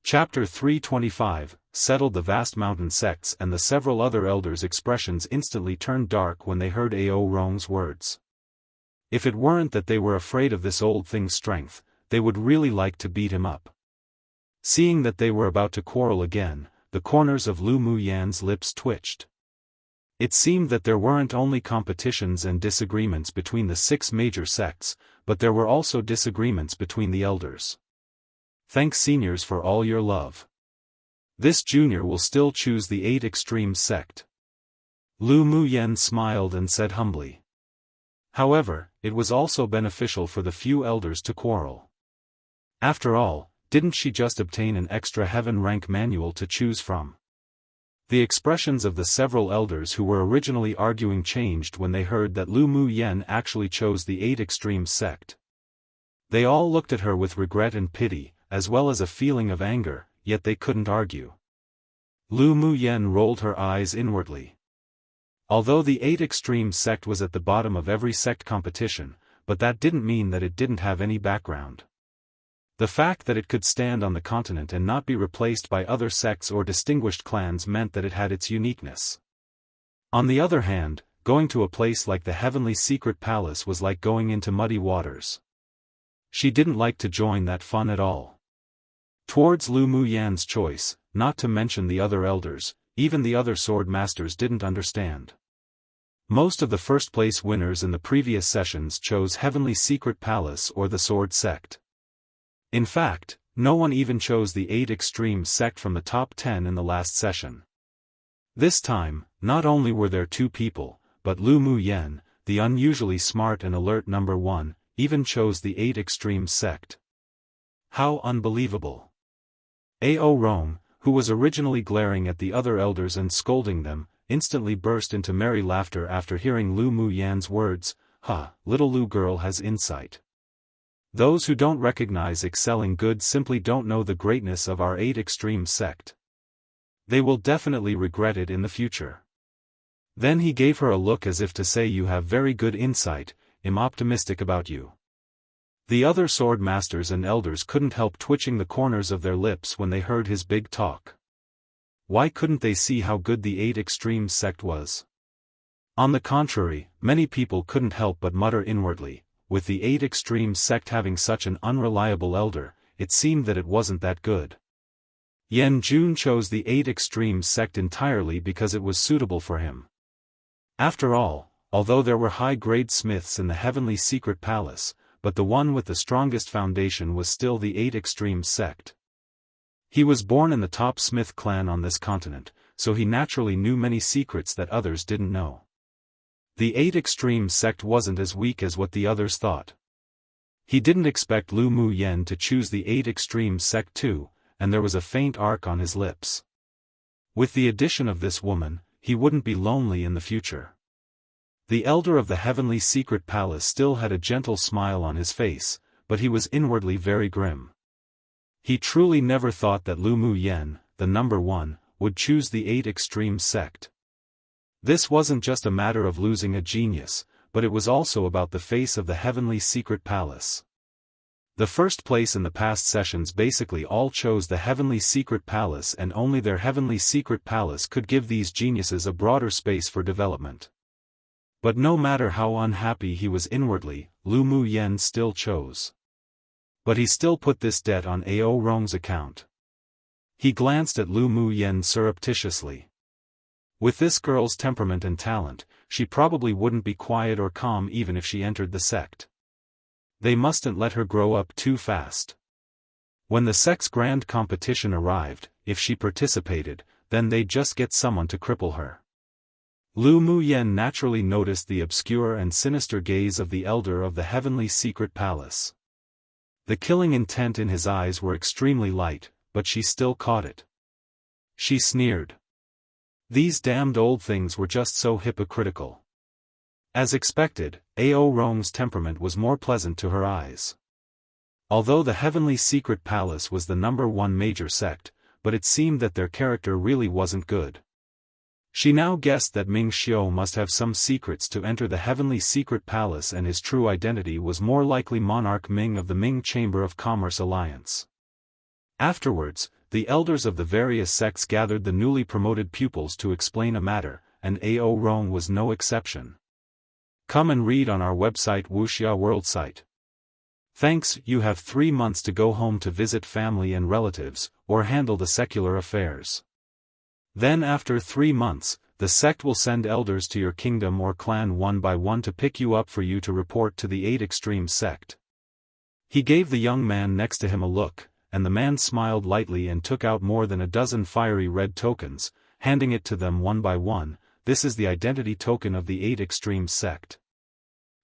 Chapter 325, settled the vast mountain sects, and the several other elders' expressions instantly turned dark when they heard Ao Rong's words. If it weren't that they were afraid of this old thing's strength, they would really like to beat him up. Seeing that they were about to quarrel again, the corners of Lu Muyan's lips twitched. It seemed that there weren't only competitions and disagreements between the 6 major sects, but there were also disagreements between the elders. Thanks seniors for all your love. This junior will still choose the 8 extremes sect. Lu Muyan smiled and said humbly. However, it was also beneficial for the few elders to quarrel. After all, didn't she just obtain an extra heaven rank manual to choose from? The expressions of the several elders who were originally arguing changed when they heard that Lu Muyan actually chose the 8 extremes sect. They all looked at her with regret and pity, as well as a feeling of anger, yet they couldn't argue. Lu Muyan rolled her eyes inwardly. Although the 8 extremes sect was at the bottom of every sect competition, but that didn't mean that it didn't have any background. The fact that it could stand on the continent and not be replaced by other sects or distinguished clans meant that it had its uniqueness. On the other hand, going to a place like the Heavenly Secret Palace was like going into muddy waters. She didn't like to join that fun at all. Towards Lu Muyan's choice, not to mention the other elders, even the other sword masters didn't understand. Most of the first-place winners in the previous sessions chose Heavenly Secret Palace or the Sword Sect. In fact, no one even chose the 8 extremes sect from the top 10 in the last session. This time, not only were there 2 people, but Lu Muyan, the unusually smart and alert number 1, even chose the 8 extremes sect. How unbelievable! Ao Rong, who was originally glaring at the other elders and scolding them, instantly burst into merry laughter after hearing Lu Muyan's words. Little Lu girl has insight. Those who don't recognize excelling good simply don't know the greatness of our 8 extremes sect. They will definitely regret it in the future. Then he gave her a look as if to say, you have very good insight, I'm optimistic about you. The other sword masters and elders couldn't help twitching the corners of their lips when they heard his big talk. Why couldn't they see how good the 8 extremes sect was? On the contrary, many people couldn't help but mutter inwardly, with the 8 extremes sect having such an unreliable elder, it seemed that it wasn't that good. Yan Jun chose the 8 extremes sect entirely because it was suitable for him. After all, although there were high-grade smiths in the Heavenly Secret Palace, but the one with the strongest foundation was still the 8 extremes sect. He was born in the top smith clan on this continent, so he naturally knew many secrets that others didn't know. The 8 extremes sect wasn't as weak as what the others thought. He didn't expect Lu Muyan to choose the 8 extremes sect too, and there was a faint arc on his lips. With the addition of this woman, he wouldn't be lonely in the future. The elder of the Heavenly Secret Palace still had a gentle smile on his face, but he was inwardly very grim. He truly never thought that Lu Muyan, the number 1, would choose the 8 extremes sect. This wasn't just a matter of losing a genius, but it was also about the face of the Heavenly Secret Palace. The first place in the past sessions basically all chose the Heavenly Secret Palace, and only their Heavenly Secret Palace could give these geniuses a broader space for development. But no matter how unhappy he was inwardly, Lu Muyan still chose. But he still put this debt on Ao Rong's account. He glanced at Lu Muyan surreptitiously. With this girl's temperament and talent, she probably wouldn't be quiet or calm even if she entered the sect. They mustn't let her grow up too fast. When the sect's grand competition arrived, if she participated, then they'd just get someone to cripple her. Lu Muyan naturally noticed the obscure and sinister gaze of the elder of the Heavenly Secret Palace. The killing intent in his eyes were extremely light, but she still caught it. She sneered. These damned old things were just so hypocritical. As expected, Ao Rong's temperament was more pleasant to her eyes. Although the Heavenly Secret Palace was the number 1 major sect, but it seemed that their character really wasn't good. She now guessed that Ming Xiao must have some secrets to enter the Heavenly Secret Palace, and his true identity was more likely Monarch Ming of the Ming Chamber of Commerce Alliance. Afterwards, the elders of the various sects gathered the newly promoted pupils to explain a matter, and Ao Rong was no exception. Come and read on our website Wuxia World site. Thanks. You have 3 months to go home to visit family and relatives, or handle the secular affairs. Then after 3 months, the sect will send elders to your kingdom or clan one by one to pick you up for you to report to the 8 Extreme sect. He gave the young man next to him a look, and the man smiled lightly and took out more than a dozen fiery red tokens, handing it to them one by one. This is the identity token of the 8 Extreme sect.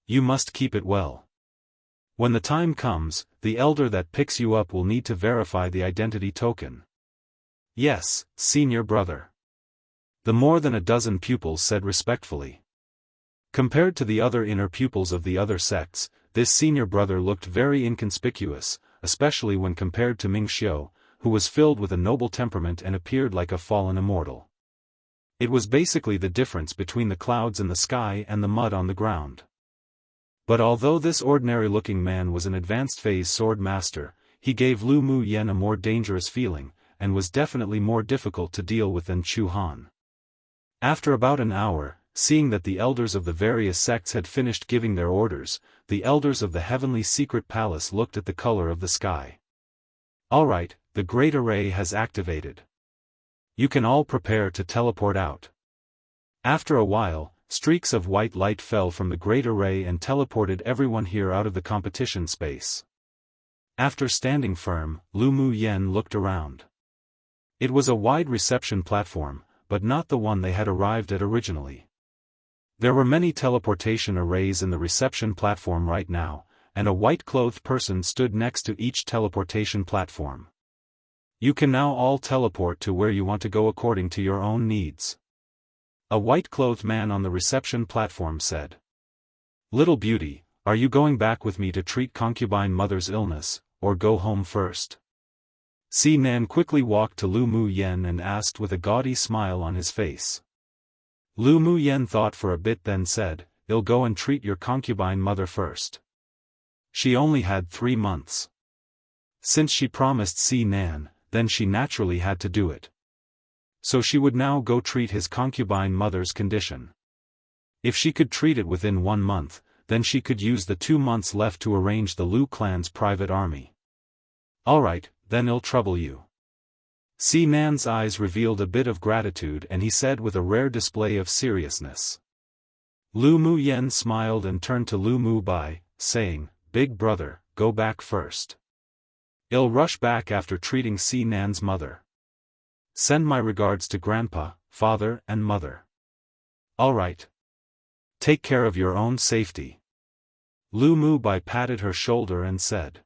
You must keep it well. When the time comes, the elder that picks you up will need to verify the identity token. Yes, senior brother. The more than a dozen pupils said respectfully. Compared to the other inner pupils of the other sects, this senior brother looked very inconspicuous, especially when compared to Ming Xiu, who was filled with a noble temperament and appeared like a fallen immortal. It was basically the difference between the clouds in the sky and the mud on the ground. But although this ordinary-looking man was an advanced phase sword master, he gave Lu Mu Yen a more dangerous feeling, and was definitely more difficult to deal with than Chu Han. After about an hour, seeing that the elders of the various sects had finished giving their orders, the elders of the heavenly secret palace looked at the color of the sky. Alright, the great array has activated. You can all prepare to teleport out. After a while, streaks of white light fell from the great array and teleported everyone here out of the competition space. After standing firm, Lu Mu Yen looked around. It was a wide reception platform, but not the one they had arrived at originally. There were many teleportation arrays in the reception platform right now, and a white-clothed person stood next to each teleportation platform. You can now all teleport to where you want to go according to your own needs. A white-clothed man on the reception platform said. Little beauty, are you going back with me to treat concubine mother's illness, or go home first? Si Nan quickly walked to Lu Mu Yen and asked with a gaudy smile on his face. Lu Mu Yen thought for a bit then said, I'll go and treat your concubine mother first. She only had 3 months. Since she promised Si Nan, then she naturally had to do it. So she would now go treat his concubine mother's condition. If she could treat it within 1 month, then she could use the 2 months left to arrange the Lu clan's private army. Alright, then I'll trouble you. Si Nan's eyes revealed a bit of gratitude and he said with a rare display of seriousness. Lu Mu Yen smiled and turned to Lu Mu Bai, saying, Big brother, go back first. I'll rush back after treating Si Nan's mother. Send my regards to Grandpa, Father and Mother. Alright. Take care of your own safety. Lu Mu Bai patted her shoulder and said.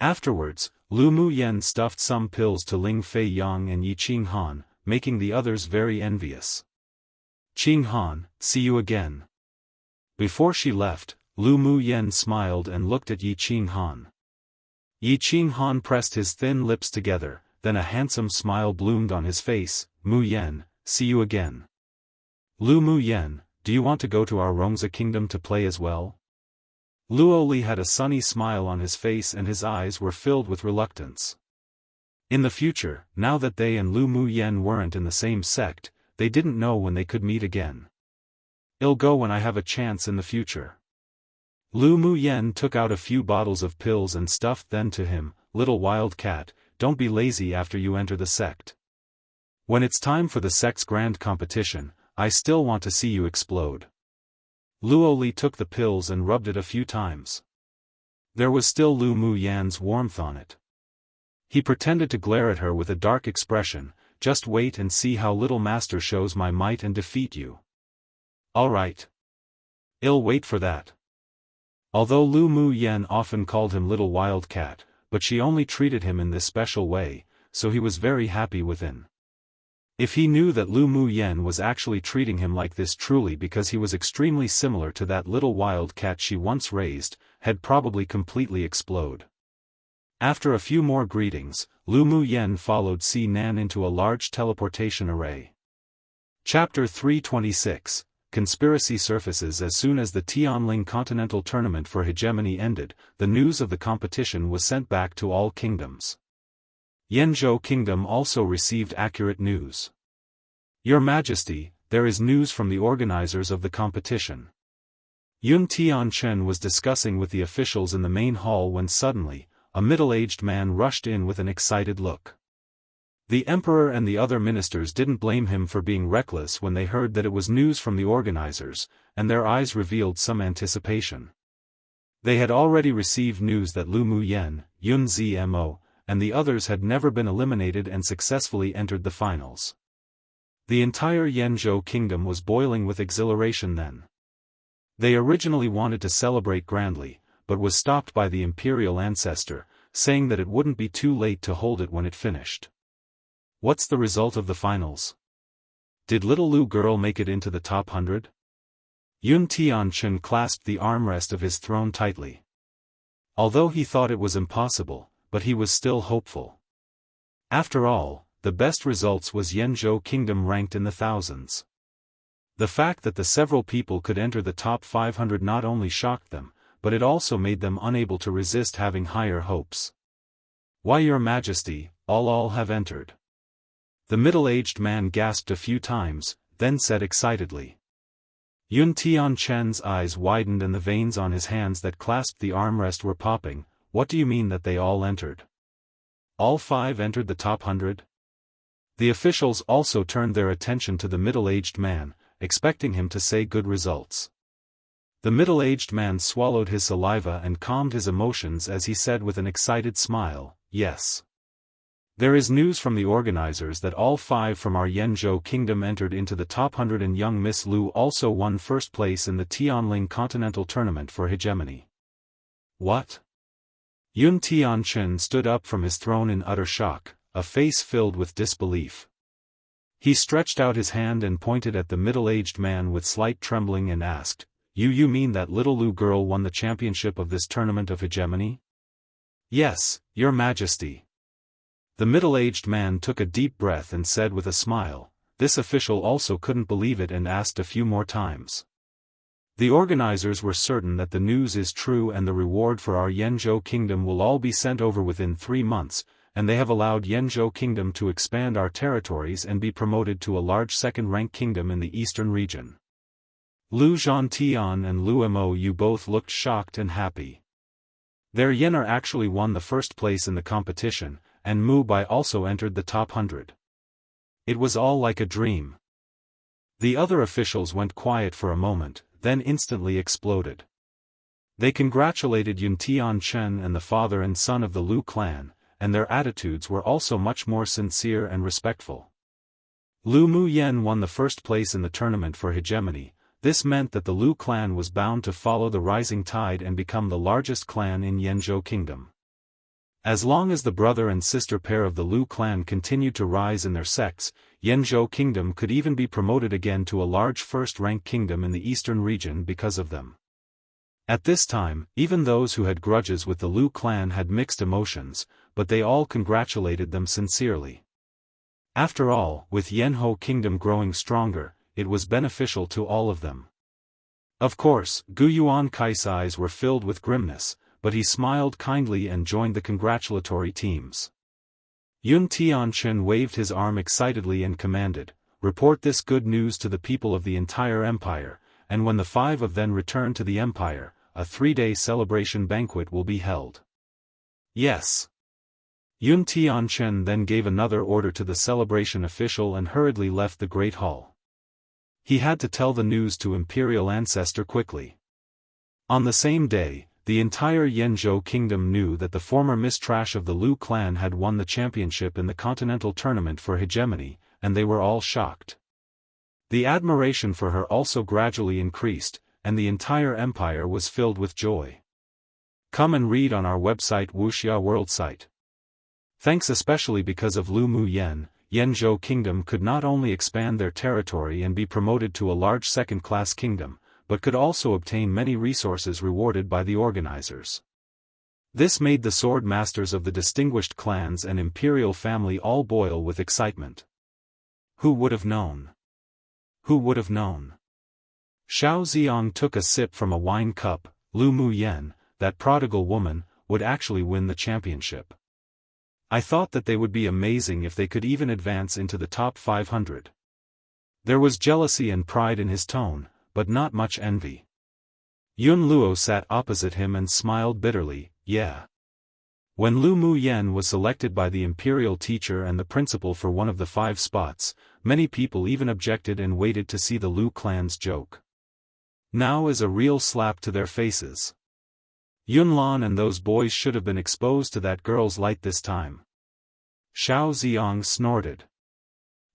Afterwards, Lu Mu Yen stuffed some pills to Ling Fei Yang and Yi Qing Han, making the others very envious. Qing Han, see you again. Before she left, Lu Mu Yen smiled and looked at Yi Qing Han. Yi Qing Han pressed his thin lips together, then a handsome smile bloomed on his face. Mu Yen, see you again. Lu Mu Yen, do you want to go to our Rongzi kingdom to play as well? Luo Li had a sunny smile on his face and his eyes were filled with reluctance. In the future, now that they and Lu Mu Yen weren't in the same sect, they didn't know when they could meet again. I'll go when I have a chance in the future. Lu Mu Yen took out a few bottles of pills and stuffed them to him. Little wild cat, don't be lazy after you enter the sect. When it's time for the sect's grand competition, I still want to see you explode. Luo Li took the pills and rubbed it a few times. There was still Lu Mu Yan's warmth on it. He pretended to glare at her with a dark expression. Just wait and see how little master shows my might and defeat you. Alright. I'll wait for that. Although Lu Mu Yen often called him little wild cat, but she only treated him in this special way, so he was very happy within. If he knew that Lu Mu Yen was actually treating him like this truly because he was extremely similar to that little wild cat she once raised, had probably completely explode. After a few more greetings, Lu Mu Yen followed Si Nan into a large teleportation array. Chapter 326, Conspiracy surfaces. As soon as the Tianling Continental Tournament for Hegemony ended, the news of the competition was sent back to all kingdoms. Yanzhou Kingdom also received accurate news. Your Majesty, there is news from the organizers of the competition. Yun Tianchen was discussing with the officials in the main hall when suddenly, a middle-aged man rushed in with an excited look. The emperor and the other ministers didn't blame him for being reckless when they heard that it was news from the organizers, and their eyes revealed some anticipation. They had already received news that Lu Muyen, Yun Zmo, and the others had never been eliminated and successfully entered the finals. The entire Yanzhou Kingdom was boiling with exhilaration then. They originally wanted to celebrate grandly, but was stopped by the Imperial ancestor, saying that it wouldn't be too late to hold it when it finished. What's the result of the finals? Did little Lu girl make it into the top 100? Yun Tianchen clasped the armrest of his throne tightly. Although he thought it was impossible, but he was still hopeful. After all, the best results was Yanzhou Kingdom ranked in the thousands. The fact that the several people could enter the top 500 not only shocked them, but it also made them unable to resist having higher hopes. Why, Your Majesty, all have entered. The middle-aged man gasped a few times, then said excitedly. Yun Tianchen's eyes widened and the veins on his hands that clasped the armrest were popping. What do you mean that they all entered? All 5 entered the top 100? The officials also turned their attention to the middle-aged man, expecting him to say good results. The middle-aged man swallowed his saliva and calmed his emotions as he said with an excited smile, yes. There is news from the organizers that all 5 from our Yanzhou Kingdom entered into the top 100 and young Miss Lu also won first place in the Tianling Continental Tournament for Hegemony. What? Yun Tianchen stood up from his throne in utter shock, a face filled with disbelief. He stretched out his hand and pointed at the middle-aged man with slight trembling and asked, You mean that little Lu girl won the championship of this tournament of hegemony? Yes, Your Majesty. The middle-aged man took a deep breath and said with a smile, this official also couldn't believe it and asked a few more times. The organizers were certain that the news is true and the reward for our Yanzhou Kingdom will all be sent over within 3 months, and they have allowed Yanzhou Kingdom to expand our territories and be promoted to a large second-rank kingdom in the eastern region. Lu Zhantian and Lu Mo Yu both looked shocked and happy. Their Yener actually won the first place in the competition, and Mu Bai also entered the top 100. It was all like a dream. The other officials went quiet for a moment, then instantly exploded. They congratulated Yun Tianchen and the father and son of the Lu clan, and their attitudes were also much more sincere and respectful. Lu Muyen won the first place in the tournament for hegemony. This meant that the Lu clan was bound to follow the rising tide and become the largest clan in Yanzhou Kingdom. As long as the brother and sister pair of the Lu clan continued to rise in their sects, Yanzhou Kingdom could even be promoted again to a large first-rank kingdom in the eastern region because of them. At this time, even those who had grudges with the Lu clan had mixed emotions, but they all congratulated them sincerely. After all, with Yanzhou Kingdom growing stronger, it was beneficial to all of them. Of course, Gu Yuan Kai's eyes were filled with grimness, but he smiled kindly and joined the congratulatory teams. Yun Tianchen waved his arm excitedly and commanded, report this good news to the people of the entire empire, and when the 5 of them return to the empire, a 3-day celebration banquet will be held. Yes. Yun Tianchen then gave another order to the celebration official and hurriedly left the great hall. He had to tell the news to Imperial ancestor quickly. On the same day, the entire Yanzhou Kingdom knew that the former Mistrash of the Lu clan had won the championship in the Continental Tournament for hegemony, and they were all shocked. The admiration for her also gradually increased, and the entire empire was filled with joy. Come and read on our website Wuxia World Site. Thanks especially because of Lu Muyen, Yanzhou Kingdom could not only expand their territory and be promoted to a large second-class kingdom, but could also obtain many resources rewarded by the organizers. This made the sword masters of the distinguished clans and imperial family all boil with excitement. Who would have known? Who would have known? Xiao Ziong took a sip from a wine cup. Lu Muyen, that prodigal woman, would actually win the championship. I thought that they would be amazing if they could even advance into the top 500. There was jealousy and pride in his tone, but not much envy. Yun Luo sat opposite him and smiled bitterly. Yeah. When Lu Mu Yen was selected by the Imperial teacher and the principal for one of the 5 spots, many people even objected and waited to see the Lu clan's joke. Now is a real slap to their faces. Yun Lan and those boys should have been exposed to that girl's light this time. Xiao Ziong snorted.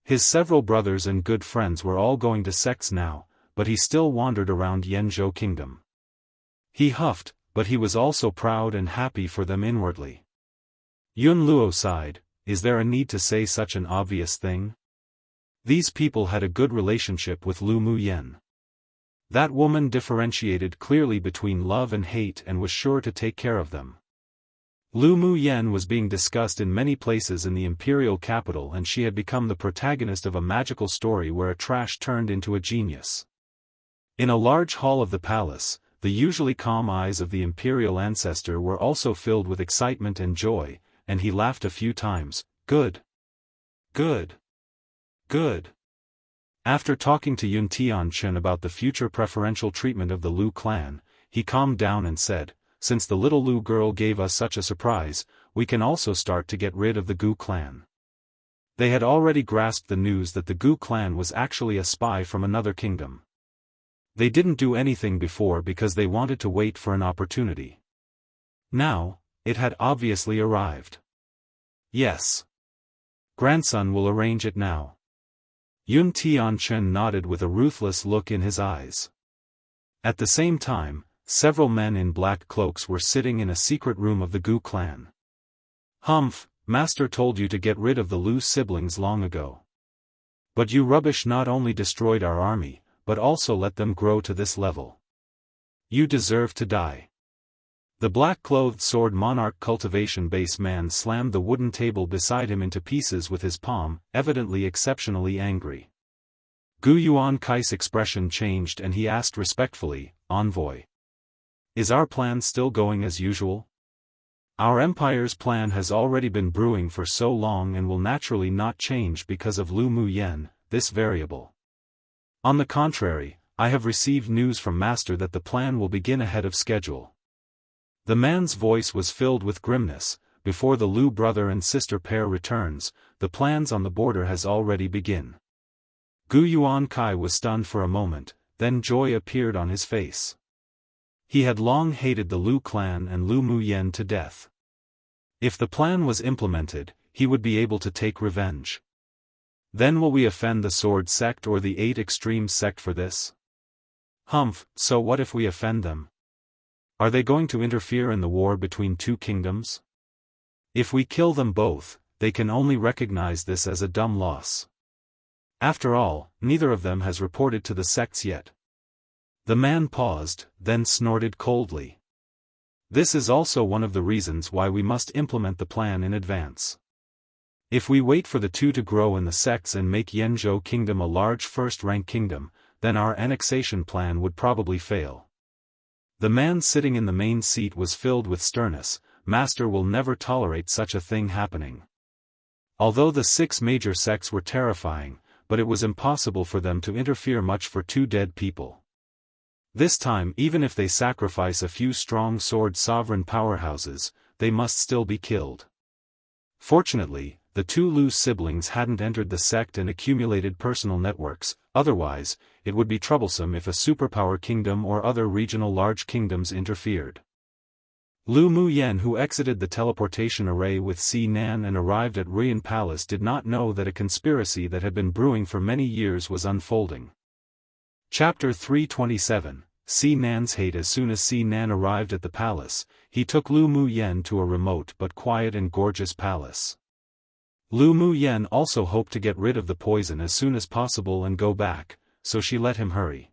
His several brothers and good friends were all going to sects now, but he still wandered around Yanzhou Kingdom. He huffed, but he was also proud and happy for them inwardly. Yun Luo sighed, is there a need to say such an obvious thing? These people had a good relationship with Lu Mu Yen. That woman differentiated clearly between love and hate and was sure to take care of them. Lu Mu Yen was being discussed in many places in the imperial capital, and she had become the protagonist of a magical story where a trash turned into a genius. In a large hall of the palace, the usually calm eyes of the imperial ancestor were also filled with excitement and joy, and he laughed a few times. Good. Good. Good. After talking to Yun Tianchen about the future preferential treatment of the Lu clan, he calmed down and said, since the little Lu girl gave us such a surprise, we can also start to get rid of the Gu clan. They had already grasped the news that the Gu clan was actually a spy from another kingdom. They didn't do anything before because they wanted to wait for an opportunity. Now, it had obviously arrived. Yes. Grandson will arrange it now. Yun Tianchen nodded with a ruthless look in his eyes. At the same time, several men in black cloaks were sitting in a secret room of the Gu clan. Humph, Master told you to get rid of the Lu siblings long ago. But you rubbish not only destroyed our army, but also let them grow to this level. You deserve to die. The black-clothed sword monarch cultivation base man slammed the wooden table beside him into pieces with his palm, evidently exceptionally angry. Gu Yuan Kai's expression changed and he asked respectfully, Envoy. Is our plan still going as usual? Our empire's plan has already been brewing for so long and will naturally not change because of Lu Mu Yen, this variable. On the contrary, I have received news from Master that the plan will begin ahead of schedule. The man's voice was filled with grimness. Before the Lu brother and sister pair returns, the plans on the border has already begun. Gu Yuan Kai was stunned for a moment, then joy appeared on his face. He had long hated the Lu clan and Lu Mu Yen to death. If the plan was implemented, he would be able to take revenge. Then will we offend the Sword Sect or the 8 Extreme Sect for this? Humph, so what if we offend them? Are they going to interfere in the war between 2 kingdoms? If we kill them both, they can only recognize this as a dumb loss. After all, neither of them has reported to the sects yet. The man paused, then snorted coldly. This is also one of the reasons why we must implement the plan in advance. If we wait for the 2 to grow in the sects and make Yanzhou Kingdom a large first-rank kingdom, then our annexation plan would probably fail. The man sitting in the main seat was filled with sternness. Master will never tolerate such a thing happening. Although the 6 major sects were terrifying, but it was impossible for them to interfere much for 2 dead people. This time, even if they sacrifice a few strong sword sovereign powerhouses, they must still be killed. Fortunately, the 2 Lu siblings hadn't entered the sect and accumulated personal networks, otherwise, it would be troublesome if a superpower kingdom or other regional large kingdoms interfered. Lu Mu Yen, who exited the teleportation array with Si Nan and arrived at Ruyan Palace, did not know that a conspiracy that had been brewing for many years was unfolding. Chapter 327, Si Nan's hate. As soon as Si Nan arrived at the palace, he took Lu Mu Yen to a remote but quiet and gorgeous palace. Lu Mu Yen also hoped to get rid of the poison as soon as possible and go back, so she let him hurry.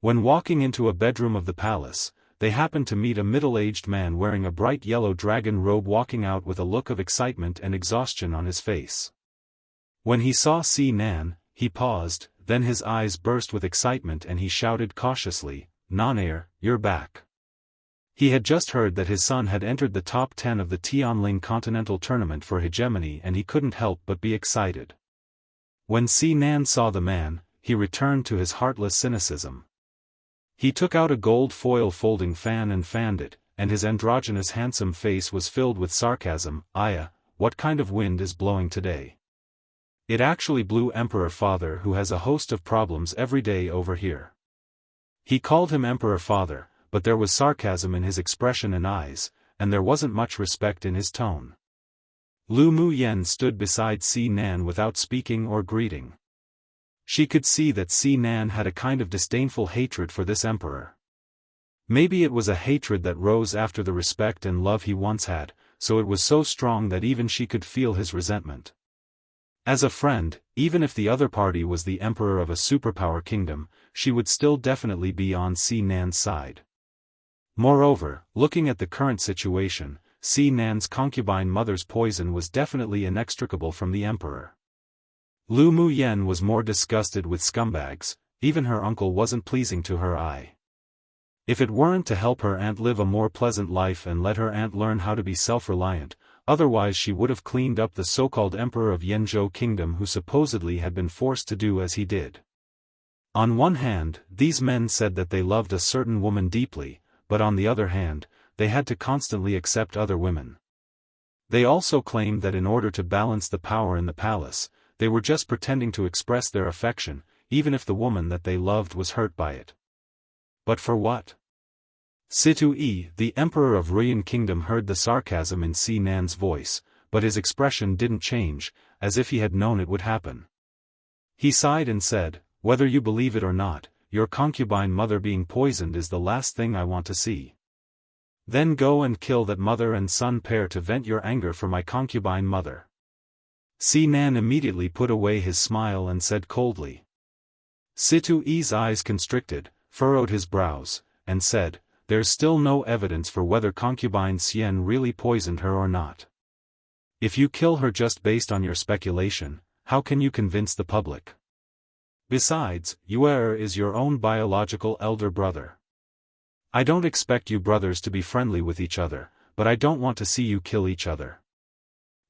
When walking into a bedroom of the palace, they happened to meet a middle-aged man wearing a bright yellow dragon robe walking out with a look of excitement and exhaustion on his face. When he saw Si Nan, he paused, then his eyes burst with excitement and he shouted cautiously, "Nanair, you're back." He had just heard that his son had entered the top 10 of the Tianling Continental Tournament for hegemony, and he couldn't help but be excited. When Si Nan saw the man, he returned to his heartless cynicism. He took out a gold foil folding fan and fanned it, and his androgynous handsome face was filled with sarcasm. "Aya, what kind of wind is blowing today? It actually blew Emperor Father, who has a host of problems every day over here." He called him Emperor Father, but there was sarcasm in his expression and eyes, and there wasn't much respect in his tone. Lu Muyen stood beside Si Nan without speaking or greeting. She could see that Si Nan had a kind of disdainful hatred for this emperor. Maybe it was a hatred that rose after the respect and love he once had, so it was so strong that even she could feel his resentment. As a friend, even if the other party was the emperor of a superpower kingdom, she would still definitely be on Si Nan's side. Moreover, looking at the current situation, Si Nan's concubine mother's poison was definitely inextricable from the emperor. Lu Muyen was more disgusted with scumbags. Even her uncle wasn't pleasing to her eye. If it weren't to help her aunt live a more pleasant life and let her aunt learn how to be self-reliant, otherwise she would have cleaned up the so-called emperor of Yenzhou Kingdom, who supposedly had been forced to do as he did. On one hand, these men said that they loved a certain woman deeply, but on the other hand, they had to constantly accept other women. They also claimed that in order to balance the power in the palace, they were just pretending to express their affection, even if the woman that they loved was hurt by it. But for what? Situ-yi, the emperor of Ruyan Kingdom, heard the sarcasm in Si Nan's voice, but his expression didn't change, as if he had known it would happen. He sighed and said, "Whether you believe it or not, your concubine mother being poisoned is the last thing I want to see. Then go and kill that mother and son pair to vent your anger for my concubine mother." Si Nan immediately put away his smile and said coldly. Situ-yi's eyes constricted, furrowed his brows, and said, "There's still no evidence for whether concubine Xian really poisoned her or not. If you kill her just based on your speculation, how can you convince the public? Besides, Yuer is your own biological elder brother. I don't expect you brothers to be friendly with each other, but I don't want to see you kill each other."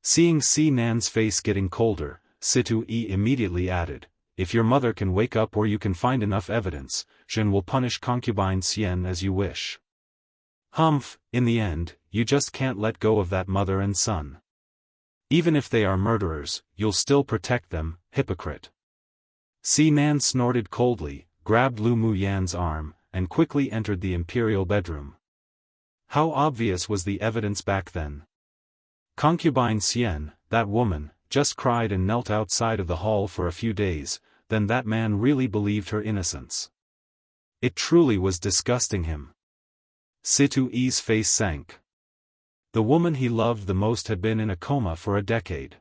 Seeing Si Nan's face getting colder, Situ-yi immediately added, "If your mother can wake up or you can find enough evidence, Jin will punish concubine Xian as you wish. Humph, in the end, you just can't let go of that mother and son. Even if they are murderers, you'll still protect them, hypocrite." Si Nan snorted coldly, grabbed Lu Muyan's arm, and quickly entered the Imperial bedroom. How obvious was the evidence back then? Concubine Xian, that woman, just cried and knelt outside of the hall for a few days, then that man really believed her innocence. It truly was disgusting him. Situ-yi's face sank. The woman he loved the most had been in a coma for a decade.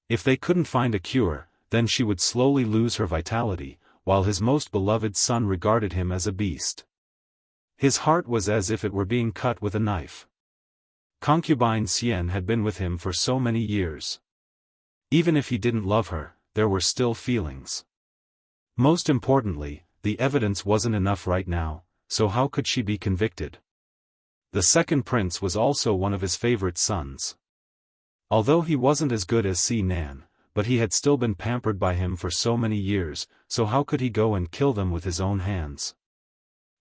If they couldn't find a cure, then she would slowly lose her vitality, while his most beloved son regarded him as a beast. His heart was as if it were being cut with a knife. Concubine Xian had been with him for so many years. Even if he didn't love her, there were still feelings. Most importantly, the evidence wasn't enough right now, so how could she be convicted? The second prince was also one of his favorite sons. Although he wasn't as good as Si Nan, but he had still been pampered by him for so many years, so how could he go and kill them with his own hands?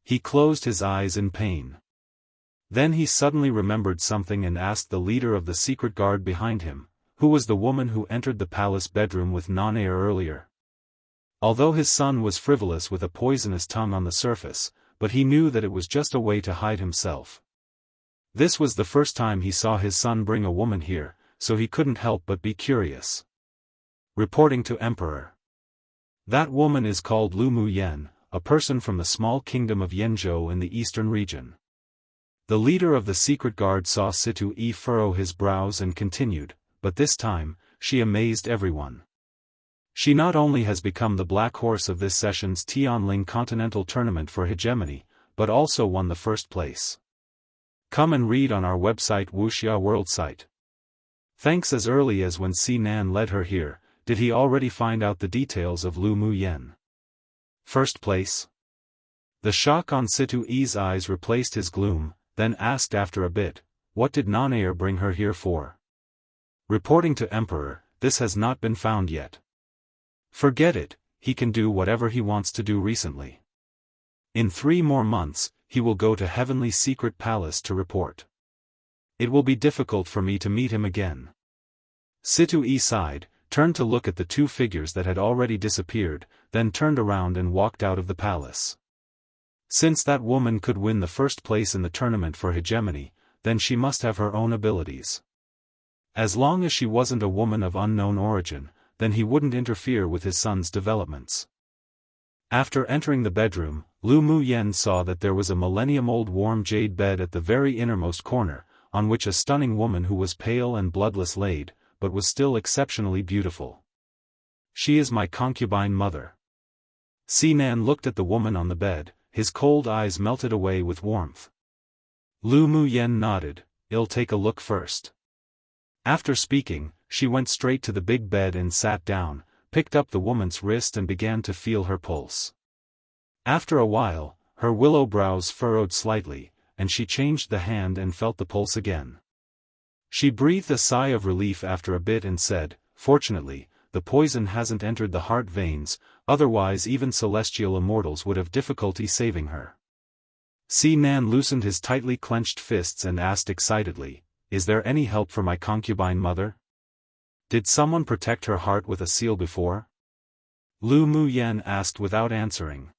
He closed his eyes in pain. Then he suddenly remembered something and asked the leader of the secret guard behind him, who was the woman who entered the palace bedroom with non-air earlier. Although his son was frivolous with a poisonous tongue on the surface, but he knew that it was just a way to hide himself. This was the first time he saw his son bring a woman here, so he couldn't help but be curious. Reporting to Emperor. That woman is called Lu Muyen, a person from the small kingdom of Yenzhou in the eastern region. The leader of the secret guard saw Situ-yi furrow his brows and continued, but this time, she amazed everyone. She not only has become the black horse of this session's Tianling Continental Tournament for hegemony, but also won the first place. Come and read on our website Wuxia World Site. Thanks. As early as when Si Nan led her here, did he already find out the details of Lu Muyen? First place? The shock on Situ-yi's eyes replaced his gloom. then asked after a bit, "What did Nanair bring her here for?" "Reporting to Emperor, this has not been found yet." "Forget it, he can do whatever he wants to do recently. In 3 more months, he will go to Heavenly Secret Palace to report. It will be difficult for me to meet him again." Situ-E sighed, turned to look at the 2 figures that had already disappeared, then turned around and walked out of the palace. Since that woman could win the first place in the tournament for hegemony, then she must have her own abilities. As long as she wasn't a woman of unknown origin, then he wouldn't interfere with his son's developments. After entering the bedroom, Lu Muyen saw that there was a millennium-old warm jade bed at the very innermost corner, on which a stunning woman who was pale and bloodless laid, but was still exceptionally beautiful. "She is my concubine mother." Sinan looked at the woman on the bed, his cold eyes melted away with warmth. Lu Muyen nodded, "I'll take a look first." After speaking, she went straight to the big bed and sat down, picked up the woman's wrist and began to feel her pulse. After a while, her willow brows furrowed slightly, and she changed the hand and felt the pulse again. She breathed a sigh of relief after a bit and said, "Fortunately, the poison hasn't entered the heart veins, otherwise even celestial immortals would have difficulty saving her." Sinan loosened his tightly clenched fists and asked excitedly, "Is there any help for my concubine mother? Did someone protect her heart with a seal before?" Lu Muyen asked without answering.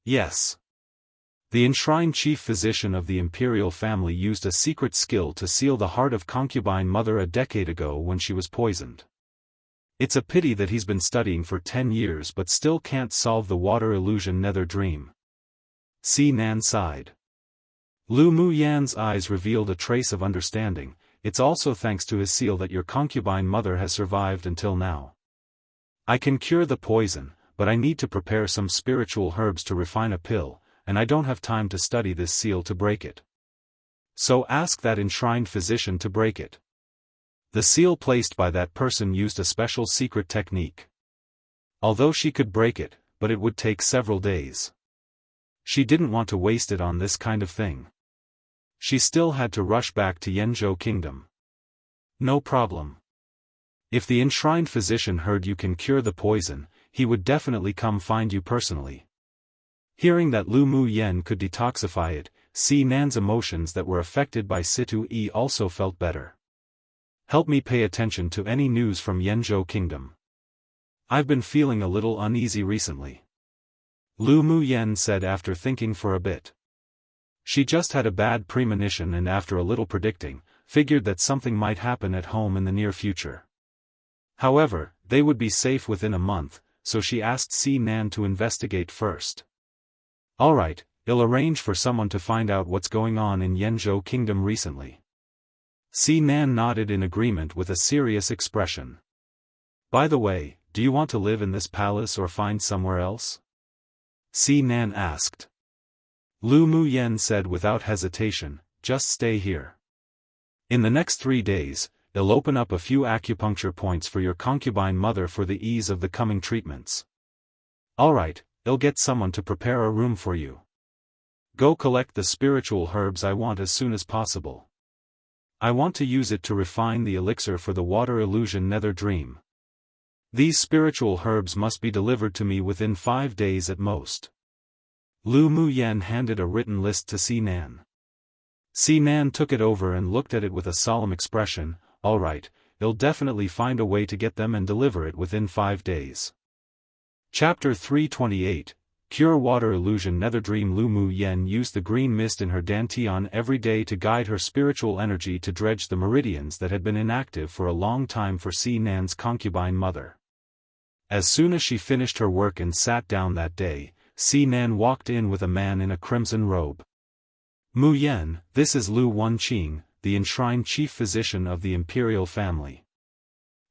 "Yes. The enshrined chief physician of the Imperial family used a secret skill to seal the heart of concubine mother a decade ago when she was poisoned. It's a pity that he's been studying for 10 years but still can't solve the water illusion nether dream." Sinan sighed. Lu Muyen's eyes revealed a trace of understanding. "It's also thanks to his seal that your concubine mother has survived until now. I can cure the poison, but I need to prepare some spiritual herbs to refine a pill, and I don't have time to study this seal to break it. So ask that enshrined physician to break it. The seal placed by that person used a special secret technique. Although she could break it, but it would take several days. She didn't want to waste it on this kind of thing. She still had to rush back to Yenzhou Kingdom." "No problem. If the enshrined physician heard you can cure the poison, he would definitely come find you personally." Hearing that Lu Muyen could detoxify it, Sinan's emotions that were affected by Situ-E also felt better. "Help me pay attention to any news from Yenzhou Kingdom. I've been feeling a little uneasy recently," Lu Muyen said after thinking for a bit. She just had a bad premonition and after a little predicting, figured that something might happen at home in the near future. However, they would be safe within a month, so she asked Sinan to investigate first. "Alright, I'll arrange for someone to find out what's going on in Yenzhou Kingdom recently." Sinan nodded in agreement with a serious expression. "By the way, do you want to live in this palace or find somewhere else?" Sinan asked. Lu Muyen said without hesitation, "Just stay here. In the next 3 days, I'll open up a few acupuncture points for your concubine mother for the ease of the coming treatments." "Alright, I'll get someone to prepare a room for you. Go collect the spiritual herbs I want as soon as possible. I want to use it to refine the elixir for the water illusion nether dream. These spiritual herbs must be delivered to me within 5 days at most." Lu Muyen handed a written list to Sinan. Sinan took it over and looked at it with a solemn expression. "Alright, I'll definitely find a way to get them and deliver it within 5 days. Chapter 328, Cure Water Illusion Netherdream. Lu Muyen used the green mist in her dantian every day to guide her spiritual energy to dredge the meridians that had been inactive for a long time for Sinan's concubine mother. As soon as she finished her work and sat down that day, Sinan walked in with a man in a crimson robe. "Muyen, this is Lu Wenqing, the enshrined chief physician of the Imperial family."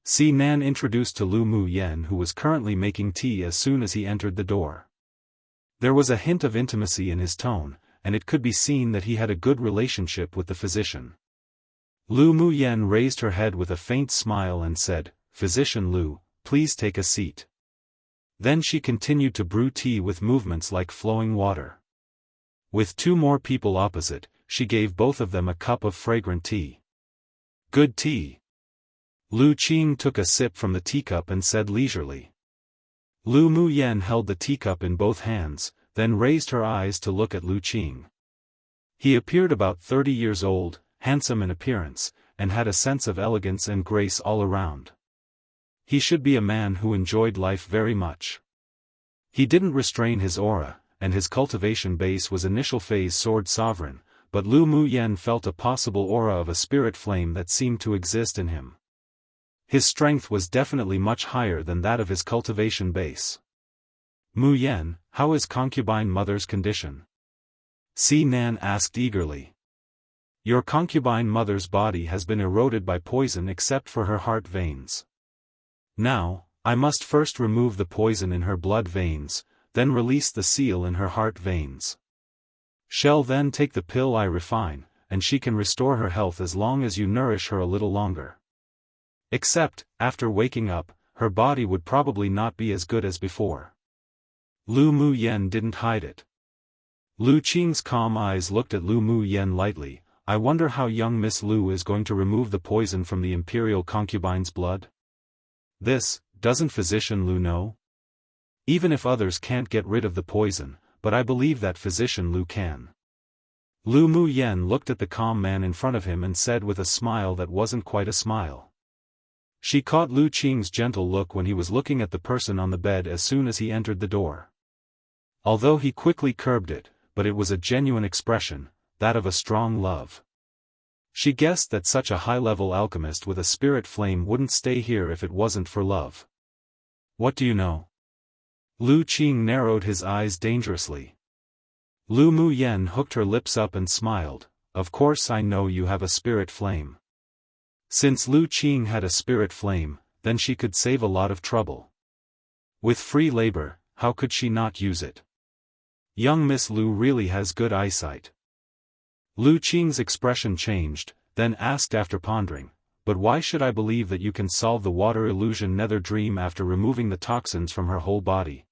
Sinan introduced to Lu Muyen, who was currently making tea as soon as he entered the door. There was a hint of intimacy in his tone, and it could be seen that he had a good relationship with the physician. Lu Muyen raised her head with a faint smile and said, "Physician Lu, please take a seat." Then she continued to brew tea with movements like flowing water. With 2 more people opposite, she gave both of them a cup of fragrant tea. Good tea. Lu Qing took a sip from the teacup and said leisurely. Lu Muyen held the teacup in both hands, then raised her eyes to look at Lu Qing. He appeared about 30 years old, handsome in appearance, and had a sense of elegance and grace all around. He should be a man who enjoyed life very much. He didn't restrain his aura, and his cultivation base was initial phase sword sovereign, but Lu Muyen felt a possible aura of a spirit flame that seemed to exist in him. His strength was definitely much higher than that of his cultivation base. Muyen, how is concubine mother's condition? Si Nan asked eagerly. Your concubine mother's body has been eroded by poison except for her heart veins. Now, I must first remove the poison in her blood veins, then release the seal in her heart veins. Shall then take the pill I refine, and she can restore her health as long as you nourish her a little longer. Except, after waking up, her body would probably not be as good as before. Lu Muyen didn't hide it. Lu Qing's calm eyes looked at Lu Muyen lightly. I wonder how young Miss Lu is going to remove the poison from the Imperial concubine's blood? This, doesn't Physician Lu know? Even if others can't get rid of the poison, but I believe that Physician Lu can. Lu Muyen looked at the calm man in front of him and said with a smile that wasn't quite a smile. She caught Lu Qing's gentle look when he was looking at the person on the bed as soon as he entered the door. Although he quickly curbed it, but it was a genuine expression, that of a strong love. She guessed that such a high-level alchemist with a spirit flame wouldn't stay here if it wasn't for love. What do you know? Lu Qing narrowed his eyes dangerously. Lu Muyen hooked her lips up and smiled. Of course I know you have a spirit flame. Since Lu Qing had a spirit flame, then she could save a lot of trouble. With free labor, how could she not use it? Young Miss Lu really has good eyesight. Lu Qing's expression changed, then asked after pondering, but why should I believe that you can solve the water illusion nether dream after removing the toxins from her whole body?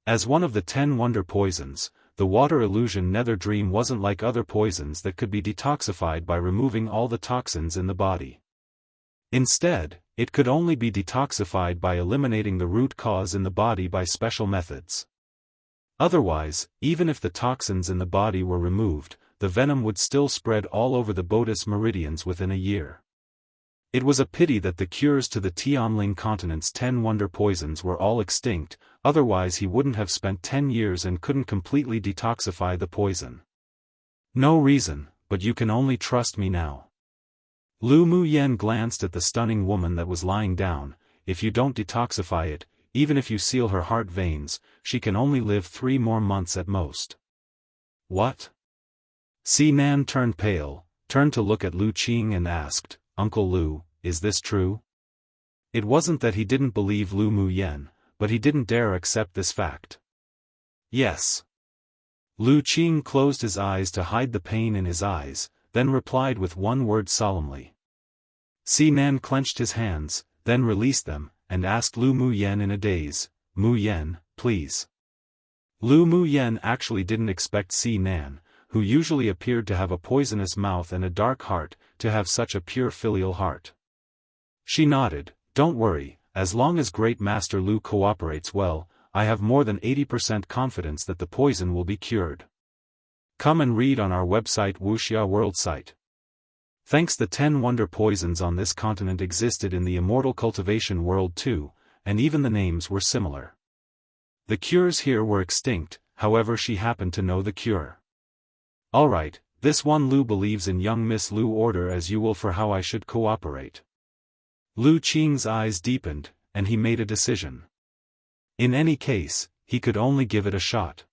As one of the 10 wonder poisons, the water illusion nether dream wasn't like other poisons that could be detoxified by removing all the toxins in the body. Instead, it could only be detoxified by eliminating the root cause in the body by special methods. Otherwise, even if the toxins in the body were removed, the venom would still spread all over the Bodhis meridians within a year. It was a pity that the cures to the Tianling continent's 10 wonder poisons were all extinct, otherwise he wouldn't have spent 10 years and couldn't completely detoxify the poison. No reason, but you can only trust me now. Lu Muyen glanced at the stunning woman that was lying down. If you don't detoxify it, even if you seal her heart veins, she can only live 3 more months at most. What? Si Nan turned pale, turned to look at Lu Qing and asked, Uncle Lu, is this true? It wasn't that he didn't believe Lu Muyen, but he didn't dare accept this fact. Yes. Lu Qing closed his eyes to hide the pain in his eyes, then replied with one word solemnly. Si Nan clenched his hands, then released them, and asked Lu Muyen in a daze, Muyen, please. Lu Muyen actually didn't expect Si Nan, who usually appeared to have a poisonous mouth and a dark heart, to have such a pure filial heart. She nodded, don't worry, as long as Great Master Lu cooperates well, I have more than 80% confidence that the poison will be cured. Come and read on our website Wuxia World site. Thanks the 10 wonder poisons on this continent existed in the immortal cultivation world too, and even the names were similar. The cures here were extinct, however she happened to know the cure. Alright, this one Lu believes in young Miss Lu order as you will for how I should cooperate. Lu Qing's eyes deepened, and he made a decision. In any case, he could only give it a shot.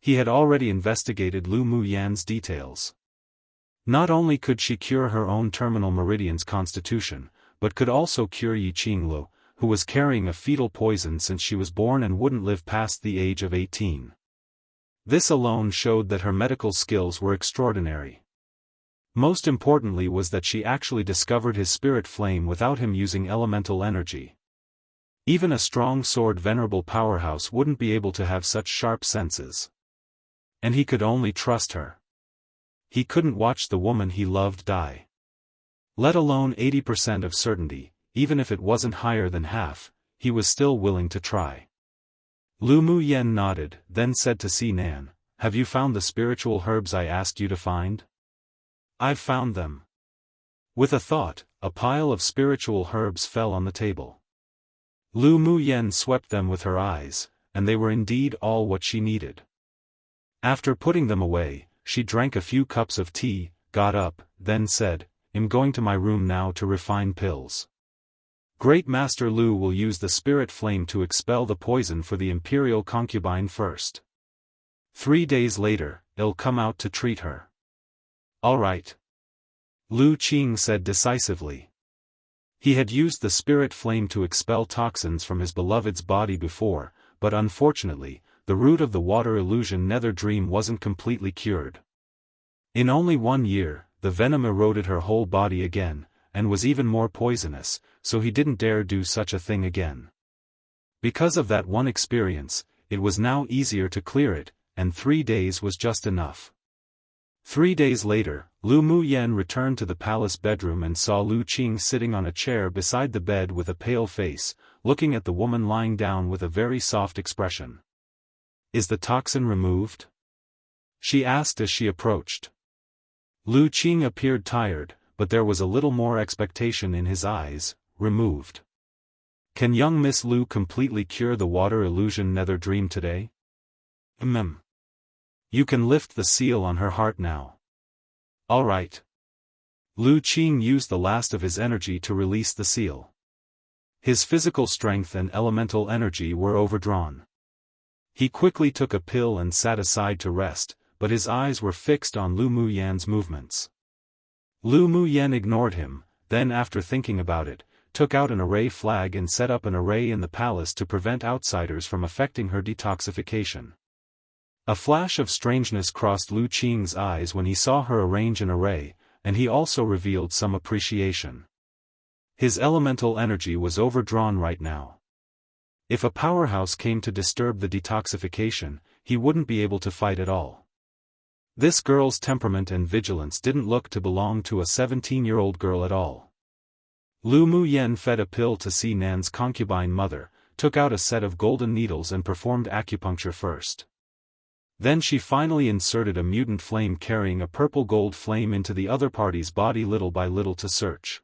He had already investigated Lu Muyen's details. Not only could she cure her own terminal meridian's constitution, but could also cure Yi Qinglu, who was carrying a fetal poison since she was born and wouldn't live past the age of 18. This alone showed that her medical skills were extraordinary. Most importantly was that she actually discovered his spirit flame without him using elemental energy. Even a strong sword venerable powerhouse wouldn't be able to have such sharp senses. And he could only trust her. He couldn't watch the woman he loved die. Let alone 80% of certainty, even if it wasn't higher than half, he was still willing to try. Lu Muyen nodded, then said to Sinan, "Have you found the spiritual herbs I asked you to find?" "I've found them." With a thought, a pile of spiritual herbs fell on the table. Lu Muyen swept them with her eyes, and they were indeed all what she needed. After putting them away, she drank a few cups of tea, got up, then said, "I'm going to my room now to refine pills. Great Master Lu will use the spirit flame to expel the poison for the Imperial concubine first. 3 days later, I'll come out to treat her." "All right," Lu Qing said decisively. He had used the spirit flame to expel toxins from his beloved's body before, but unfortunately, the root of the water illusion nether dream wasn't completely cured. In only 1 year, the venom eroded her whole body again, and was even more poisonous, so he didn't dare do such a thing again. Because of that one experience, it was now easier to clear it, and 3 days was just enough. 3 days later, Lu Muyen returned to the palace bedroom and saw Lu Qing sitting on a chair beside the bed with a pale face, looking at the woman lying down with a very soft expression. "Is the toxin removed?" she asked as she approached. Lu Qing appeared tired, but there was a little more expectation in his eyes. "Removed. Can young Miss Lu completely cure the water illusion nether dream today?" You can lift the seal on her heart now." "All right." Lu Qing used the last of his energy to release the seal. His physical strength and elemental energy were overdrawn. He quickly took a pill and sat aside to rest, but his eyes were fixed on Lu Muyen's movements. Lu Muyen ignored him, then after thinking about it, took out an array flag and set up an array in the palace to prevent outsiders from affecting her detoxification. A flash of strangeness crossed Lu Qing's eyes when he saw her arrange an array, and he also revealed some appreciation. His elemental energy was overdrawn right now. If a powerhouse came to disturb the detoxification, he wouldn't be able to fight at all. This girl's temperament and vigilance didn't look to belong to a 17-year-old girl at all. Lu Muyen fed a pill to Sinan's concubine mother, took out a set of golden needles and performed acupuncture first. Then she finally inserted a mutant flame carrying a purple-gold flame into the other party's body little by little to search.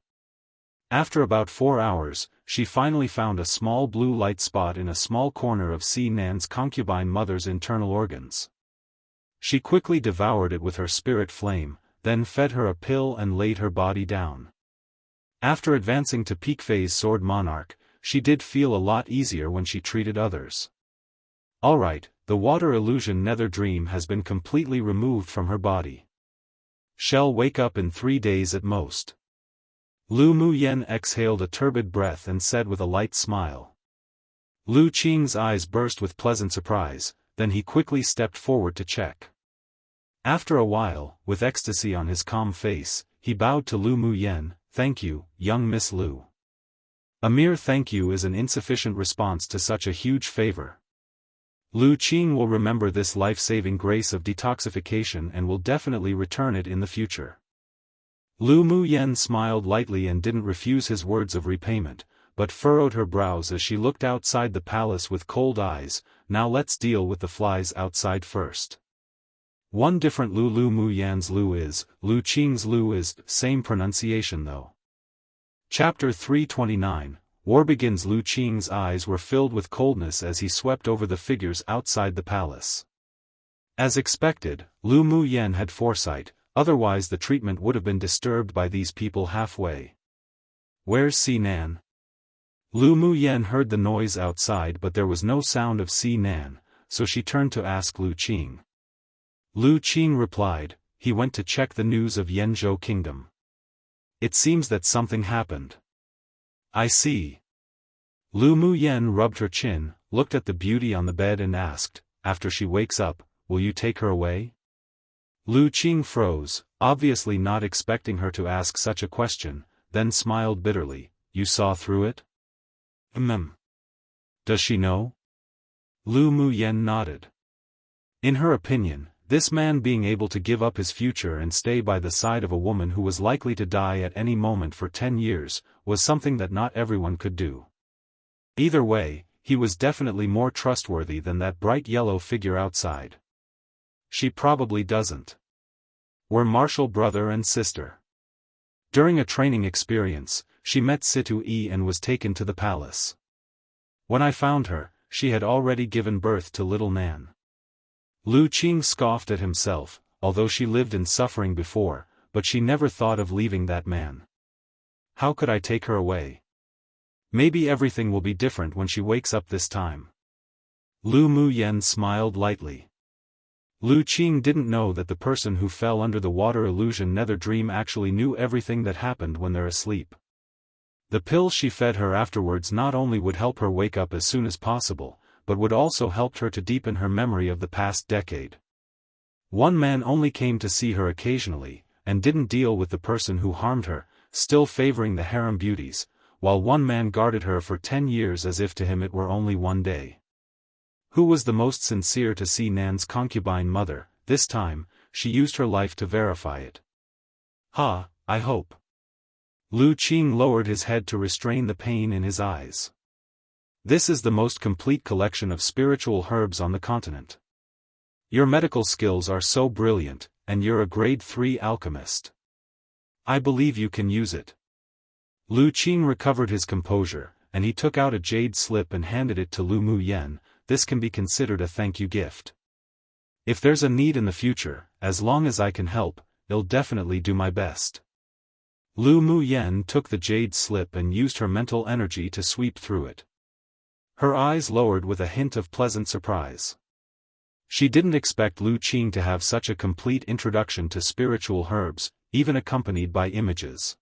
After about 4 hours, she finally found a small blue light spot in a small corner of Sinan's concubine mother's internal organs. She quickly devoured it with her spirit flame, then fed her a pill and laid her body down. After advancing to peak phase Sword Monarch, she did feel a lot easier when she treated others. Alright, the water illusion nether dream has been completely removed from her body. She'll wake up in 3 days at most. Lu Muyen exhaled a turbid breath and said with a light smile. Lu Qing's eyes burst with pleasant surprise, then he quickly stepped forward to check. After a while, with ecstasy on his calm face, he bowed to Lu Muyen. "Thank you, young Miss Lu. A mere thank you is an insufficient response to such a huge favor. Lu Qing will remember this life-saving grace of detoxification and will definitely return it in the future." Lu Muyen smiled lightly and didn't refuse his words of repayment, but furrowed her brows as she looked outside the palace with cold eyes. "Now let's deal with the flies outside first." One different Lu Muyen's Lu is, Lu Qing's Lu is, same pronunciation though. Chapter 329, War Begins. Lu Qing's eyes were filled with coldness as he swept over the figures outside the palace. As expected, Lu Muyen had foresight, otherwise the treatment would have been disturbed by these people halfway. "Where's Sinan?" Lu Muyen heard the noise outside but there was no sound of Sinan, so she turned to ask Lu Qing. Lu Qing replied, "He went to check the news of Yanzhou Kingdom. It seems that something happened." "I see." Lu Muyen rubbed her chin, looked at the beauty on the bed and asked, "After she wakes up, will you take her away?" Lu Qing froze, obviously not expecting her to ask such a question, then smiled bitterly. "You saw through it?" Does she know?" Lu Muyen nodded. In her opinion, This man being able to give up his future and stay by the side of a woman who was likely to die at any moment for 10 years, was something that not everyone could do. Either way, he was definitely more trustworthy than that bright yellow figure outside. She probably doesn't. We're martial brother and sister. During a training experience, she met Situ-E and was taken to the palace. When I found her, she had already given birth to little Nan. Lu Qing scoffed at himself, although she lived in suffering before, but she never thought of leaving that man. How could I take her away? Maybe everything will be different when she wakes up this time. Lu Muyen smiled lightly. Lu Qing didn't know that the person who fell under the water illusion nether dream actually knew everything that happened when they're asleep. The pills she fed her afterwards not only would help her wake up as soon as possible, but would also help her to deepen her memory of the past decade. One man only came to see her occasionally, and didn't deal with the person who harmed her, still favoring the harem beauties, while one man guarded her for 10 years as if to him it were only one day. Who was the most sincere to see Nan's concubine mother? This time, she used her life to verify it. I hope. Lu Qing lowered his head to restrain the pain in his eyes. This is the most complete collection of spiritual herbs on the continent. Your medical skills are so brilliant, and you're a grade 3 alchemist. I believe you can use it. Lu Qing recovered his composure, and he took out a jade slip and handed it to Lu Muyen. This can be considered a thank you gift. If there's a need in the future, as long as I can help, I'll definitely do my best. Lu Muyen took the jade slip and used her mental energy to sweep through it. Her eyes lowered with a hint of pleasant surprise. She didn't expect Lu Qing to have such a complete introduction to spiritual herbs, even accompanied by images.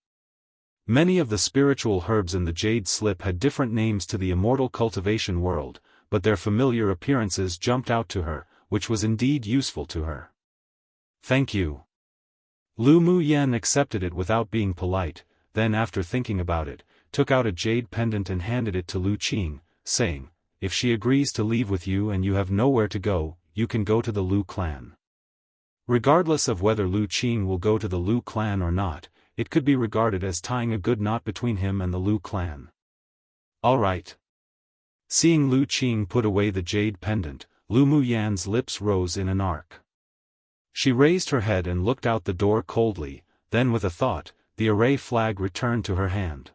Many of the spiritual herbs in the jade slip had different names to the immortal cultivation world, but their familiar appearances jumped out to her, which was indeed useful to her. Thank you. Lu Muyen accepted it without being polite, then after thinking about it, took out a jade pendant and handed it to Lu Qing, saying, if she agrees to leave with you and you have nowhere to go, you can go to the Lu clan. Regardless of whether Lu Qing will go to the Lu clan or not, it could be regarded as tying a good knot between him and the Lu clan. All right. Seeing Lu Qing put away the jade pendant, Lu Muyen's lips rose in an arc. She raised her head and looked out the door coldly, then with a thought, the array flag returned to her hand.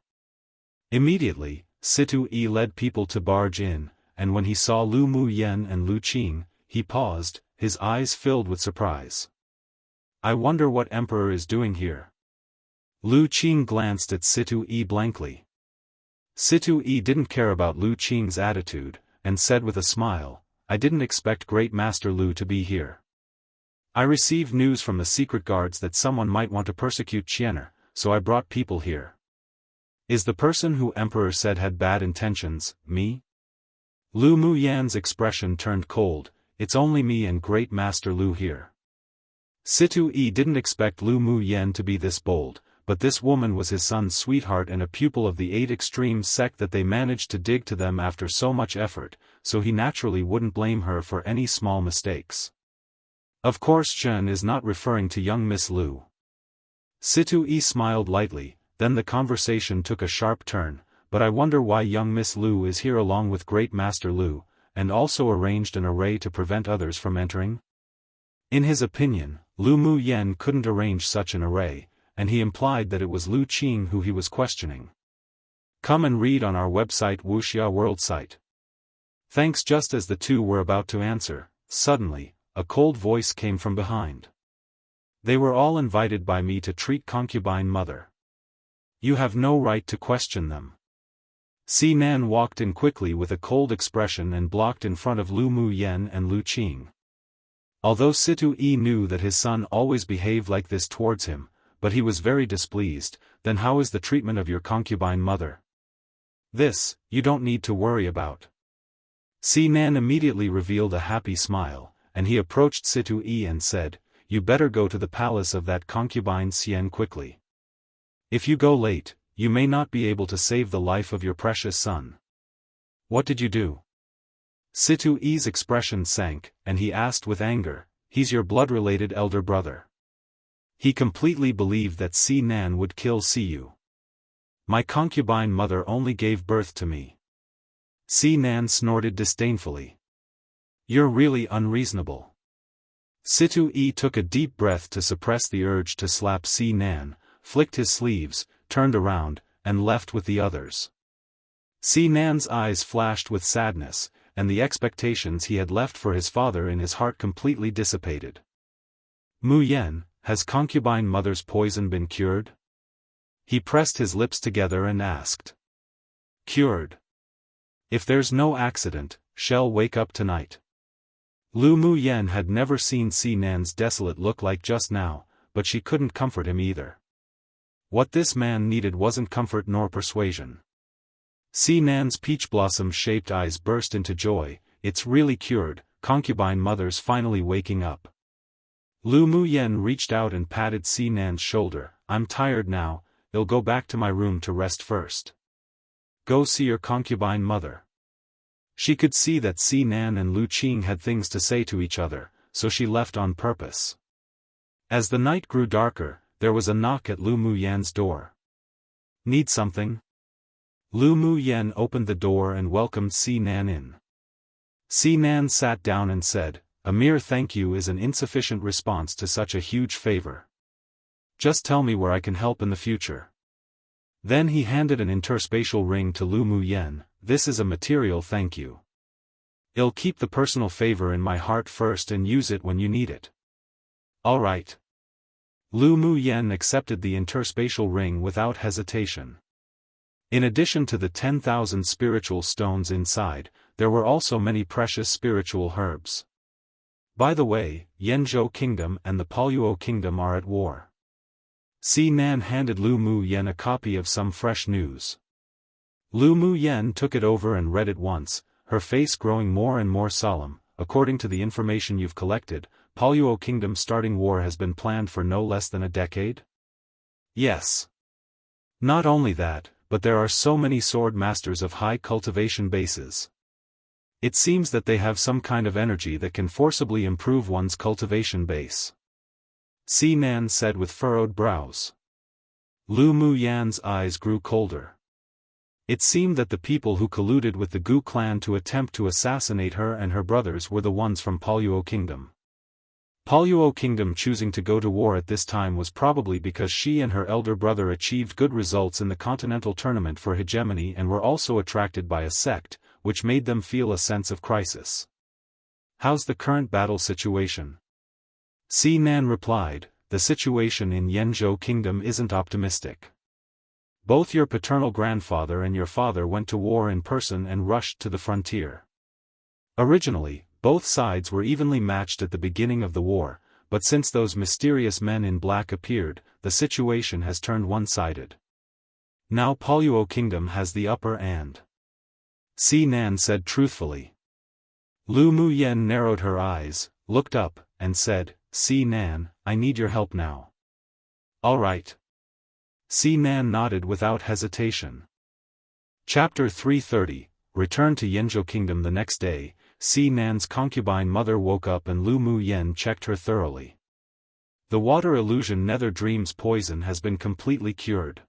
Immediately, Situ-E led people to barge in, and when he saw Lu Muyen and Lu Qing, he paused, his eyes filled with surprise. I wonder what Emperor is doing here. Lu Qing glanced at Situ-E blankly. Situ-E didn't care about Lu Qing's attitude, and said with a smile, I didn't expect Great Master Lu to be here. I received news from the secret guards that someone might want to persecute Qianer, so I brought people here. Is the person who Emperor said had bad intentions, me? Lu Muyen's expression turned cold, it's only me and Great Master Lu here. Situ-E didn't expect Lu Muyen to be this bold, but this woman was his son's sweetheart and a pupil of the 8 Extreme sect that they managed to dig to them after so much effort, so he naturally wouldn't blame her for any small mistakes. Of course Chen is not referring to young Miss Lu. Situ-E smiled lightly, then the conversation took a sharp turn, but I wonder why young Miss Lu is here along with Great Master Lu, and also arranged an array to prevent others from entering? In his opinion, Lu Muyen couldn't arrange such an array, and he implied that it was Lu Qing who he was questioning. Come and read on our website Wuxia World site. Thanks. Just as the two were about to answer, suddenly, a cold voice came from behind. They were all invited by me to treat concubine mother. You have no right to question them. Si Nan walked in quickly with a cold expression and blocked in front of Lu Muyen and Lu Qing. Although Situ-E knew that his son always behaved like this towards him, but he was very displeased. Then how is the treatment of your concubine mother? This, you don't need to worry about. Si Nan immediately revealed a happy smile, and he approached Situ-E and said, you better go to the palace of that concubine Xian quickly. If you go late, you may not be able to save the life of your precious son. What did you do? Situ-E's expression sank, and he asked with anger, he's your blood-related elder brother. He completely believed that Si Nan would kill Siyu. My concubine mother only gave birth to me. Si Nan snorted disdainfully. You're really unreasonable. Situ Yi took a deep breath to suppress the urge to slap Si Nan, flicked his sleeves, turned around, and left with the others. Si Nan's eyes flashed with sadness, and the expectations he had left for his father in his heart completely dissipated. Mu Yen, has concubine mother's poison been cured? He pressed his lips together and asked. Cured. If there's no accident, she'll wake up tonight. Lu Mu Yen had never seen Si Nan's desolate look like just now, but she couldn't comfort him either. What this man needed wasn't comfort nor persuasion. Si Nan's peach blossom-shaped eyes burst into joy. It's really cured, concubine mother's finally waking up. Lu Mu Yen reached out and patted Si Nan's shoulder. I'm tired now, I'll go back to my room to rest first. Go see your concubine mother. She could see that Si Nan and Lu Qing had things to say to each other, so she left on purpose. As the night grew darker, there was a knock at Lu Mu Yan's door. Need something? Lu Mu Yen opened the door and welcomed Si Nan in. Si Nan sat down and said, a mere thank you is an insufficient response to such a huge favor. Just tell me where I can help in the future. Then he handed an interspatial ring to Lu Mu Yen. This is a material thank you. I'll keep the personal favor in my heart first and use it when you need it. All right. Lu Mu Yen accepted the interspatial ring without hesitation. In addition to the 10,000 spiritual stones inside, there were also many precious spiritual herbs. By the way, Yanzhou Kingdom and the Paoluo Kingdom are at war. Si Nan handed Lu Mu Yen a copy of some fresh news. Lu Mu Yen took it over and read it once, her face growing more and more solemn. According to the information you've collected, Paoluo Kingdom starting war has been planned for no less than a decade? Yes. Not only that, but there are so many sword masters of high cultivation bases. It seems that they have some kind of energy that can forcibly improve one's cultivation base. Si Nan said with furrowed brows. Lu Mu Yan's eyes grew colder. It seemed that the people who colluded with the Gu clan to attempt to assassinate her and her brothers were the ones from Paoluo Kingdom. Paoluo Kingdom choosing to go to war at this time was probably because she and her elder brother achieved good results in the continental tournament for hegemony and were also attracted by a sect, which made them feel a sense of crisis. How's the current battle situation? Si Nan replied, the situation in Yanzhou Kingdom isn't optimistic. Both your paternal grandfather and your father went to war in person and rushed to the frontier. Originally, both sides were evenly matched at the beginning of the war, but since those mysterious men in black appeared, the situation has turned one-sided. Now Paoluo Kingdom has the upper hand. Si Nan said truthfully. Lu Mu Yen narrowed her eyes, looked up, and said, Si Nan, I need your help now. All right. Si Nan nodded without hesitation. Chapter 330, Return to Yanzhou Kingdom. The next day, Si Nan's concubine mother woke up and Lu Mu Yen checked her thoroughly. The water illusion Nether Dream's poison has been completely cured.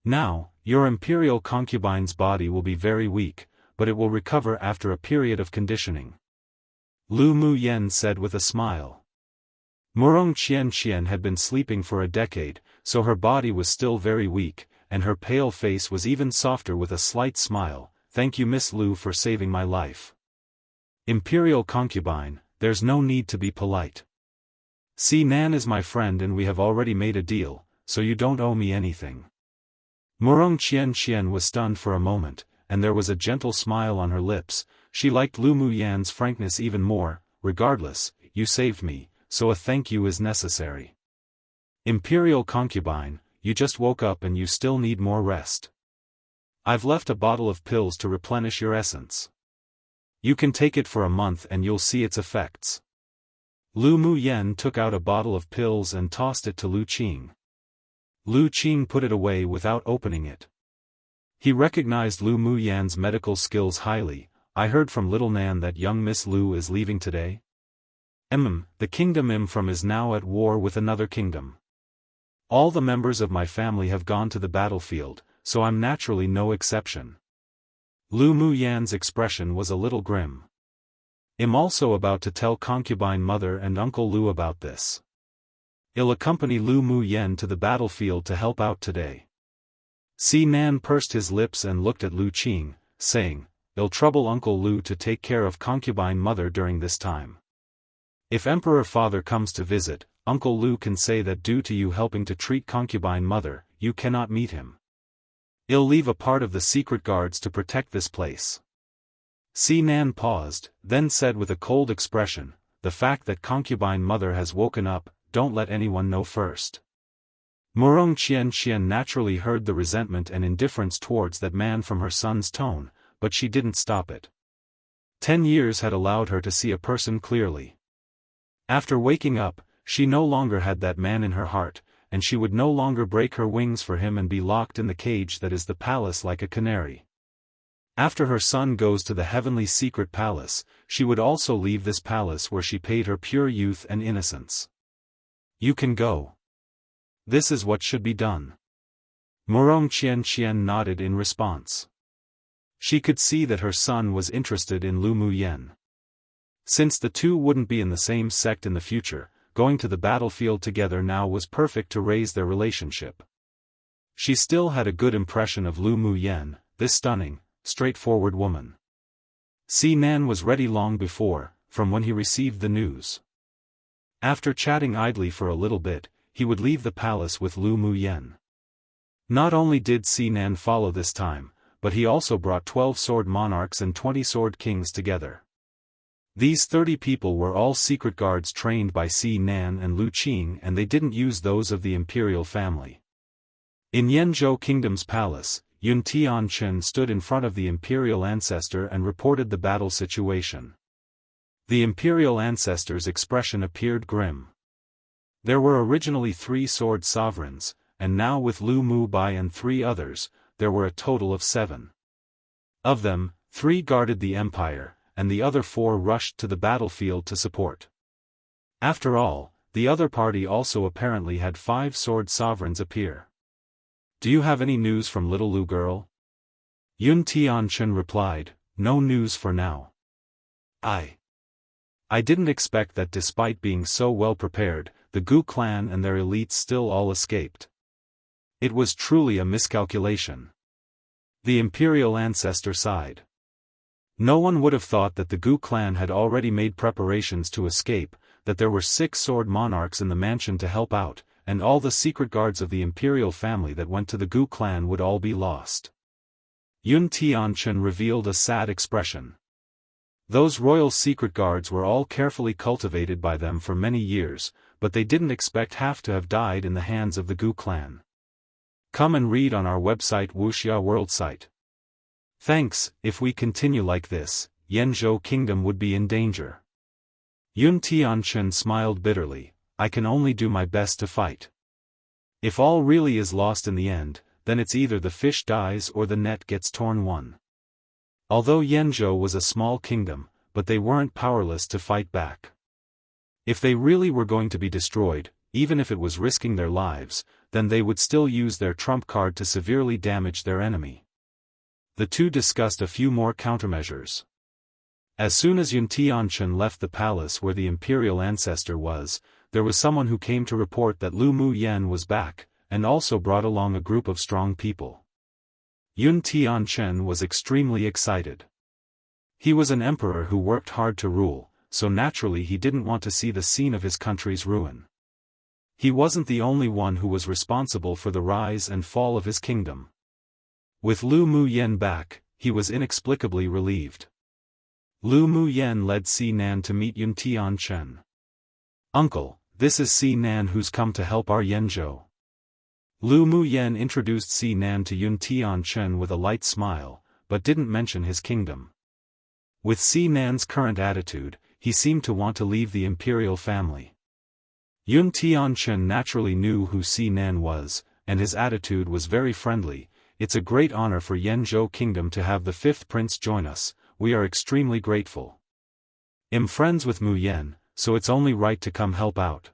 Now, your imperial concubine's body will be very weak, but it will recover after a period of conditioning. Lu Mu Yen said with a smile. Murong Qian had been sleeping for a decade, so her body was still very weak, and her pale face was even softer with a slight smile. Thank you Miss Lu for saving my life. Imperial concubine, there's no need to be polite. Si Nan is my friend and we have already made a deal, so you don't owe me anything. Murong Qian was stunned for a moment, and there was a gentle smile on her lips. She liked Lu Mu Yan's frankness even more. Regardless, you saved me, so a thank you is necessary. Imperial concubine, you just woke up and you still need more rest. I've left a bottle of pills to replenish your essence. You can take it for a month and you'll see its effects. Lu Mu Yen took out a bottle of pills and tossed it to Lu Qing. Lu Qing put it away without opening it. He recognized Lu Mu Yan's medical skills highly. I heard from Little Nan that young Miss Lu is leaving today. The kingdom from is now at war with another kingdom. All the members of my family have gone to the battlefield, so I'm naturally no exception. Lu Muyan's expression was a little grim. I'm also about to tell concubine mother and Uncle Lu about this. I'll accompany Lu Muyan to the battlefield to help out today. Si Nan pursed his lips and looked at Lu Qing, saying, I'll trouble Uncle Lu to take care of concubine mother during this time. If Emperor Father comes to visit, Uncle Lu can say that due to you helping to treat concubine mother, you cannot meet him. I'll leave a part of the secret guards to protect this place. Si Nan paused, then said with a cold expression, the fact that concubine mother has woken up, don't let anyone know first. Murong Qian naturally heard the resentment and indifference towards that man from her son's tone, but she didn't stop it. 10 years had allowed her to see a person clearly. After waking up, she no longer had that man in her heart, and she would no longer break her wings for him and be locked in the cage that is the palace like a canary. After her son goes to the heavenly secret palace, she would also leave this palace where she paid her pure youth and innocence. You can go. This is what should be done. Murong Qian nodded in response. She could see that her son was interested in Lu Muyan. Since the two wouldn't be in the same sect in the future, going to the battlefield together now was perfect to raise their relationship. She still had a good impression of Lu Muyan, this stunning, straightforward woman. Si Nan was ready long before, from when he received the news. After chatting idly for a little bit, he would leave the palace with Lu Muyan. Not only did Si Nan follow this time, but he also brought 12 sword monarchs and 20 sword kings together. These 30 people were all secret guards trained by Si Nan and Lu Qing, and they didn't use those of the Imperial family. In Yanzhou Kingdom's palace, Yun Tianchen stood in front of the Imperial ancestor and reported the battle situation. The Imperial ancestor's expression appeared grim. There were originally 3 sword sovereigns, and now with Lu Mubai and 3 others, there were a total of 7. Of them, 3 guarded the empire, and the other 4 rushed to the battlefield to support. After all, the other party also apparently had 5 sword sovereigns appear. Do you have any news from little Lu girl? Yun Tianchen replied, no news for now. I didn't expect that despite being so well prepared, the Gu clan and their elites still all escaped. It was truly a miscalculation. The Imperial ancestor sighed. No one would have thought that the Gu clan had already made preparations to escape, that there were 6 sword monarchs in the mansion to help out, and all the secret guards of the Imperial family that went to the Gu clan would all be lost. Yun Tianchen revealed a sad expression. Those royal secret guards were all carefully cultivated by them for many years, but they didn't expect half to have died in the hands of the Gu clan. Come and read on our website Wuxia World site. Thanks, if we continue like this, Yanzhou Kingdom would be in danger. Yun Tianchen smiled bitterly, I can only do my best to fight. If all really is lost in the end, then it's either the fish dies or the net gets torn one. Although Yanzhou was a small kingdom, but they weren't powerless to fight back. If they really were going to be destroyed, even if it was risking their lives, then they would still use their trump card to severely damage their enemy. The two discussed a few more countermeasures. As soon as Yun Tianchen left the palace where the Imperial ancestor was, there was someone who came to report that Lu Muyan was back, and also brought along a group of strong people. Yun Tianchen was extremely excited. He was an emperor who worked hard to rule, so naturally he didn't want to see the scene of his country's ruin. He wasn't the only one who was responsible for the rise and fall of his kingdom. With Lu Muyan back, he was inexplicably relieved. Lu Muyan led Si Nan to meet Yun Tianchen. Uncle, this is Si Nan who's come to help our Yanzhou. Lu Muyan introduced Si Nan to Yun Tianchen with a light smile, but didn't mention his kingdom. With Si Nan's current attitude, he seemed to want to leave the Imperial family. Yun Tianchen naturally knew who Si Nan was, and his attitude was very friendly. It's a great honor for Yanzhou Kingdom to have the 5th prince join us, we are extremely grateful. I'm friends with Muyan, so it's only right to come help out.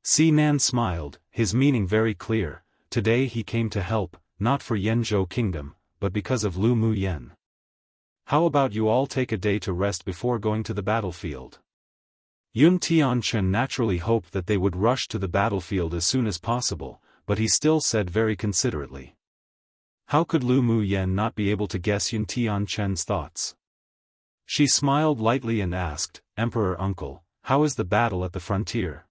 Sinan smiled, his meaning very clear. Today he came to help, not for Yanzhou Kingdom, but because of Lu Muyen. How about you all take a day to rest before going to the battlefield? Yun Tianchen naturally hoped that they would rush to the battlefield as soon as possible, but he still said very considerately. How could Lu Muyen not be able to guess Yun Tianchen's thoughts? She smiled lightly and asked, Emperor Uncle, how is the battle at the frontier?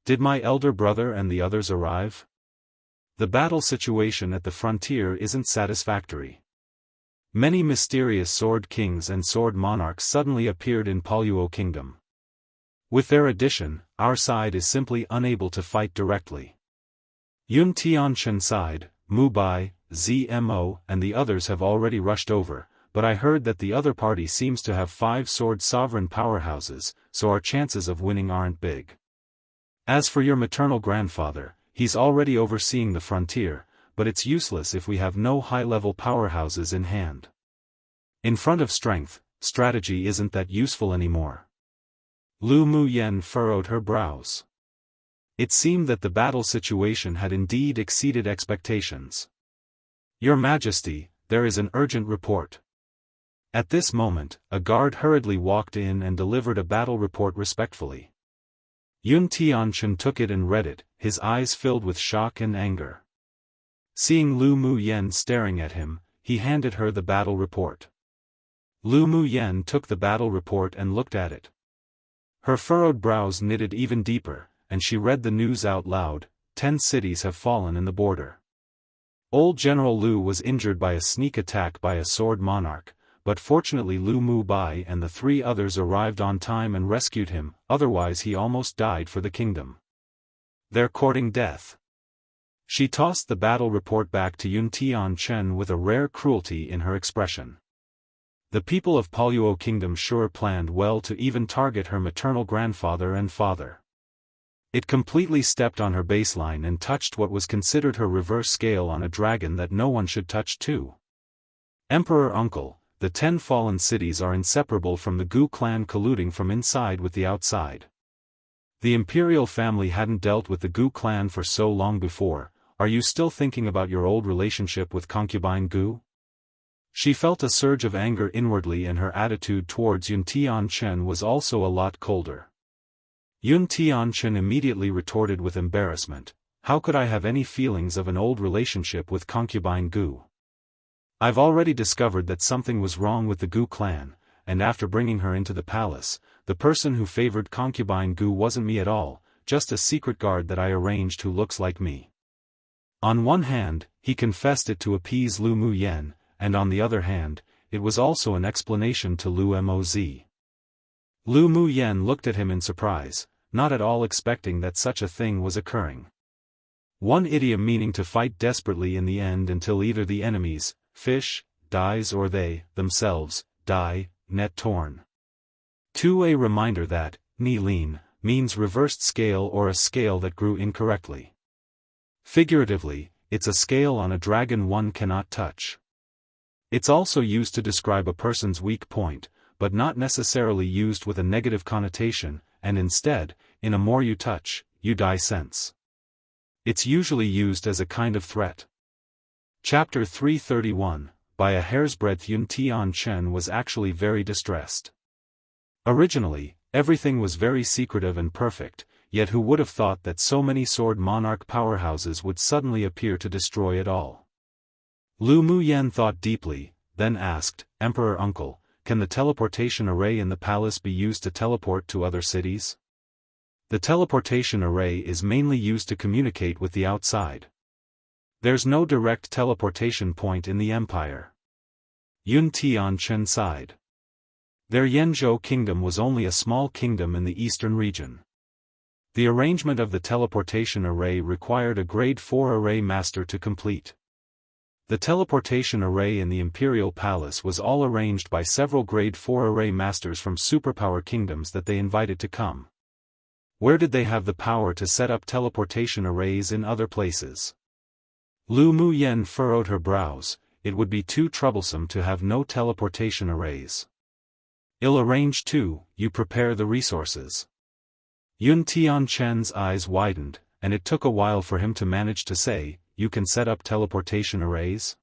Did my elder brother and the others arrive? The battle situation at the frontier isn't satisfactory. Many mysterious sword kings and sword monarchs suddenly appeared in Paoluo Kingdom. With their addition, our side is simply unable to fight directly. Yun Tianchen sighed, Mu Bai, ZMO and the others have already rushed over, but I heard that the other party seems to have 5 sword sovereign powerhouses, so our chances of winning aren't big. As for your maternal grandfather, he's already overseeing the frontier, but it's useless if we have no high-level powerhouses in hand. In front of strength, strategy isn't that useful anymore. Lu Muyen furrowed her brows. It seemed that the battle situation had indeed exceeded expectations. Your Majesty, there is an urgent report. At this moment, a guard hurriedly walked in and delivered a battle report respectfully. Yun Tianchen took it and read it, his eyes filled with shock and anger. Seeing Lu Muyen staring at him, he handed her the battle report. Lu Muyen took the battle report and looked at it. Her furrowed brows knitted even deeper, and she read the news out loud. 10 cities have fallen in the border. Old General Lu was injured by a sneak attack by a sword monarch, but fortunately Lu Mu Bai and the 3 others arrived on time and rescued him, otherwise he almost died for the kingdom. They're courting death. She tossed the battle report back to Yun Tianchen with a rare cruelty in her expression. The people of Paoluo Kingdom sure planned well to even target her maternal grandfather and father. It completely stepped on her baseline and touched what was considered her reverse scale on a dragon that no one should touch too. Emperor Uncle, the 10 fallen cities are inseparable from the Gu clan colluding from inside with the outside. The Imperial family hadn't dealt with the Gu clan for so long before. Are you still thinking about your old relationship with concubine Gu? She felt a surge of anger inwardly and her attitude towards Yun Tianchen was also a lot colder. Yun Tianchen immediately retorted with embarrassment, how could I have any feelings of an old relationship with concubine Gu? I've already discovered that something was wrong with the Gu clan, and after bringing her into the palace, the person who favored concubine Gu wasn't me at all, just a secret guard that I arranged who looks like me. On one hand, he confessed it to appease Lu Muyen, and on the other hand, it was also an explanation to Lu Moz. Lu Muyen looked at him in surprise, not at all expecting that such a thing was occurring. One idiom meaning to fight desperately in the end until either the enemies, fish, dies or they, themselves, die, net torn. 2. A reminder that, ni lin, means reversed scale or a scale that grew incorrectly. Figuratively, it's a scale on a dragon one cannot touch. It's also used to describe a person's weak point, but not necessarily used with a negative connotation, and instead, in a more you touch, you die sense. It's usually used as a kind of threat. Chapter 331, by a hair's breadth Yun Tianchen was actually very distressed. Originally, everything was very secretive and perfect, yet who would have thought that so many sword monarch powerhouses would suddenly appear to destroy it all? Lu Muyen thought deeply, then asked, Emperor Uncle, can the teleportation array in the palace be used to teleport to other cities? The teleportation array is mainly used to communicate with the outside. There's no direct teleportation point in the empire. Yun Tianchen sighed. Their Yanzhou kingdom was only a small kingdom in the eastern region. The arrangement of the teleportation array required a grade 4 array master to complete. The teleportation array in the Imperial Palace was all arranged by several grade 4 array masters from superpower kingdoms that they invited to come. Where did they have the power to set up teleportation arrays in other places? Lu Muyen furrowed her brows, it would be too troublesome to have no teleportation arrays. I'll arrange too, you prepare the resources. Yun Tianchen's eyes widened, and it took a while for him to manage to say, you can set up teleportation arrays?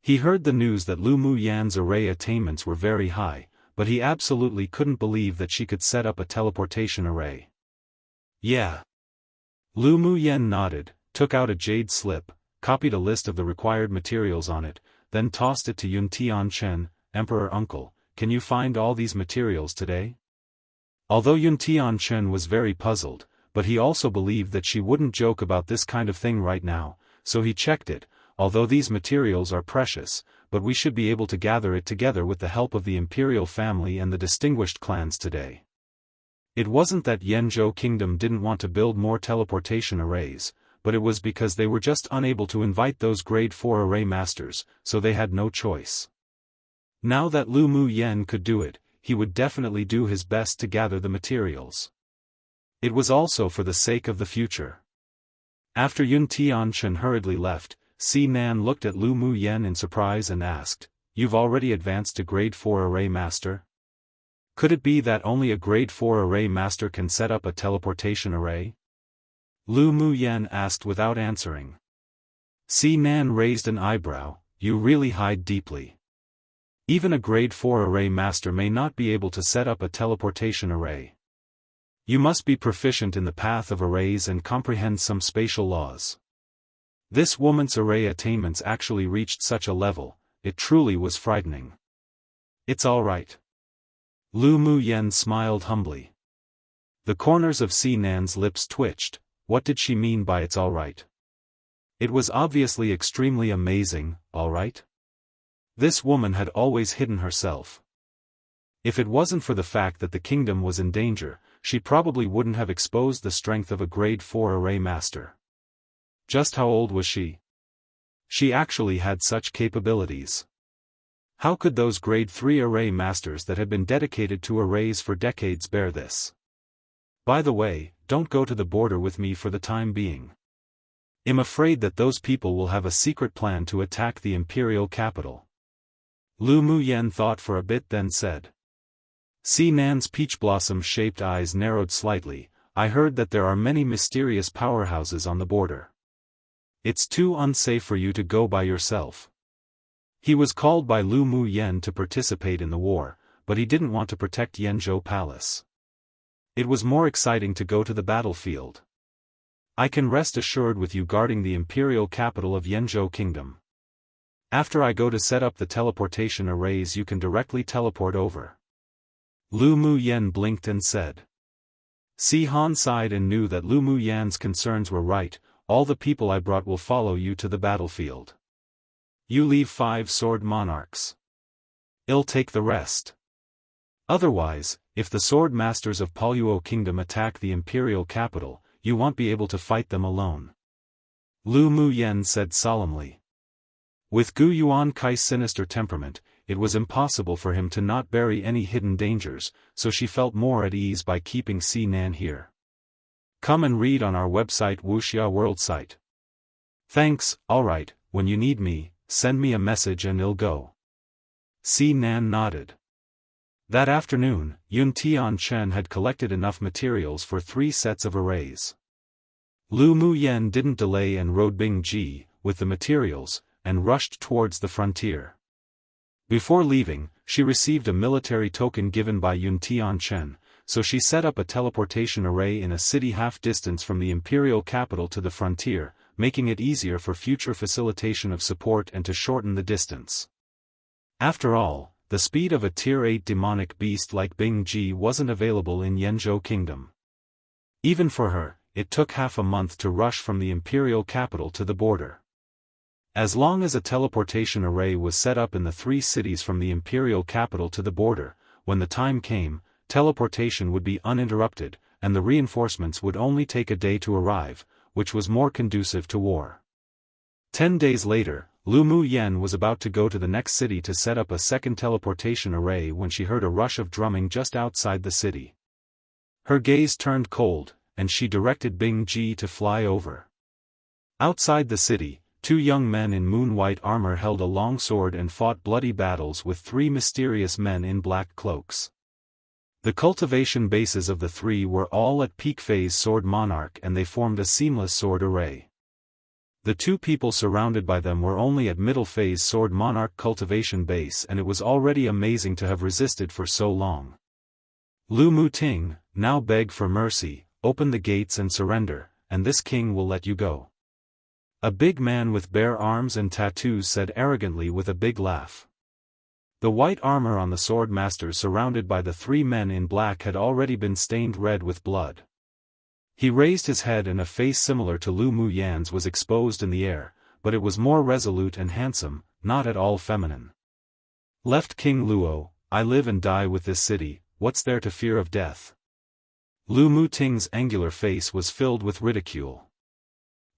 He heard the news that Lu Muyan's array attainments were very high, but he absolutely couldn't believe that she could set up a teleportation array. Yeah. Lu Muyan nodded, took out a jade slip, copied a list of the required materials on it, then tossed it to Yun Tianchen, Emperor Uncle, can you find all these materials today? Although Yun Tianchen was very puzzled, but he also believed that she wouldn't joke about this kind of thing right now, so he checked it, although these materials are precious, but we should be able to gather it together with the help of the Imperial family and the distinguished clans today. It wasn't that Yanzhou Kingdom didn't want to build more teleportation arrays, but it was because they were just unable to invite those grade 4 array masters, so they had no choice. Now that Lu Muyan could do it, he would definitely do his best to gather the materials. It was also for the sake of the future. After Yun Tianchen hurriedly left, Si Nan looked at Lu Muyan in surprise and asked, you've already advanced to grade 4 array master? Could it be that only a grade 4 array master can set up a teleportation array? Lu Muyan asked without answering. Si Nan raised an eyebrow, you really hide deeply. Even a grade 4 array master may not be able to set up a teleportation array. You must be proficient in the path of arrays and comprehend some spatial laws. This woman's array attainments actually reached such a level, it truly was frightening. It's all right. Lu Muyan smiled humbly. The corners of Si Nan's lips twitched. What did she mean by it's all right? It was obviously extremely amazing, all right? This woman had always hidden herself. If it wasn't for the fact that the kingdom was in danger, she probably wouldn't have exposed the strength of a grade 4 array master. Just how old was she? She actually had such capabilities. How could those grade 3 array masters that had been dedicated to arrays for decades bear this? By the way, don't go to the border with me for the time being. I'm afraid that those people will have a secret plan to attack the Imperial capital. Lu Muyan thought for a bit then said. Si Nan's peach blossom-shaped eyes narrowed slightly, I heard that there are many mysterious powerhouses on the border. It's too unsafe for you to go by yourself. He was called by Lu Muyan to participate in the war, but he didn't want to protect Yanzhou Palace. It was more exciting to go to the battlefield. I can rest assured with you guarding the Imperial capital of Yanzhou Kingdom. After I go to set up the teleportation arrays you can directly teleport over. Lu Muyan blinked and said. Si Han sighed and knew that Lu Muyan's concerns were right, all the people I brought will follow you to the battlefield. You leave 5 sword monarchs. I'll take the rest. Otherwise, if the sword masters of Poluo Kingdom attack the Imperial capital, you won't be able to fight them alone. Lu Muyan said solemnly. With Gu Yuankai's sinister temperament, it was impossible for him to not bury any hidden dangers, so she felt more at ease by keeping Si Nan here. Come and read on our website Wuxia World site. Thanks, alright, when you need me, send me a message and I'll go. Si Nan nodded. That afternoon, Yun Tianchen had collected enough materials for 3 sets of arrays. Lu Muyan didn't delay and rode Bing Ji, with the materials, and rushed towards the frontier. Before leaving, she received a military token given by Yun Tianchen, so she set up a teleportation array in a city half-distance from the Imperial capital to the frontier, making it easier for future facilitation of support and to shorten the distance. After all, the speed of a Tier 8 demonic beast like Bing Ji wasn't available in Yanzhou Kingdom. Even for her, it took half a month to rush from the Imperial capital to the border. As long as a teleportation array was set up in the 3 cities from the Imperial capital to the border, when the time came, teleportation would be uninterrupted, and the reinforcements would only take a day to arrive, which was more conducive to war. 10 days later, Lu Muyan was about to go to the next city to set up a second teleportation array when she heard a rush of drumming just outside the city. Her gaze turned cold, and she directed Bing Ji to fly over. Outside the city, two young men in moon-white armor held a long sword and fought bloody battles with three mysterious men in black cloaks. The cultivation bases of the three were all at peak phase sword monarch and they formed a seamless sword array. The two people surrounded by them were only at middle phase sword monarch cultivation base and it was already amazing to have resisted for so long. Lu Muting, now beg for mercy, open the gates and surrender, and this king will let you go. A big man with bare arms and tattoos said arrogantly with a big laugh. The white armor on the sword master surrounded by the three men in black had already been stained red with blood. He raised his head and a face similar to Lu Muyan's was exposed in the air, but it was more resolute and handsome, not at all feminine. Left King Luo, I live and die with this city, what's there to fear of death? Lu Muting's angular face was filled with ridicule.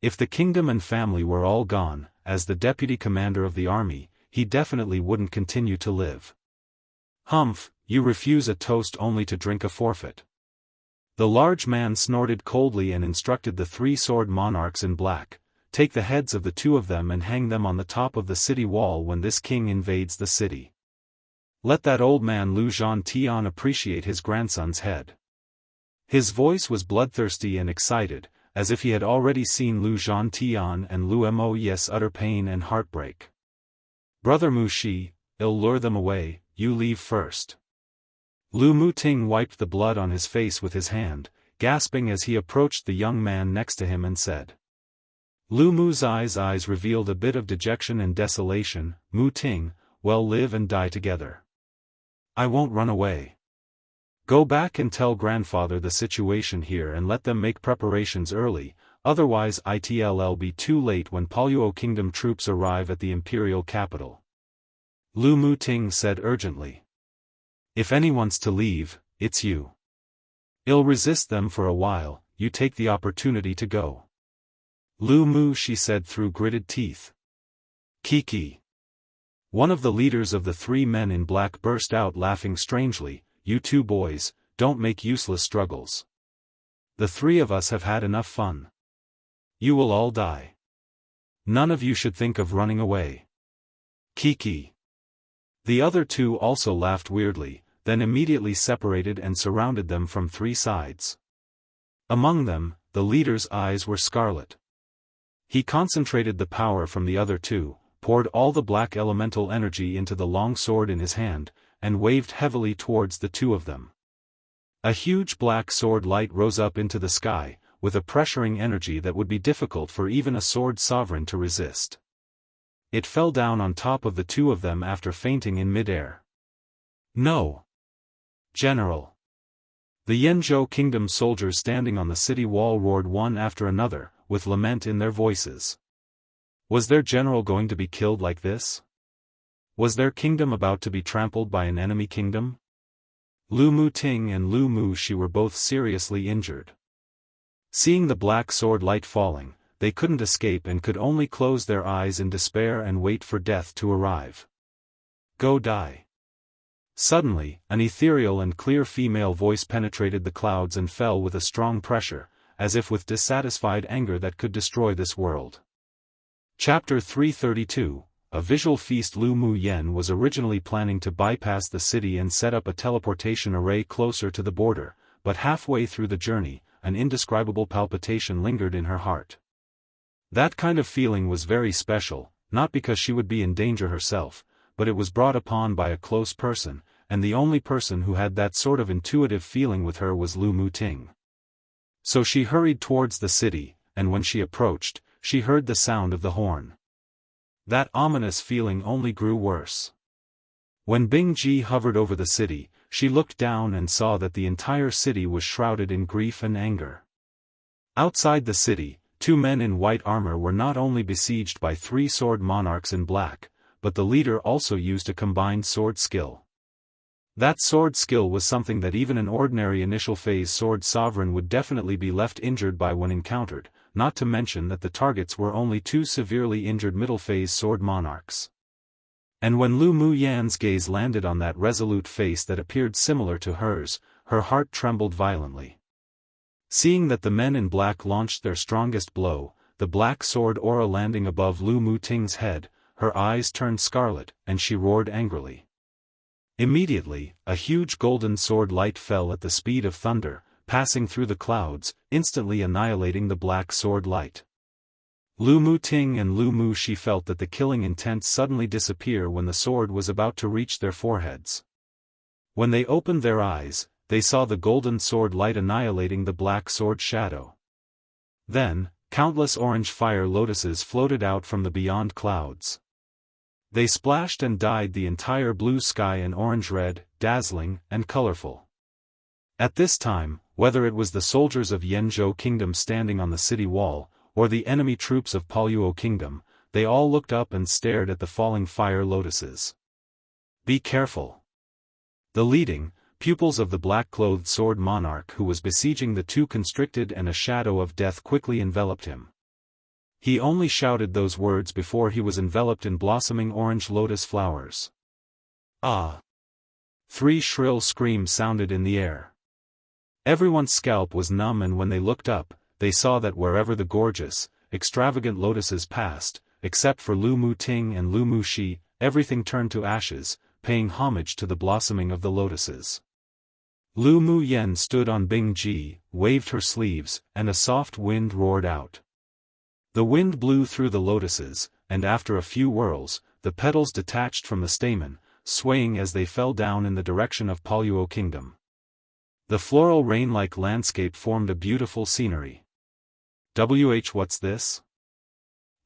If the kingdom and family were all gone, as the deputy commander of the army, he definitely wouldn't continue to live. Humph, you refuse a toast only to drink a forfeit. The large man snorted coldly and instructed the three sword monarchs in black, take the heads of the two of them and hang them on the top of the city wall when this king invades the city. Let that old man Lu Zhantian appreciate his grandson's head. His voice was bloodthirsty and excited, as if he had already seen Lu Zhantian and Lu Mo's utter pain and heartbreak. Brother Mushi, I'll lure them away, you leave first. Lu Muting wiped the blood on his face with his hand, gasping as he approached the young man next to him and said. Lu Mu's eyes revealed a bit of dejection and desolation, Muting, well live and die together. I won't run away. Go back and tell grandfather the situation here and let them make preparations early, otherwise it'll be too late when Poluo Kingdom troops arrive at the Imperial capital. Lu Muting said urgently. If anyone's to leave, it's you. I'll resist them for a while, you take the opportunity to go. Lu Mu, she said through gritted teeth. Kiki. One of the leaders of the three men in black burst out laughing strangely, you two boys, don't make useless struggles. The three of us have had enough fun. You will all die. None of you should think of running away. Kiki. The other two also laughed weirdly, then immediately separated and surrounded them from three sides. Among them, the leader's eyes were scarlet. He concentrated the power from the other two, poured all the black elemental energy into the long sword in his hand, and waved heavily towards the two of them. A huge black sword light rose up into the sky, with a pressuring energy that would be difficult for even a sword sovereign to resist. It fell down on top of the two of them after fainting in midair. No! General! The Yanzhou Kingdom soldiers standing on the city wall roared one after another, with lament in their voices. Was their general going to be killed like this? Was their kingdom about to be trampled by an enemy kingdom? Lu Muting and Lu Mushi were both seriously injured. Seeing the black sword light falling, they couldn't escape and could only close their eyes in despair and wait for death to arrive. Go die. Suddenly, an ethereal and clear female voice penetrated the clouds and fell with a strong pressure, as if with dissatisfied anger that could destroy this world. Chapter 332, A Visual Feast. Lu Muyen was originally planning to bypass the city and set up a teleportation array closer to the border, but halfway through the journey, an indescribable palpitation lingered in her heart. That kind of feeling was very special, not because she would be in danger herself, but it was brought upon by a close person, and the only person who had that sort of intuitive feeling with her was Lu Muting. So she hurried towards the city, and when she approached, she heard the sound of the horn. That ominous feeling only grew worse. When Bing Ji hovered over the city, she looked down and saw that the entire city was shrouded in grief and anger. Outside the city, two men in white armor were not only besieged by three sword monarchs in black, but the leader also used a combined sword skill. That sword skill was something that even an ordinary initial phase sword sovereign would definitely be left injured by when encountered, not to mention that the targets were only two severely injured middle phase sword monarchs. And when Lu Muyan's gaze landed on that resolute face that appeared similar to hers, her heart trembled violently. Seeing that the men in black launched their strongest blow, the black sword aura landing above Lu Muting's head, her eyes turned scarlet, and she roared angrily. Immediately, a huge golden sword light fell at the speed of thunder, passing through the clouds, instantly annihilating the black sword light. Lu Muting and Lu Muxi felt that the killing intent suddenly disappear when the sword was about to reach their foreheads. When they opened their eyes, they saw the golden sword light annihilating the black sword shadow. Then, countless orange fire lotuses floated out from the beyond clouds. They splashed and dyed the entire blue sky an orange-red, dazzling, and colorful. At this time, whether it was the soldiers of Yanzhou Kingdom standing on the city wall, or the enemy troops of Paoluo Kingdom, they all looked up and stared at the falling fire lotuses. Be careful. The leading, pupils of the black-clothed sword monarch who was besieging the two constricted and a shadow of death quickly enveloped him. He only shouted those words before he was enveloped in blossoming orange lotus flowers. Ah! 3 shrill screams sounded in the air. Everyone's scalp was numb, and when they looked up, they saw that wherever the gorgeous, extravagant lotuses passed, except for Lu Muting and Lu Muxi, everything turned to ashes, paying homage to the blossoming of the lotuses. Lu Muyen stood on Bingji, waved her sleeves, and a soft wind roared out. The wind blew through the lotuses, and after a few whirls, the petals detached from the stamen, swaying as they fell down in the direction of Paoluo Kingdom. The floral rain-like landscape formed a beautiful scenery. What's this?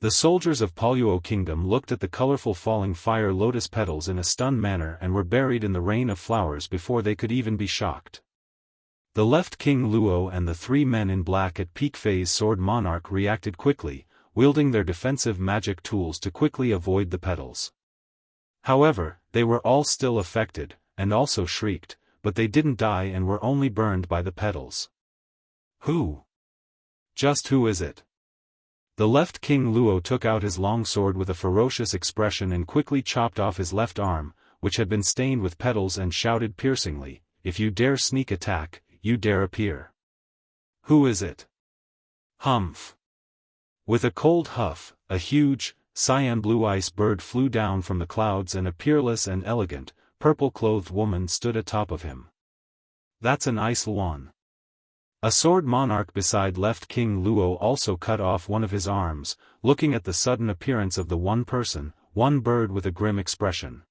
The soldiers of Paoluo Kingdom looked at the colorful falling fire lotus petals in a stunned manner and were buried in the rain of flowers before they could even be shocked. The left King Luo and the 3 men in black at peak phase sword monarch reacted quickly, wielding their defensive magic tools to quickly avoid the petals. However, they were all still affected, and also shrieked, but they didn't die and were only burned by the petals. Who? Just who is it? The left King Luo took out his long sword with a ferocious expression and quickly chopped off his left arm, which had been stained with petals, and shouted piercingly, "If you dare sneak attack, you dare appear." Who is it? Humph. With a cold huff, a huge, cyan blue ice bird flew down from the clouds and a peerless and elegant, purple-clothed woman stood atop of him. That's an ice luan. A sword monarch beside left King Luo also cut off one of his arms, looking at the sudden appearance of the one person, one bird with a grim expression.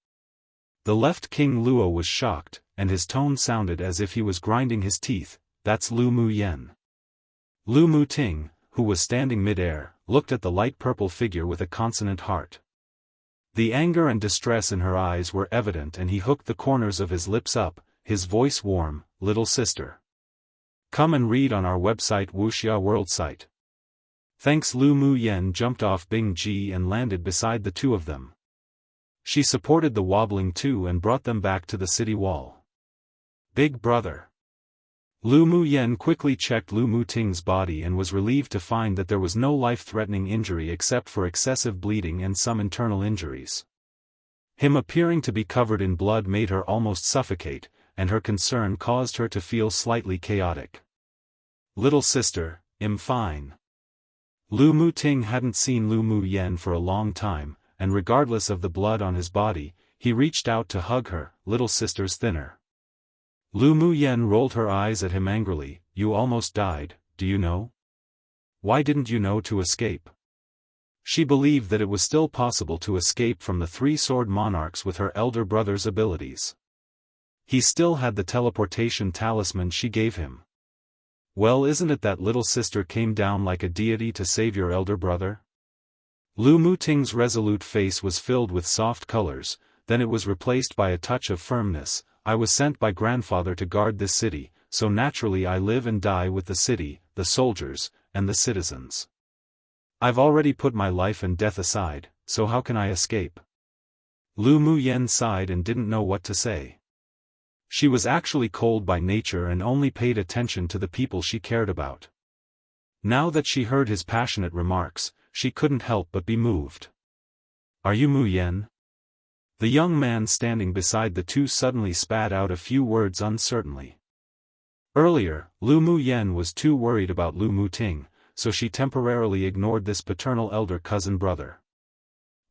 The left King Luo was shocked, and his tone sounded as if he was grinding his teeth. That's Lu Muyen. Lu Muting, who was standing mid-air, looked at the light purple figure with a consonant heart. The anger and distress in her eyes were evident, and he hooked the corners of his lips up, his voice warm, "Little sister. Come and read on our website Wuxia World Site." Thanks. Lu Muyen jumped off Bingji and landed beside the two of them. She supported the wobbling two and brought them back to the city wall. Big brother. Lu Muyen quickly checked Lu Muting's body and was relieved to find that there was no life-threatening injury except for excessive bleeding and some internal injuries. Him appearing to be covered in blood made her almost suffocate, and her concern caused her to feel slightly chaotic. Little sister, I'm fine. Lu Muting hadn't seen Lu Muyen for a long time, and regardless of the blood on his body, he reached out to hug her. Little sister's thinner. Lu Muyen rolled her eyes at him angrily. You almost died, do you know? Why didn't you know to escape? She believed that it was still possible to escape from the 3 sword monarchs with her elder brother's abilities. He still had the teleportation talisman she gave him. Well, isn't it that little sister came down like a deity to save your elder brother? Lu Muting's resolute face was filled with soft colors, then it was replaced by a touch of firmness. I was sent by grandfather to guard this city, so naturally I live and die with the city, the soldiers, and the citizens. I've already put my life and death aside, so how can I escape? Lu Muyen sighed and didn't know what to say. She was actually cold by nature and only paid attention to the people she cared about. Now that she heard his passionate remarks, she couldn't help but be moved. Are you Muyen? The young man standing beside the two suddenly spat out a few words uncertainly. Earlier, Lu Muyen was too worried about Lu Muting, so she temporarily ignored this paternal elder cousin brother.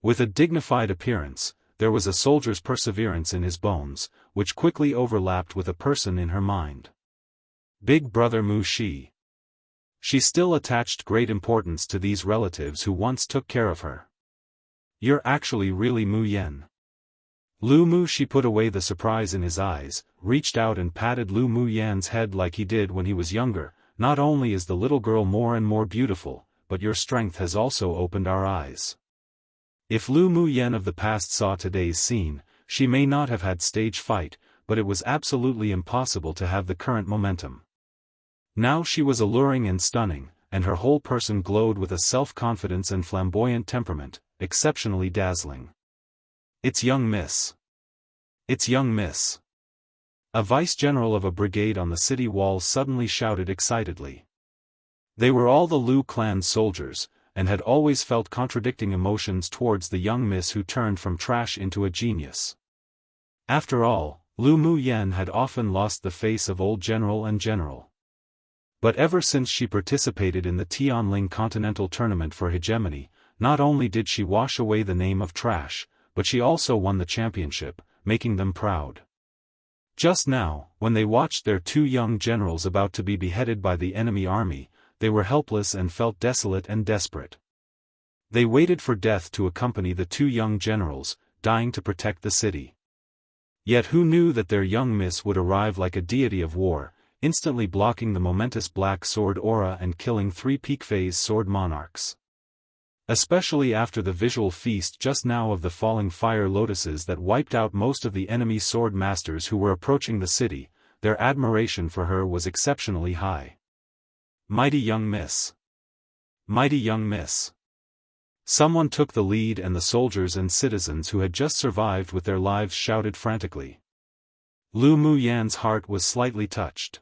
With a dignified appearance, there was a soldier's perseverance in his bones, which quickly overlapped with a person in her mind. Big brother Mu Shi. She still attached great importance to these relatives who once took care of her. You're actually really Mu Yen. Lu Mu Shi put away the surprise in his eyes, reached out and patted Lu Mu Yan's head like he did when he was younger. Not only is the little girl more and more beautiful, but your strength has also opened our eyes. If Lu Mu Yan of the past saw today's scene, she may not have had stage fright, but it was absolutely impossible to have the current momentum. Now she was alluring and stunning, and her whole person glowed with a self-confidence and flamboyant temperament, exceptionally dazzling. It's young miss. It's young miss. A vice-general of a brigade on the city wall suddenly shouted excitedly. They were all the Lu clan soldiers, and had always felt contradicting emotions towards the young miss who turned from trash into a genius. After all, Lu Mu Yan had often lost the face of old general and general. But ever since she participated in the Tianling Continental Tournament for hegemony, not only did she wash away the name of trash, but she also won the championship, making them proud. Just now, when they watched their two young generals about to be beheaded by the enemy army, they were helpless and felt desolate and desperate. They waited for death to accompany the two young generals, dying to protect the city. Yet who knew that their young miss would arrive like a deity of war, instantly blocking the momentous black sword aura and killing 3 peak phase sword monarchs. Especially after the visual feast just now of the falling fire lotuses that wiped out most of the enemy sword masters who were approaching the city, their admiration for her was exceptionally high. Mighty young miss. Mighty young miss. Someone took the lead and the soldiers and citizens who had just survived with their lives shouted frantically. Lu Mu Yan's heart was slightly touched.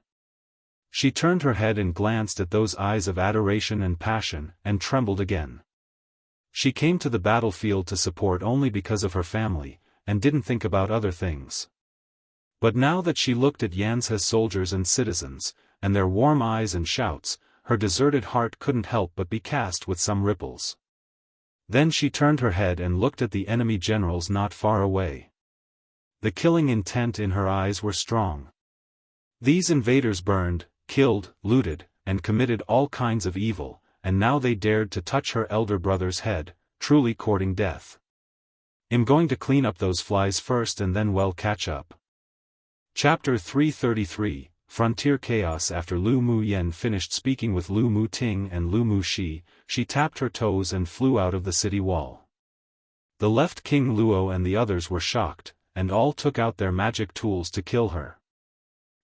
She turned her head and glanced at those eyes of adoration and passion, and trembled again. She came to the battlefield to support only because of her family, and didn't think about other things. But now that she looked at Yan's soldiers and citizens, and their warm eyes and shouts, her deserted heart couldn't help but be cast with some ripples. Then she turned her head and looked at the enemy generals not far away. The killing intent in her eyes were strong. These invaders burned, killed, looted, and committed all kinds of evil, and now they dared to touch her elder brother's head, truly courting death. I'm going to clean up those flies first and then well catch up. Chapter 333, Frontier Chaos. After Lu Mu Yan finished speaking with Lu Mu Ting and Lu Mu Shi, she tapped her toes and flew out of the city wall. The left King Luo and the others were shocked, and all took out their magic tools to kill her.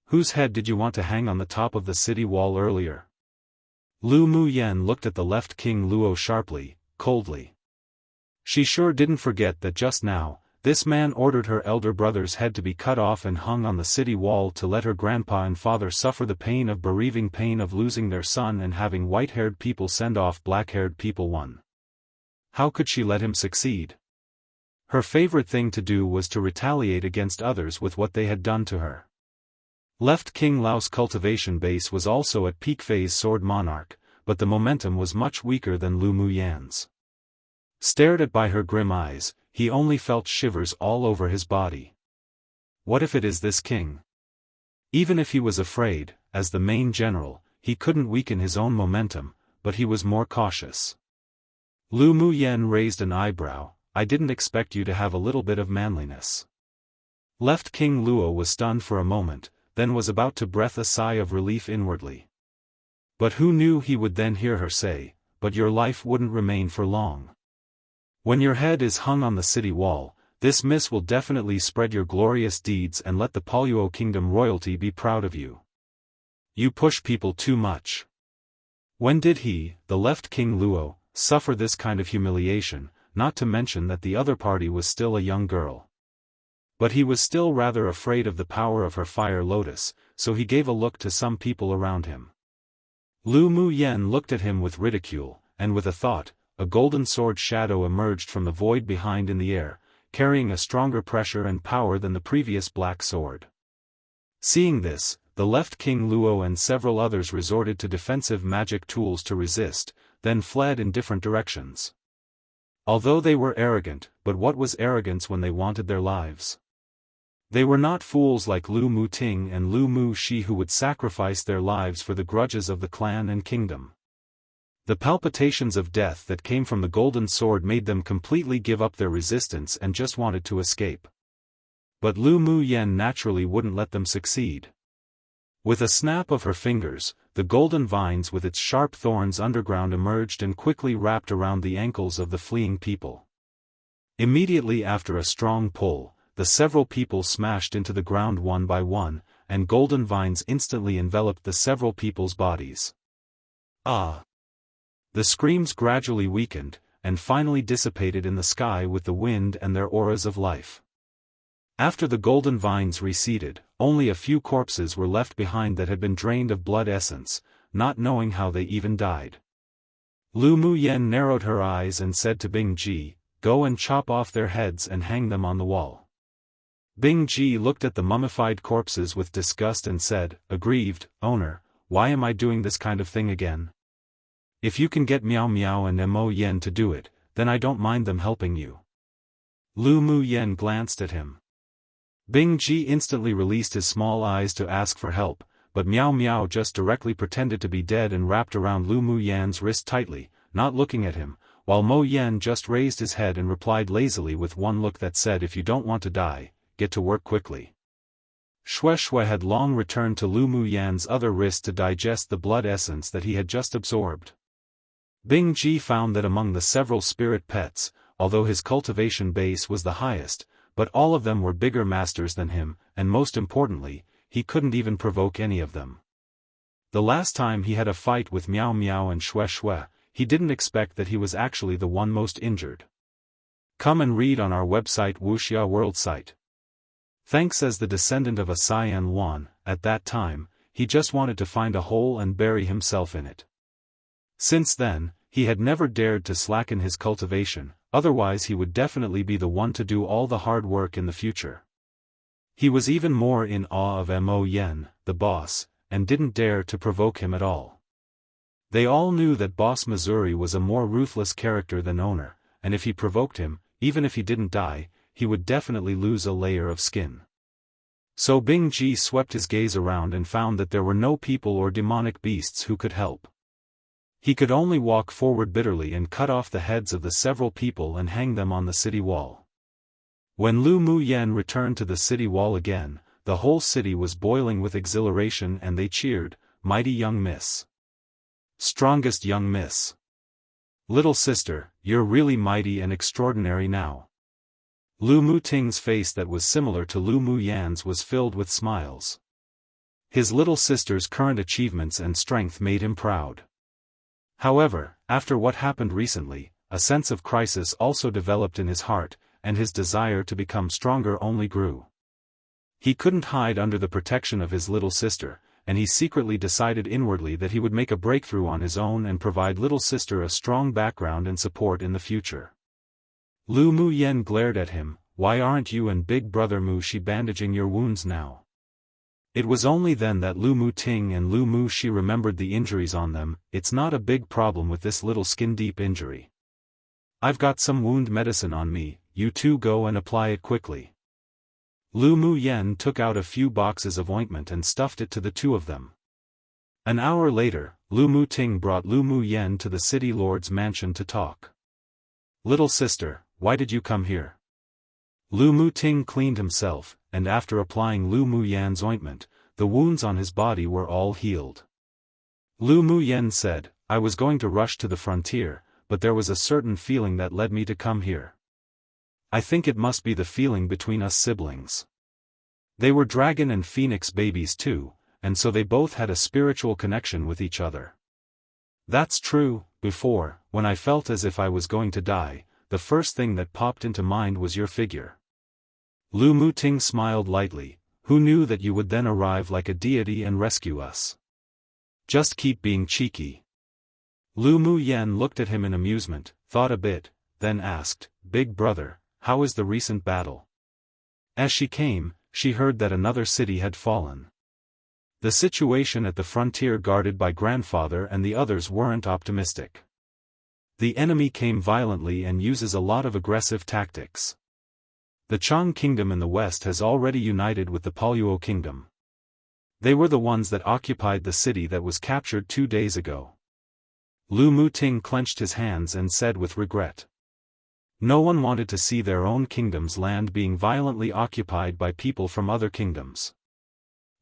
Whose head did you want to hang on the top of the city wall earlier? Lu Mu Yan looked at the left King Luo sharply, coldly. She sure didn't forget that just now, this man ordered her elder brother's head to be cut off and hung on the city wall to let her grandpa and father suffer the pain of bereaving pain of losing their son and having white-haired people send off black-haired people. How could she let him succeed? Her favorite thing to do was to retaliate against others with what they had done to her. Left King Lao's cultivation base was also at peak phase sword monarch, but the momentum was much weaker than Lu Mu Yan's. Stared at by her grim eyes, he only felt shivers all over his body. What if it is this king? Even if he was afraid, as the main general, he couldn't weaken his own momentum, but he was more cautious. Lu Mu Yan raised an eyebrow. I didn't expect you to have a little bit of manliness. Left King Luo was stunned for a moment, then was about to breathe a sigh of relief inwardly. But who knew he would then hear her say, but your life wouldn't remain for long. When your head is hung on the city wall, this miss will definitely spread your glorious deeds and let the Poluo Kingdom royalty be proud of you. You push people too much. When did he, the left King Luo, suffer this kind of humiliation, not to mention that the other party was still a young girl? But he was still rather afraid of the power of her fire lotus, so he gave a look to some people around him. Lu Mu Yan looked at him with ridicule, and with a thought, a golden sword shadow emerged from the void behind in the air, carrying a stronger pressure and power than the previous black sword. Seeing this, the left King Luo and several others resorted to defensive magic tools to resist, then fled in different directions. Although they were arrogant, but what was arrogance when they wanted their lives? They were not fools like Lu Muting and Lu Muxi who would sacrifice their lives for the grudges of the clan and kingdom. The palpitations of death that came from the golden sword made them completely give up their resistance and just wanted to escape. But Lu Muyen naturally wouldn't let them succeed. With a snap of her fingers, the golden vines with its sharp thorns underground emerged and quickly wrapped around the ankles of the fleeing people. Immediately after a strong pull, the several people smashed into the ground one by one, and golden vines instantly enveloped the several people's bodies. Ah! The screams gradually weakened, and finally dissipated in the sky with the wind and their auras of life. After the golden vines receded, only a few corpses were left behind that had been drained of blood essence, not knowing how they even died. Lu Muyen narrowed her eyes and said to Bing Ji, "Go and chop off their heads and hang them on the wall." Bing Ji looked at the mummified corpses with disgust and said, aggrieved, "Owner, why am I doing this kind of thing again? If you can get Miao Miao and Mo Yen to do it, then I don't mind them helping you." Lu Muyen glanced at him. Bing Ji instantly released his small eyes to ask for help, but Miao Miao just directly pretended to be dead and wrapped around Lu Muyen's wrist tightly, not looking at him, while Mo Yen just raised his head and replied lazily with one look that said, "If you don't want to die, get to work quickly." Xue Xue had long returned to Lu Muyen's other wrist to digest the blood essence that he had just absorbed. Bing Ji found that among the several spirit pets, although his cultivation base was the highest, but all of them were bigger masters than him, and most importantly, he couldn't even provoke any of them. The last time he had a fight with Miao Miao and Xue Xue, he didn't expect that he was actually the one most injured. Come and read on our website Wuxia World site. Thanks. As the descendant of a Cyan Wan, at that time, he just wanted to find a hole and bury himself in it. Since then, he had never dared to slacken his cultivation, otherwise he would definitely be the one to do all the hard work in the future. He was even more in awe of Mo Yen, the boss, and didn't dare to provoke him at all. They all knew that Boss Missouri was a more ruthless character than Owner, and if he provoked him, even if he didn't die, he would definitely lose a layer of skin. So Bing Ji swept his gaze around and found that there were no people or demonic beasts who could help. He could only walk forward bitterly and cut off the heads of the several people and hang them on the city wall. When Lu Muyen returned to the city wall again, the whole city was boiling with exhilaration and they cheered, "Mighty young miss. Strongest young miss. Little sister, you're really mighty and extraordinary now." Lu Muting's face that was similar to Lu Muyen's was filled with smiles. His little sister's current achievements and strength made him proud. However, after what happened recently, a sense of crisis also developed in his heart, and his desire to become stronger only grew. He couldn't hide under the protection of his little sister, and he secretly decided inwardly that he would make a breakthrough on his own and provide little sister a strong background and support in the future. Lu Muyen glared at him, "Why aren't you and big brother Muxi bandaging your wounds now?" It was only then that Lu Muting and Lu Muxi remembered the injuries on them. "It's not a big problem with this little skin-deep injury. I've got some wound medicine on me, you two go and apply it quickly." Lu Muyen took out a few boxes of ointment and stuffed it to the two of them. An hour later, Lu Muting brought Lu Muyen to the city lord's mansion to talk. "Little sister, why did you come here?" Lu Muting cleaned himself, and after applying Lu Muyen's ointment, the wounds on his body were all healed. Lu Muyen said, "I was going to rush to the frontier, but there was a certain feeling that led me to come here. I think it must be the feeling between us siblings." They were dragon and phoenix babies too, and so they both had a spiritual connection with each other. "That's true. Before, when I felt as if I was going to die, the first thing that popped into mind was your figure." Lu Muting smiled lightly. "Who knew that you would then arrive like a deity and rescue us? Just keep being cheeky." Lu Muyen looked at him in amusement, thought a bit, then asked, "Big brother, how is the recent battle?" As she came, she heard that another city had fallen. The situation at the frontier guarded by grandfather and the others weren't optimistic. The enemy came violently and uses a lot of aggressive tactics. The Chang kingdom in the west has already united with the Paluo kingdom. They were the ones that occupied the city that was captured 2 days ago. Lu Muting clenched his hands and said with regret. No one wanted to see their own kingdom's land being violently occupied by people from other kingdoms.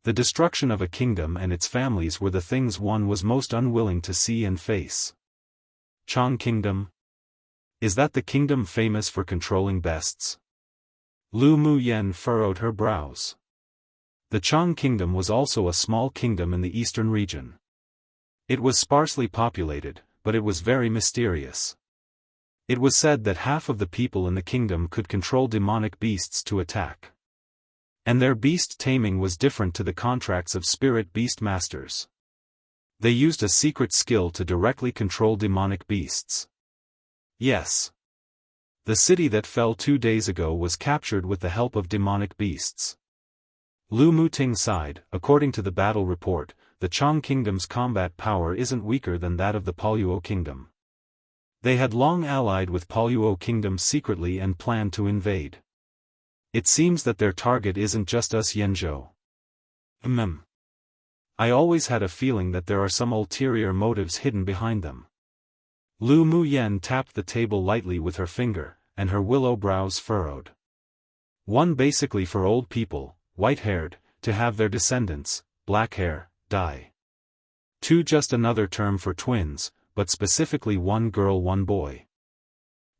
The destruction of a kingdom and its families were the things one was most unwilling to see and face. Chang Kingdom? Is that the kingdom famous for controlling beasts? Lu Muyen furrowed her brows. The Chang Kingdom was also a small kingdom in the eastern region. It was sparsely populated, but it was very mysterious. It was said that half of the people in the kingdom could control demonic beasts to attack. And their beast taming was different to the contracts of spirit beast masters. They used a secret skill to directly control demonic beasts. Yes. The city that fell 2 days ago was captured with the help of demonic beasts. Lu Muting sighed. According to the battle report, the Chang Kingdom's combat power isn't weaker than that of the Paluo Kingdom. They had long allied with Paluo Kingdom secretly and planned to invade. It seems that their target isn't just us Yenzhou. I always had a feeling that there are some ulterior motives hidden behind them. Lu Muyen tapped the table lightly with her finger, and her willow brows furrowed. One basically for old people, white-haired, to have their descendants, black hair, die. 2 just another term for twins, but specifically 1 girl 1 boy.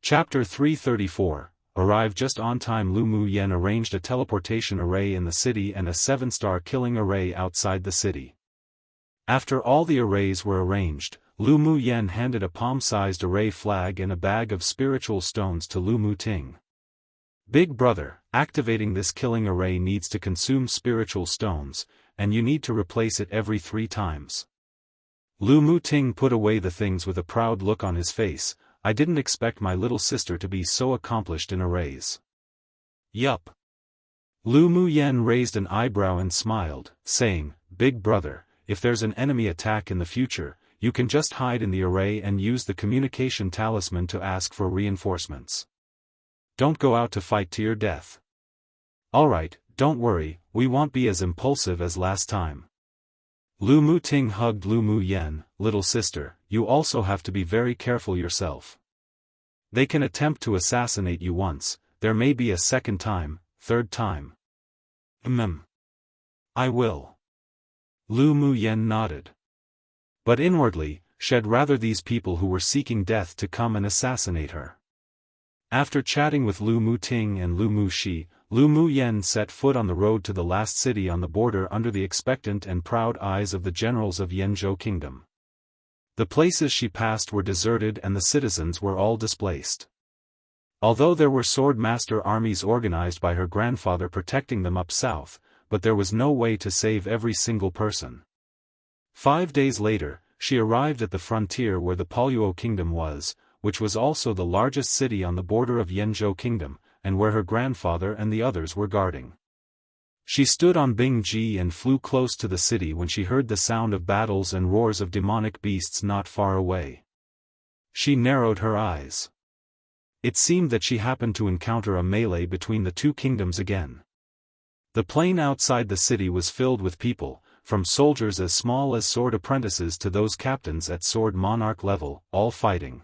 Chapter 334, arrived just on time. Lu Muyen arranged a teleportation array in the city and a 7-star killing array outside the city. After all the arrays were arranged, Lu Muyen handed a palm-sized array flag and a bag of spiritual stones to Lu Muting. Big brother, activating this killing array needs to consume spiritual stones, and you need to replace it every 3 times. Lu Muting put away the things with a proud look on his face. I didn't expect my little sister to be so accomplished in arrays. Yup. Lu Muyen raised an eyebrow and smiled, saying, Big brother, if there's an enemy attack in the future, you can just hide in the array and use the communication talisman to ask for reinforcements. Don't go out to fight to your death. Alright, don't worry, we won't be as impulsive as last time. Lu Muting hugged Lu Muyen. Little sister, you also have to be very careful yourself. They can attempt to assassinate you once, there may be a 2nd time, 3rd time. I will. Lu Muyen nodded. But inwardly, she'd rather these people who were seeking death to come and assassinate her. After chatting with Lu Muting and Lu Muxi, Lu Muyen set foot on the road to the last city on the border under the expectant and proud eyes of the generals of Yenzhou Kingdom. The places she passed were deserted and the citizens were all displaced. Although there were sword master armies organized by her grandfather protecting them up south, but there was no way to save every single person. 5 days later, she arrived at the frontier where the Paluo Kingdom was, which was also the largest city on the border of Yenzhou Kingdom, and where her grandfather and the others were guarding. She stood on Bingji and flew close to the city when she heard the sound of battles and roars of demonic beasts not far away. She narrowed her eyes. It seemed that she happened to encounter a melee between the 2 kingdoms again. The plain outside the city was filled with people, from soldiers as small as sword apprentices to those captains at sword monarch level, all fighting.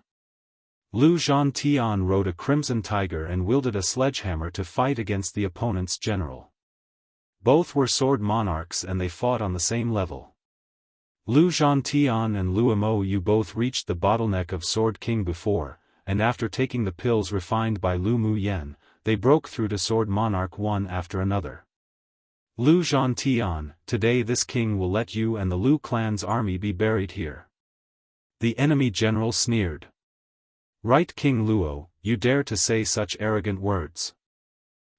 Lu Zhantian rode a crimson tiger and wielded a sledgehammer to fight against the opponent's general. Both were sword monarchs and they fought on the same level. Lu Zhantian and Lu Mo both reached the bottleneck of Sword King before, and after taking the pills refined by Lu Muyen, they broke through to Sword Monarch one after another. Lu Zhantian, today this king will let you and the Lu clan's army be buried here. The enemy general sneered. Right, King Luo, you dare to say such arrogant words.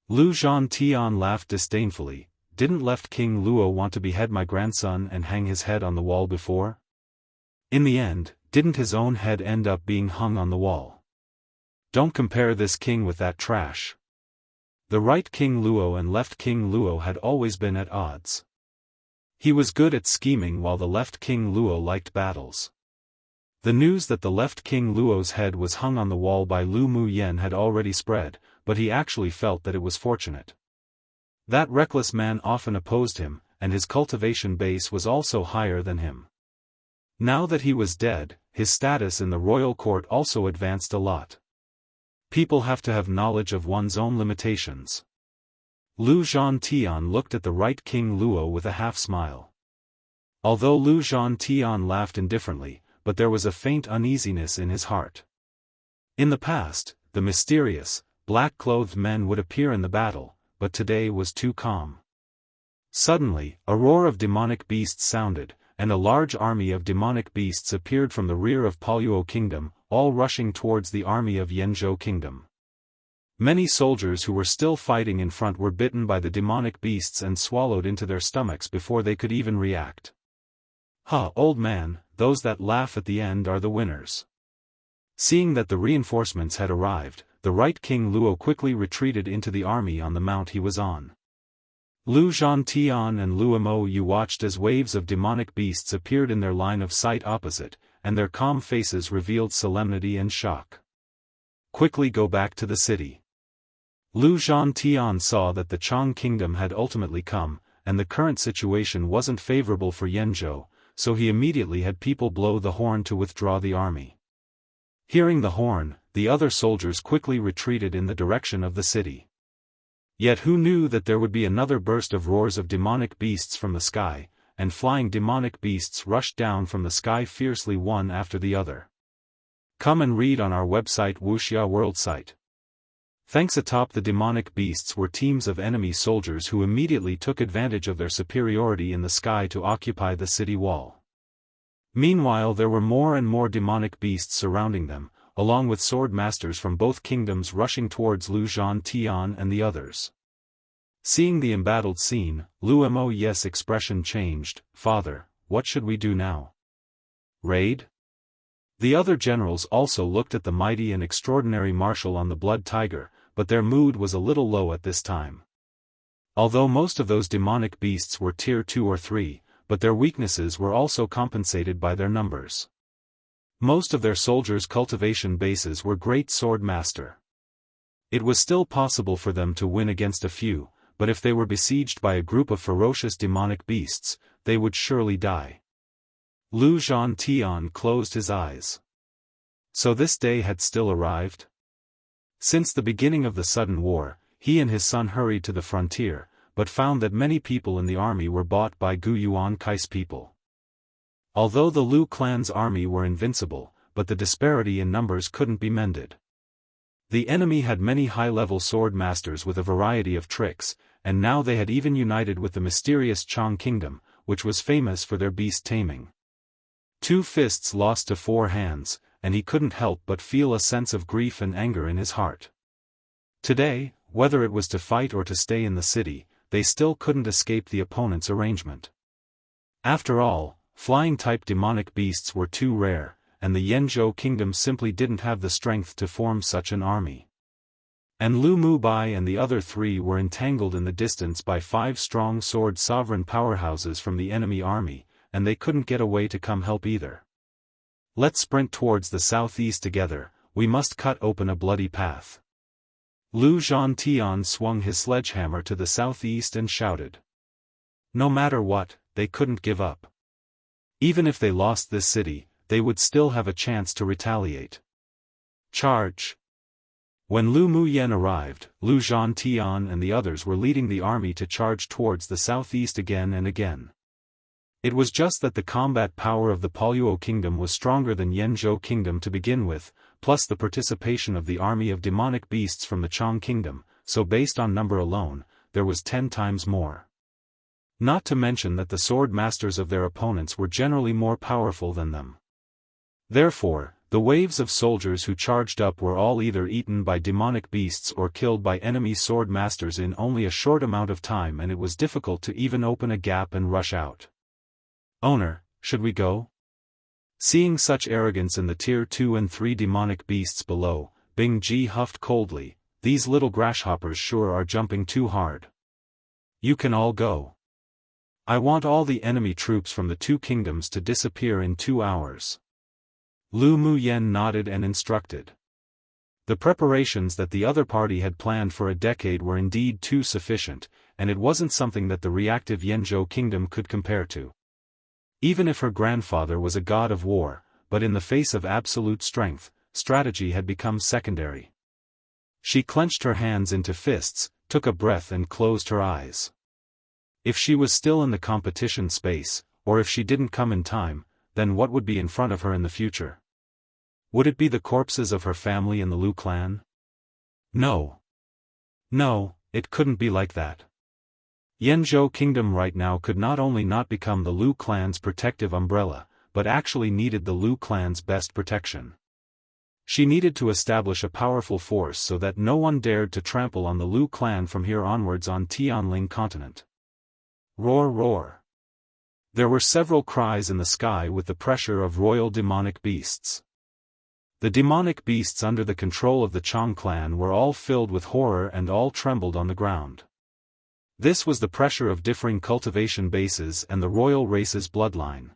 Lu Zhantian laughed disdainfully. Didn't left King Luo want to behead my grandson and hang his head on the wall before? In the end, didn't his own head end up being hung on the wall? Don't compare this king with that trash. The right King Luo and left King Luo had always been at odds. He was good at scheming while the left King Luo liked battles. The news that the left King Luo's head was hung on the wall by Lu Muyen had already spread, but he actually felt that it was fortunate. That reckless man often opposed him, and his cultivation base was also higher than him. Now that he was dead, his status in the royal court also advanced a lot. People have to have knowledge of one's own limitations. Lu Zhantian looked at the right King Luo with a half-smile. Although Lu Zhantian laughed indifferently, but there was a faint uneasiness in his heart. In the past, the mysterious, black-clothed men would appear in the battle, but today was too calm. Suddenly, a roar of demonic beasts sounded, and a large army of demonic beasts appeared from the rear of Paluo Kingdom, all rushing towards the army of Yanzhou Kingdom. Many soldiers who were still fighting in front were bitten by the demonic beasts and swallowed into their stomachs before they could even react. "Ha, old man, those that laugh at the end are the winners." Seeing that the reinforcements had arrived, the right King Luo quickly retreated into the army on the mount he was on. Lu Zhantian and Lu Mo watched as waves of demonic beasts appeared in their line of sight opposite, and their calm faces revealed solemnity and shock. "Quickly go back to the city." Lu Zhantian saw that the Chang Kingdom had ultimately come, and the current situation wasn't favorable for Yanzhou, so he immediately had people blow the horn to withdraw the army. Hearing the horn, the other soldiers quickly retreated in the direction of the city. Yet who knew that there would be another burst of roars of demonic beasts from the sky, and flying demonic beasts rushed down from the sky fiercely one after the other. Come and read on our website Wuxia World Site. Thanks atop the demonic beasts were teams of enemy soldiers who immediately took advantage of their superiority in the sky to occupy the city wall. Meanwhile there were more and more demonic beasts surrounding them, along with sword masters from both kingdoms rushing towards Lu Zhantian and the others. Seeing the embattled scene, Lu Mo's expression changed. "Father, what should we do now? Raid?" The other generals also looked at the mighty and extraordinary marshal on the blood tiger, but their mood was a little low at this time. Although most of those demonic beasts were tier 2 or 3, but their weaknesses were also compensated by their numbers. Most of their soldiers' cultivation bases were great sword master. It was still possible for them to win against a few, but if they were besieged by a group of ferocious demonic beasts, they would surely die. Lu Zhantian closed his eyes. So this day had still arrived? Since the beginning of the sudden war, he and his son hurried to the frontier, but found that many people in the army were bought by Gu Yuan Kai's people. Although the Lu clan's army were invincible, but the disparity in numbers couldn't be mended. The enemy had many high-level sword masters with a variety of tricks, and now they had even united with the mysterious Chang Kingdom, which was famous for their beast taming. 2 fists lost to 4 hands, and he couldn't help but feel a sense of grief and anger in his heart. Today, whether it was to fight or to stay in the city, they still couldn't escape the opponent's arrangement. After all, flying-type demonic beasts were too rare, and the Yanzhou Kingdom simply didn't have the strength to form such an army. And Lu Mubai and the other 3 were entangled in the distance by 5 strong sword sovereign powerhouses from the enemy army, and they couldn't get away to come help either. "Let's sprint towards the southeast together, we must cut open a bloody path." Lu Zhantian swung his sledgehammer to the southeast and shouted. No matter what, they couldn't give up. Even if they lost this city, they would still have a chance to retaliate. Charge! When Lu Muyen arrived, Lu Zhantian and the others were leading the army to charge towards the southeast again and again. It was just that the combat power of the Paluo Kingdom was stronger than Yanzhou Kingdom to begin with, plus the participation of the army of demonic beasts from the Chang Kingdom, so based on number alone, there was 10 times more. Not to mention that the sword masters of their opponents were generally more powerful than them. Therefore, the waves of soldiers who charged up were all either eaten by demonic beasts or killed by enemy sword masters in only a short amount of time, and it was difficult to even open a gap and rush out. "Owner, should we go?" Seeing such arrogance in the tier 2 and 3 demonic beasts below, Bing Ji huffed coldly, "These little grasshoppers sure are jumping too hard. You can all go. I want all the enemy troops from the two kingdoms to disappear in 2 hours. Lu Muyen nodded and instructed. The preparations that the other party had planned for a decade were indeed too sufficient, and it wasn't something that the reactive Yanzhou kingdom could compare to. Even if her grandfather was a god of war, but in the face of absolute strength, strategy had become secondary. She clenched her hands into fists, took a breath and closed her eyes. If she was still in the competition space, or if she didn't come in time, then what would be in front of her in the future? Would it be the corpses of her family in the Lu clan? No. No, it couldn't be like that. Yanzhou Kingdom right now could not only not become the Lu clan's protective umbrella, but actually needed the Lu clan's best protection. She needed to establish a powerful force so that no one dared to trample on the Lu clan from here onwards on Tianling continent. Roar roar. There were several cries in the sky with the pressure of royal demonic beasts. The demonic beasts under the control of the Chang clan were all filled with horror and all trembled on the ground. This was the pressure of differing cultivation bases and the royal race's bloodline.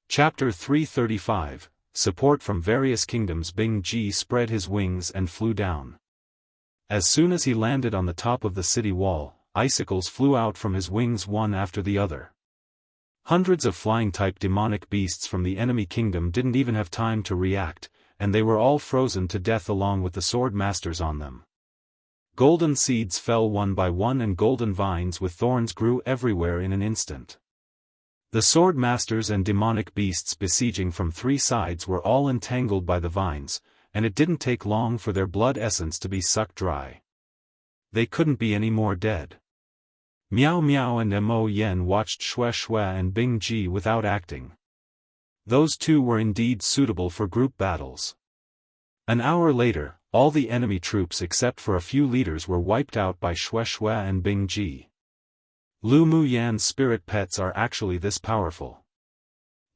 Chapter 335, Support from Various Kingdoms. Bing Ji spread his wings and flew down. As soon as he landed on the top of the city wall, icicles flew out from his wings one after the other. Hundreds of flying-type demonic beasts from the enemy kingdom didn't even have time to react, and they were all frozen to death along with the sword masters on them. Golden seeds fell one by one and golden vines with thorns grew everywhere in an instant. The sword masters and demonic beasts besieging from 3 sides were all entangled by the vines, and it didn't take long for their blood essence to be sucked dry. They couldn't be any more dead. Miao Miao and Mo Yen watched Xue Xue and Bing Ji without acting. Those two were indeed suitable for group battles. An hour later, all the enemy troops except for a few leaders were wiped out by Xue Xue and Bing Ji. Lu Muyan's spirit pets are actually this powerful.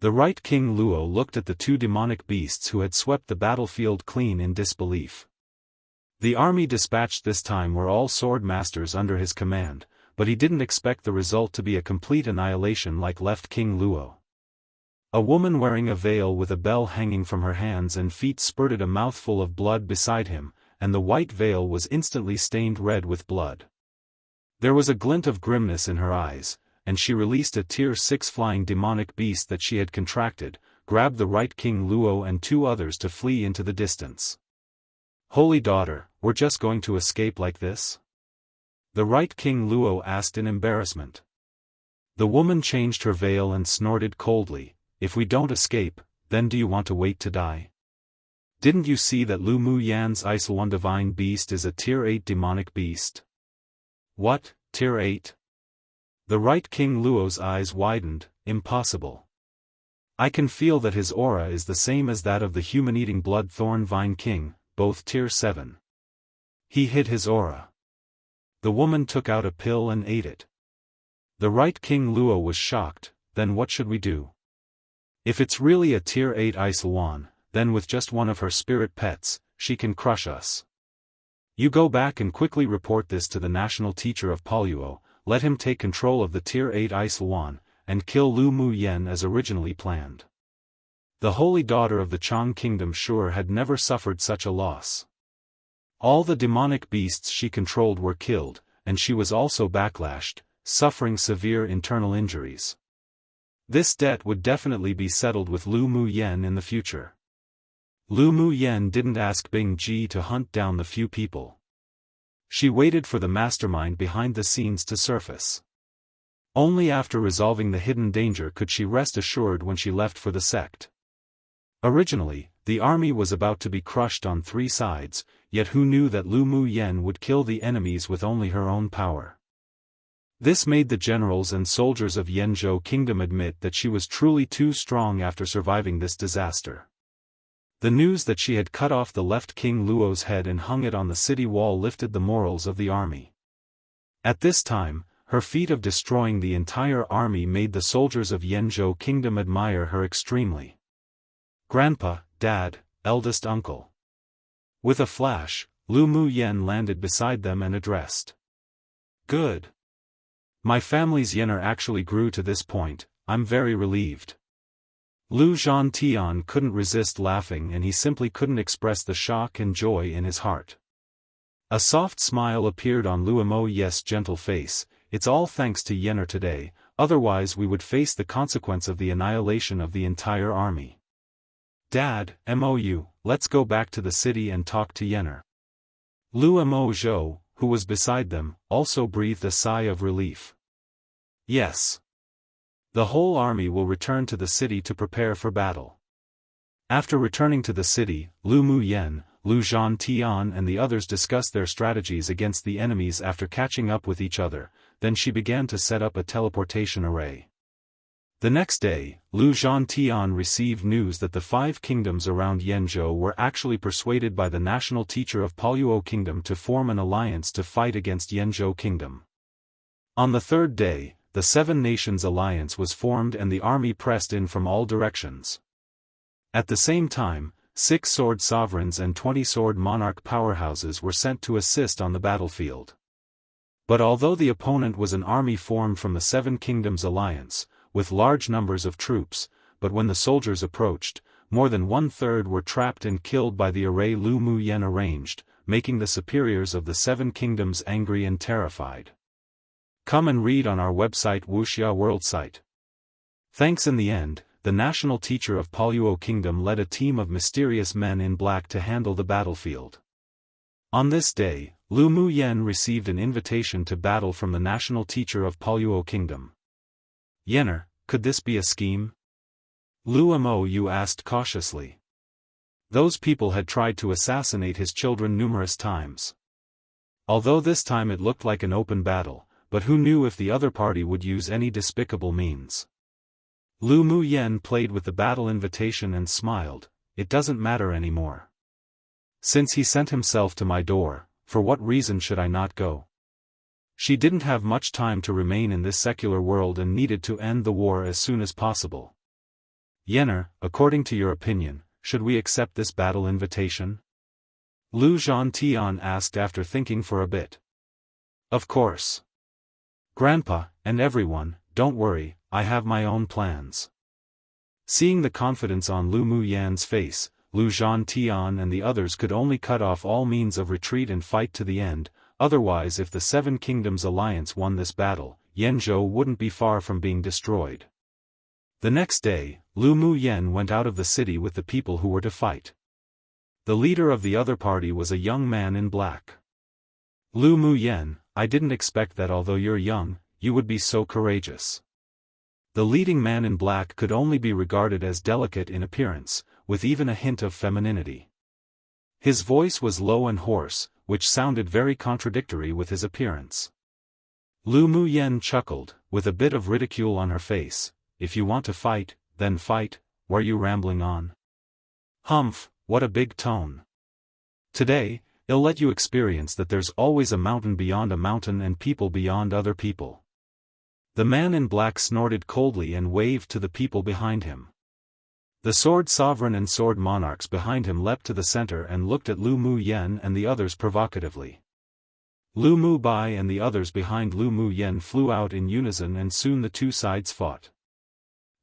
The Right King Luo looked at the 2 demonic beasts who had swept the battlefield clean in disbelief. The army dispatched this time were all sword masters under his command, but he didn't expect the result to be a complete annihilation like left King Luo. A woman wearing a veil with a bell hanging from her hands and feet spurted a mouthful of blood beside him, and the white veil was instantly stained red with blood. There was a glint of grimness in her eyes, and she released a Tier 6 flying demonic beast that she had contracted, grabbed the Right King Luo and 2 others to flee into the distance. Holy daughter, we're just going to escape like this? The Right King Luo asked in embarrassment. The woman changed her veil and snorted coldly, if we don't escape, then do you want to wait to die? Didn't you see that Lu Muyan's Isolon divine beast is a Tier 8 demonic beast? What, Tier 8? The Right King Luo's eyes widened, impossible. I can feel that his aura is the same as that of the human-eating blood thorn vine king, both Tier 7. He hid his aura. The woman took out a pill and ate it. The Right King Luo was shocked. Then what should we do? If it's really a Tier 8 Isolon, then with just one of her spirit pets, she can crush us. You go back and quickly report this to the national teacher of Poluo, let him take control of the Tier 8 Isolon, and kill Lu Muyen as originally planned. The holy daughter of the Chang kingdom sure had never suffered such a loss. All the demonic beasts she controlled were killed, and she was also backlashed, suffering severe internal injuries. This debt would definitely be settled with Lu Muyen in the future. Lu Muyen didn't ask Bing Ji to hunt down the few people. She waited for the mastermind behind the scenes to surface. Only after resolving the hidden danger could she rest assured when she left for the sect. Originally, the army was about to be crushed on 3 sides, yet who knew that Lu Muyen would kill the enemies with only her own power? This made the generals and soldiers of Yanzhou Kingdom admit that she was truly too strong after surviving this disaster. The news that she had cut off the left King Luo's head and hung it on the city wall lifted the morals of the army. At this time, her feat of destroying the entire army made the soldiers of Yanzhou Kingdom admire her extremely. Grandpa, Dad, eldest uncle. With a flash, Lu Muyen landed beside them and addressed. Good My family's yener actually grew to this point, I'm very relieved. Lu Zhantian couldn't resist laughing, and he simply couldn't express the shock and joy in his heart. A soft smile appeared on Lu Mo's gentle face. It's all thanks to yener today, otherwise we would face the consequence of the annihilation of the entire army. Dad, let's go back to the city and talk to yener. Lu Zhou, who was beside them, also breathed a sigh of relief. Yes. The whole army will return to the city to prepare for battle. After returning to the city, Lu Muyen, Lu Zhantian and the others discussed their strategies against the enemies after catching up with each other. Then she began to set up a teleportation array. The next day, Lu Zhantian received news that the 5 kingdoms around Yanzhou were actually persuaded by the national teacher of Poluo Kingdom to form an alliance to fight against Yanzhou Kingdom. On the 3rd day, the 7 Nations Alliance was formed and the army pressed in from all directions. At the same time, 6 sword sovereigns and 20 sword monarch powerhouses were sent to assist on the battlefield. But although the opponent was an army formed from the 7 Kingdoms Alliance, with large numbers of troops, but when the soldiers approached, more than 1/3 were trapped and killed by the array Lu Muyen arranged, making the superiors of the 7 Kingdoms angry and terrified. Come and read on our website Wuxia World Site. Thanks. In the end, the national teacher of Poluo Kingdom led a team of mysterious men in black to handle the battlefield. On this day, Lu Muyen received an invitation to battle from the national teacher of Poluo Kingdom. Yener, could this be a scheme? Lu Mu asked cautiously. Those people had tried to assassinate his children numerous times. Although this time it looked like an open battle, but who knew if the other party would use any despicable means. Lu Muyen played with the battle invitation and smiled. It doesn't matter anymore. Since he sent himself to my door, for what reason should I not go? She didn't have much time to remain in this secular world and needed to end the war as soon as possible. Yener, according to your opinion, should we accept this battle invitation? Lu Zhantian asked after thinking for a bit. Of course. Grandpa, and everyone, don't worry, I have my own plans. Seeing the confidence on Lu Muyen's face, Lu Zhantian and the others could only cut off all means of retreat and fight to the end. Otherwise, if the 7 Kingdoms Alliance won this battle, Yanzhou wouldn't be far from being destroyed. The next day, Lu Muyen went out of the city with the people who were to fight. The leader of the other party was a young man in black. Lu Muyen, I didn't expect that although you're young, you would be so courageous. The leading man in black could only be regarded as delicate in appearance, with even a hint of femininity. His voice was low and hoarse, which sounded very contradictory with his appearance. Lu Muyen chuckled, with a bit of ridicule on her face. If you want to fight, then fight, were you rambling on? Humph, what a big tone. Today, I'll let you experience that there's always a mountain beyond a mountain and people beyond other people. The man in black snorted coldly and waved to the people behind him. The sword sovereign and sword monarchs behind him leapt to the center and looked at Lu Muyen and the others provocatively. Lu Mubai and the others behind Lu Muyen flew out in unison and soon the two sides fought.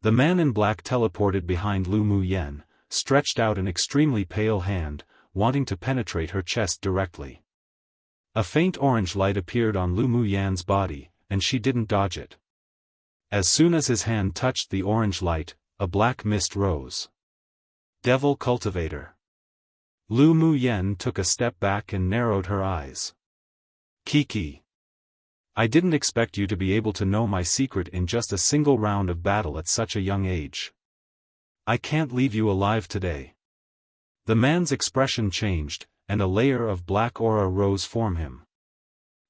The man in black teleported behind Lu Muyen, stretched out an extremely pale hand, wanting to penetrate her chest directly. A faint orange light appeared on Lu Muyen's body, and she didn't dodge it. As soon as his hand touched the orange light, a black mist rose. Devil Cultivator. Lu Muyen took a step back and narrowed her eyes. Kiki. I didn't expect you to be able to know my secret in just a single round of battle at such a young age. I can't leave you alive today. The man's expression changed, and a layer of black aura rose from him.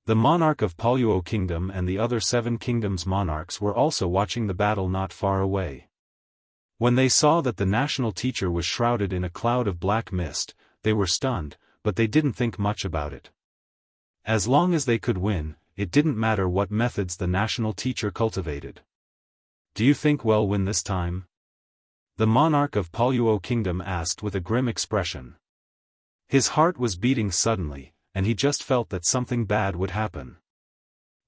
The monarch of Poluo Kingdom and the other 7 kingdoms monarchs were also watching the battle not far away. When they saw that the national teacher was shrouded in a cloud of black mist, they were stunned, but they didn't think much about it. As long as they could win, it didn't matter what methods the national teacher cultivated. Do you think we'll win this time? The monarch of Poluo Kingdom asked with a grim expression. His heart was beating suddenly, and he just felt that something bad would happen.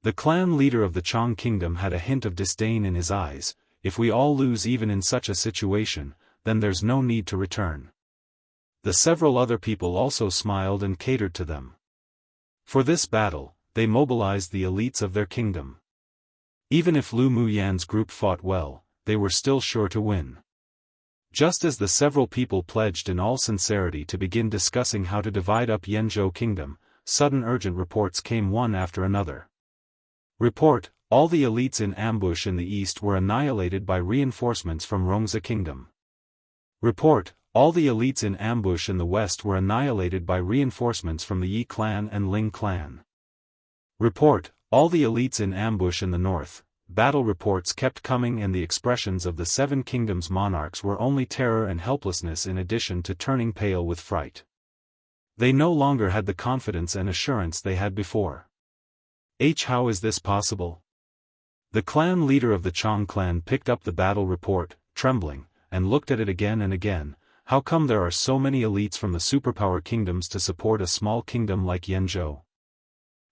The clan leader of the Chong kingdom had a hint of disdain in his eyes. If we all lose even in such a situation, then there's no need to return. The several other people also smiled and catered to them. For this battle, they mobilized the elites of their kingdom. Even if Lu Muyan's group fought well, they were still sure to win. Just as the several people pledged in all sincerity to begin discussing how to divide up Yanzhou kingdom, sudden urgent reports came one after another. Report: all the elites in ambush in the east were annihilated by reinforcements from Rongzhe kingdom. Report: all the elites in ambush in the west were annihilated by reinforcements from the Yi clan and Ling clan. Report: all the elites in ambush in the north. Battle reports kept coming, and the expressions of the Seven Kingdoms monarchs were only terror and helplessness in addition to turning pale with fright. They no longer had the confidence and assurance they had before. How is this possible? The clan leader of the Chong clan picked up the battle report, trembling, and looked at it again and again. How come there are so many elites from the superpower kingdoms to support a small kingdom like Yanzhou?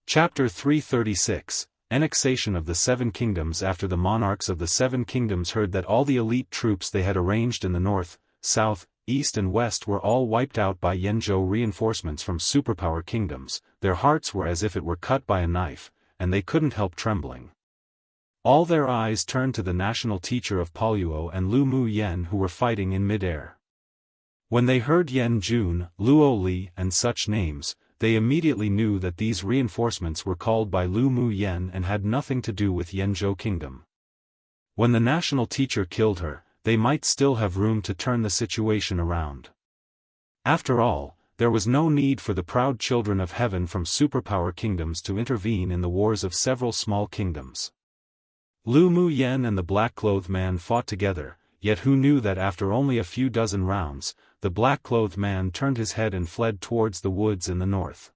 Chapter 336, Annexation of the Seven Kingdoms. After the monarchs of the Seven Kingdoms heard that all the elite troops they had arranged in the north, south, east and west were all wiped out by Yanzhou reinforcements from superpower kingdoms, their hearts were as if it were cut by a knife, and they couldn't help trembling. All their eyes turned to the national teacher of Poluo and Lu Muyan, who were fighting in mid-air. When they heard Yan Jun, Luo Li and such names, they immediately knew that these reinforcements were called by Lu Muyan and had nothing to do with Yanzhou kingdom. When the national teacher killed her, they might still have room to turn the situation around. After all, there was no need for the proud children of heaven from superpower kingdoms to intervene in the wars of several small kingdoms. Lu Muyan and the black-clothed man fought together, yet who knew that after only a few dozen rounds, the black-clothed man turned his head and fled towards the woods in the north.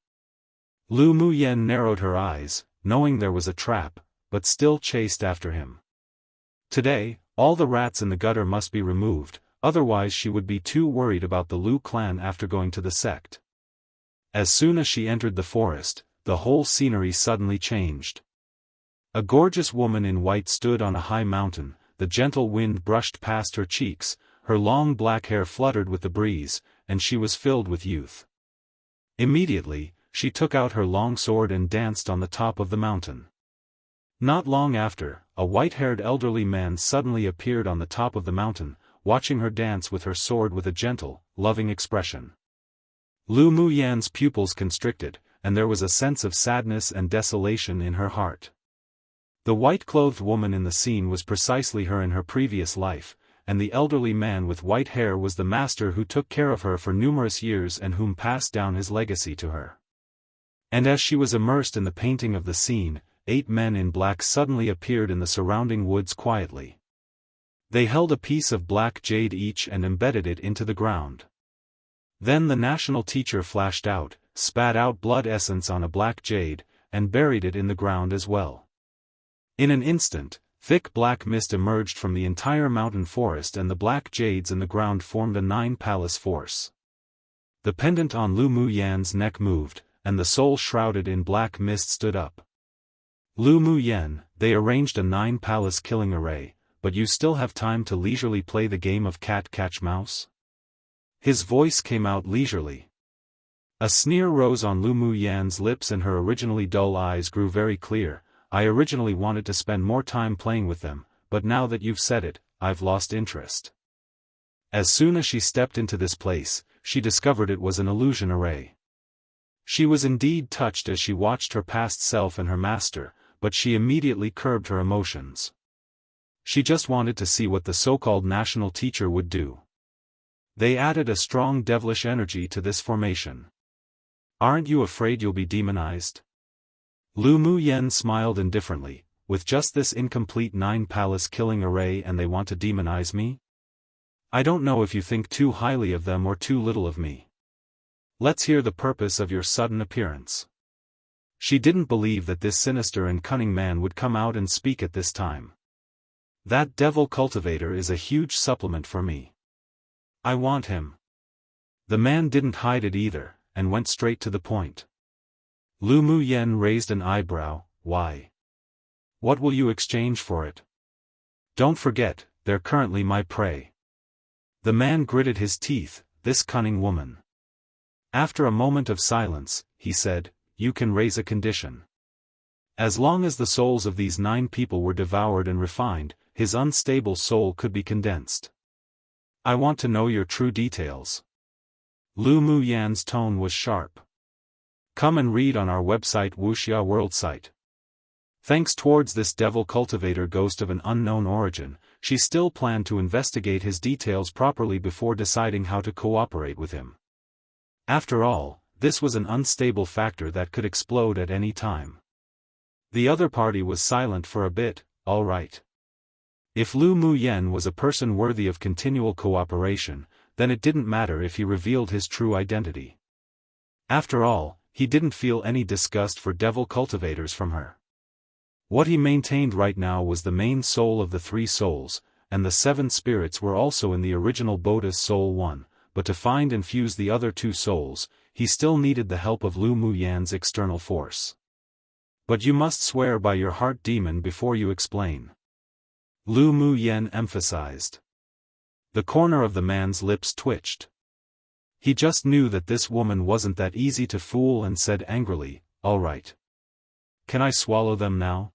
Lu Muyan narrowed her eyes, knowing there was a trap, but still chased after him. Today, all the rats in the gutter must be removed, otherwise she would be too worried about the Lu clan after going to the sect. As soon as she entered the forest, the whole scenery suddenly changed. A gorgeous woman in white stood on a high mountain, the gentle wind brushed past her cheeks, her long black hair fluttered with the breeze, and she was filled with youth. Immediately, she took out her long sword and danced on the top of the mountain. Not long after, a white-haired elderly man suddenly appeared on the top of the mountain, watching her dance with her sword with a gentle, loving expression. Lu Muyan's pupils constricted, and there was a sense of sadness and desolation in her heart. The white-clothed woman in the scene was precisely her in her previous life, and the elderly man with white hair was the master who took care of her for numerous years and whom passed down his legacy to her. And as she was immersed in the painting of the scene, 8 men in black suddenly appeared in the surrounding woods quietly. They held a piece of black jade each and embedded it into the ground. Then the national teacher flashed out, spat out blood essence on a black jade, and buried it in the ground as well. In an instant, thick black mist emerged from the entire mountain forest, and the black jades in the ground formed a 9-palace force. The pendant on Lu Muyan's neck moved, and the soul shrouded in black mist stood up. Lu Muyan, they arranged a 9-palace killing array, but you still have time to leisurely play the game of cat-catch-mouse? His voice came out leisurely. A sneer rose on Lu Muyan's lips and her originally dull eyes grew very clear. I originally wanted to spend more time playing with them, but now that you've said it, I've lost interest. As soon as she stepped into this place, she discovered it was an illusion array. She was indeed touched as she watched her past self and her master, but she immediately curbed her emotions. She just wanted to see what the so-called national teacher would do. They added a strong devilish energy to this formation. Aren't you afraid you'll be demonized? Lu Muyan smiled indifferently. With just this incomplete 9-palace killing array and they want to demonize me? I don't know if you think too highly of them or too little of me. Let's hear the purpose of your sudden appearance. She didn't believe that this sinister and cunning man would come out and speak at this time. That devil cultivator is a huge supplement for me. I want him. The man didn't hide it either, and went straight to the point. Lu Muyan raised an eyebrow. Why? What will you exchange for it? Don't forget, they're currently my prey. The man gritted his teeth, this cunning woman. After a moment of silence, he said, you can raise a condition. As long as the souls of these 9 people were devoured and refined, his unstable soul could be condensed. I want to know your true details. Lu Muyan's tone was sharp. Come and read on our website Wuxia World Site. Thanks towards this devil cultivator ghost of an unknown origin, she still planned to investigate his details properly before deciding how to cooperate with him. After all, this was an unstable factor that could explode at any time. The other party was silent for a bit. All right. If Lu Muyan was a person worthy of continual cooperation, then it didn't matter if he revealed his true identity. After all, he didn't feel any disgust for devil cultivators from her. What he maintained right now was the main soul of the 3 souls, and the 7 spirits were also in the original Buddha's soul 1, but to find and fuse the other 2 souls, he still needed the help of Lu Muyan's external force. But you must swear by your heart demon before you explain. Lu Muyan emphasized. The corner of the man's lips twitched. He just knew that this woman wasn't that easy to fool and said angrily, all right. Can I swallow them now?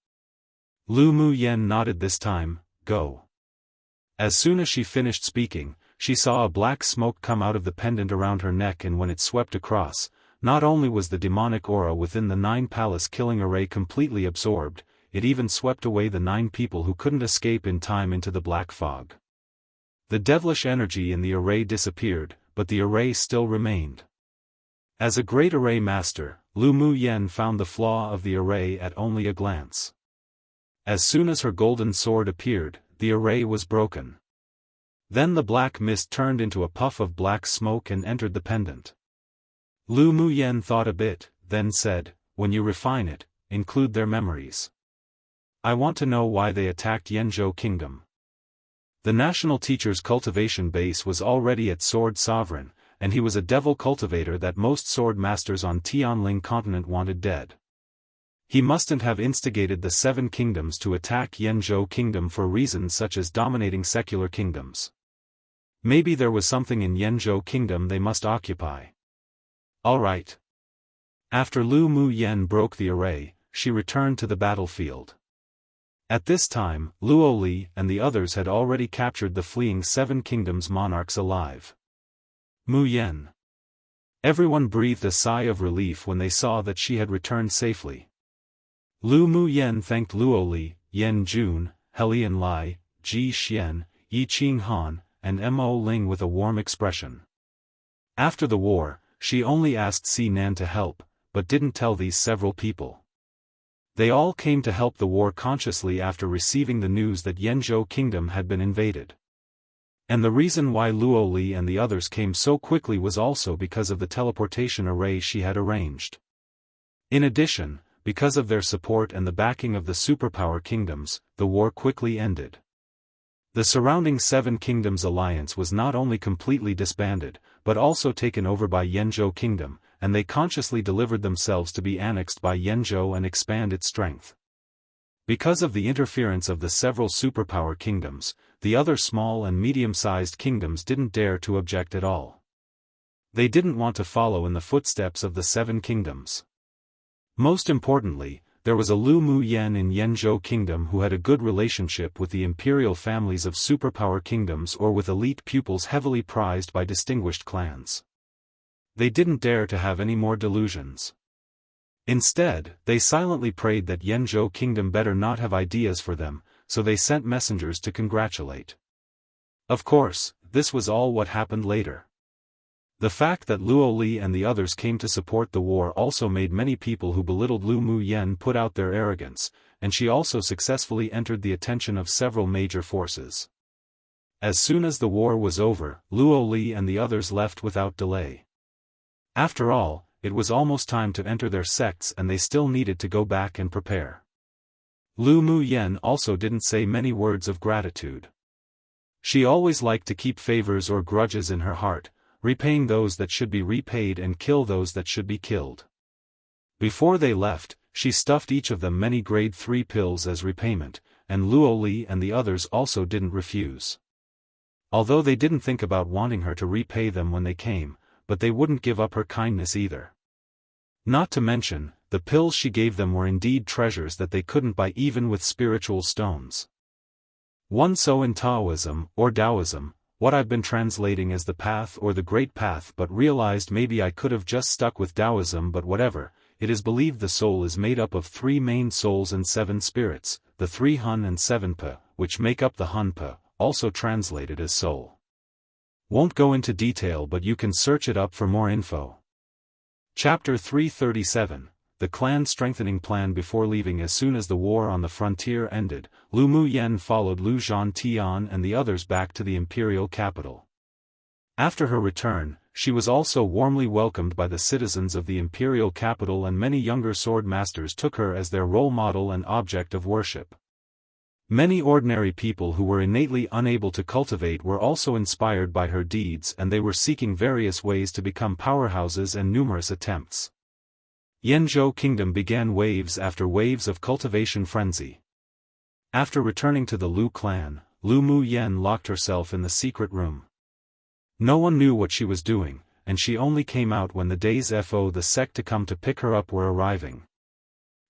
Lu Muyan nodded this time, go. As soon as she finished speaking, she saw a black smoke come out of the pendant around her neck, and when it swept across, not only was the demonic aura within the 9 palace killing array completely absorbed, it even swept away the 9 people who couldn't escape in time into the black fog. The devilish energy in the array disappeared, but the array still remained. As a great array master, Lu Muyan found the flaw of the array at only a glance. As soon as her golden sword appeared, the array was broken. Then the black mist turned into a puff of black smoke and entered the pendant. Lu Muyan thought a bit, then said, when you refine it, include their memories. I want to know why they attacked Yanzhou Kingdom. The national teacher's cultivation base was already at Sword Sovereign, and he was a devil cultivator that most sword masters on Tianling continent wanted dead. He mustn't have instigated the 7 kingdoms to attack Yanzhou Kingdom for reasons such as dominating secular kingdoms. Maybe there was something in Yanzhou Kingdom they must occupy. All right. After Lu Muyan broke the array, she returned to the battlefield. At this time, Luo Li and the others had already captured the fleeing 7 kingdoms monarchs alive. Muyan. Everyone breathed a sigh of relief when they saw that she had returned safely. Lu Muyan thanked Luo Li, Yan Jun, Helian Lai, Ji Xian, Yi Qing Han, and Mo Ling with a warm expression. After the war, she only asked Si Nan to help, but didn't tell these several people. They all came to help the war consciously after receiving the news that Yanzhou Kingdom had been invaded. And the reason why Luo Li and the others came so quickly was also because of the teleportation array she had arranged. In addition, because of their support and the backing of the superpower kingdoms, the war quickly ended. The surrounding 7 kingdoms alliance was not only completely disbanded, but also taken over by Yanzhou Kingdom, and they consciously delivered themselves to be annexed by Yanzhou and expand its strength. Because of the interference of the several superpower kingdoms, the other small and medium-sized kingdoms didn't dare to object at all. They didn't want to follow in the footsteps of the 7 kingdoms. Most importantly, there was a Lu Muyan in Yanzhou Kingdom who had a good relationship with the imperial families of superpower kingdoms or with elite pupils heavily prized by distinguished clans. They didn't dare to have any more delusions. Instead, they silently prayed that Yanzhou Kingdom better not have ideas for them, so they sent messengers to congratulate. Of course, this was all what happened later. The fact that Luo Li and the others came to support the war also made many people who belittled Lu Muyan put out their arrogance, and she also successfully entered the attention of several major forces. As soon as the war was over, Luo Li and the others left without delay. After all, it was almost time to enter their sects and they still needed to go back and prepare. Lu Muyan also didn't say many words of gratitude. She always liked to keep favors or grudges in her heart, repaying those that should be repaid and kill those that should be killed. Before they left, she stuffed each of them many grade 3 pills as repayment, and Luo Li and the others also didn't refuse. Although they didn't think about wanting her to repay them when they came, but they wouldn't give up her kindness either. Not to mention, the pills she gave them were indeed treasures that they couldn't buy even with spiritual stones. One so in Taoism, or Taoism, what I've been translating as the path or the great path, but realized maybe I could have just stuck with Taoism, but whatever. It is believed the soul is made up of 3 main souls and 7 spirits, the 3 Hun and 7 Pa, which make up the Hun Pa, also translated as soul. Won't go into detail, but you can search it up for more info. Chapter 337, The Clan Strengthening Plan. Before leaving, as soon as the war on the frontier ended, Lu Muyen followed Lu Zhantian and the others back to the imperial capital. After her return, she was also warmly welcomed by the citizens of the imperial capital, and many younger sword masters took her as their role model and object of worship. Many ordinary people who were innately unable to cultivate were also inspired by her deeds, and they were seeking various ways to become powerhouses and numerous attempts. Yanzhou Kingdom began waves after waves of cultivation frenzy. After returning to the Lu clan, Lu Muyen locked herself in the secret room. No one knew what she was doing, and she only came out when the days for the sect to come to pick her up were arriving.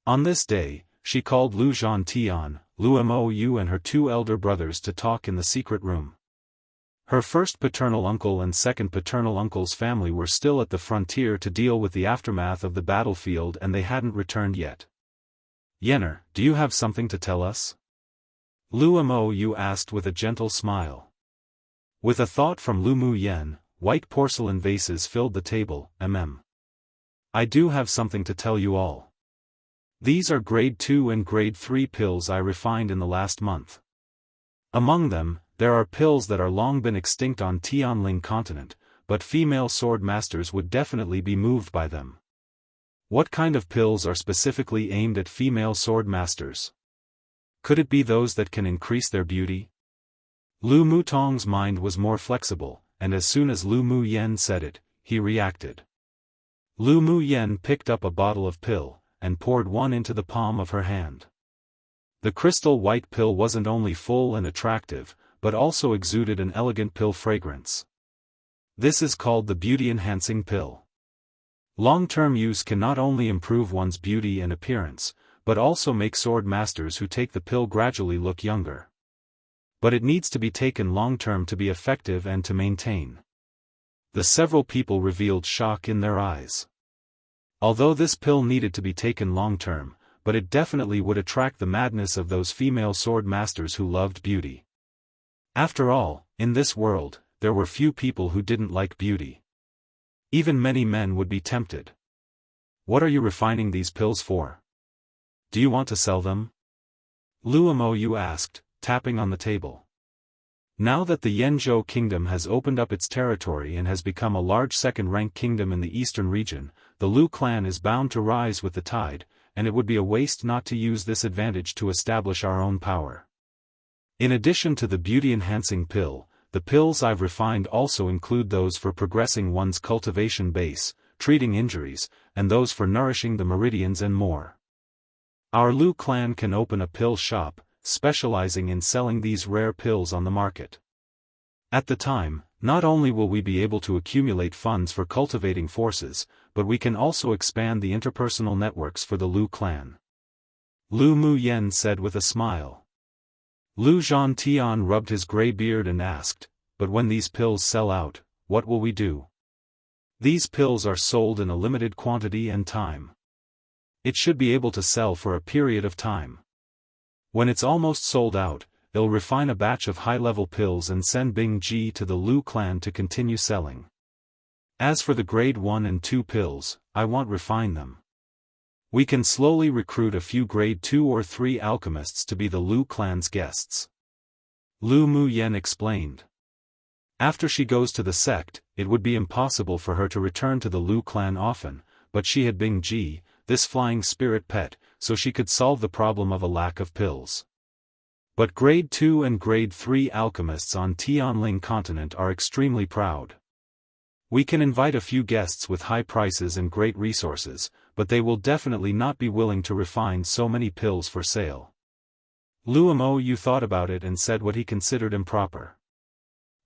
On this day, she called Lu Zhantian, Lu Mou and her 2 elder brothers to talk in the secret room. Her first paternal uncle and second paternal uncle's family were still at the frontier to deal with the aftermath of the battlefield, and they hadn't returned yet. "Yener, do you have something to tell us?" Lu Mou asked with a gentle smile. With a thought from Lu Muyen, white porcelain vases filled the table. I do have something to tell you all. These are grade 2 and grade 3 pills I refined in the last month. Among them, there are pills that are long been extinct on Tianling continent, but female sword masters would definitely be moved by them. What kind of pills are specifically aimed at female sword masters? Could it be those that can increase their beauty? Lu Mutong's mind was more flexible, and as soon as Lu Muyen said it, he reacted. Lu Muyen picked up a bottle of pill, and poured one into the palm of her hand. The crystal white pill wasn't only full and attractive, but also exuded an elegant pill fragrance. This is called the beauty-enhancing pill. Long-term use can not only improve one's beauty and appearance, but also make sword masters who take the pill gradually look younger. But it needs to be taken long-term to be effective and to maintain. The several people revealed shock in their eyes. Although this pill needed to be taken long-term, but it definitely would attract the madness of those female sword masters who loved beauty. After all, in this world, there were few people who didn't like beauty. Even many men would be tempted. What are you refining these pills for? Do you want to sell them? Lu Mou asked, tapping on the table. Now that the Yanzhou Kingdom has opened up its territory and has become a large second-rank kingdom in the eastern region, the Lu clan is bound to rise with the tide, and it would be a waste not to use this advantage to establish our own power. In addition to the beauty-enhancing pill, the pills I've refined also include those for progressing one's cultivation base, treating injuries, and those for nourishing the meridians and more. Our Lu clan can open a pill shop, specializing in selling these rare pills on the market. At the time, not only will we be able to accumulate funds for cultivating forces, but we can also expand the interpersonal networks for the Lu clan. Lu Muyen said with a smile. Lu Zhantian rubbed his gray beard and asked, "But when these pills sell out, what will we do?" "These pills are sold in a limited quantity and time. It should be able to sell for a period of time. When it's almost sold out, they'll refine a batch of high-level pills and send Bing Ji to the Lu clan to continue selling. As for the grade 1 and 2 pills, I won't refine them. We can slowly recruit a few grade 2 or 3 alchemists to be the Lu clan's guests." Lu Muyen explained. After she goes to the sect, it would be impossible for her to return to the Lu clan often, but she had Bing Ji, this flying spirit pet, so she could solve the problem of a lack of pills. But grade 2 and grade 3 alchemists on Tianling continent are extremely proud. We can invite a few guests with high prices and great resources, but they will definitely not be willing to refine so many pills for sale. Luomo thought about it and said what he considered improper.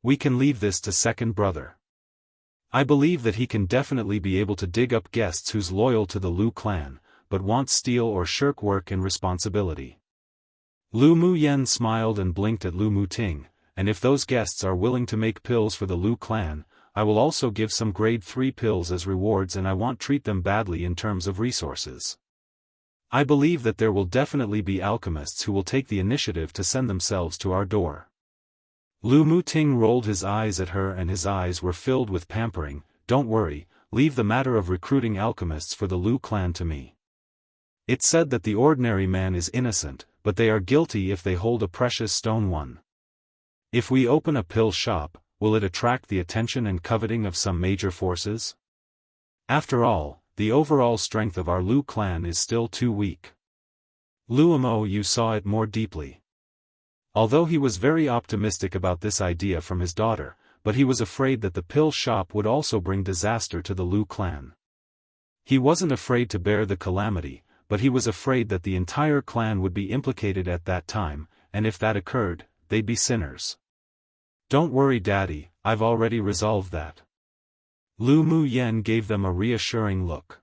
We can leave this to second brother. I believe that he can definitely be able to dig up guests who's loyal to the Lu clan, but won't steal or shirk work and responsibility. Lu Muyen smiled and blinked at Lu Muting, and if those guests are willing to make pills for the Lu clan, I will also give some grade 3 pills as rewards, and I won't treat them badly in terms of resources. I believe that there will definitely be alchemists who will take the initiative to send themselves to our door. Lu Muting rolled his eyes at her and his eyes were filled with pampering. Don't worry, leave the matter of recruiting alchemists for the Lu clan to me. It's said that the ordinary man is innocent, but they are guilty if they hold a precious stone one. If we open a pill shop, will it attract the attention and coveting of some major forces? After all, the overall strength of our Lu clan is still too weak. Luomo saw it more deeply. Although he was very optimistic about this idea from his daughter, but he was afraid that the pill shop would also bring disaster to the Lu clan. He wasn't afraid to bear the calamity, but he was afraid that the entire clan would be implicated at that time, and if that occurred, they'd be sinners. Don't worry, Daddy, I've already resolved that. Lu Muyen gave them a reassuring look.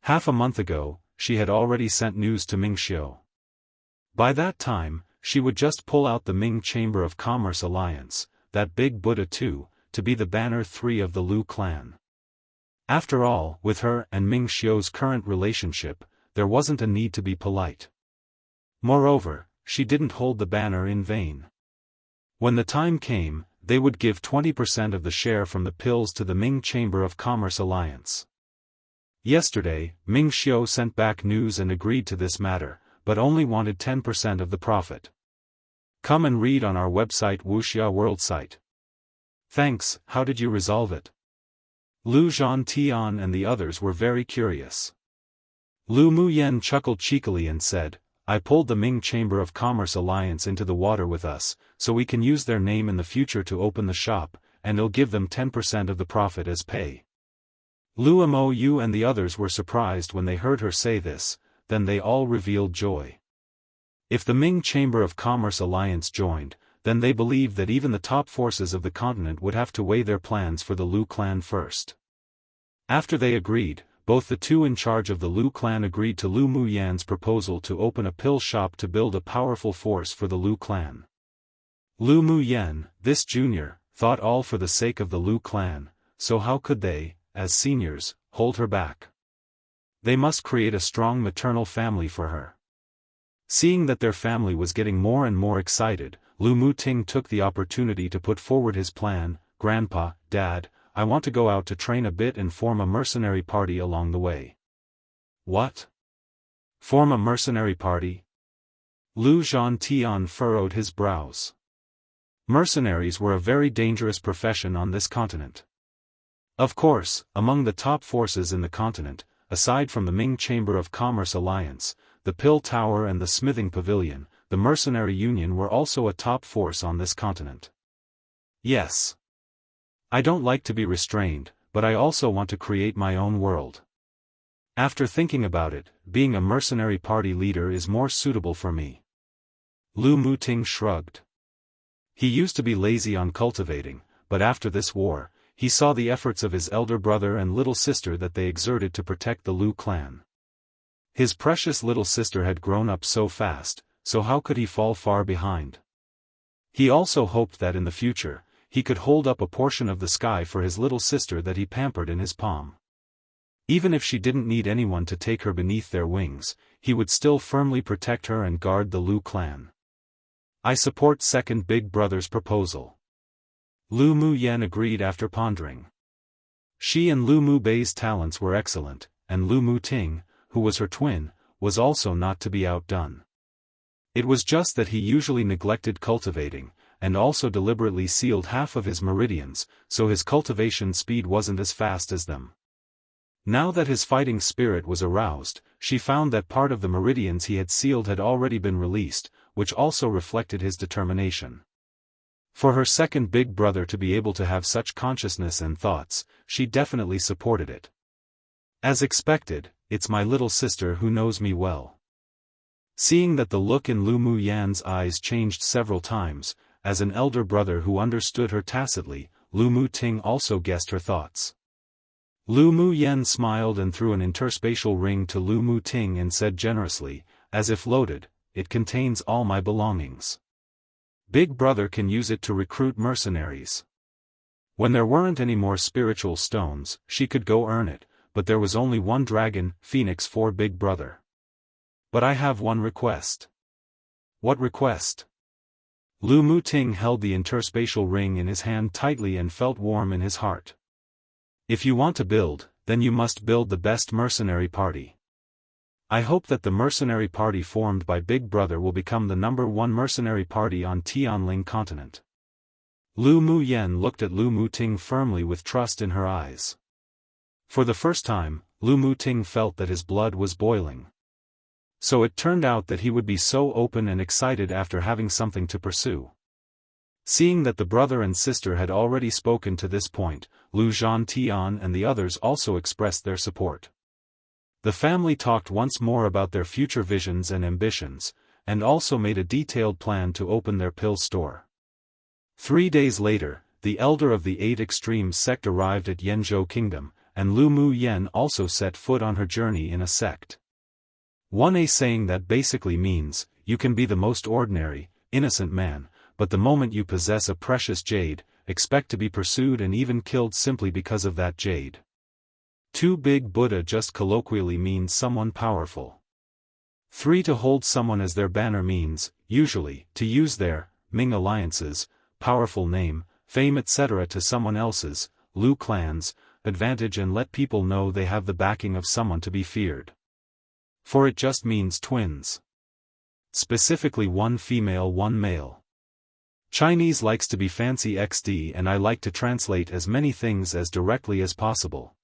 Half a month ago, she had already sent news to Ming Xiu. By that time, she would just pull out the Ming Chamber of Commerce Alliance, that big Buddha too, to be the banner 3 of the Lu clan. After all, with her and Ming Xiu's current relationship, there wasn't a need to be polite. Moreover, she didn't hold the banner in vain. When the time came, they would give 20% of the share from the pills to the Ming Chamber of Commerce Alliance. Yesterday, Ming Xiu sent back news and agreed to this matter, but only wanted 10% of the profit. Come and read on our website Wuxia World site. Thanks, how did you resolve it? Lu Zhantian and the others were very curious. Lu Muyen chuckled cheekily and said, I pulled the Ming Chamber of Commerce Alliance into the water with us, so we can use their name in the future to open the shop, and it'll give them 10% of the profit as pay. Luomo and the others were surprised when they heard her say this, then they all revealed joy. If the Ming Chamber of Commerce Alliance joined, then they believed that even the top forces of the continent would have to weigh their plans for the Lu clan first. After they agreed, both the two in charge of the Lu clan agreed to Lu Muyen's proposal to open a pill shop to build a powerful force for the Lu clan. Lu Muyen, this junior, thought all for the sake of the Lu clan, so how could they, as seniors, hold her back? They must create a strong maternal family for her. Seeing that their family was getting more and more excited, Lu Muting took the opportunity to put forward his plan. Grandpa, Dad, I want to go out to train a bit and form a mercenary party along the way. What? Form a mercenary party? Lu Zhantian furrowed his brows. Mercenaries were a very dangerous profession on this continent. Of course, among the top forces in the continent, aside from the Ming Chamber of Commerce Alliance, the Pill Tower and the Smithing Pavilion, the Mercenary Union were also a top force on this continent. Yes. I don't like to be restrained, but I also want to create my own world. After thinking about it, being a mercenary party leader is more suitable for me. Lu Muting shrugged. He used to be lazy on cultivating, but after this war, he saw the efforts of his elder brother and little sister that they exerted to protect the Lu clan. His precious little sister had grown up so fast, so how could he fall far behind? He also hoped that in the future, he could hold up a portion of the sky for his little sister that he pampered in his palm. Even if she didn't need anyone to take her beneath their wings, he would still firmly protect her and guard the Lu clan. I support second big brother's proposal. Lu Muyen agreed after pondering. She and Lu Mubei's talents were excellent, and Lu Muting, who was her twin, was also not to be outdone. It was just that he usually neglected cultivating, and also deliberately sealed half of his meridians, so his cultivation speed wasn't as fast as them. Now that his fighting spirit was aroused, she found that part of the meridians he had sealed had already been released, which also reflected his determination. For her second big brother to be able to have such consciousness and thoughts, she definitely supported it. As expected, it's my little sister who knows me well. Seeing that the look in Lu Mu Yan's eyes changed several times, as an elder brother who understood her tacitly, Lu Mu Ting also guessed her thoughts. Lu Mu Yan smiled and threw an interspatial ring to Lu Mu Ting and said generously, as if loaded, "It contains all my belongings. Big brother can use it to recruit mercenaries." When there weren't any more spiritual stones, she could go earn it, but there was only one dragon, Phoenix for Big Brother. "But I have one request." "What request?" Lu Mu Ting held the interspatial ring in his hand tightly and felt warm in his heart. "If you want to build, then you must build the best mercenary party. I hope that the mercenary party formed by Big Brother will become the #1 mercenary party on Tianling continent." Lu Mu Yan looked at Lu Mu Ting firmly with trust in her eyes. For the first time, Lu Mu Ting felt that his blood was boiling. So it turned out that he would be so open and excited after having something to pursue. Seeing that the brother and sister had already spoken to this point, Lu Zhantian and the others also expressed their support. The family talked once more about their future visions and ambitions, and also made a detailed plan to open their pill store. 3 days later, the elder of the 8 Extremes sect arrived at Yanzhou Kingdom, and Lu Mu Yan also set foot on her journey in a sect. One saying that basically means, you can be the most ordinary, innocent man, but the moment you possess a precious jade, expect to be pursued and even killed simply because of that jade. 2 Big Buddha just colloquially means someone powerful. 3 To hold someone as their banner means, usually, to use their Ming alliances, powerful name, fame etc. to someone else's, Lu clans, advantage and let people know they have the backing of someone to be feared. 4 It just means twins. Specifically 1 female 1 male. Chinese likes to be fancy XD and I like to translate as many things as directly as possible.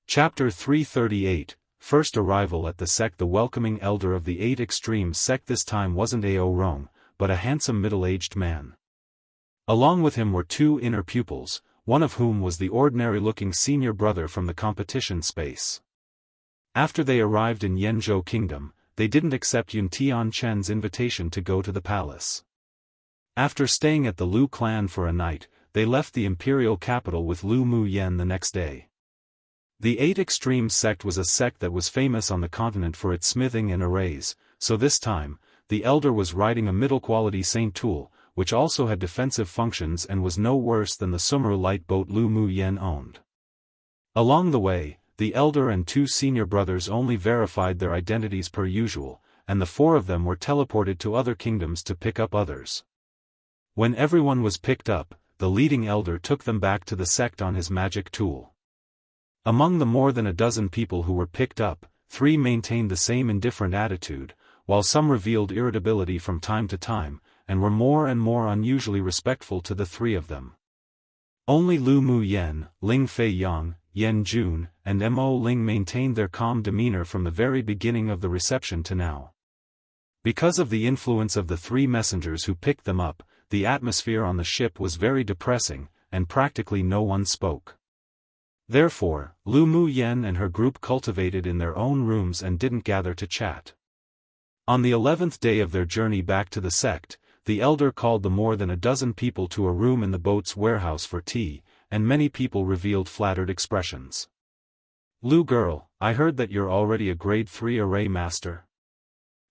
Chapter 338, First Arrival at the Sect. The welcoming elder of the 8 Extremes sect this time wasn't Ao Rong, but a handsome middle-aged man. Along with him were 2 inner pupils, one of whom was the ordinary-looking senior brother from the competition space. After they arrived in Yanzhou Kingdom, they didn't accept Yun Tianchen's invitation to go to the palace. After staying at the Lu clan for a night, they left the imperial capital with Lu Mu Yan the next day. The 8 Extremes sect was a sect that was famous on the continent for its smithing and arrays, so this time, the elder was riding a middle-quality Saint tool, which also had defensive functions and was no worse than the Sumeru light boat Lu Mu Yan owned. Along the way, the elder and 2 senior brothers only verified their identities per usual, and the 4 of them were teleported to other kingdoms to pick up others. When everyone was picked up, the leading elder took them back to the sect on his magic tool. Among the more than a dozen people who were picked up, 3 maintained the same indifferent attitude, while some revealed irritability from time to time, and were more and more unusually respectful to the 3 of them. Only Lu Mu Yan, Ling Fei Yang, Yan Jun, and Mo Ling maintained their calm demeanor from the very beginning of the reception to now. Because of the influence of the 3 messengers who picked them up, the atmosphere on the ship was very depressing, and practically no one spoke. Therefore, Lu Mu Yan and her group cultivated in their own rooms and didn't gather to chat. On the 11th day of their journey back to the sect, the elder called the more than a dozen people to a room in the boat's warehouse for tea, and many people revealed flattered expressions. "Lu girl, I heard that you're already a grade 3 array master."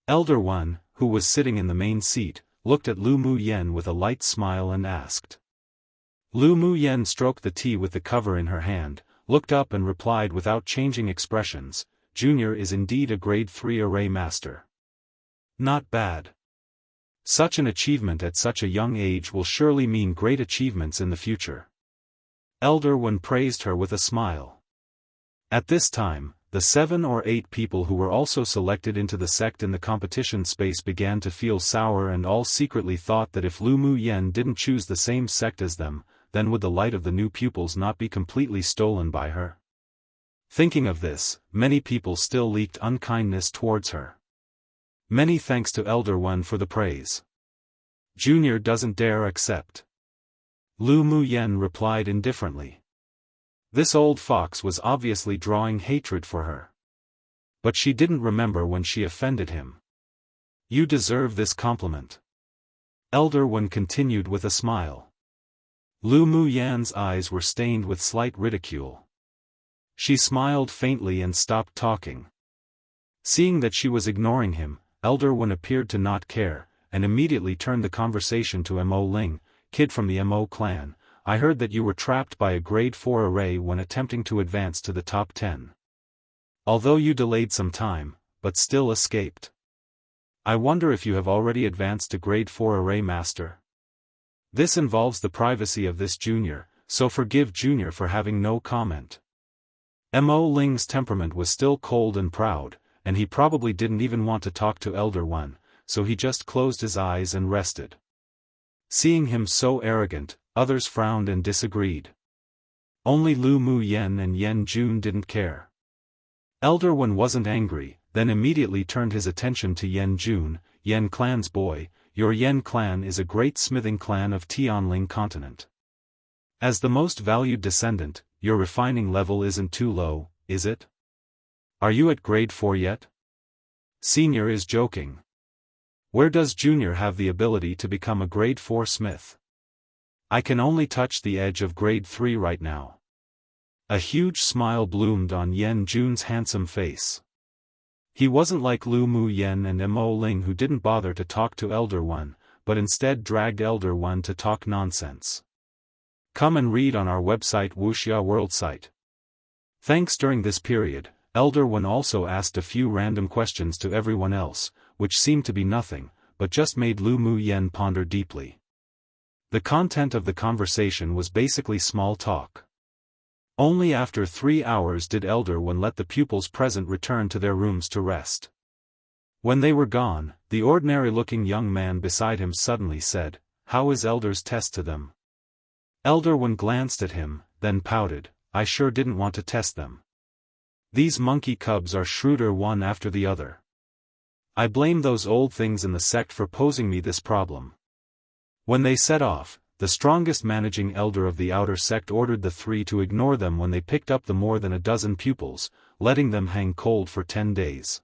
Elder 1, who was sitting in the main seat, looked at Lu Mu Yan with a light smile and asked. Lu Mu Yan stroked the tea with the cover in her hand, looked up and replied without changing expressions, "Junior is indeed a grade 3 array master. Not bad. Such an achievement at such a young age will surely mean great achievements in the future." Elder 1 praised her with a smile. At this time, the 7 or 8 people who were also selected into the sect in the competition space began to feel sour and all secretly thought that if Lu Mu Yan didn't choose the same sect as them, then would the light of the new pupils not be completely stolen by her? Thinking of this, many people still leaked unkindness towards her. Many thanks to Elder 1 for the praise. Junior doesn't dare accept. Lu Mu Yan replied indifferently. This old fox was obviously drawing hatred for her. But she didn't remember when she offended him. You deserve this compliment. Elder One continued with a smile. Lu Mu Yan's eyes were stained with slight ridicule. She smiled faintly and stopped talking. Seeing that she was ignoring him, Elder One appeared to not care, and immediately turned the conversation to Mo Ling, kid from the Mo clan. I heard that you were trapped by a grade 4 array when attempting to advance to the top 10. Although you delayed some time, but still escaped. I wonder if you have already advanced to grade 4 array master. This involves the privacy of this junior, so forgive junior for having no comment. Mo Ling's temperament was still cold and proud, and he probably didn't even want to talk to Elder One, so he just closed his eyes and rested. Seeing him so arrogant, others frowned and disagreed. Only Lu Mu Yan and Yen Jun didn't care. Elder One wasn't angry, then immediately turned his attention to Yen Jun. Yen clan's boy, your Yen clan is a great smithing clan of Tianling continent. As the most valued descendant, your refining level isn't too low, is it? Are you at grade 4 yet? Senior is joking. Where does Junior have the ability to become a grade 4 smith? I can only touch the edge of grade 3 right now. A huge smile bloomed on Yen Jun's handsome face. He wasn't like Lu Mu Yan and Mo Ling, who didn't bother to talk to Elder One, but instead dragged Elder One to talk nonsense. Come and read on our website Wuxia World site. Thanks. During this period, Elder One also asked a few random questions to everyone else, which seemed to be nothing, but just made Lu Mu Yan ponder deeply. The content of the conversation was basically small talk. Only after 3 hours did Elder One let the pupils present return to their rooms to rest. When they were gone, the ordinary-looking young man beside him suddenly said, "How is Elder's test to them?" Elder One glanced at him, then pouted, "I sure didn't want to test them. These monkey cubs are shrewder one after the other. I blame those old things in the sect for posing me this problem." When they set off, the strongest managing elder of the outer sect ordered the 3 to ignore them when they picked up the more than a dozen pupils, letting them hang cold for 10 days.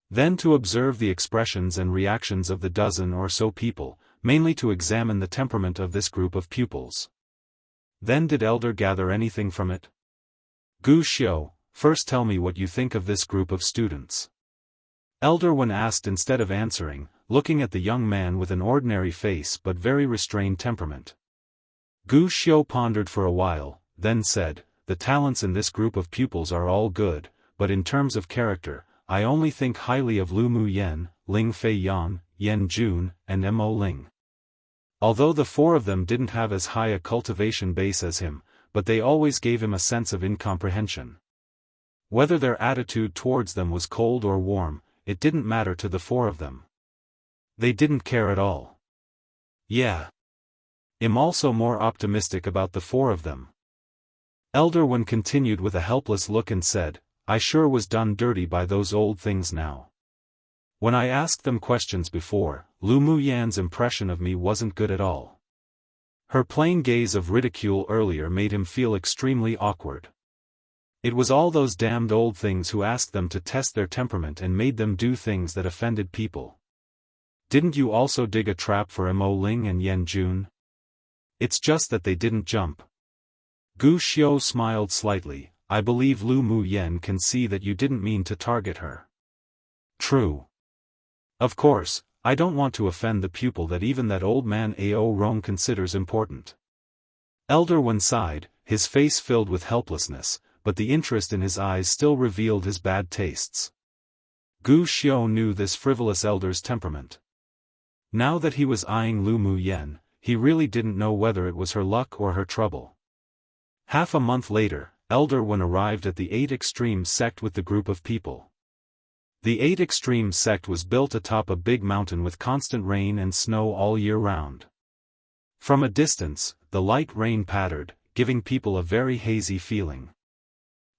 Then to observe the expressions and reactions of the dozen or so people, mainly to examine the temperament of this group of pupils. Then did Elder gather anything from it? Gu Xiao, first tell me what you think of this group of students. Elder One asked instead of answering, looking at the young man with an ordinary face but very restrained temperament. Gu Xiao pondered for a while, then said, "The talents in this group of pupils are all good, but in terms of character, I only think highly of Lu Mu Yan, Ling Fei Yang, Yen Jun, and Mo Ling. Although the 4 of them didn't have as high a cultivation base as him, but they always gave him a sense of incomprehension. Whether their attitude towards them was cold or warm, it didn't matter to the 4 of them. They didn't care at all. Yeah. I'm also more optimistic about the 4 of them." Elder One continued with a helpless look and said, "I sure was done dirty by those old things now. When I asked them questions before, Lu Mu Yan's impression of me wasn't good at all. Her plain gaze of ridicule earlier made him feel extremely awkward. It was all those damned old things who asked them to test their temperament and made them do things that offended people. Didn't you also dig a trap for Mo Ling and Yen Jun? It's just that they didn't jump." Gu Xiao smiled slightly. "I believe Lu Mu Yan can see that you didn't mean to target her." "True. Of course, I don't want to offend the pupil that even that old man Ao Rong considers important." Elder One sighed, his face filled with helplessness, but the interest in his eyes still revealed his bad tastes. Gu Xiao knew this frivolous elder's temperament. Now that he was eyeing Lu Mu Yan, he really didn't know whether it was her luck or her trouble. Half a month later, Elder One arrived at the 8 Extremes sect with the group of people. The 8 Extremes sect was built atop a big mountain with constant rain and snow all year round. From a distance, the light rain pattered, giving people a very hazy feeling.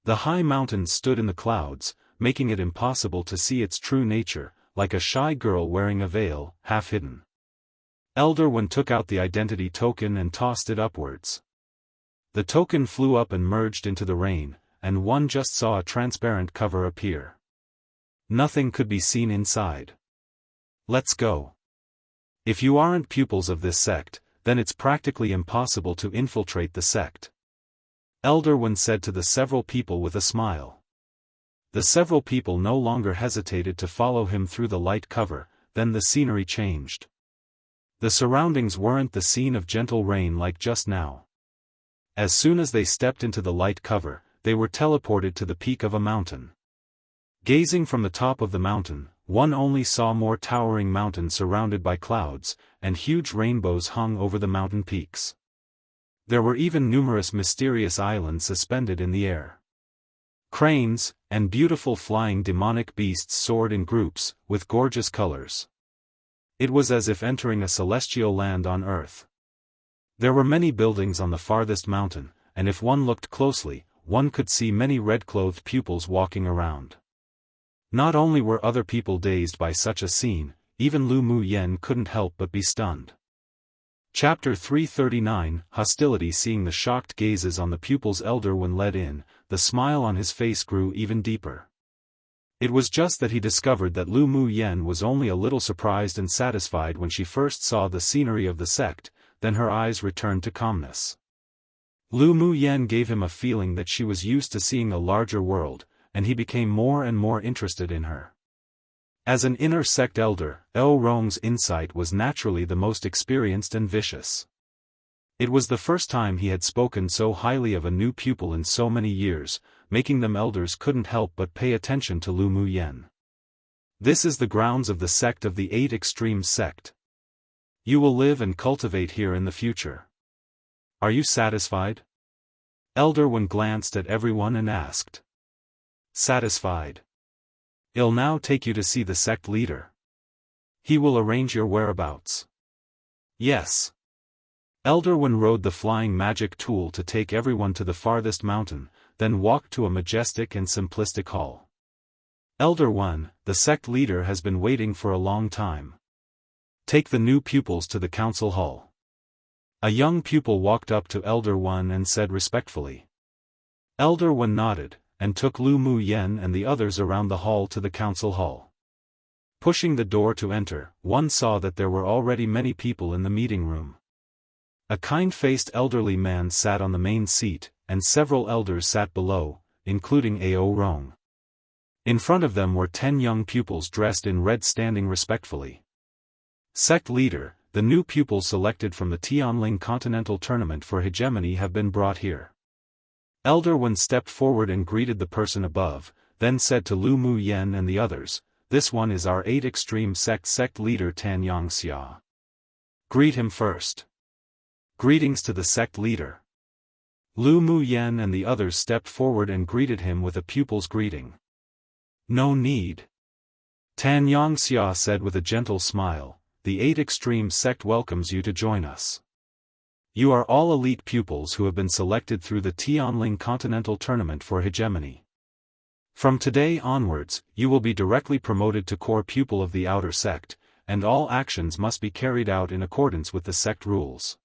The high mountain stood in the clouds, making it impossible to see its true nature, like a shy girl wearing a veil, half hidden. Elder One took out the identity token and tossed it upwards. The token flew up and merged into the rain, and one just saw a transparent cover appear. Nothing could be seen inside. Let's go. If you aren't pupils of this sect, then it's practically impossible to infiltrate the sect. Elder Wen said to the several people with a smile. The several people no longer hesitated to follow him through the light cover. Then the scenery changed. The surroundings weren't the scene of gentle rain like just now. As soon as they stepped into the light cover, they were teleported to the peak of a mountain. Gazing from the top of the mountain, one only saw more towering mountains surrounded by clouds, and huge rainbows hung over the mountain peaks. There were even numerous mysterious islands suspended in the air. Cranes, and beautiful flying demonic beasts soared in groups, with gorgeous colors. It was as if entering a celestial land on earth. There were many buildings on the farthest mountain, and if one looked closely, one could see many red-clothed pupils walking around. Not only were other people dazed by such a scene, even Lu Mu Yen couldn't help but be stunned. Chapter 339, Hostility. Seeing the shocked gazes on the pupils Elder Wen led in, the smile on his face grew even deeper. It was just that he discovered that Lu Mu Yen was only a little surprised and satisfied when she first saw the scenery of the sect, then her eyes returned to calmness. Lu Mu Yen gave him a feeling that she was used to seeing a larger world, and he became more and more interested in her. As an inner sect elder, Eo Rong's insight was naturally the most experienced and vicious. It was the first time he had spoken so highly of a new pupil in so many years, making them elders couldn't help but pay attention to Lu Mu Yen. This is the grounds of the sect of the 8 Extremes sect. You will live and cultivate here in the future. Are you satisfied? Elder Wen glanced at everyone and asked. Satisfied. I'll now take you to see the sect leader. He will arrange your whereabouts. Yes. Elder Wen rode the flying magic tool to take everyone to the farthest mountain, then walked to a majestic and simplistic hall. Elder Wen, the sect leader, has been waiting for a long time. Take the new pupils to the council hall. A young pupil walked up to Elder Wen and said respectfully. Elder Wen nodded, and took Lu Mu Yen and the others around the hall to the council hall. Pushing the door to enter, one saw that there were already many people in the meeting room. A kind-faced elderly man sat on the main seat, and several elders sat below, including Eo Rong. In front of them were 10 young pupils dressed in red standing respectfully. Sect leader, the new pupils selected from the Tianling Continental Tournament for Hegemony have been brought here. Elder Wen stepped forward and greeted the person above, then said to Lu Mu Yen and the others, "This one is our 8 Extreme sect leader Tan Yangxia. Greet him first." Greetings to the sect leader. Lu Mu Yen and the others stepped forward and greeted him with a pupil's greeting. No need. Tan Yangxia said with a gentle smile, "The 8 Extreme sect welcomes you to join us. You are all elite pupils who have been selected through the Tianling Continental Tournament for Hegemony. From today onwards, you will be directly promoted to core pupil of the outer sect, and all actions must be carried out in accordance with the sect rules."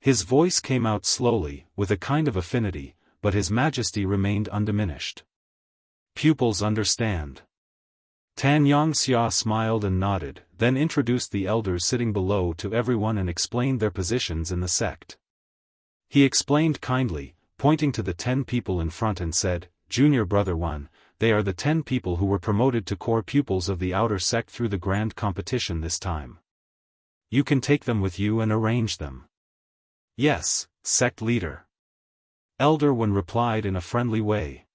His voice came out slowly, with a kind of affinity, but his majesty remained undiminished. Pupils understand. Tan Yangxia smiled and nodded, then introduced the elders sitting below to everyone and explained their positions in the sect. He explained kindly, pointing to the 10 people in front and said, "Junior Brother 1, they are the 10 people who were promoted to core pupils of the outer sect through the grand competition this time. You can take them with you and arrange them." "Yes, sect leader." Elder Wen replied in a friendly way.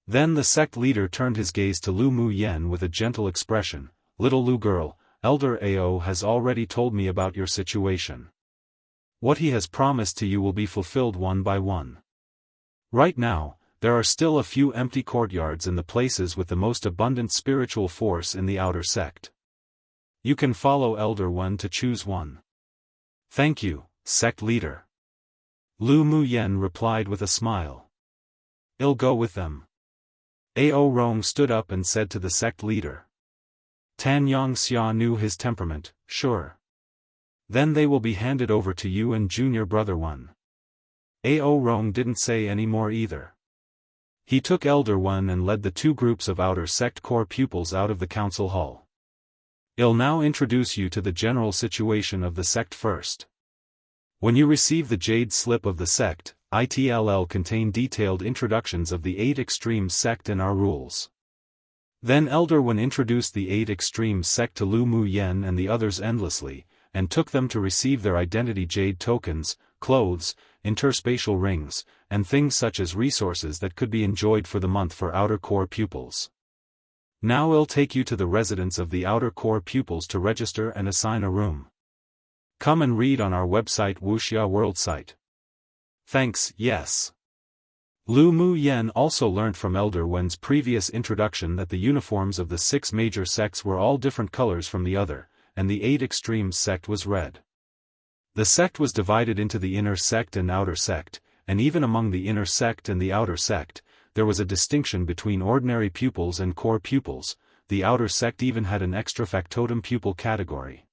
Then the sect leader turned his gaze to Lu Mu Yen with a gentle expression, "Little Lu girl, Elder Ao has already told me about your situation. What he has promised to you will be fulfilled one by one. Right now, there are still a few empty courtyards in the places with the most abundant spiritual force in the outer sect. You can follow Elder Wen to choose one." "Thank you, sect leader." Lu Mu Yen replied with a smile. "I'll go with them." Eo Rong stood up and said to the sect leader. Tan Yangxia knew his temperament, "Sure. Then they will be handed over to you and Junior Brother 1." Ao Rong didn't say any more either. He took Elder One and led the two groups of outer sect core pupils out of the council hall. I'll now introduce you to the general situation of the sect first. When you receive the Jade Slip of the sect, it'll contain detailed introductions of the 8 Extremes sect and our rules. Then Elder One introduced the 8 Extremes sect to Lu Mu Yen and the others endlessly, and took them to receive their identity jade tokens, clothes, interspatial rings, and things such as resources that could be enjoyed for the month for outer core pupils. Now I'll take you to the residence of the outer core pupils to register and assign a room. Come and read on our website Wuxia World site. Thanks, yes. Lu Mu Yen also learnt from Elder Wen's previous introduction that the uniforms of the 6 major sects were all different colors from the other, and the 8 Extremes sect was red. The sect was divided into the inner sect and outer sect, and even among the inner sect and the outer sect, there was a distinction between ordinary pupils and core pupils. The outer sect even had an extra factotum pupil category.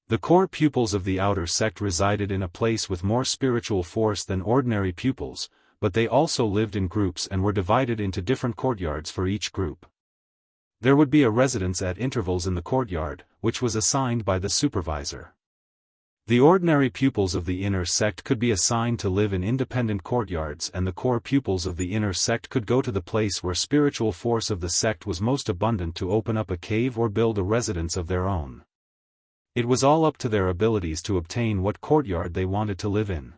The core pupils of the outer sect resided in a place with more spiritual force than ordinary pupils, but they also lived in groups and were divided into different courtyards for each group. There would be a residence at intervals in the courtyard, which was assigned by the supervisor. The ordinary pupils of the inner sect could be assigned to live in independent courtyards, and the core pupils of the inner sect could go to the place where spiritual force of the sect was most abundant to open up a cave or build a residence of their own. It was all up to their abilities to obtain what courtyard they wanted to live in.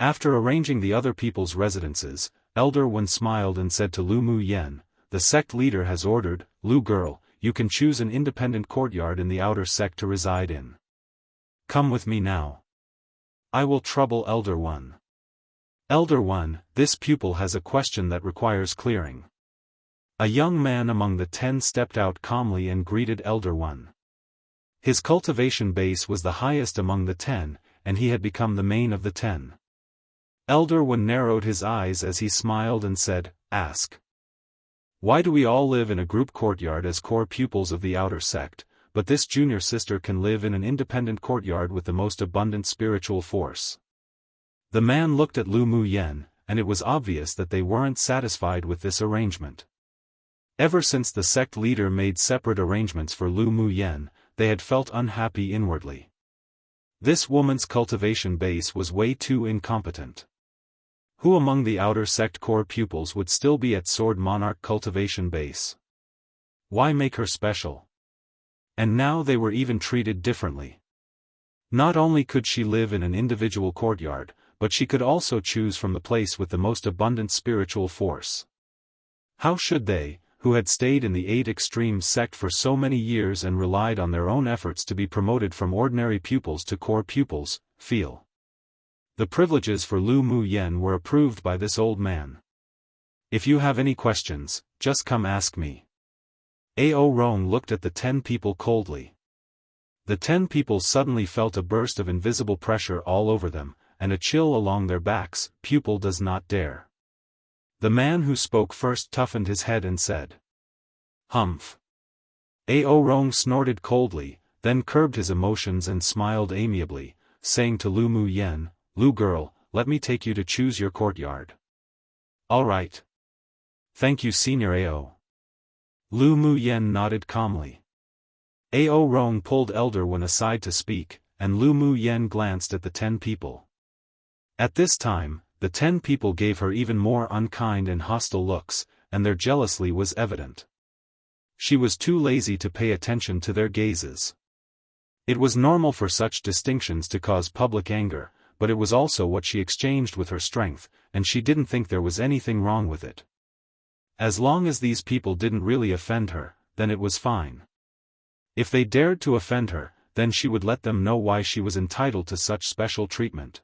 After arranging the other people's residences, Elder One smiled and said to Lu Mu Yen, "The sect leader has ordered, Lu girl, you can choose an independent courtyard in the outer sect to reside in. Come with me now. I will trouble Elder One." Elder One, this pupil has a question that requires clearing. A young man among the 10 stepped out calmly and greeted Elder One. His cultivation base was the highest among the 10, and he had become the main of the 10. Elder One narrowed his eyes as he smiled and said, "Ask. Why do we all live in a group courtyard as core pupils of the outer sect, but this junior sister can live in an independent courtyard with the most abundant spiritual force?" The man looked at Lu Mu Yen, and it was obvious that they weren't satisfied with this arrangement. Ever since the sect leader made separate arrangements for Lu Mu Yen, they had felt unhappy inwardly. This woman's cultivation base was way too incompetent. Who among the outer sect core pupils would still be at Sword Monarch cultivation base? Why make her special? And now they were even treated differently. Not only could she live in an individual courtyard, but she could also choose from the place with the most abundant spiritual force. How should they, who had stayed in the 8 Extremes sect for so many years and relied on their own efforts to be promoted from ordinary pupils to core pupils, feel? The privileges for Lu Mu Yen were approved by this old man. "If you have any questions, just come ask me." Ao Rong looked at the 10 people coldly. The 10 people suddenly felt a burst of invisible pressure all over them, and a chill along their backs. "Pupil does not dare." The man who spoke first toughened his head and said, "Humph." Ao Rong snorted coldly, then curbed his emotions and smiled amiably, saying to Lu Mu Yen, "Lu girl, let me take you to choose your courtyard." "All right. Thank you, Senior Ao." Lu Mu Yen nodded calmly. Ao Rong pulled Elder One aside to speak, and Lu Mu Yen glanced at the 10 people. At this time, the 10 people gave her even more unkind and hostile looks, and their jealousy was evident. She was too lazy to pay attention to their gazes. It was normal for such distinctions to cause public anger, but it was also what she exchanged with her strength, and she didn't think there was anything wrong with it. As long as these people didn't really offend her, then it was fine. If they dared to offend her, then she would let them know why she was entitled to such special treatment.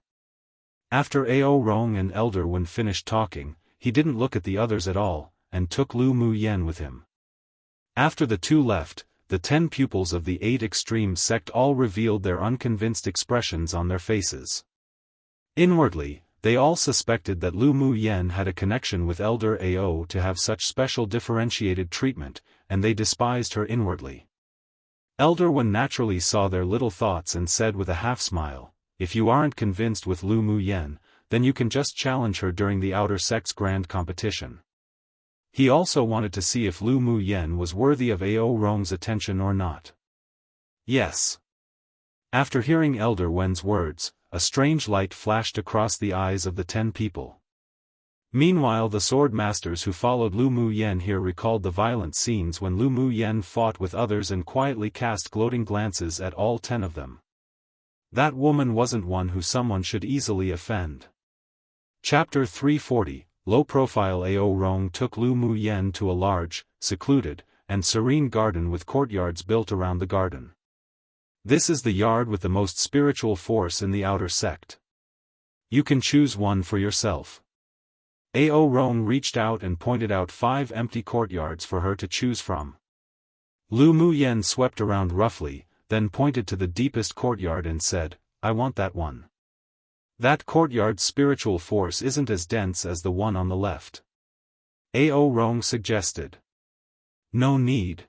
After Ao Rong and Elder One finished talking, he didn't look at the others at all, and took Lu Mu Yen with him. After the two left, the 10 pupils of the 8 Extremes sect all revealed their unconvinced expressions on their faces. Inwardly, they all suspected that Lu Mu Yen had a connection with Elder Ao to have such special differentiated treatment, and they despised her inwardly. Elder One naturally saw their little thoughts and said with a half-smile, "If you aren't convinced with Lu Mu Yen, then you can just challenge her during the outer sect's grand competition. He also wanted to see if Lu Mu Yen was worthy of Ao Rong's attention or not. Yes. After hearing Elder Wen's words, a strange light flashed across the eyes of the 10 people. Meanwhile, the sword masters who followed Lu Mu Yen here recalled the violent scenes when Lu Mu Yen fought with others and quietly cast gloating glances at all 10 of them. That woman wasn't one who someone should easily offend. Chapter 340, Low-profile Ao Rong took Lu Mu Yen to a large, secluded, and serene garden with courtyards built around the garden. This is the yard with the most spiritual force in the outer sect. You can choose one for yourself. Ao Rong reached out and pointed out 5 empty courtyards for her to choose from. Lu Mu Yen swept around roughly, then pointed to the deepest courtyard and said, "I want that one." That courtyard's spiritual force isn't as dense as the one on the left. Ao Rong suggested. No need.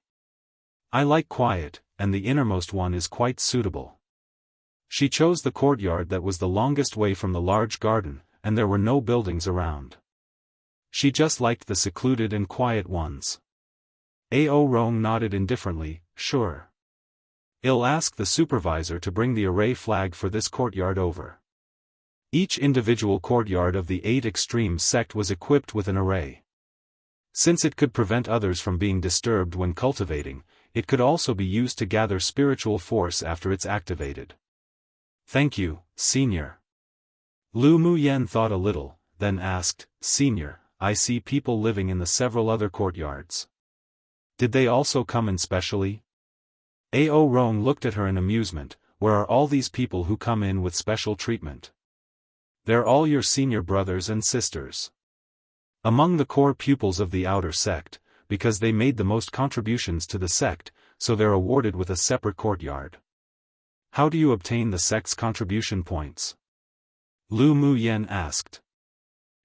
I like quiet, and the innermost one is quite suitable. She chose the courtyard that was the longest way from the large garden, and there were no buildings around. She just liked the secluded and quiet ones. Ao Rong nodded indifferently, sure. I'll ask the supervisor to bring the array flag for this courtyard over. Each individual courtyard of the 8 extreme sect was equipped with an array. Since it could prevent others from being disturbed when cultivating, it could also be used to gather spiritual force after it's activated. Thank you, Senior. Lu Mu Yen thought a little, then asked, Senior, I see people living in the several other courtyards. Did they also come in specially? Ao Rong looked at her in amusement. Where are all these people who come in with special treatment? They're all your senior brothers and sisters. Among the core pupils of the outer sect, because they made the most contributions to the sect, so they're awarded with a separate courtyard. How do you obtain the sect's contribution points? Lu Mu Yen asked.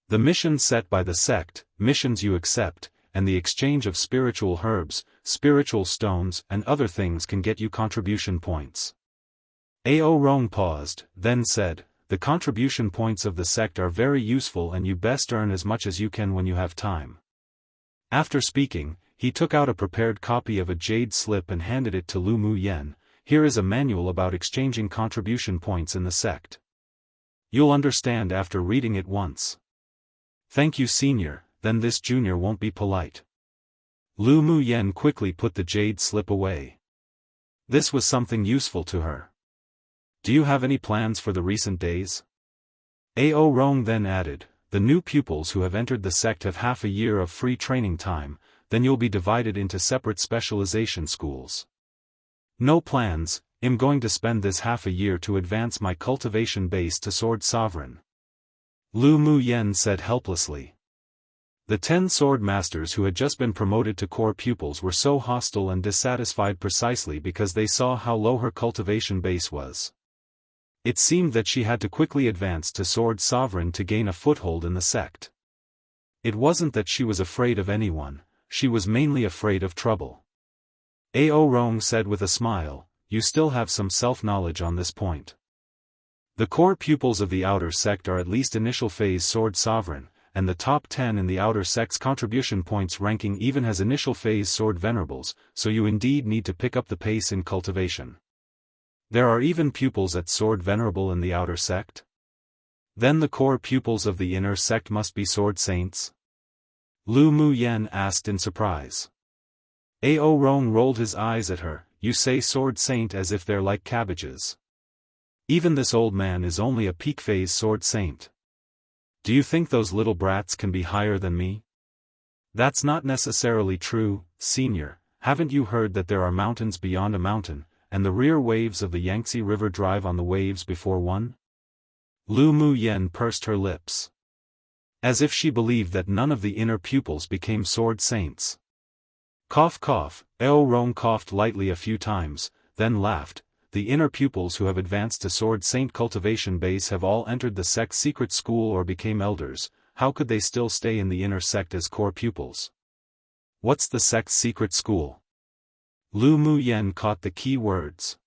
The missions set by the sect, missions you accept, and the exchange of spiritual herbs, spiritual stones and other things can get you contribution points. Ao Rong paused, then said, the contribution points of the sect are very useful and you best earn as much as you can when you have time. After speaking, he took out a prepared copy of a jade slip and handed it to Lu Mu Yen. Here is a manual about exchanging contribution points in the sect. You'll understand after reading it once. Thank you, Senior, then this junior won't be polite. Lu Mu Yen quickly put the jade slip away. This was something useful to her. Do you have any plans for the recent days? Ao Rong then added, the new pupils who have entered the sect have half a year of free training time, then you'll be divided into separate specialization schools. No plans, I'm going to spend this half a year to advance my cultivation base to Sword Sovereign. Lu Mu Yen said helplessly. The 10 sword masters who had just been promoted to core pupils were so hostile and dissatisfied precisely because they saw how low her cultivation base was. It seemed that she had to quickly advance to Sword Sovereign to gain a foothold in the sect. It wasn't that she was afraid of anyone, she was mainly afraid of trouble. Ao Rong said with a smile, you still have some self-knowledge on this point. The core pupils of the outer sect are at least initial phase Sword Sovereign, and the top 10 in the outer sect's contribution points ranking even has initial phase Sword Venerables, so you indeed need to pick up the pace in cultivation. There are even pupils at Sword Venerable in the outer sect? Then the core pupils of the inner sect must be Sword Saints? Lu Mu Yen asked in surprise. Ao Rong rolled his eyes at her, you say Sword Saint as if they're like cabbages. Even this old man is only a peak phase Sword Saint. Do you think those little brats can be higher than me? That's not necessarily true, Senior. Haven't you heard that there are mountains beyond a mountain, and the rear waves of the Yangtze River drive on the waves before one? Lu Mu Yen pursed her lips. As if she believed that none of the inner pupils became Sword Saints. Cough cough, Ao Rong coughed lightly a few times, then laughed. The inner pupils who have advanced to Sword Saint cultivation base have all entered the sect's secret school or became elders. How could they still stay in the inner sect as core pupils? What's the sect's secret school? Lu Mu Yen caught the key words.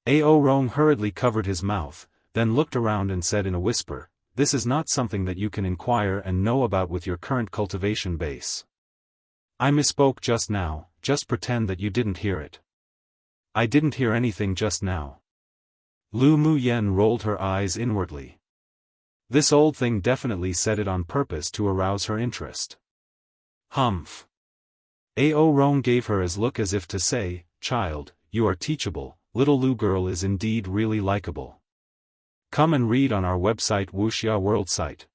Ao Rong hurriedly covered his mouth, then looked around and said in a whisper, this is not something that you can inquire and know about with your current cultivation base. I misspoke just now, just pretend that you didn't hear it. I didn't hear anything just now. Lu Muyen rolled her eyes inwardly. This old thing definitely said it on purpose to arouse her interest. Humph. Ao Rong gave her a look as if to say, "Child, you are teachable, little Lu girl is indeed really likable. Come and read on our website Wuxia World site."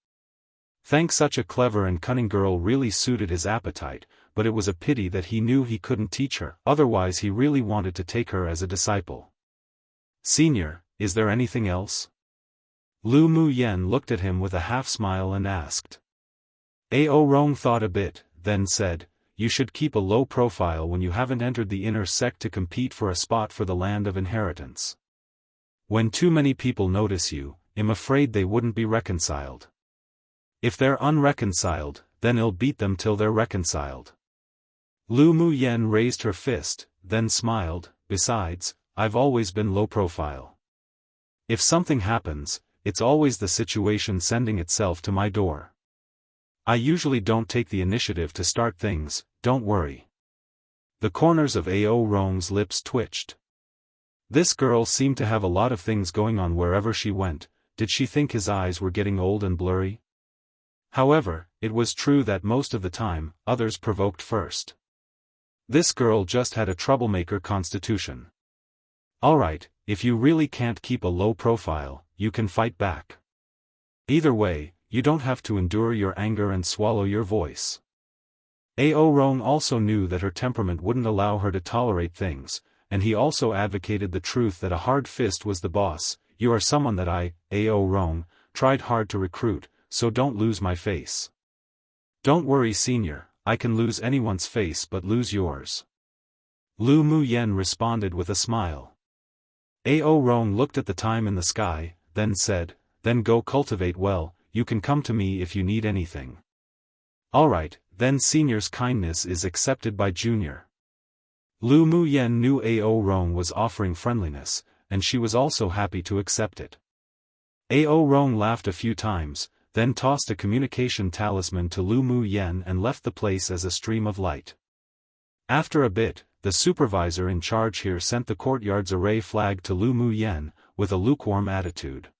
Thanks, such a clever and cunning girl really suited his appetite, but it was a pity that he knew he couldn't teach her, otherwise he really wanted to take her as a disciple. "Senior, is there anything else?" Lu Muyen looked at him with a half-smile and asked. Ao Rong thought a bit, then said, "You should keep a low profile when you haven't entered the inner sect to compete for a spot for the land of inheritance. When too many people notice you, I'm afraid they wouldn't be reconciled. If they're unreconciled, then I'll beat them till they're reconciled." Lu Muyen raised her fist, then smiled. "Besides, I've always been low profile. If something happens, it's always the situation sending itself to my door. I usually don't take the initiative to start things, don't worry." The corners of Ao Rong's lips twitched. This girl seemed to have a lot of things going on wherever she went. Did she think his eyes were getting old and blurry? However, it was true that most of the time, others provoked first. This girl just had a troublemaker constitution. Alright, if you really can't keep a low profile, you can fight back. Either way, you don't have to endure your anger and swallow your voice. Ao Rong also knew that her temperament wouldn't allow her to tolerate things, and he also advocated the truth that a hard fist was the boss. "You are someone that I, Ao Rong, tried hard to recruit, so don't lose my face." "Don't worry, senior, I can lose anyone's face but lose yours." Lu Muyen responded with a smile. Ao Rong looked at the time in the sky, then said, "Then go cultivate well, you can come to me if you need anything." "Alright, then senior's kindness is accepted by junior." Lu Muyen knew Ao Rong was offering friendliness, and she was also happy to accept it. Ao Rong laughed a few times, then tossed a communication talisman to Lu Muyen and left the place as a stream of light. After a bit, the supervisor in charge here sent the courtyard's array flag to Lu Muyen, with a lukewarm attitude.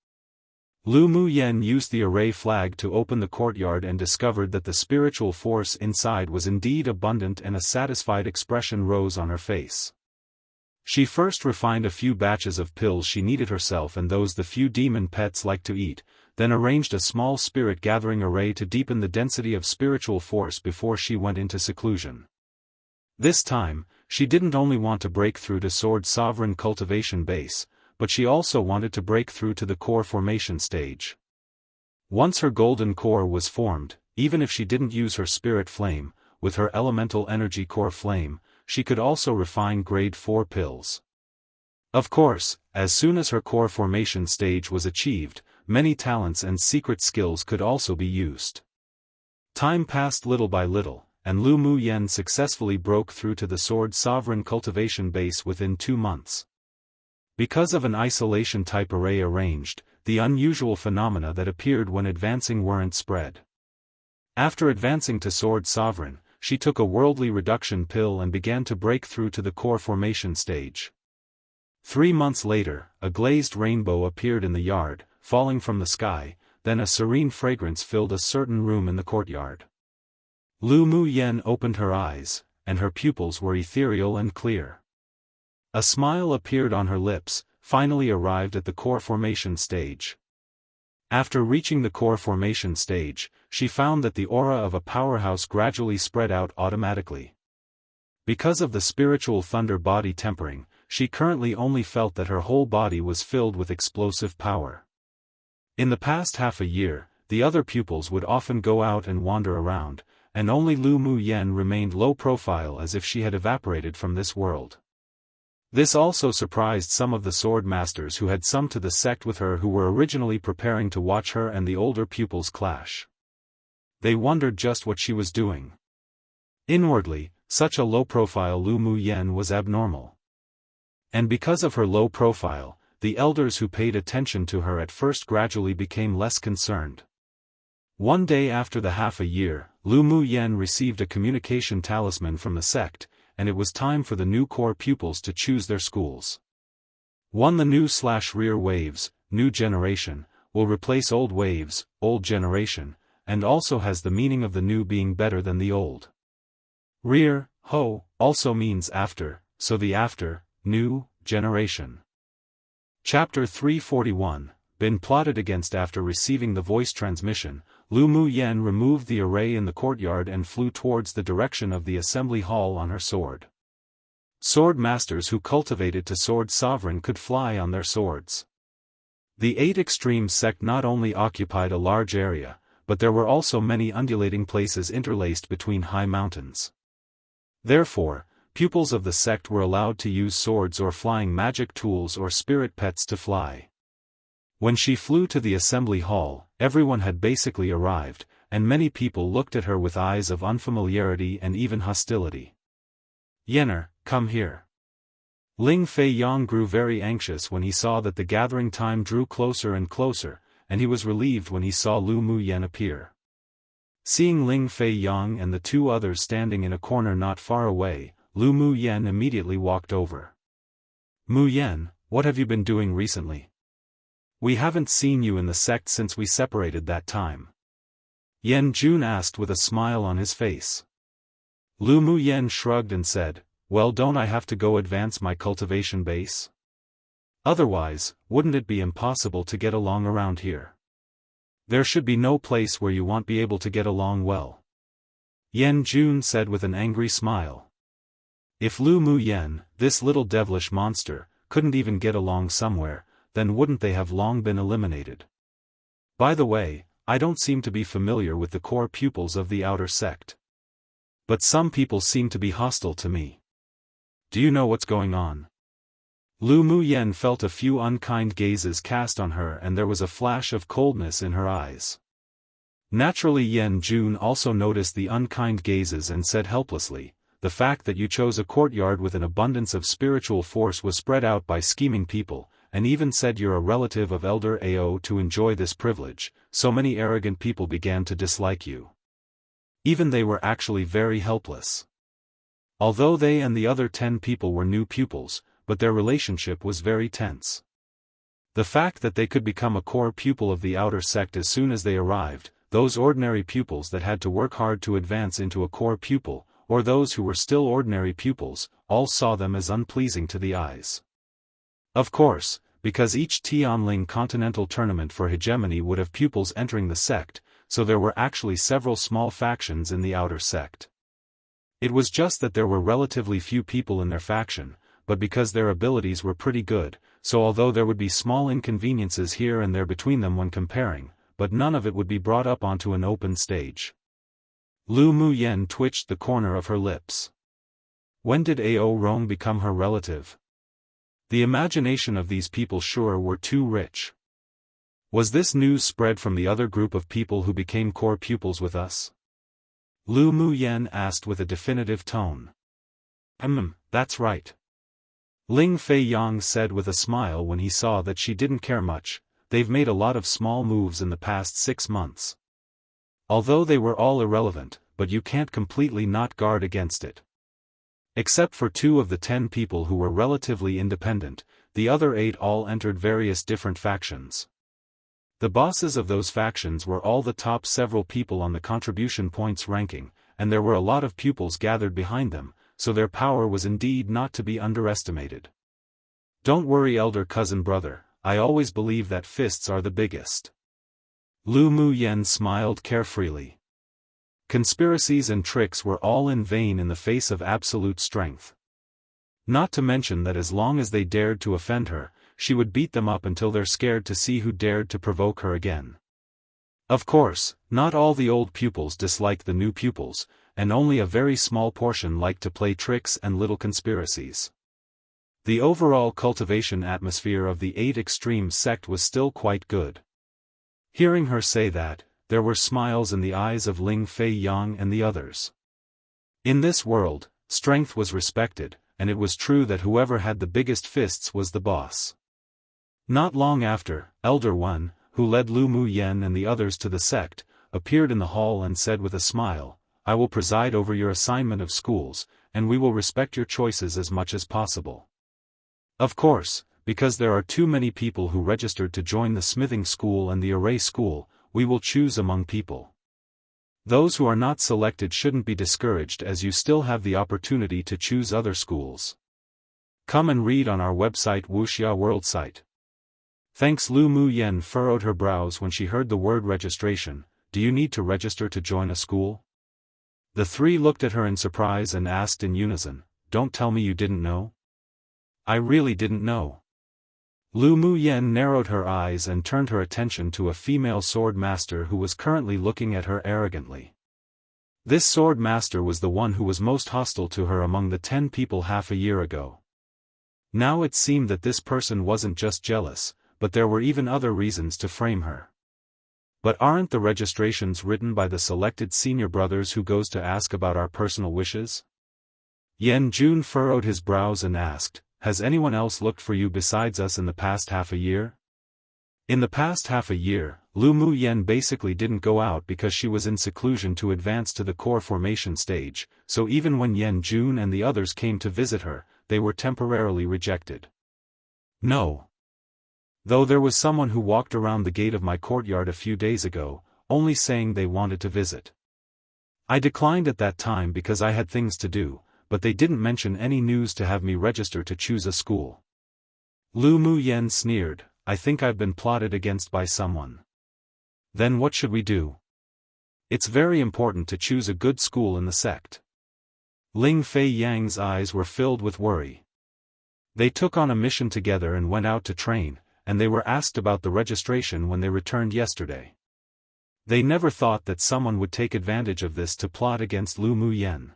Lu Muyen used the array flag to open the courtyard and discovered that the spiritual force inside was indeed abundant, and a satisfied expression rose on her face. She first refined a few batches of pills she needed herself and those the few demon pets like to eat, then arranged a small spirit gathering array to deepen the density of spiritual force before she went into seclusion. This time, she didn't only want to break through to Sword Sovereign cultivation base, but she also wanted to break through to the core formation stage. Once her golden core was formed, even if she didn't use her spirit flame, with her elemental energy core flame, she could also refine grade 4 pills. Of course, as soon as her core formation stage was achieved, many talents and secret skills could also be used. Time passed little by little, and Lu Muyen successfully broke through to the Sword Sovereign cultivation base within 2 months. Because of an isolation-type array arranged, the unusual phenomena that appeared when advancing weren't spread. After advancing to Sword Sovereign, she took a worldly reduction pill and began to break through to the core formation stage. 3 months later, a glazed rainbow appeared in the yard, falling from the sky, then a serene fragrance filled a certain room in the courtyard. Lu Muyen opened her eyes, and her pupils were ethereal and clear. A smile appeared on her lips, finally arrived at the core formation stage. After reaching the core formation stage, she found that the aura of a powerhouse gradually spread out automatically. Because of the spiritual thunder body tempering, she currently only felt that her whole body was filled with explosive power. In the past half a year, the other pupils would often go out and wander around, and only Lu Muyen remained low profile as if she had evaporated from this world. This also surprised some of the sword masters who had summed to the sect with her, who were originally preparing to watch her and the older pupils clash. They wondered just what she was doing. Inwardly, such a low profile Lu Muyen was abnormal. And because of her low profile, the elders who paid attention to her at first gradually became less concerned. One day after the half a year, Lu Mu Yen received a communication talisman from the sect, and it was time for the new core pupils to choose their schools. One, the new/rear waves, new generation, will replace old waves, old generation, and also has the meaning of the new being better than the old. Rear, ho, also means after, so the after, new, generation. Chapter 341, been plotted against. After receiving the voice transmission, Lu Mu Yen removed the array in the courtyard and flew towards the direction of the assembly hall on her sword. Sword masters who cultivated to sword sovereign could fly on their swords. The 8 Extremes sect not only occupied a large area, but there were also many undulating places interlaced between high mountains. Therefore, pupils of the sect were allowed to use swords or flying magic tools or spirit pets to fly. When she flew to the assembly hall, everyone had basically arrived, and many people looked at her with eyes of unfamiliarity and even hostility. "Yenner, come here." Ling Fei Yang grew very anxious when he saw that the gathering time drew closer and closer, and he was relieved when he saw Lu Mu Yen appear. Seeing Ling Fei Yang and the 2 others standing in a corner not far away, Lu Mu Yen immediately walked over. "Mu Yen, what have you been doing recently? We haven't seen you in the sect since we separated that time." Yen Jun asked with a smile on his face. Lu Mu Yen shrugged and said, "Well, don't I have to go advance my cultivation base? Otherwise, wouldn't it be impossible to get along around here? There should be no place where you won't be able to get along well." Yen Jun said with an angry smile. If Lu Mu Yen, this little devilish monster, couldn't even get along somewhere, then wouldn't they have long been eliminated? By the way, I don't seem to be familiar with the core pupils of the outer sect. But some people seem to be hostile to me. Do you know what's going on? Lu Mu Yen felt a few unkind gazes cast on her and there was a flash of coldness in her eyes. Naturally, Yen Jun also noticed the unkind gazes and said helplessly, "The fact that you chose a courtyard with an abundance of spiritual force was spread out by scheming people, and even said you're a relative of Elder Ao to enjoy this privilege, so many arrogant people began to dislike you. Even they were actually very helpless. Although they and the other 10 people were new pupils, but their relationship was very tense. The fact that they could become a core pupil of the outer sect as soon as they arrived, those ordinary pupils that had to work hard to advance into a core pupil, or those who were still ordinary pupils, all saw them as unpleasing to the eyes. Of course, because each Tianling continental tournament for hegemony would have pupils entering the sect, so there were actually several small factions in the outer sect. It was just that there were relatively few people in their faction, but because their abilities were pretty good, so although there would be small inconveniences here and there between them when comparing, but none of it would be brought up onto an open stage. Lu Mu Yen twitched the corner of her lips. When did Ao Rong become her relative? The imagination of these people sure were too rich. Was this news spread from the other group of people who became core pupils with us? Lu Mu Yen asked with a definitive tone. That's right. Ling Fei Yang said with a smile when he saw that she didn't care much. They've made a lot of small moves in the past 6 months. Although they were all irrelevant, but you can't completely not guard against it. Except for 2 of the 10 people who were relatively independent, the other 8 all entered various different factions. The bosses of those factions were all the top several people on the contribution points ranking, and there were a lot of pupils gathered behind them, so their power was indeed not to be underestimated. Don't worry, elder cousin brother, I always believe that fists are the biggest. Lu Mu Yen smiled carefreely. Conspiracies and tricks were all in vain in the face of absolute strength. Not to mention that as long as they dared to offend her, she would beat them up until they're scared to see who dared to provoke her again. Of course, not all the old pupils disliked the new pupils, and only a very small portion liked to play tricks and little conspiracies. The overall cultivation atmosphere of the 8 Extremes sect was still quite good. Hearing her say that, there were smiles in the eyes of Ling Fei Yang and the others. In this world, strength was respected, and it was true that whoever had the biggest fists was the boss. Not long after, Elder One, who led Lu Mu Yen and the others to the sect, appeared in the hall and said with a smile, "I will preside over your assignment of schools, and we will respect your choices as much as possible. Of course, because there are too many people who registered to join the smithing school and the array school, we will choose among people. Those who are not selected shouldn't be discouraged as you still have the opportunity to choose other schools. Come and read on our website Wuxia World site." Thanks. Lu Mu Yen furrowed her brows when she heard the word registration. "Do you need to register to join a school?" The three looked at her in surprise and asked in unison, "Don't tell me you didn't know?" "I really didn't know." Lu Mu Yen narrowed her eyes and turned her attention to a female sword master who was currently looking at her arrogantly. This sword master was the one who was most hostile to her among the 10 people half a year ago. Now it seemed that this person wasn't just jealous, but there were even other reasons to frame her. "But aren't the registrations written by the selected senior brothers who goes to ask about our personal wishes?" Yen Jun furrowed his brows and asked, "Has anyone else looked for you besides us in the past half a year?" In the past half a year, Lu Mu Yen basically didn't go out because she was in seclusion to advance to the core formation stage, so even when Yen Jun and the others came to visit her, they were temporarily rejected. "No. Though there was someone who walked around the gate of my courtyard a few days ago, only saying they wanted to visit. I declined at that time because I had things to do, but they didn't mention any news to have me register to choose a school." Lu Mu Yen sneered, "I think I've been plotted against by someone." "Then what should we do?" "It's very important to choose a good school in the sect." Ling Fei Yang's eyes were filled with worry. They took on a mission together and went out to train, and they were asked about the registration when they returned yesterday. They never thought that someone would take advantage of this to plot against Lu Mu Yen.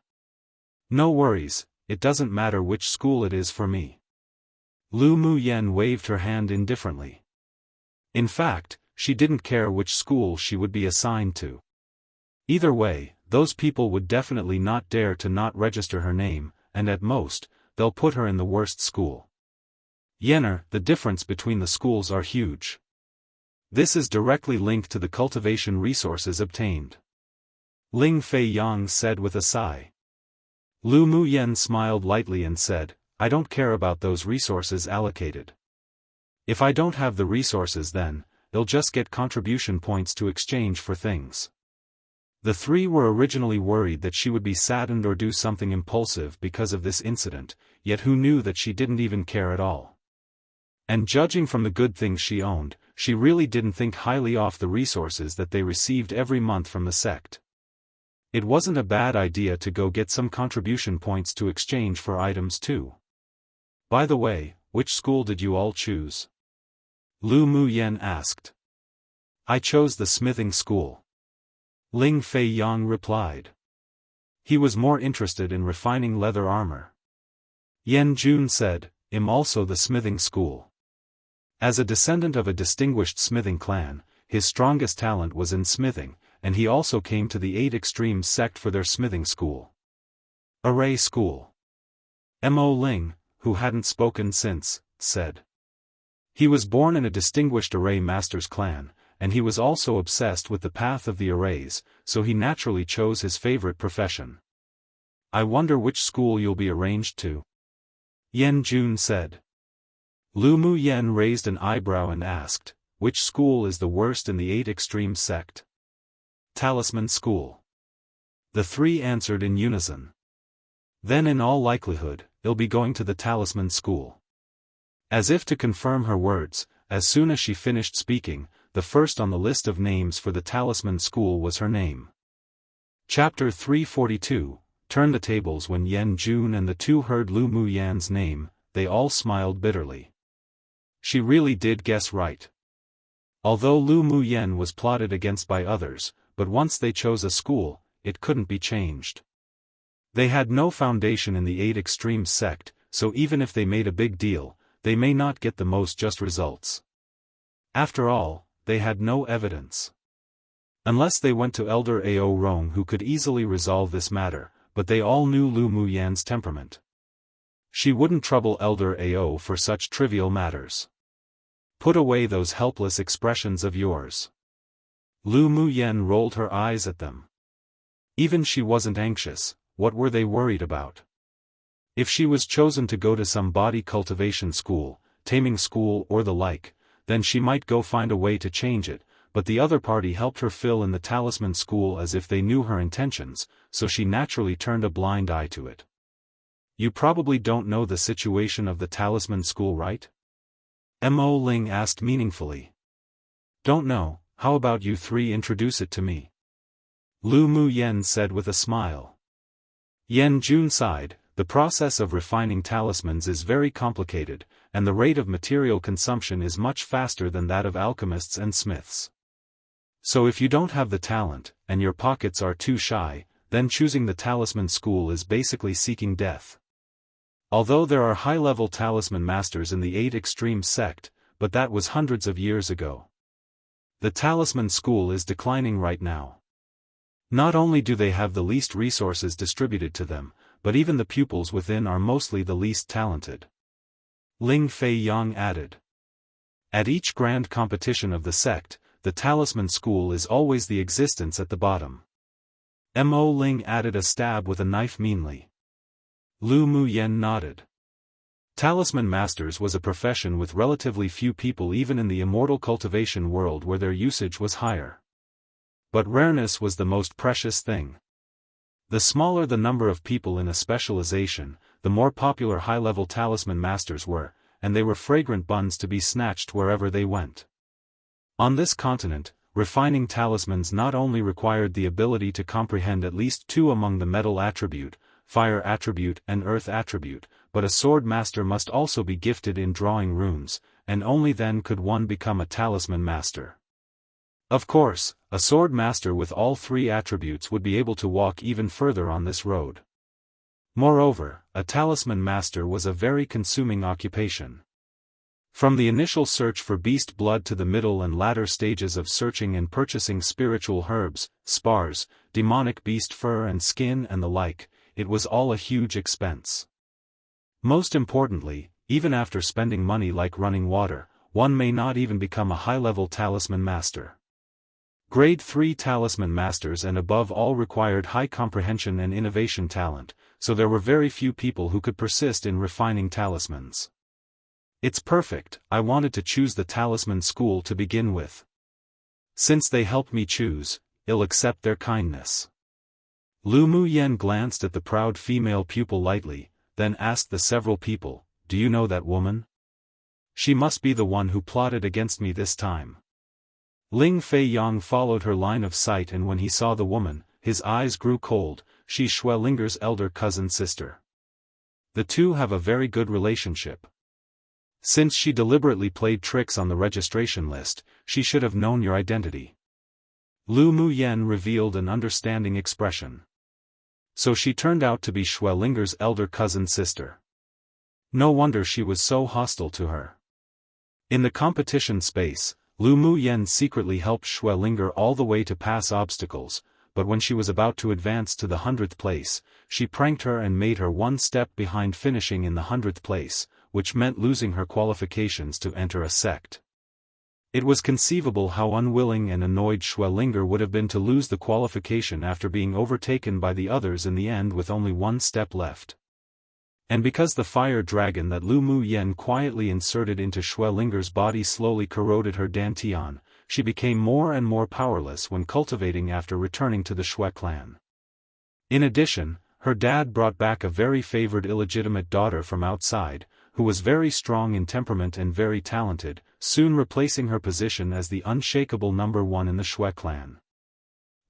"No worries, it doesn't matter which school it is for me." Lu Mu Yen waved her hand indifferently. In fact, she didn't care which school she would be assigned to. Either way, those people would definitely not dare to not register her name, and at most, they'll put her in the worst school. Yenner, the difference between the schools are huge. This is directly linked to the cultivation resources obtained. Ling Fei Yang said with a sigh. Lu Mu Yen smiled lightly and said, "I don't care about those resources allocated. If I don't have the resources then, they'll just get contribution points to exchange for things." The three were originally worried that she would be saddened or do something impulsive because of this incident, yet who knew that she didn't even care at all. And judging from the good things she owned, she really didn't think highly of the resources that they received every month from the sect. It wasn't a bad idea to go get some contribution points to exchange for items too. "By the way, which school did you all choose?" Lu Mu Yen asked. "I chose the smithing school." Ling Fei Yang replied. He was more interested in refining leather armor. Yen Jun said, "I'm also the smithing school." As a descendant of a distinguished smithing clan, his strongest talent was in smithing, and he also came to the 8 Extremes sect for their smithing school. Array school. Mo Ling, who hadn't spoken since, said. He was born in a distinguished array master's clan, and he was also obsessed with the path of the arrays, so he naturally chose his favorite profession. "I wonder which school you'll be arranged to?" Yen Jun said. Lu Mu Yen raised an eyebrow and asked, "Which school is the worst in the 8 Extremes sect?" "Talisman School." The three answered in unison. "Then in all likelihood, they'll be going to the Talisman School." As if to confirm her words, as soon as she finished speaking, the first on the list of names for the Talisman School was her name. Chapter 342, Turn the Tables. When Yen Jun and the two heard Lu Mu Yan's name, they all smiled bitterly. She really did guess right. Although Lu Mu Yen was plotted against by others, but once they chose a school, it couldn't be changed. They had no foundation in the 8 Extremes sect, so even if they made a big deal, they may not get the most just results. After all, they had no evidence. Unless they went to Elder Ao Rong, who could easily resolve this matter, but they all knew Lu Mu Yan's temperament. She wouldn't trouble Elder Ao for such trivial matters. Put away those helpless expressions of yours. Lu Muyen rolled her eyes at them. Even she wasn't anxious, what were they worried about? If she was chosen to go to some body cultivation school, taming school or the like, then she might go find a way to change it, but the other party helped her fill in the talisman school as if they knew her intentions, so she naturally turned a blind eye to it. You probably don't know the situation of the talisman school, right? Mo Ling asked meaningfully. Don't know, how about you three introduce it to me? Lu Muyen said with a smile. Yan Jun sighed. The process of refining talismans is very complicated, and the rate of material consumption is much faster than that of alchemists and smiths. So if you don't have the talent, and your pockets are too shy, then choosing the talisman school is basically seeking death. Although there are high-level talisman masters in the 8 Extreme sect, but that was hundreds of years ago. The talisman school is declining right now. Not only do they have the least resources distributed to them, but even the pupils within are mostly the least talented. Ling Fei Yang added. At each grand competition of the sect, the talisman school is always the existence at the bottom. Mo Ling added a stab with a knife meanly. Lu Muyen nodded. Talisman masters was a profession with relatively few people even in the immortal cultivation world where their usage was higher. But rareness was the most precious thing. The smaller the number of people in a specialization, the more popular high-level talisman masters were, and they were fragrant buns to be snatched wherever they went. On this continent, refining talismans not only required the ability to comprehend at least 2 among the metal attribute, fire attribute and earth attribute, but a sword master must also be gifted in drawing runes, and only then could one become a talisman master. Of course, a sword master with all 3 attributes would be able to walk even further on this road. Moreover, a talisman master was a very consuming occupation. From the initial search for beast blood to the middle and latter stages of searching and purchasing spiritual herbs, spars, demonic beast fur and skin and the like, it was all a huge expense. Most importantly, even after spending money like running water, one may not even become a high-level talisman master. Grade 3 talisman masters and above all required high comprehension and innovation talent, so there were very few people who could persist in refining talismans. It's perfect, I wanted to choose the talisman school to begin with. Since they helped me choose, I'll accept their kindness. Lu Muyen glanced at the proud female pupil lightly, then asked the several people, do you know that woman? She must be the one who plotted against me this time. Ling Fei Yang followed her line of sight, and when he saw the woman, his eyes grew cold. She's Xue elder cousin sister. The two have a very good relationship. Since she deliberately played tricks on the registration list, she should have known your identity. Lu Muyen revealed an understanding expression. So she turned out to be Xue elder cousin sister. No wonder she was so hostile to her. In the competition space, Lu Muyen secretly helped Xue all the way to pass obstacles, but when she was about to advance to the 100th place, she pranked her and made her one step behind finishing in the 100th place, which meant losing her qualifications to enter a sect. It was conceivable how unwilling and annoyed Xue would have been to lose the qualification after being overtaken by the others in the end with only one step left. And because the fire dragon that Lu Muyen quietly inserted into Xue body slowly corroded her dantian, she became more and more powerless when cultivating after returning to the Xue clan. In addition, her dad brought back a very favored illegitimate daughter from outside, who was very strong in temperament and very talented, soon replacing her position as the unshakable number 1 in the Xue clan.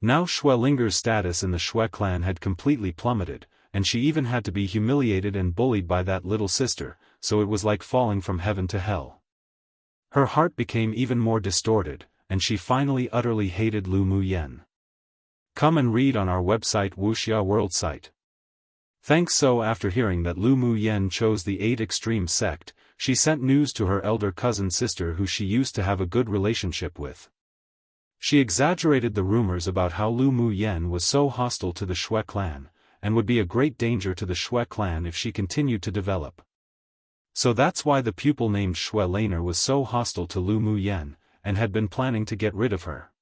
Now Xue status in the Xue clan had completely plummeted, and she even had to be humiliated and bullied by that little sister, so it was like falling from heaven to hell. Her heart became even more distorted, and she finally utterly hated Lu Muyen. Come and read on our website Wuxia World site. Thanks. So after hearing that Lu Muyen chose the 8 Extreme sect, she sent news to her elder cousin sister who she used to have a good relationship with. She exaggerated the rumors about how Lu Muyen was so hostile to the Xue clan, and would be a great danger to the Xue clan if she continued to develop. So that's why the pupil named Xue Laner was so hostile to Lu Muyen, and had been planning to get rid of her.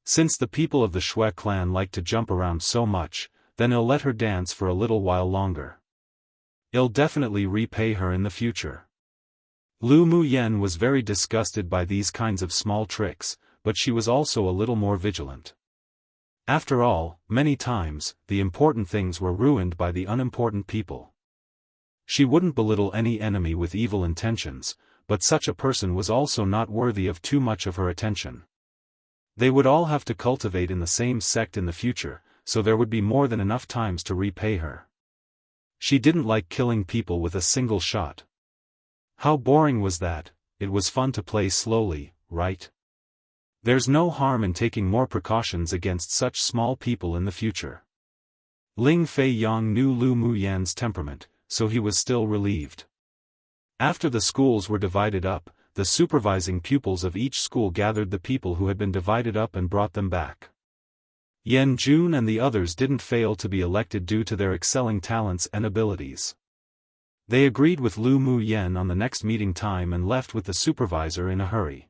Since the people of the Xue clan like to jump around so much, then I'll let her dance for a little while longer. I'll definitely repay her in the future. Lu Muyen was very disgusted by these kinds of small tricks, but she was also a little more vigilant. After all, many times, the important things were ruined by the unimportant people. She wouldn't belittle any enemy with evil intentions, but such a person was also not worthy of too much of her attention. They would all have to cultivate in the same sect in the future, so there would be more than enough times to repay her. She didn't like killing people with a single shot. How boring was that? It was fun to play slowly, right? There's no harm in taking more precautions against such small people in the future. Ling Fei Yang knew Lu Muyen's temperament, so he was still relieved. After the schools were divided up, the supervising pupils of each school gathered the people who had been divided up and brought them back. Yan Jun and the others didn't fail to be elected due to their excelling talents and abilities. They agreed with Lu Muyen on the next meeting time and left with the supervisor in a hurry.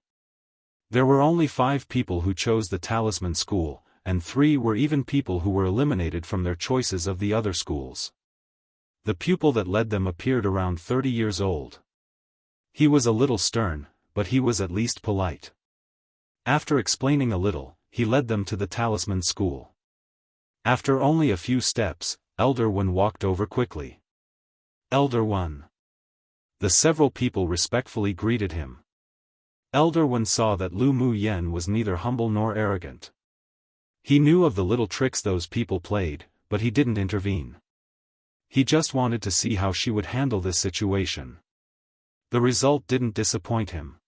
There were only 5 people who chose the Talisman School, and 3 were even people who were eliminated from their choices of the other schools. The pupil that led them appeared around 30 years old. He was a little stern, but he was at least polite. After explaining a little, he led them to the Talisman School. After only a few steps, Elder Wen walked over quickly. Elder Wen. The several people respectfully greeted him. Elder Wen saw that Lu Muyen was neither humble nor arrogant. He knew of the little tricks those people played, but he didn't intervene. He just wanted to see how she would handle this situation. The result didn't disappoint him.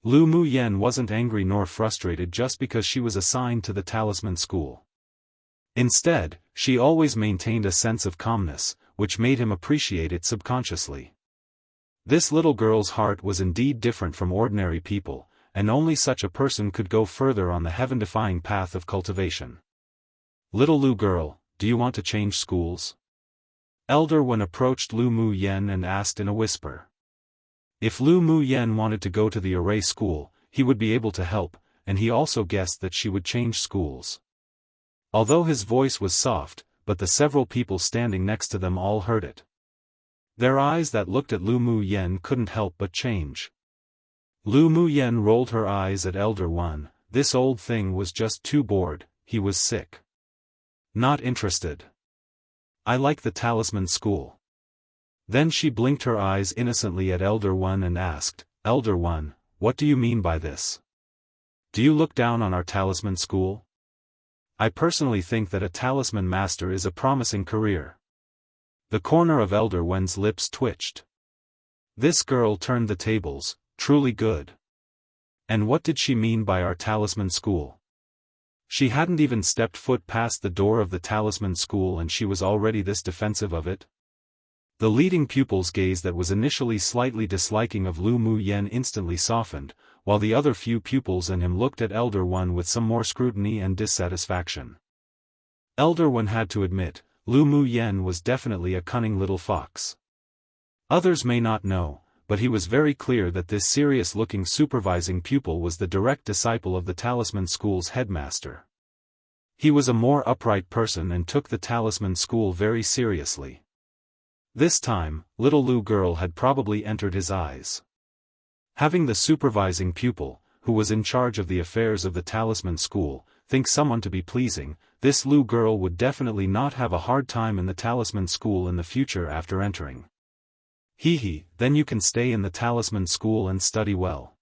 Lu Muyen wasn't angry nor frustrated just because she was assigned to the Talisman School. Instead, she always maintained a sense of calmness, which made him appreciate it subconsciously. This little girl's heart was indeed different from ordinary people, and only such a person could go further on the heaven-defying path of cultivation. Little Lu girl, do you want to change schools? Elder Wen approached Lu Muyen and asked in a whisper. If Lu Muyen wanted to go to the array school, he would be able to help, and he also guessed that she would change schools. Although his voice was soft, but the several people standing next to them all heard it. Their eyes that looked at Lu Muyen couldn't help but change. Lu Muyen rolled her eyes at Elder Wen. This old thing was just too bored, he was sick. Not interested. I like the Talisman School. Then she blinked her eyes innocently at Elder Wen and asked, Elder Wen, what do you mean by this? Do you look down on our Talisman School? I personally think that a Talisman Master is a promising career. The corner of Elder Wen's lips twitched. This girl turned the tables, truly good. And what did she mean by our Talisman School? She hadn't even stepped foot past the door of the Talisman School and she was already this defensive of it? The leading pupil's gaze that was initially slightly disliking of Lu Muyen instantly softened, while the other few pupils and him looked at Elder Wen with some more scrutiny and dissatisfaction. Elder Wen had to admit, Lu Muyen was definitely a cunning little fox. Others may not know, but he was very clear that this serious-looking supervising pupil was the direct disciple of the Talisman School's headmaster. He was a more upright person and took the Talisman School very seriously. This time, little Lu girl had probably entered his eyes. Having the supervising pupil, who was in charge of the affairs of the Talisman School, think someone to be pleasing, this Lu girl would definitely not have a hard time in the Talisman School in the future after entering. Hee, then you can stay in the Talisman School and study well.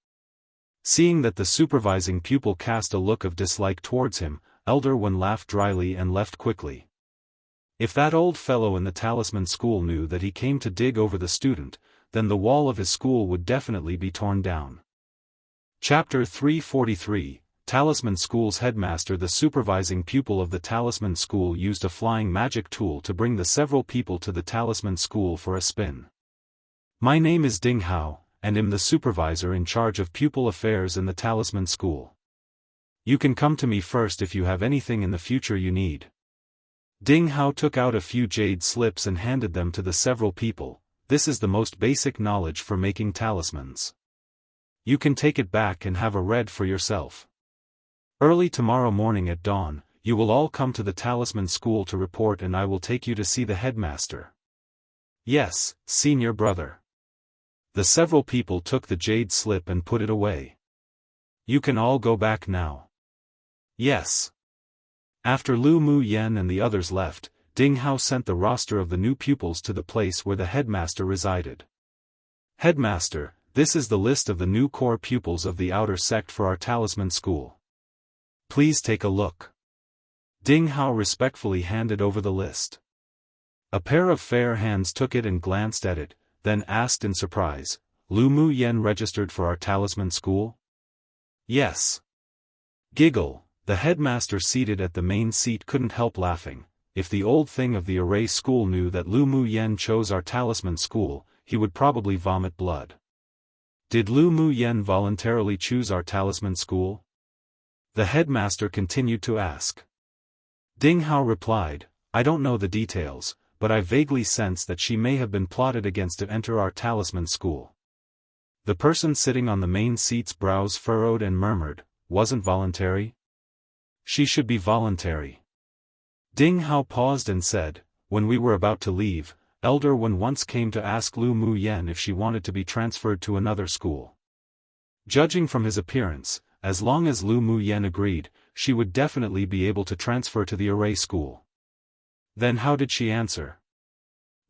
Seeing that the supervising pupil cast a look of dislike towards him, Elder Wen laughed dryly and left quickly. If that old fellow in the Talisman School knew that he came to dig over the student, then the wall of his school would definitely be torn down. Chapter 343, Talisman School's headmaster. The supervising pupil of the Talisman School used a flying magic tool to bring the several people to the Talisman School for a spin. My name is Ding Hao, and am the supervisor in charge of pupil affairs in the Talisman School. You can come to me first if you have anything in the future you need. Ding Hao took out a few jade slips and handed them to the several people, this is the most basic knowledge for making talismans. You can take it back and have a read for yourself. Early tomorrow morning at dawn, you will all come to the talisman school to report and I will take you to see the headmaster. Yes, senior brother. The several people took the jade slip and put it away. You can all go back now. Yes. After Lu Mu Yen and the others left, Ding Hao sent the roster of the new pupils to the place where the headmaster resided. Headmaster, this is the list of the new core pupils of the outer sect for our talisman school. Please take a look. Ding Hao respectfully handed over the list. A pair of fair hands took it and glanced at it, then asked in surprise, Lu Mu Yen registered for our talisman school? Yes. Giggle, the headmaster seated at the main seat couldn't help laughing. If the old thing of the array school knew that Lu Mu Yen chose our talisman school, he would probably vomit blood. Did Lu Mu Yen voluntarily choose our talisman school? The headmaster continued to ask. Ding Hao replied, I don't know the details, but I vaguely sense that she may have been plotted against to enter our talisman school. The person sitting on the main seat's brows furrowed and murmured, wasn't voluntary? She should be voluntary. Ding Hao paused and said, when we were about to leave, Elder Wen once came to ask Lu Mu Yen if she wanted to be transferred to another school. Judging from his appearance, as long as Lu Mu Yen agreed, she would definitely be able to transfer to the array school. Then how did she answer?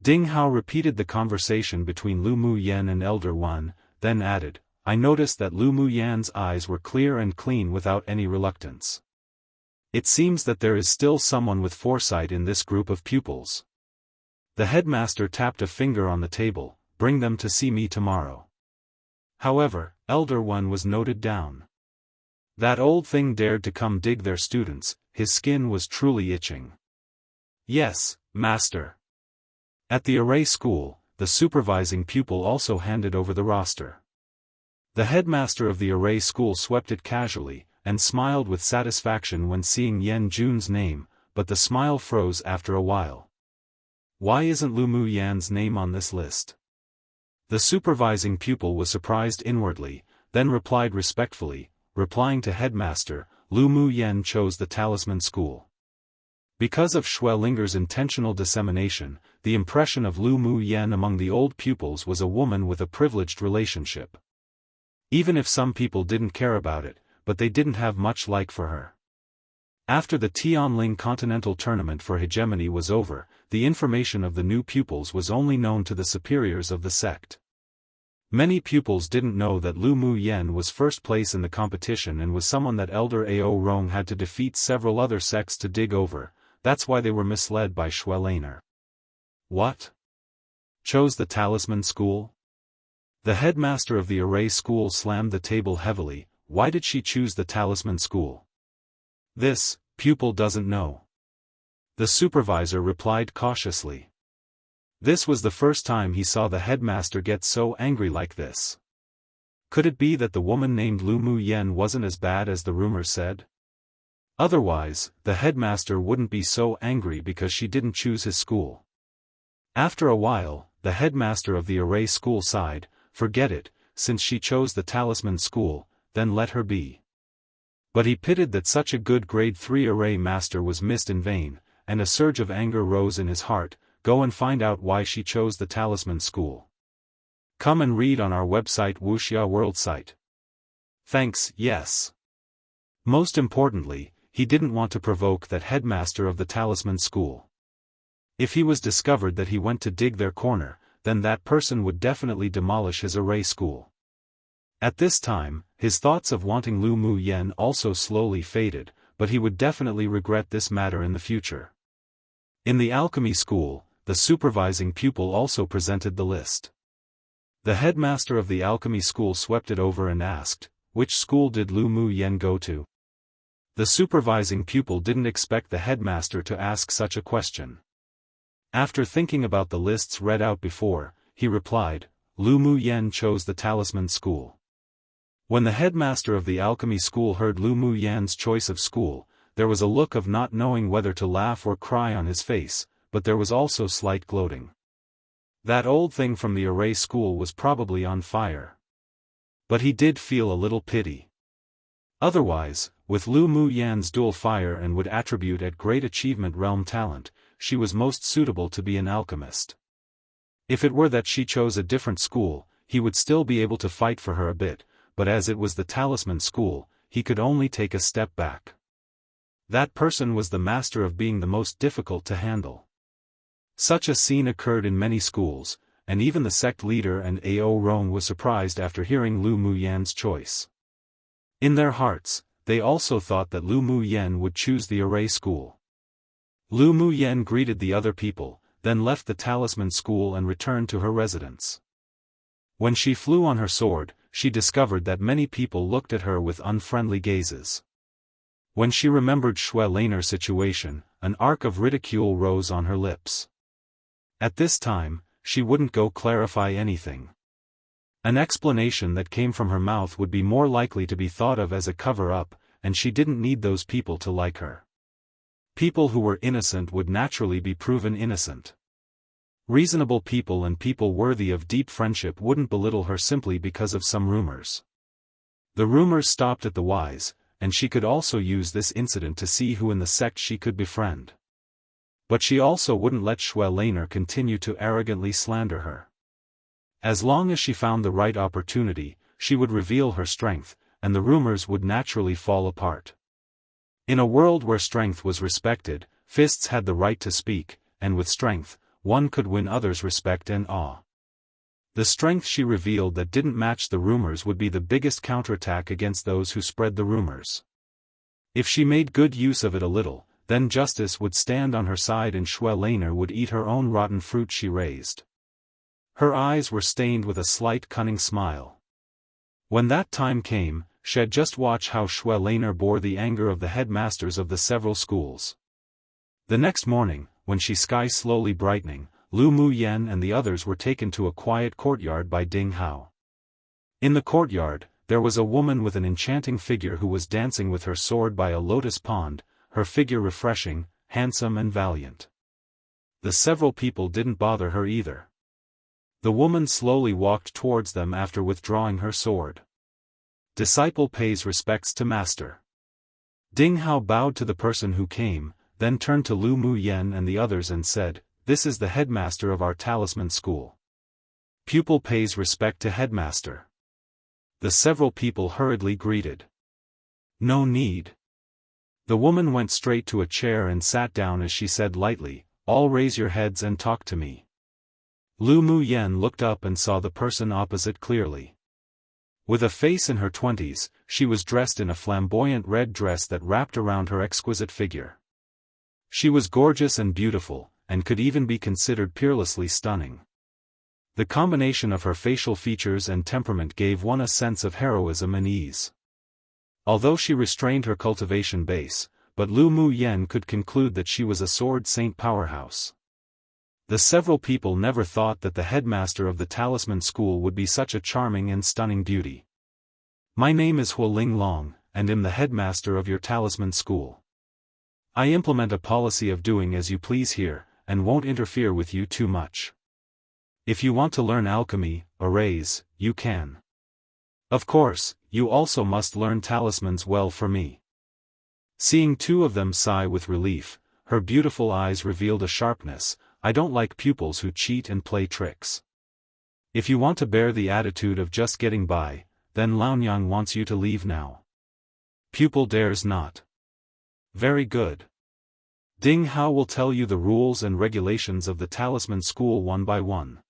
Ding Hao repeated the conversation between Lu Mu Yen and Elder Wen, then added, I noticed that Lu Mu Yan's eyes were clear and clean without any reluctance. It seems that there is still someone with foresight in this group of pupils. The headmaster tapped a finger on the table, bring them to see me tomorrow. However, Elder Wen was noted down. That old thing dared to come dig their students, his skin was truly itching. Yes, master. At the array school, the supervising pupil also handed over the roster. The headmaster of the array school swept it casually, and smiled with satisfaction when seeing Yen Jun's name, but the smile froze after a while. Why isn't Lu Mu Yan's name on this list? The supervising pupil was surprised inwardly, then replied respectfully, replying to headmaster, Lu Mu Yen chose the talisman school. Because of Schwellinger's intentional dissemination, the impression of Lu Mu Yen among the old pupils was a woman with a privileged relationship. Even if some people didn't care about it, but they didn't have much like for her. After the Tianling Continental Tournament for Hegemony was over, the information of the new pupils was only known to the superiors of the sect. Many pupils didn't know that Lu Mu Yen was first place in the competition and was someone that Elder Ao Rong had to defeat several other sects to dig over. That's why they were misled by Schwellinger. What? Chose the talisman school? The headmaster of the array school slammed the table heavily. Why did she choose the talisman school? This pupil doesn't know. The supervisor replied cautiously. This was the first time he saw the headmaster get so angry like this. Could it be that the woman named Lu Mu Yen wasn't as bad as the rumors said? Otherwise, the headmaster wouldn't be so angry because she didn't choose his school. After a while, the headmaster of the array school sighed, forget it, since she chose the talisman school, then let her be. But he pitied that such a good grade 3 array master was missed in vain, and a surge of anger rose in his heart. Go and find out why she chose the talisman school. Come and read on our website Wuxia World site. Thanks, yes. Most importantly, he didn't want to provoke that headmaster of the talisman school. If he was discovered that he went to dig their corner, then that person would definitely demolish his array school. At this time, his thoughts of wanting Lu Mu Yen also slowly faded, but he would definitely regret this matter in the future. In the alchemy school, the supervising pupil also presented the list. The headmaster of the alchemy school swept it over and asked, which school did Lu Mu Yen go to? The supervising pupil didn't expect the headmaster to ask such a question. After thinking about the lists read out before, he replied, Lu Mu Yen chose the talisman school. When the headmaster of the alchemy school heard Lu Mu Yan's choice of school, there was a look of not knowing whether to laugh or cry on his face, but there was also slight gloating. That old thing from the array school was probably on fire. But he did feel a little pity. Otherwise, with Lu Mu Yan's dual fire and would attribute at great achievement realm talent, she was most suitable to be an alchemist. If it were that she chose a different school, he would still be able to fight for her a bit, but as it was the talisman school, he could only take a step back. That person was the master of being the most difficult to handle. Such a scene occurred in many schools, and even the sect leader and Ao Rong was surprised after hearing Lu Mu Yan's choice. In their hearts, they also thought that Lu Mu Yan would choose the array school. Lu Mu Yan greeted the other people, then left the talisman school and returned to her residence. When she flew on her sword, she discovered that many people looked at her with unfriendly gazes. When she remembered Xue Laner's situation, an arc of ridicule rose on her lips. At this time, she wouldn't go clarify anything. An explanation that came from her mouth would be more likely to be thought of as a cover-up, and she didn't need those people to like her. People who were innocent would naturally be proven innocent. Reasonable people and people worthy of deep friendship wouldn't belittle her simply because of some rumors. The rumors stopped at the wise, and she could also use this incident to see who in the sect she could befriend. But she also wouldn't let Xue Laner continue to arrogantly slander her. As long as she found the right opportunity, she would reveal her strength, and the rumors would naturally fall apart. In a world where strength was respected, fists had the right to speak, and with strength, one could win others' respect and awe. The strength she revealed that didn't match the rumors would be the biggest counterattack against those who spread the rumors. If she made good use of it a little, then justice would stand on her side and Xue Laner would eat her own rotten fruit she raised. Her eyes were stained with a slight cunning smile. When that time came, she'd just watch how Xue Laner bore the anger of the headmasters of the several schools. The next morning, when she sky slowly brightening, Lu Mu Yan and the others were taken to a quiet courtyard by Ding Hao. In the courtyard, there was a woman with an enchanting figure who was dancing with her sword by a lotus pond, her figure refreshing, handsome and valiant. The several people didn't bother her either. The woman slowly walked towards them after withdrawing her sword. Disciple pays respects to master. Ding Hao bowed to the person who came, then turned to Lu Mu Yan and the others and said, "This is the headmaster of our talisman school. Pupil pays respect to headmaster." The several people hurriedly greeted. "No need." The woman went straight to a chair and sat down as she said lightly, "All raise your heads and talk to me." Lu Mu Yan looked up and saw the person opposite clearly. With a face in her 20s, she was dressed in a flamboyant red dress that wrapped around her exquisite figure. She was gorgeous and beautiful, and could even be considered peerlessly stunning. The combination of her facial features and temperament gave one a sense of heroism and ease. Although she restrained her cultivation base, but Lu Mu Yan could conclude that she was a sword saint powerhouse. The several people never thought that the headmaster of the talisman school would be such a charming and stunning beauty. "My name is Huoling Long, and am the headmaster of your talisman school. I implement a policy of doing as you please here, and won't interfere with you too much. If you want to learn alchemy, arrays, you can. Of course, you also must learn talismans well for me." Seeing two of them sigh with relief, her beautiful eyes revealed a sharpness. "I don't like pupils who cheat and play tricks. If you want to bear the attitude of just getting by, then Laonyang wants you to leave now. Pupil dares not." "Very good. Ding Hao will tell you the rules and regulations of the talisman school one by one.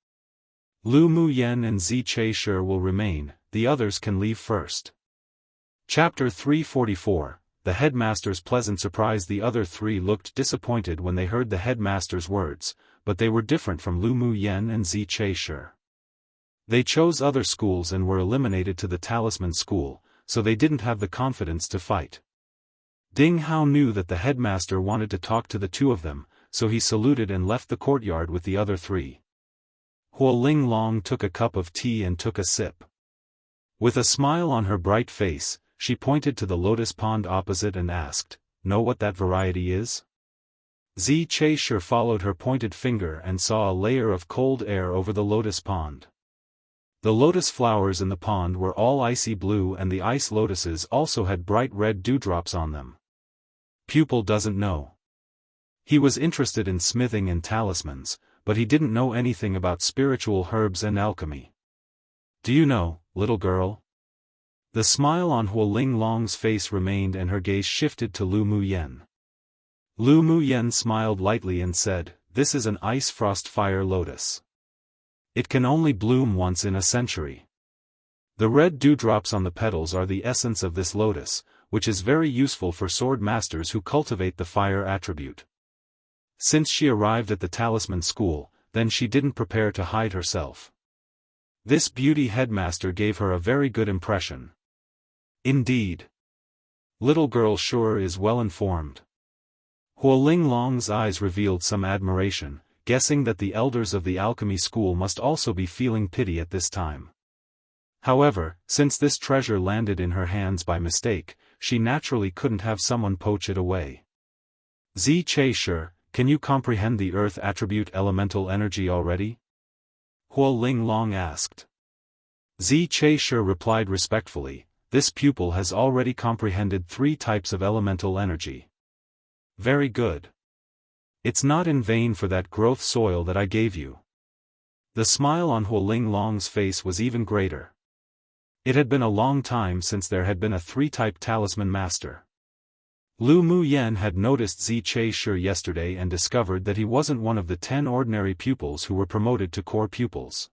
Lu Mu Yan and Zi Che Shi will remain, the others can leave first." Chapter 344. The headmaster's pleasant surprise. The other three looked disappointed when they heard the headmaster's words, but they were different from Lu Mu Yan and Zi Che Shi. They chose other schools and were eliminated to the talisman school, so they didn't have the confidence to fight. Ding Hao knew that the headmaster wanted to talk to the two of them, so he saluted and left the courtyard with the other three. Huoling Long took a cup of tea and took a sip. With a smile on her bright face, she pointed to the lotus pond opposite and asked, "Know what that variety is?" Zi Che followed her pointed finger and saw a layer of cold air over the lotus pond. The lotus flowers in the pond were all icy blue and the ice lotuses also had bright red dewdrops on them. Pupil doesn't know. He was interested in smithing and talismans, but he didn't know anything about spiritual herbs and alchemy. Do you know, little girl? The smile on Huo Linglong's face remained and her gaze shifted to Lu Muyen. Lu Muyen smiled lightly and said, "This is an ice frost fire lotus. It can only bloom once in a century. The red dewdrops on the petals are the essence of this lotus, which is very useful for sword masters who cultivate the fire attribute." Since she arrived at the talisman school, then she didn't prepare to hide herself. This beauty headmaster gave her a very good impression. Indeed. Little girl sure is well informed. Huo Linglong's eyes revealed some admiration, guessing that the elders of the alchemy school must also be feeling pity at this time. However, since this treasure landed in her hands by mistake, she naturally couldn't have someone poach it away. Zi Che, can you comprehend the earth attribute elemental energy already? Huo Linglong asked. Zi Che replied respectfully, "This pupil has already comprehended 3 types of elemental energy." Very good. It's not in vain for that growth soil that I gave you. The smile on Huo Linglong's face was even greater. It had been a long time since there had been a 3-type talisman master. Lu Muyen had noticed Zi Che yesterday and discovered that he wasn't one of the 10 ordinary pupils who were promoted to core pupils.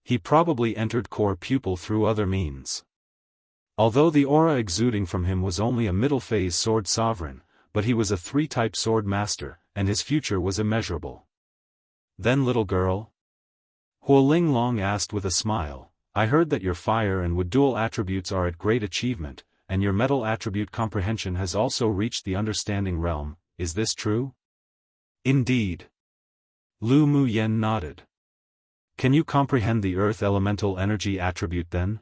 He probably entered core pupil through other means. Although the aura exuding from him was only a middle-phase sword sovereign, but he was a 3-type sword master, and his future was immeasurable. Then little girl? Huo Linglong asked with a smile, "I heard that your fire and wood dual attributes are at great achievement, and your metal attribute comprehension has also reached the understanding realm, is this true?" Indeed. Lu Muyen nodded. Can you comprehend the earth elemental energy attribute then?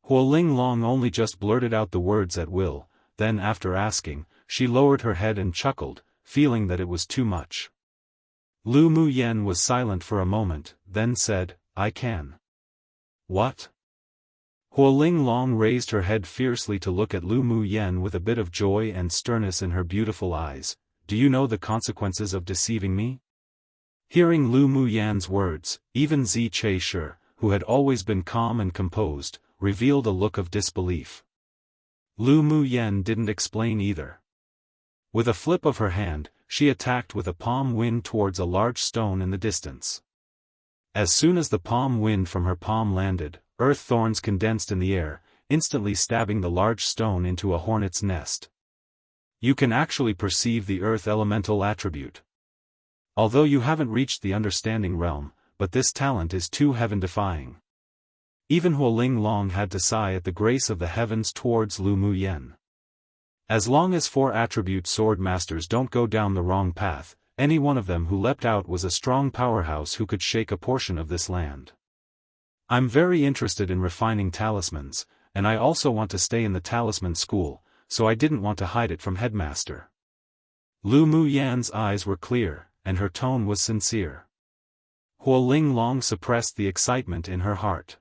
Huo Linglong only just blurted out the words at will, then after asking, she lowered her head and chuckled, feeling that it was too much. Lu Muyen was silent for a moment, then said, "I can." What? Huo Linglong raised her head fiercely to look at Lu Muyen with a bit of joy and sternness in her beautiful eyes. "Do you know the consequences of deceiving me?" Hearing Lu Muyen's words, even Zi Che, who had always been calm and composed, revealed a look of disbelief. Lu Muyen didn't explain either. With a flip of her hand, she attacked with a palm wind towards a large stone in the distance. As soon as the palm wind from her palm landed, earth thorns condensed in the air, instantly stabbing the large stone into a hornet's nest. You can actually perceive the earth elemental attribute. Although you haven't reached the understanding realm, but this talent is too heaven-defying. Even Huo Linglong had to sigh at the grace of the heavens towards Lu Muyen. As long as 4 attribute sword masters don't go down the wrong path, any one of them who leapt out was a strong powerhouse who could shake a portion of this land. I'm very interested in refining talismans, and I also want to stay in the talisman school, so I didn't want to hide it from headmaster. Lu Muyen's eyes were clear, and her tone was sincere. Huo Linglong suppressed the excitement in her heart.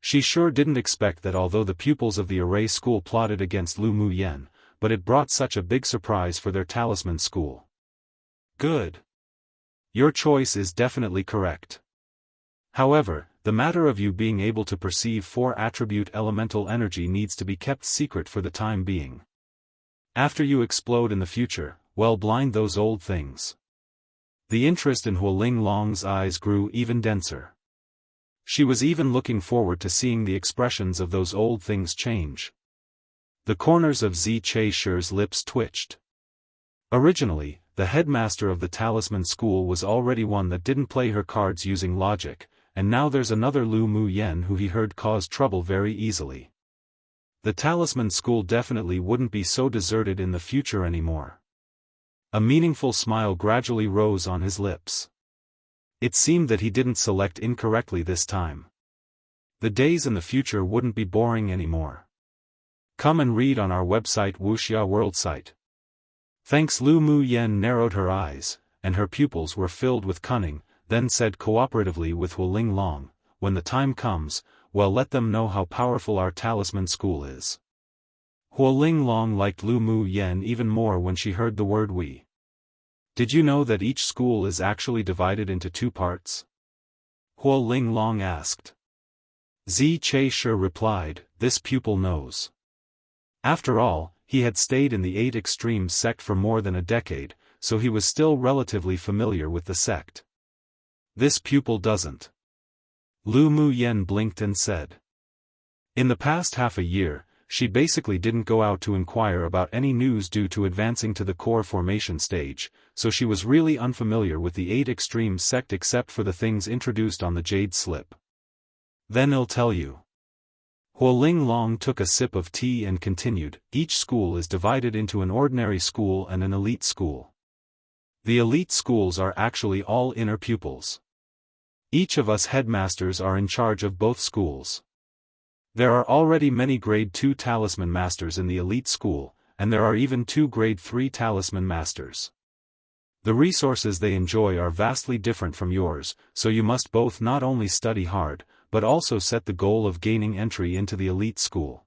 She sure didn't expect that although the pupils of the array school plotted against Lu Muyen, but it brought such a big surprise for their talisman school. Good. Your choice is definitely correct. However, the matter of you being able to perceive 4 attribute elemental energy needs to be kept secret for the time being. After you explode in the future, well, blind those old things. The interest in Huo Linglong's eyes grew even denser. She was even looking forward to seeing the expressions of those old things change. The corners of Zi Che's lips twitched. Originally, the headmaster of the talisman school was already one that didn't play her cards using logic, and now there's another Lu Muyen who he heard caused trouble very easily. The talisman school definitely wouldn't be so deserted in the future anymore. A meaningful smile gradually rose on his lips. It seemed that he didn't select incorrectly this time. The days in the future wouldn't be boring anymore. Come and read on our website Wuxia World site. Thanks. Lu Mu Yen narrowed her eyes, and her pupils were filled with cunning, then said cooperatively with Hualing Long, when the time comes, well, let them know how powerful our talisman school is. Hualing Long liked Lu Mu Yen even more when she heard the word we. Did you know that each school is actually divided into 2 parts? Hualing Long asked. Zi Che Shi replied, this pupil knows. After all, he had stayed in the 8 Extremes sect for more than a decade, so he was still relatively familiar with the sect. This pupil doesn't. Lu Mu Yen blinked and said. In the past half a year, she basically didn't go out to inquire about any news due to advancing to the core formation stage, so she was really unfamiliar with the 8 Extremes sect except for the things introduced on the Jade Slip. Then I'll tell you. Hualing Long took a sip of tea and continued, each school is divided into an ordinary school and an elite school. The elite schools are actually all inner pupils. Each of us headmasters are in charge of both schools. There are already many grade 2 talisman masters in the elite school, and there are even 2 grade 3 talisman masters. The resources they enjoy are vastly different from yours, so you must both not only study hard, but also set the goal of gaining entry into the elite school.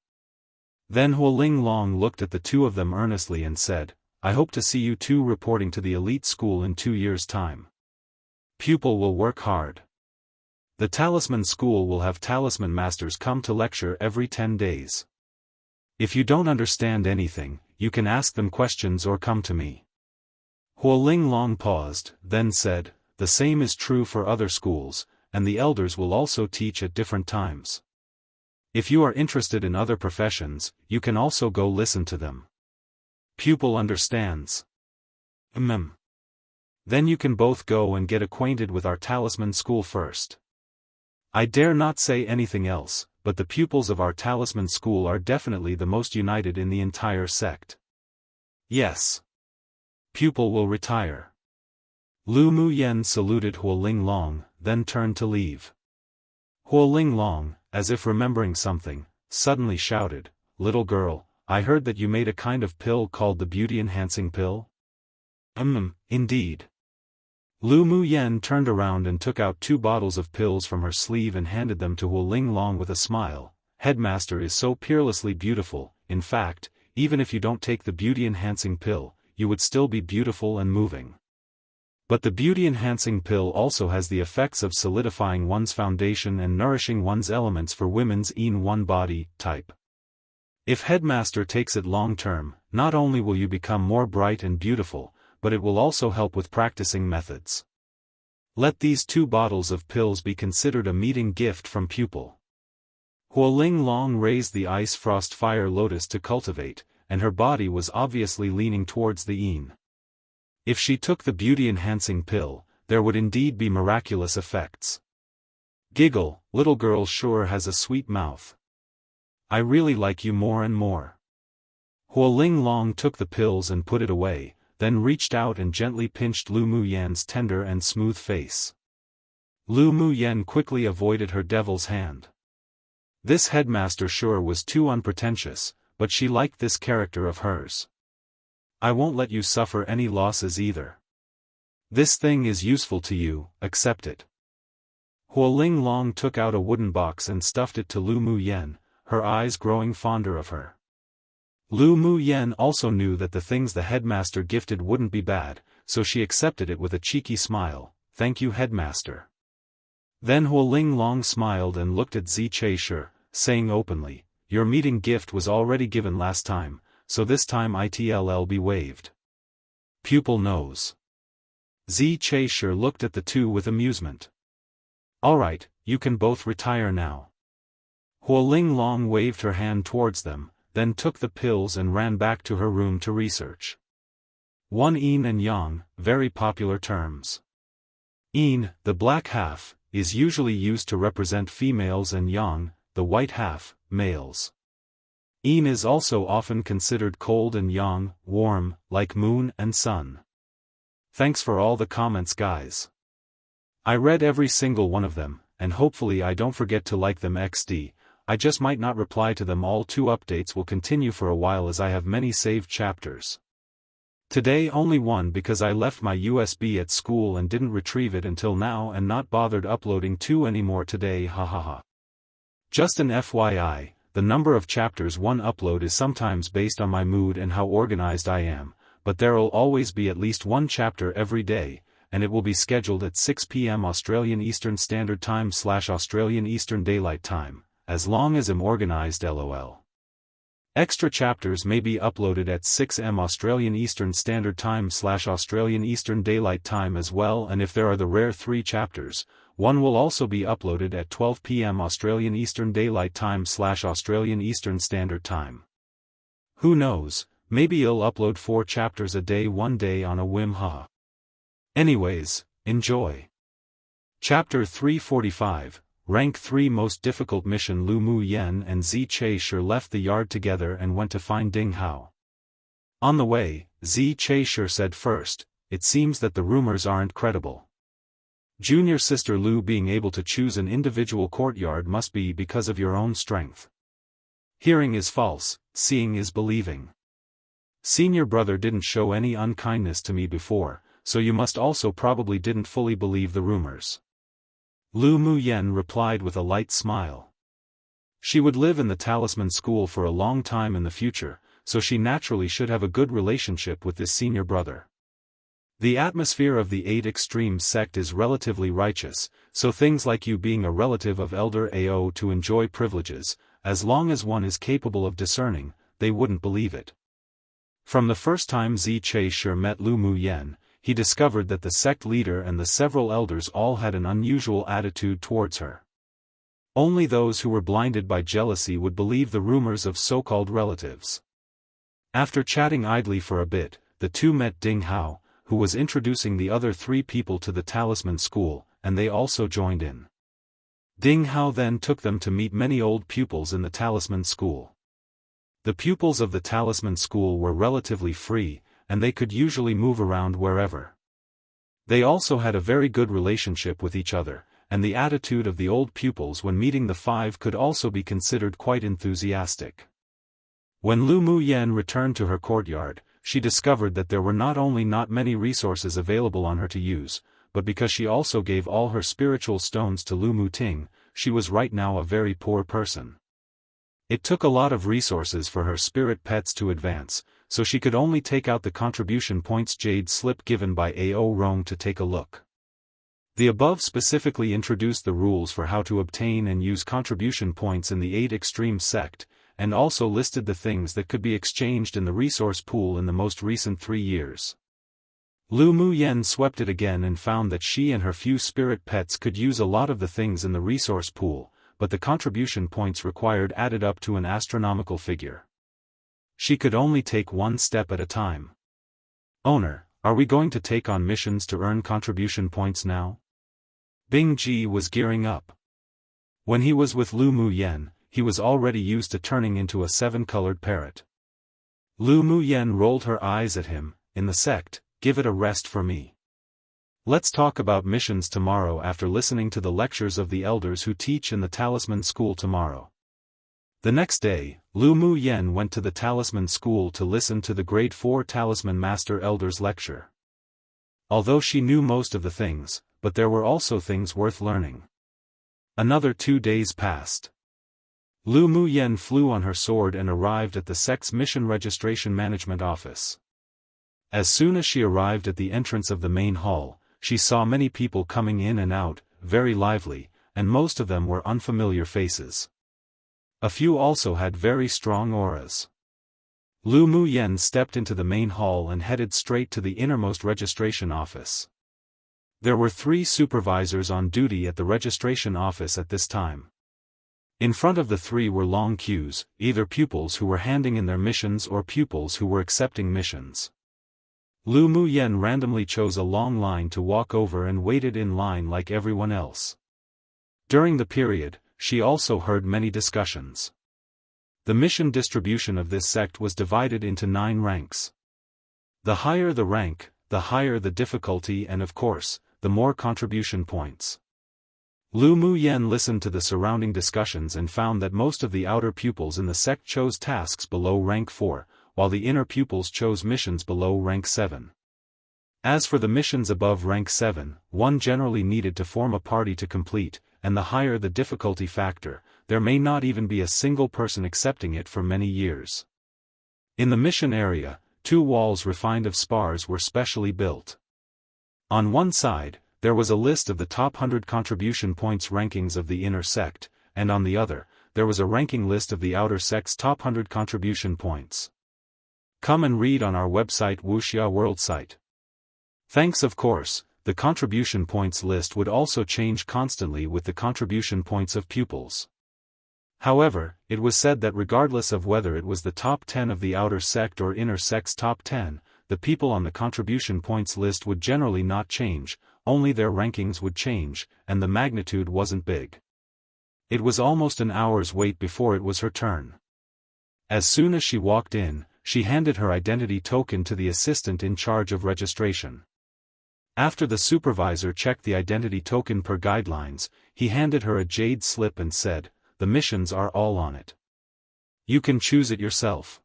Then Hualing Long looked at the 2 of them earnestly and said, I hope to see you 2 reporting to the elite school in 2 years' time. Pupil will work hard. The talisman school will have talisman masters come to lecture every 10 days. If you don't understand anything, you can ask them questions or come to me. Hualing Long paused, then said, the same is true for other schools, and the elders will also teach at different times. If you are interested in other professions, you can also go listen to them. Pupil understands. Then you can both go and get acquainted with our talisman school first. I dare not say anything else, but the pupils of our talisman school are definitely the most united in the entire sect. Yes. Pupil will retire. Lu Mu Yen saluted Hualing Long, then turned to leave. Hualing Long, as if remembering something, suddenly shouted, little girl, I heard that you made a kind of pill called the beauty-enhancing pill? Indeed. Lu Mu Yen turned around and took out 2 bottles of pills from her sleeve and handed them to Hualing Long with a smile. Headmaster is so peerlessly beautiful, in fact, even if you don't take the beauty-enhancing pill, you would still be beautiful and moving. But the beauty-enhancing pill also has the effects of solidifying one's foundation and nourishing one's elements for women's Yin one body type. If Headmaster takes it long-term, not only will you become more bright and beautiful, but it will also help with practicing methods. Let these 2 bottles of pills be considered a meeting gift from pupil. Hualing Long raised the ice frost fire lotus to cultivate, and her body was obviously leaning towards the Yin. If she took the beauty-enhancing pill, there would indeed be miraculous effects. Giggle, little girl sure has a sweet mouth. I really like you more and more. Hualing Long took the pills and put it away, then reached out and gently pinched Lu Mu Yen's tender and smooth face. Lu Mu Yen quickly avoided her devil's hand. This headmaster sure was too unpretentious, but she liked this character of hers. I won't let you suffer any losses either. This thing is useful to you, accept it. Hualing Long took out a wooden box and stuffed it to Lu Mu Yen, her eyes growing fonder of her. Lu Mu Yen also knew that the things the headmaster gifted wouldn't be bad, so she accepted it with a cheeky smile. Thank you, headmaster. Then Hualing Long smiled and looked at Zi Che Shi, saying openly, your meeting gift was already given last time, so this time it'll be waived. Pupil knows. Zi Che Shi looked at the 2 with amusement. Alright, you can both retire now. Hualing Long waved her hand towards them, then took the pills and ran back to her room to research. 1 Yin and Yang, very popular terms. Yin, the black half, is usually used to represent females, and Yang, the white half, males. Yin is also often considered cold and Yang, warm, like moon and sun. Thanks for all the comments, guys. I read every single one of them, and hopefully I don't forget to like them XD. I just might not reply to them all. 2 updates will continue for a while as I have many saved chapters. Today only one because I left my USB at school and didn't retrieve it until now and not bothered uploading 2 anymore today, hahaha. Just an FYI, the number of chapters one upload is sometimes based on my mood and how organized I am, but there'll always be at least one chapter every day, and it will be scheduled at 6 p.m. Australian Eastern Standard Time / Australian Eastern Daylight Time, as long as I'm organized lol. Extra chapters may be uploaded at 6 am Australian Eastern Standard Time / Australian Eastern Daylight Time as well, and if there are the rare 3 chapters, one will also be uploaded at 12 p.m. Australian Eastern Daylight Time / Australian Eastern Standard Time. Who knows, maybe I'll upload 4 chapters a day one day on a whim, haha. Anyways, enjoy. Chapter 345, Rank 3 Most Difficult Mission. Lu Mu Yen and Zi Che-Shi left the yard together and went to find Ding Hao. On the way, Zi Che-Shi said first, "It seems that the rumors aren't credible. Junior sister Lu being able to choose an individual courtyard must be because of your own strength. Hearing is false, seeing is believing. Senior brother didn't show any unkindness to me before, so you must also probably didn't fully believe the rumors." Lu Mu Yen replied with a light smile. She would live in the Talisman School for a long time in the future, so she naturally should have a good relationship with this senior brother. The atmosphere of the 8 Extremes sect is relatively righteous, so things like you being a relative of Elder Ao to enjoy privileges, as long as one is capable of discerning, they wouldn't believe it. From the first time Zi Che-Shi met Lu Mu Yen, he discovered that the sect leader and the several elders all had an unusual attitude towards her. Only those who were blinded by jealousy would believe the rumors of so-called relatives. After chatting idly for a bit, the two met Ding Hao, who was introducing the other 3 people to the Talisman School, and they also joined in. Ding Hao then took them to meet many old pupils in the Talisman School. The pupils of the Talisman School were relatively free, and they could usually move around wherever. They also had a very good relationship with each other, and the attitude of the old pupils when meeting the 5 could also be considered quite enthusiastic. When Lu Mu Yen returned to her courtyard, she discovered that there were not only not many resources available on her to use, but because she also gave all her spiritual stones to Lu Mu Ting, she was right now a very poor person. It took a lot of resources for her spirit pets to advance, so she could only take out the contribution points jade slip given by Ao Rong to take a look. The above specifically introduced the rules for how to obtain and use contribution points in the 8 Extreme sect, and also listed the things that could be exchanged in the resource pool in the most recent 3 years. Lu Mu Yen swept it again and found that she and her few spirit pets could use a lot of the things in the resource pool, but the contribution points required added up to an astronomical figure. She could only take 1 step at a time. "Owner, are we going to take on missions to earn contribution points now?" Bing Ji was gearing up. When he was with Lu Mu Yen, he was already used to turning into a 7-colored parrot. Lu Mu Yen rolled her eyes at him. "In the sect, give it a rest for me. Let's talk about missions tomorrow after listening to the lectures of the elders who teach in the Talisman School tomorrow." The next day, Lu Mu Yen went to the Talisman School to listen to the Grade 4 Talisman Master Elder's lecture. Although she knew most of the things, but there were also things worth learning. Another 2 days passed. Lu Mu Yen flew on her sword and arrived at the sect's Mission Registration Management Office. As soon as she arrived at the entrance of the main hall, she saw many people coming in and out, very lively, and most of them were unfamiliar faces. A few also had very strong auras. Lu Mu Yen stepped into the main hall and headed straight to the innermost registration office. There were 3 supervisors on duty at the registration office at this time. In front of the 3 were long queues, either pupils who were handing in their missions or pupils who were accepting missions. Lu Mu Yen randomly chose a long line to walk over and waited in line like everyone else. During the period, she also heard many discussions. The mission distribution of this sect was divided into 9 ranks. The higher the rank, the higher the difficulty and of course, the more contribution points. Lu Mu Yen listened to the surrounding discussions and found that most of the outer pupils in the sect chose tasks below rank 4, while the inner pupils chose missions below rank 7. As for the missions above rank 7, one generally needed to form a party to complete, and the higher the difficulty factor, there may not even be a single person accepting it for many years. In the mission area, 2 walls refined of spars were specially built. On one side, there was a list of the top 100 contribution points rankings of the inner sect, and on the other, there was a ranking list of the outer sect's top 100 contribution points. Come and read on our website Wuxia World site. Thanks of course, the contribution points list would also change constantly with the contribution points of pupils. However, it was said that regardless of whether it was the top 10 of the outer sect or inner sect's top 10, the people on the contribution points list would generally not change, only their rankings would change, and the magnitude wasn't big. It was almost an hour's wait before it was her turn. As soon as she walked in, she handed her identity token to the assistant in charge of registration. After the supervisor checked the identity token per guidelines, he handed her a jade slip and said, "The missions are all on it. You can choose it yourself.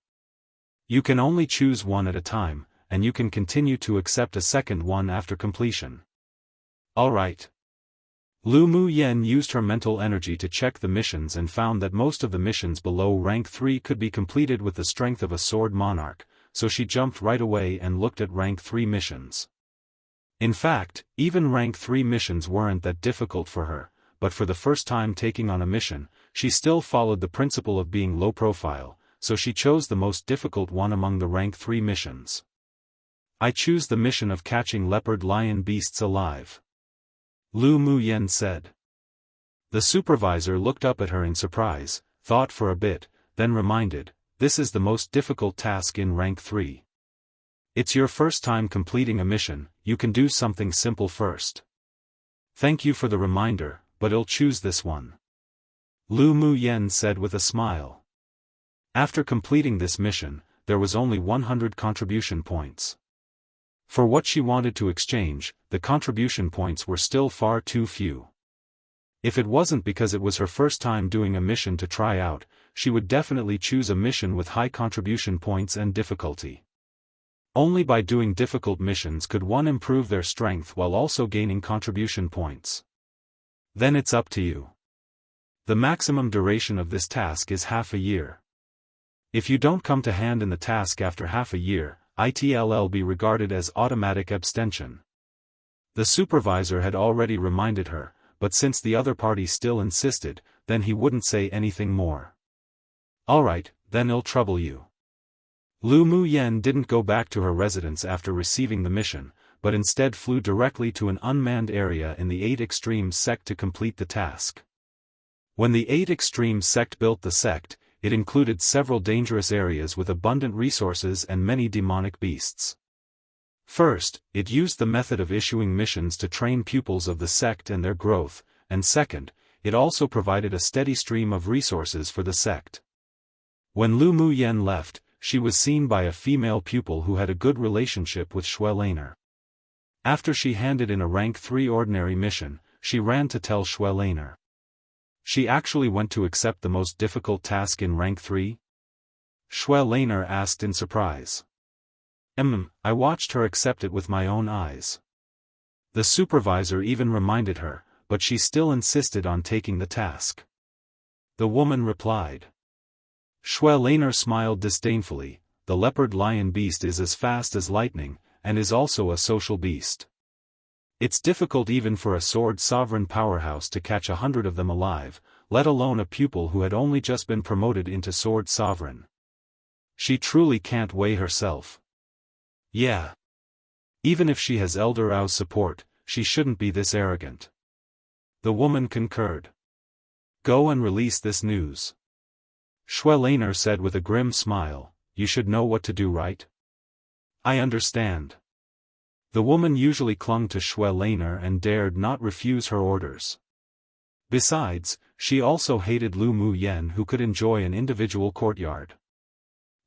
You can only choose one at a time, and you can continue to accept a second one after completion." All right. Lu Mu Yen used her mental energy to check the missions and found that most of the missions below rank 3 could be completed with the strength of a sword monarch, so she jumped right away and looked at rank 3 missions. In fact, even rank 3 missions weren't that difficult for her, but for the first time taking on a mission, she still followed the principle of being low profile, so she chose the most difficult one among the rank 3 missions. "I choose the mission of catching leopard lion beasts alive," Lu Mu Yen said. The supervisor looked up at her in surprise, thought for a bit, then reminded, "This is the most difficult task in rank 3. It's your first time completing a mission, you can do something simple first." "Thank you for the reminder, but I'll choose this one," Lu Mu Yen said with a smile. After completing this mission, there was only 100 contribution points. For what she wanted to exchange, the contribution points were still far too few. If it wasn't because it was her first time doing a mission to try out, she would definitely choose a mission with high contribution points and difficulty. Only by doing difficult missions could one improve their strength while also gaining contribution points. Then it's up to you. The maximum duration of this task is half a year. If you don't come to hand in the task after half a year, it'll be regarded as automatic abstention. The supervisor had already reminded her, but since the other party still insisted, then he wouldn't say anything more. "Alright, then I'll trouble you." Lu Mu Yen didn't go back to her residence after receiving the mission, but instead flew directly to an unmanned area in the 8 Extremes sect to complete the task. When the 8 Extremes sect built the sect, it included several dangerous areas with abundant resources and many demonic beasts. First, it used the method of issuing missions to train pupils of the sect and their growth, and second, it also provided a steady stream of resources for the sect. When Lu Mu Yen left, she was seen by a female pupil who had a good relationship with Xuelaner. After she handed in a rank 3 ordinary mission, she ran to tell Xuelaner. She actually went to accept the most difficult task in rank 3? Xuelaner asked in surprise. I watched her accept it with my own eyes. The supervisor even reminded her, but she still insisted on taking the task. The woman replied. Xuelaner smiled disdainfully. The leopard lion beast is as fast as lightning, and is also a social beast. It's difficult even for a sword sovereign powerhouse to catch 100 of them alive, let alone a pupil who had only just been promoted into sword sovereign. She truly can't weigh herself. Yeah. Even if she has Elder Ao's support, she shouldn't be this arrogant. The woman concurred. Go and release this news. Xuelaner said with a grim smile, you should know what to do, right? I understand. The woman usually clung to Xuelaner and dared not refuse her orders. Besides, she also hated Lu Mu Yen, who could enjoy an individual courtyard.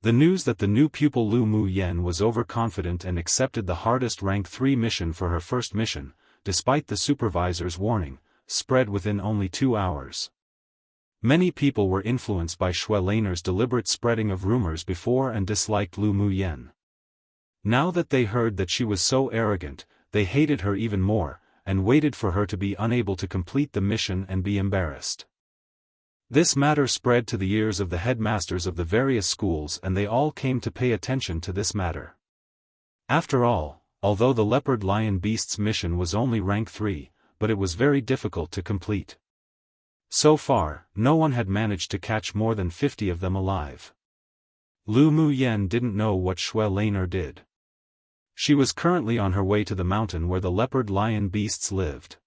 The news that the new pupil Lu Mu Yen was overconfident and accepted the hardest rank 3 mission for her first mission, despite the supervisor's warning, spread within only 2 hours. Many people were influenced by Xue Laner's deliberate spreading of rumors before and disliked Lu Muyen. Now that they heard that she was so arrogant, they hated her even more, and waited for her to be unable to complete the mission and be embarrassed. This matter spread to the ears of the headmasters of the various schools, and they all came to pay attention to this matter. After all, although the leopard lion beast's mission was only rank 3, but it was very difficult to complete. So far, no one had managed to catch more than 50 of them alive. Lu Muyen didn't know what Xue Laner did. She was currently on her way to the mountain where the leopard lion beasts lived.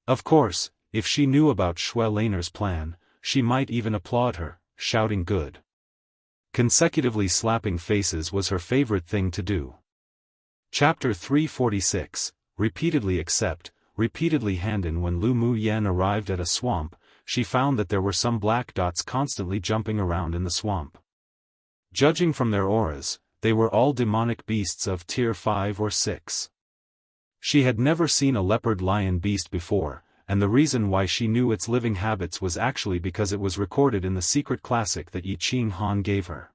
Of course, if she knew about Xue Laner's plan, she might even applaud her, shouting good. Consecutively slapping faces was her favorite thing to do. Chapter 346, Repeatedly Accept, Repeatedly Hand in. When Lu Muyen arrived at a swamp, she found that there were some black dots constantly jumping around in the swamp. Judging from their auras, they were all demonic beasts of tier 5 or 6. She had never seen a leopard lion beast before, and the reason why she knew its living habits was actually because it was recorded in the secret classic that Yi Qing Han gave her.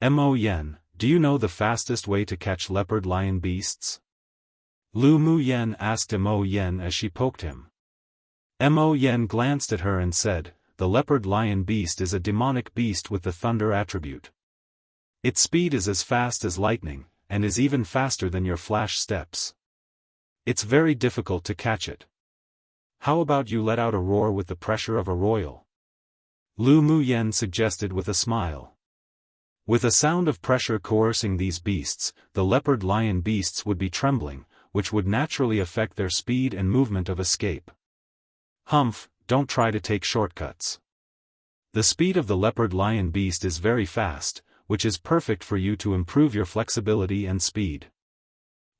Mo Yen, do you know the fastest way to catch leopard lion beasts? Lu Muyen asked Mo Yen as she poked him. Mo Yen glanced at her and said, the leopard lion beast is a demonic beast with the thunder attribute. Its speed is as fast as lightning, and is even faster than your flash steps. It's very difficult to catch it. How about you let out a roar with the pressure of a royal? Lu Muyen suggested with a smile. With a sound of pressure coercing these beasts, the leopard lion beasts would be trembling, which would naturally affect their speed and movement of escape. Humph, don't try to take shortcuts. The speed of the leopard lion beast is very fast, which is perfect for you to improve your flexibility and speed.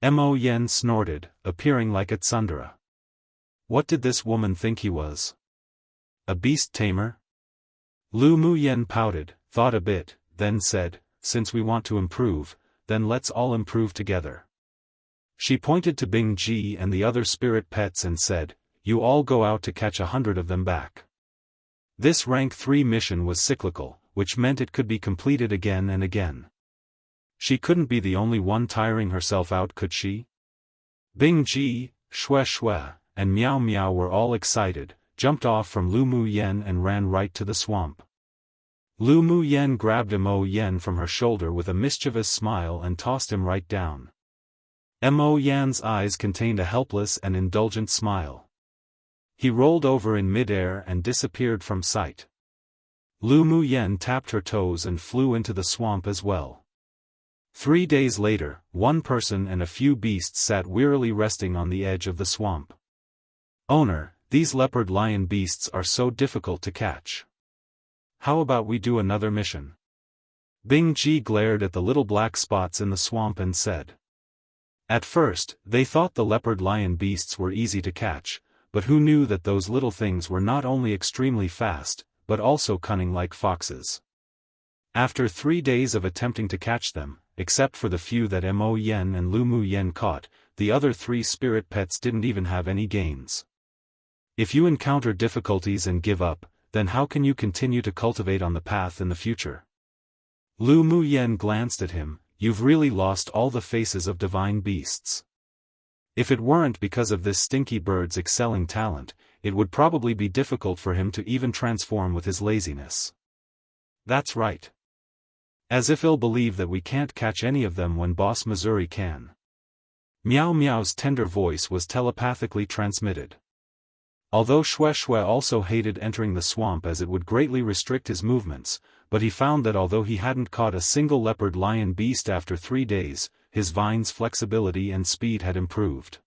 Mo Yen snorted, appearing like a tsundere. What did this woman think he was? A beast tamer? Lu Muyen pouted, thought a bit, then said, since we want to improve, then let's all improve together. She pointed to Bing Ji and the other spirit pets and said, you all go out to catch 100 of them back. This rank 3 mission was cyclical, which meant it could be completed again and again. She couldn't be the only one tiring herself out, could she? Bing Ji, Xue, and Miao Miao were all excited, jumped off from Lu Muyen and ran right to the swamp. Lu Muyen grabbed Mo Yen from her shoulder with a mischievous smile and tossed him right down. Mo Yen's eyes contained a helpless and indulgent smile. He rolled over in midair and disappeared from sight. Lu Muyen tapped her toes and flew into the swamp as well. 3 days later, one person and a few beasts sat wearily resting on the edge of the swamp. Owner, these leopard lion beasts are so difficult to catch. How about we do another mission? Bing Ji glared at the little black spots in the swamp and said. At first, they thought the leopard lion beasts were easy to catch, but who knew that those little things were not only extremely fast, but also cunning like foxes. After 3 days of attempting to catch them, except for the few that Mo Yen and Lu Muyen caught, the other 3 spirit pets didn't even have any gains. If you encounter difficulties and give up, then how can you continue to cultivate on the path in the future? Lu Muyen glanced at him, you've really lost all the faces of divine beasts. If it weren't because of this stinky bird's excelling talent, it would probably be difficult for him to even transform with his laziness. That's right. As if he'll believe that we can't catch any of them when Boss Missouri can. Miao Miao's tender voice was telepathically transmitted. Although Xue also hated entering the swamp as it would greatly restrict his movements, but he found that although he hadn't caught a single leopard lion beast after 3 days, his vine's flexibility and speed had improved.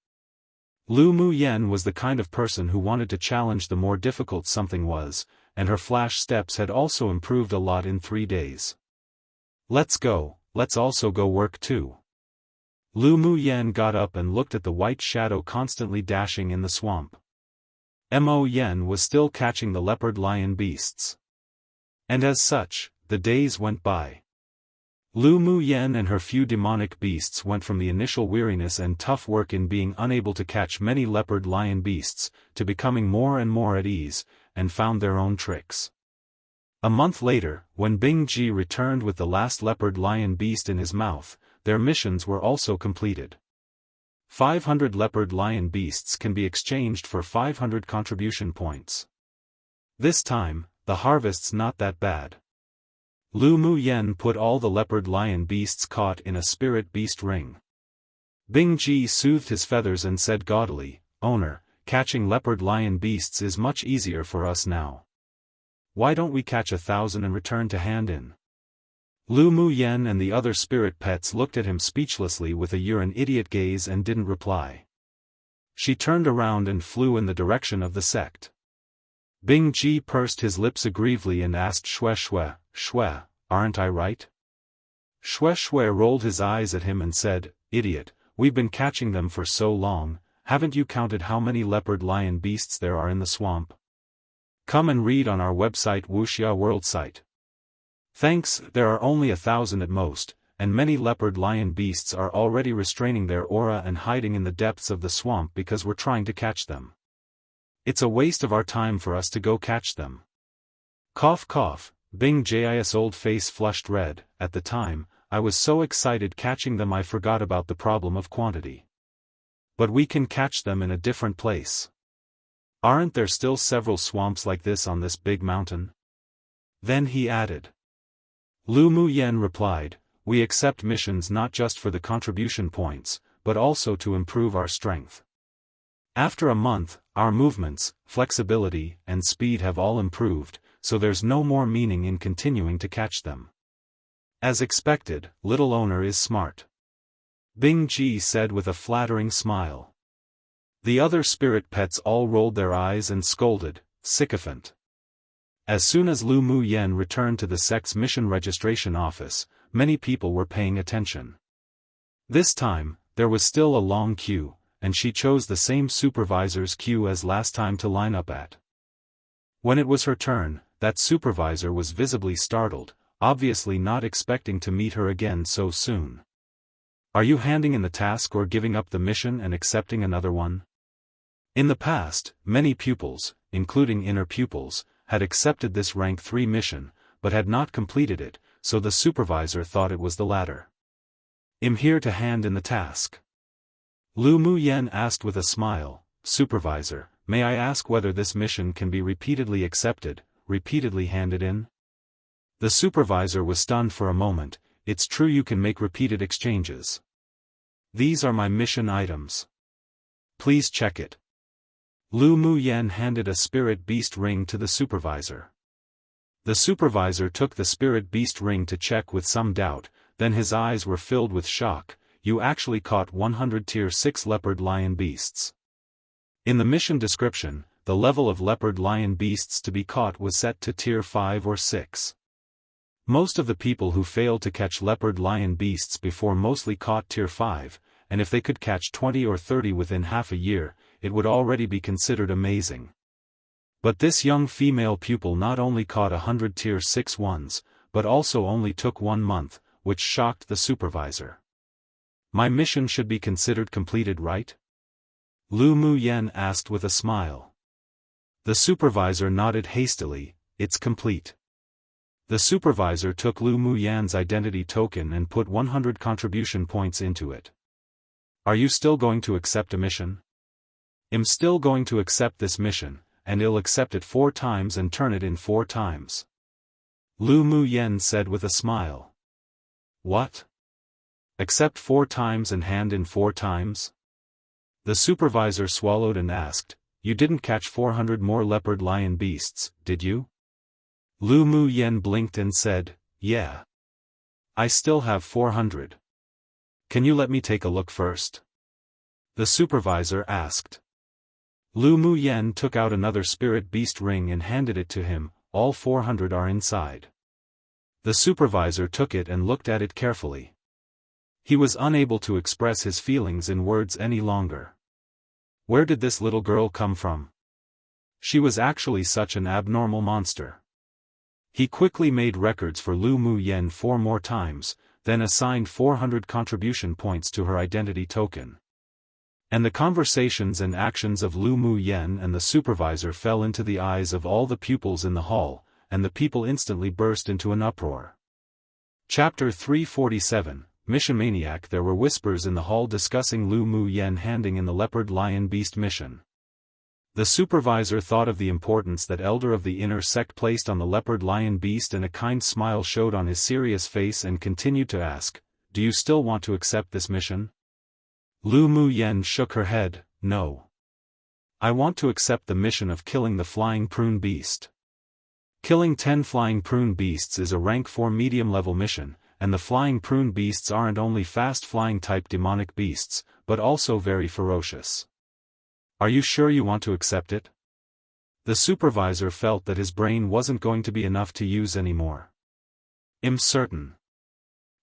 Lu Muyen was the kind of person who wanted to challenge the more difficult something was, and her flash steps had also improved a lot in 3 days. Let's go, let's also go work too. Lu Muyen got up and looked at the white shadow constantly dashing in the swamp. Mo Yen was still catching the leopard lion beasts. And as such, the days went by. Lu Mu Yen and her few demonic beasts went from the initial weariness and tough work in being unable to catch many leopard-lion beasts, to becoming more and more at ease, and found their own tricks. A month later, when Bing Ji returned with the last leopard-lion beast in his mouth, their missions were also completed. 500 leopard-lion beasts can be exchanged for 500 contribution points. This time, the harvest's not that bad. Lu Mu Yen put all the leopard-lion beasts caught in a spirit beast ring. Bing Ji soothed his feathers and said gaudily, "Owner, catching leopard-lion beasts is much easier for us now. Why don't we catch 1,000 and return to hand-in?" Lu Mu Yen and the other spirit pets looked at him speechlessly with a "you're an idiot" gaze and didn't reply. She turned around and flew in the direction of the sect. Bing Ji pursed his lips aggrievedly and asked Xue Xue, "Xue, aren't I right?" Xue Xue rolled his eyes at him and said, "Idiot, we've been catching them for so long, haven't you counted how many leopard-lion beasts there are in the swamp? Come and read on our website Wuxia World Site. Thanks, there are only 1,000 at most, and many leopard-lion beasts are already restraining their aura and hiding in the depths of the swamp because we're trying to catch them. It's a waste of our time for us to go catch them." Cough cough, Bing Ji's old face flushed red. "At the time, I was so excited catching them I forgot about the problem of quantity. But we can catch them in a different place. Aren't there still several swamps like this on this big mountain?" Then he added. Lu Mu Yen replied, "We accept missions not just for the contribution points, but also to improve our strength. After a month, our movements, flexibility, and speed have all improved, so there's no more meaning in continuing to catch them." As expected, little owner is smart, Bing Ji said with a flattering smile. The other spirit pets all rolled their eyes and scolded, "Sycophant." As soon as Lu Mu Yen returned to the sect's mission registration office, many people were paying attention. This time, there was still a long queue, and she chose the same supervisor's queue as last time to line up at. When it was her turn, that supervisor was visibly startled, obviously not expecting to meet her again so soon. "Are you handing in the task or giving up the mission and accepting another one?" In the past, many pupils, including inner pupils, had accepted this rank 3 mission, but had not completed it, so the supervisor thought it was the latter. "I'm here to hand in the task." Lu Mu Yen asked with a smile, "Supervisor, may I ask whether this mission can be repeatedly accepted, repeatedly handed in?" The supervisor was stunned for a moment. "It's true you can make repeated exchanges. These are my mission items. Please check it." Lu Mu Yen handed a spirit beast ring to the supervisor. The supervisor took the spirit beast ring to check with some doubt, then his eyes were filled with shock. "You actually caught 100 tier 6 leopard-lion beasts." In the mission description, the level of leopard-lion beasts to be caught was set to tier 5 or 6. Most of the people who failed to catch leopard-lion beasts before mostly caught tier 5, and if they could catch 20 or 30 within half a year, it would already be considered amazing. But this young female pupil not only caught 100 tier 6 ones, but also only took 1 month, which shocked the supervisor. "My mission should be considered completed, right?" Lu Mu Yen asked with a smile. The supervisor nodded hastily, "It's complete." The supervisor took Lu Mu Yan's identity token and put 100 contribution points into it. "Are you still going to accept a mission?" "I'm still going to accept this mission, and I'll accept it 4 times and turn it in 4 times. Lu Mu Yen said with a smile. "What? Accept 4 times and hand in 4 times?" The supervisor swallowed and asked, "You didn't catch 400 more leopard-lion beasts, did you?" Lu Mu Yen blinked and said, "Yeah. I still have 400. Can you let me take a look first?" The supervisor asked. Lu Mu Yen took out another spirit beast ring and handed it to him. "All 400 are inside." The supervisor took it and looked at it carefully. He was unable to express his feelings in words any longer. Where did this little girl come from? She was actually such an abnormal monster. He quickly made records for Lu Mu Yen 4 more times, then assigned 400 contribution points to her identity token. And the conversations and actions of Lu Mu Yen and the supervisor fell into the eyes of all the pupils in the hall, and the people instantly burst into an uproar. Chapter 347, Mission Maniac. There were whispers in the hall discussing Lu Mu Yen handing in the Leopard Lion Beast mission. The supervisor thought of the importance that elder of the inner sect placed on the Leopard Lion Beast, and a kind smile showed on his serious face, and continued to ask, "Do you still want to accept this mission?" Lu Mu Yen shook her head, "No. I want to accept the mission of killing the flying prune beast. Killing 10 flying prune beasts is a rank 4 medium-level mission, and the flying prune beasts aren't only fast-flying type demonic beasts, but also very ferocious. Are you sure you want to accept it?" The supervisor felt that his brain wasn't going to be enough to use anymore. "I'm certain."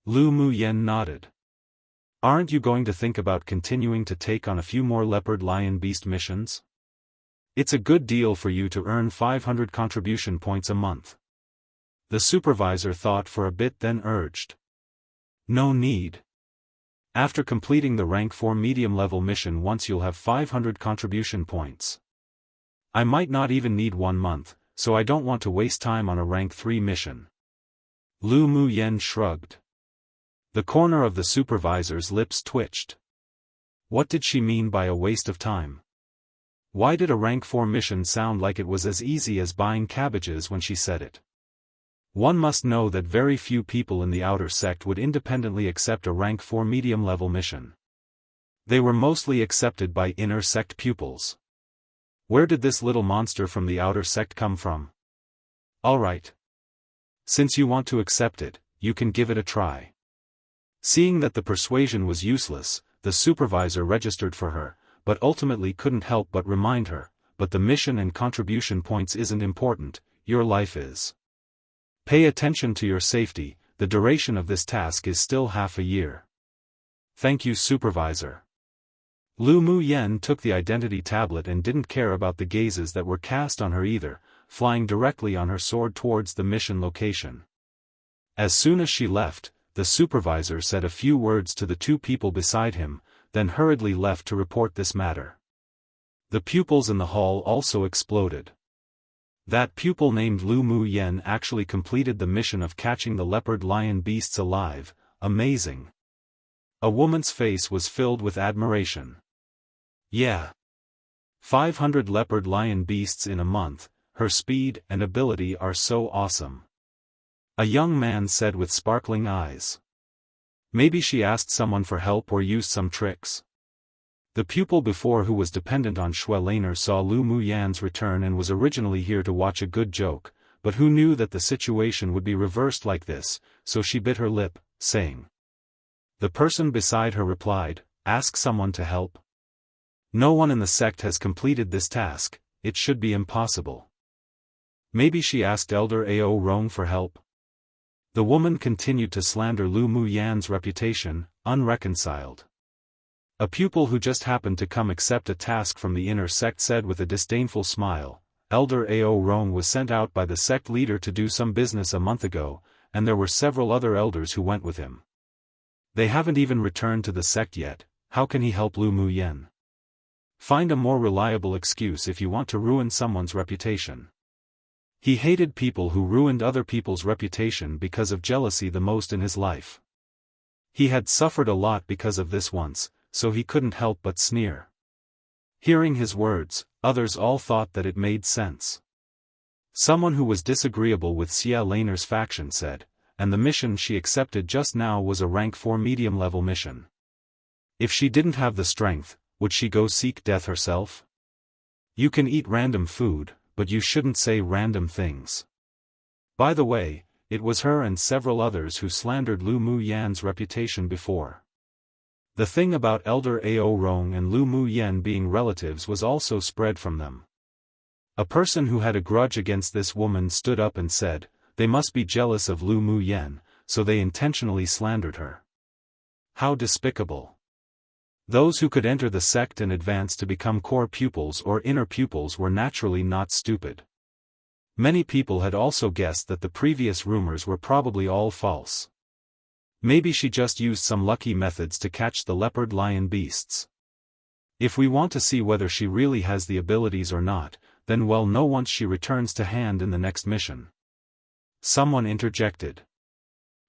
Lu Mu Yen nodded. "Aren't you going to think about continuing to take on a few more Leopard Lion Beast missions? It's a good deal for you to earn 500 contribution points a month." The supervisor thought for a bit, then urged, "No need. After completing the rank 4 medium-level mission once, you'll have 500 contribution points. I might not even need 1 month, so I don't want to waste time on a rank 3 mission." Lu Mu Yen shrugged. The corner of the supervisor's lips twitched. What did she mean by a waste of time? Why did a rank 4 mission sound like it was as easy as buying cabbages when she said it? One must know that very few people in the outer sect would independently accept a rank 4 medium-level mission. They were mostly accepted by inner sect pupils. Where did this little monster from the outer sect come from? All right. Since you want to accept it, you can give it a try. Seeing that the persuasion was useless, the supervisor registered for her, but ultimately couldn't help but remind her, "But the mission and contribution points isn't important, your life is. Pay attention to your safety, the duration of this task is still half a year." "Thank you, supervisor." Lu Mu Yen took the identity tablet and didn't care about the gazes that were cast on her either, flying directly on her sword towards the mission location. As soon as she left, the supervisor said a few words to the 2 people beside him, then hurriedly left to report this matter. The pupils in the hall also exploded. That pupil named Lu Mu Yen actually completed the mission of catching the Leopard Lion Beasts alive. Amazing. A woman's face was filled with admiration. Yeah. 500 Leopard Lion Beasts in a month, her speed and ability are so awesome. A young man said with sparkling eyes. Maybe she asked someone for help or used some tricks. The pupil before, who was dependent on Shui Laner, saw Lu Mu Yan's return and was originally here to watch a good joke, but who knew that the situation would be reversed like this, so she bit her lip, saying. The person beside her replied, "Ask someone to help. No one in the sect has completed this task, it should be impossible." Maybe she asked Elder Ao Rong for help. The woman continued to slander Lu Mu Yan's reputation, unreconciled. A pupil who just happened to come accept a task from the inner sect said with a disdainful smile, "Elder Ao Rong was sent out by the sect leader to do some business a month ago, and there were several other elders who went with him. They haven't even returned to the sect yet. How can he help Lu Mu Yan? Find a more reliable excuse if you want to ruin someone's reputation." He hated people who ruined other people's reputation because of jealousy the most in his life. He had suffered a lot because of this once, so he couldn't help but sneer. Hearing his words, others all thought that it made sense. Someone who was disagreeable with Xia Laner's faction said, "And the mission she accepted just now was a rank 4 medium-level mission. If she didn't have the strength, would she go seek death herself? You can eat random food, but you shouldn't say random things." By the way, it was her and several others who slandered Lu Mu Yan's reputation before. The thing about Elder Ao Rong and Lu Mu Yan being relatives was also spread from them. A person who had a grudge against this woman stood up and said, they must be jealous of Lu Mu Yan, so they intentionally slandered her. How despicable. Those who could enter the sect and advance to become core pupils or inner pupils were naturally not stupid. Many people had also guessed that the previous rumors were probably all false. Maybe she just used some lucky methods to catch the leopard lion beasts. If we want to see whether she really has the abilities or not, then we'll know once she returns to hand in the next mission. Someone interjected.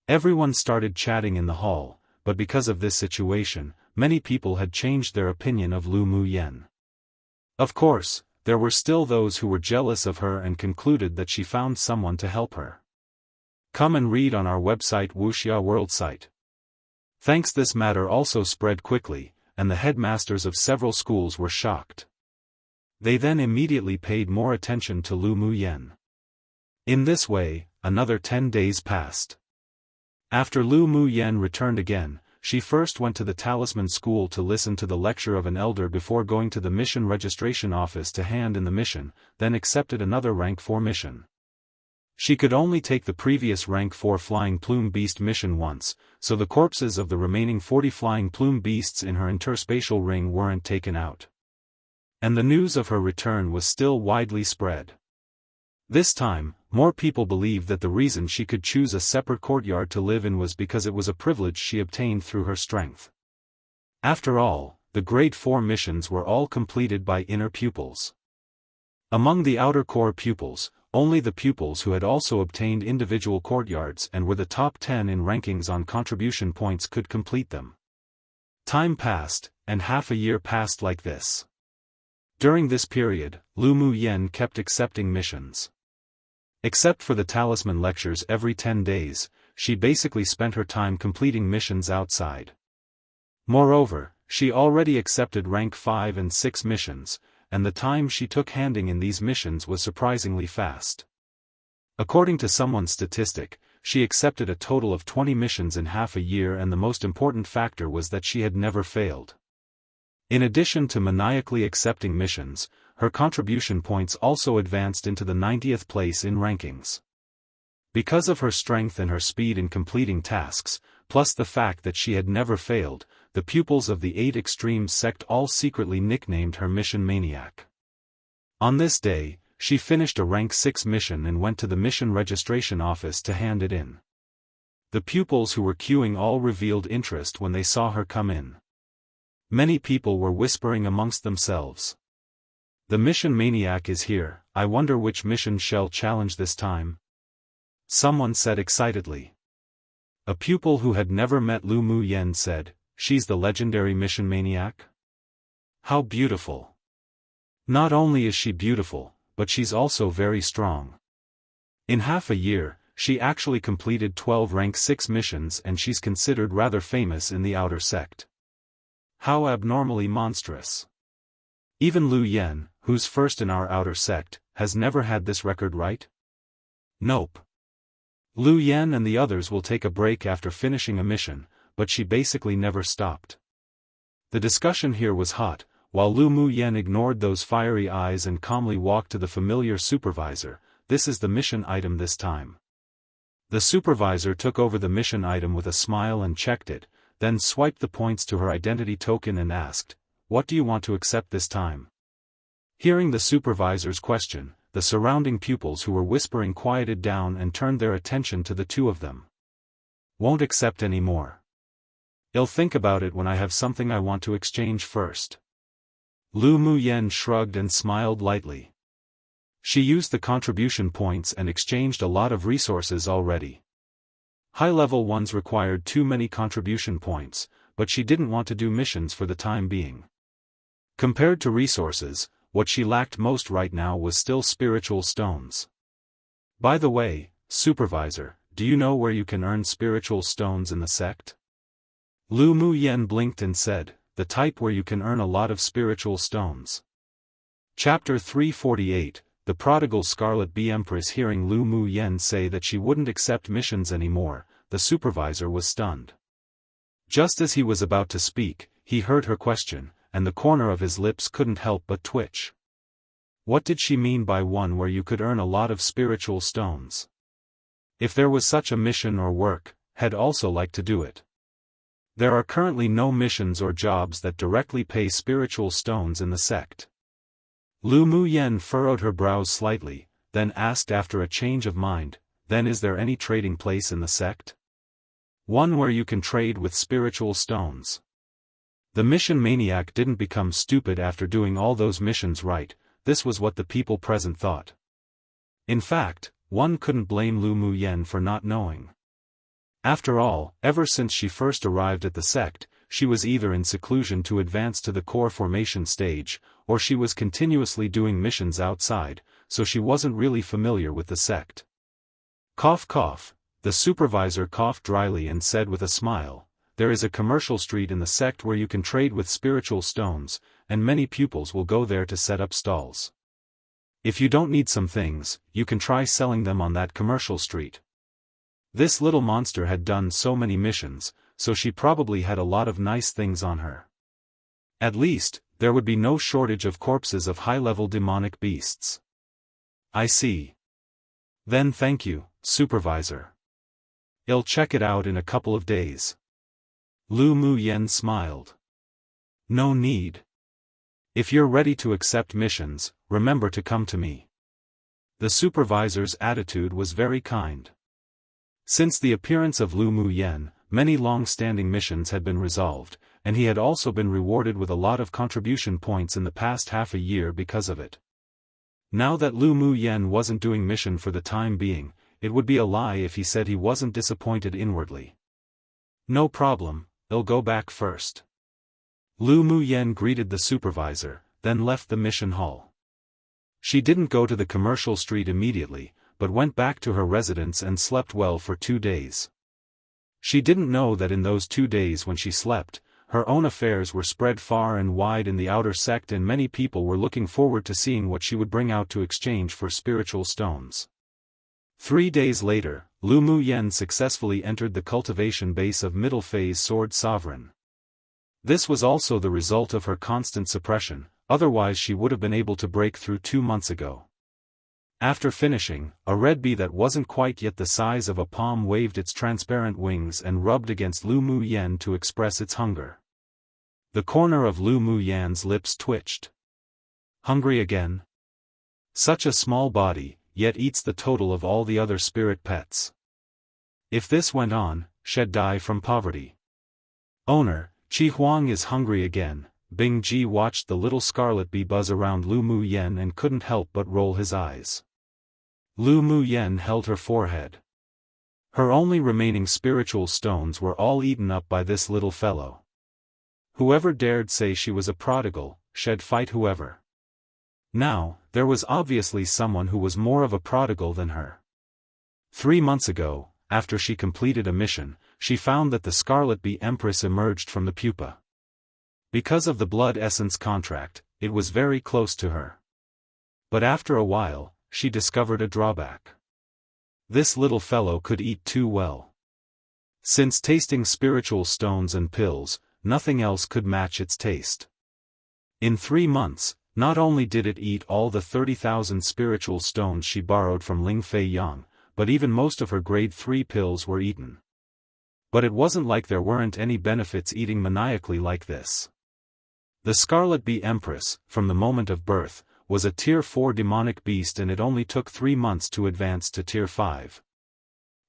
Everyone started chatting in the hall, but because of this situation, many people had changed their opinion of Lu Muyen. Of course, there were still those who were jealous of her and concluded that she found someone to help her. Come and read on our website Wuxia World site. Thanks, this matter also spread quickly, and the headmasters of several schools were shocked. They then immediately paid more attention to Lu Muyen. In this way, another 10 days passed. After Lu Muyen returned again, she first went to the talisman school to listen to the lecture of an elder before going to the mission registration office to hand in the mission, then accepted another rank 4 mission. She could only take the previous rank 4 flying plume beast mission once, so the corpses of the remaining 40 flying plume beasts in her interspatial ring weren't taken out. And the news of her return was still widely spread. This time, more people believed that the reason she could choose a separate courtyard to live in was because it was a privilege she obtained through her strength. After all, the grade 4 missions were all completed by inner pupils. Among the outer core pupils, only the pupils who had also obtained individual courtyards and were the top 10 in rankings on contribution points could complete them. Time passed, and half a year passed like this. During this period, Lu Muyen kept accepting missions. Except for the talisman lectures every 10 days, she basically spent her time completing missions outside. Moreover, she already accepted rank 5 and 6 missions, and the time she took handing in these missions was surprisingly fast. According to someone's statistic, she accepted a total of 20 missions in half a year, and the most important factor was that she had never failed. In addition to maniacally accepting missions, her contribution points also advanced into the 90th place in rankings. Because of her strength and her speed in completing tasks, plus the fact that she had never failed, the pupils of the 8 Extremes sect all secretly nicknamed her Mission Maniac. On this day, she finished a rank 6 mission and went to the mission registration office to hand it in. The pupils who were queuing all revealed interest when they saw her come in. Many people were whispering amongst themselves. The Mission Maniac is here, I wonder which mission shall challenge this time? Someone said excitedly. A pupil who had never met Lu Muyen said, she's the legendary Mission Maniac? How beautiful! Not only is she beautiful, but she's also very strong. In half a year, she actually completed 12 rank 6 missions, and she's considered rather famous in the outer sect. How abnormally monstrous. Even Lu Yen, who's first in our outer sect, has never had this record, right? Nope. Lu Yen and the others will take a break after finishing a mission, but she basically never stopped. The discussion here was hot, while Lu Muyen ignored those fiery eyes and calmly walked to the familiar supervisor. This is the mission item this time. The supervisor took over the mission item with a smile and checked it, then swiped the points to her identity token and asked, "What do you want to accept this time?" Hearing the supervisor's question, the surrounding pupils who were whispering quieted down and turned their attention to the two of them. "Won't accept any more. I'll think about it when I have something I want to exchange first." Lu Muyen shrugged and smiled lightly. She used the contribution points and exchanged a lot of resources already. High-level ones required too many contribution points, but she didn't want to do missions for the time being. Compared to resources, what she lacked most right now was still spiritual stones. By the way, supervisor, do you know where you can earn spiritual stones in the sect? Lu Muyen blinked and said, the type where you can earn a lot of spiritual stones. Chapter 348, The Prodigal Scarlet Bee Empress. Hearing Lu Muyen say that she wouldn't accept missions anymore, the supervisor was stunned. Just as he was about to speak, he heard her question, and the corner of his lips couldn't help but twitch. What did she mean by one where you could earn a lot of spiritual stones? If there was such a mission or work, he'd also like to do it. There are currently no missions or jobs that directly pay spiritual stones in the sect. Lu Muyen furrowed her brows slightly, then asked after a change of mind, then is there any trading place in the sect? One where you can trade with spiritual stones. The mission maniac didn't become stupid after doing all those missions right, this was what the people present thought. In fact, one couldn't blame Lu Muyen for not knowing. After all, ever since she first arrived at the sect, she was either in seclusion to advance to the core formation stage, or she was continuously doing missions outside, so she wasn't really familiar with the sect. Cough cough, the supervisor coughed dryly and said with a smile, "There is a commercial street in the sect where you can trade with spiritual stones, and many pupils will go there to set up stalls. If you don't need some things, you can try selling them on that commercial street." This little monster had done so many missions, so she probably had a lot of nice things on her. At least, there would be no shortage of corpses of high-level demonic beasts. I see. Then thank you, supervisor. I'll check it out in a couple of days. Lu Muyen smiled. No need. If you're ready to accept missions, remember to come to me. The supervisor's attitude was very kind. Since the appearance of Lu Muyen, many long-standing missions had been resolved, and he had also been rewarded with a lot of contribution points in the past half a year because of it. Now that Lu Muyen wasn't doing mission for the time being, it would be a lie if he said he wasn't disappointed inwardly. No problem, I'll go back first. Lu Muyen greeted the supervisor, then left the mission hall. She didn't go to the commercial street immediately, but went back to her residence and slept well for 2 days. She didn't know that in those 2 days when she slept, her own affairs were spread far and wide in the outer sect and many people were looking forward to seeing what she would bring out to exchange for spiritual stones. 3 days later, Lu Muyen successfully entered the cultivation base of middle phase Sword Sovereign. This was also the result of her constant suppression, otherwise she would have been able to break through 2 months ago. After finishing, a red bee that wasn't quite yet the size of a palm waved its transparent wings and rubbed against Lu Muyen to express its hunger. The corner of Lu Muyen's lips twitched. Hungry again? Such a small body, yet eats the total of all the other spirit pets. If this went on, she'd die from poverty. Owner, Qi Huang is hungry again. Bing Ji watched the little scarlet bee buzz around Lu Muyen and couldn't help but roll his eyes. Lu Muyen held her forehead. Her only remaining spiritual stones were all eaten up by this little fellow. Whoever dared say she was a prodigal, she'd fight whoever. Now, there was obviously someone who was more of a prodigal than her. 3 months ago, after she completed a mission, she found that the Scarlet Bee Empress emerged from the pupa. Because of the blood essence contract, it was very close to her. But after a while, she discovered a drawback. This little fellow could eat too well. Since tasting spiritual stones and pills, nothing else could match its taste. In 3 months, not only did it eat all the 30,000 spiritual stones she borrowed from Ling Fei Yang, but even most of her grade 3 pills were eaten. But it wasn't like there weren't any benefits eating maniacally like this. The Scarlet Bee Empress, from the moment of birth, was a Tier 4 demonic beast and it only took 3 months to advance to Tier 5.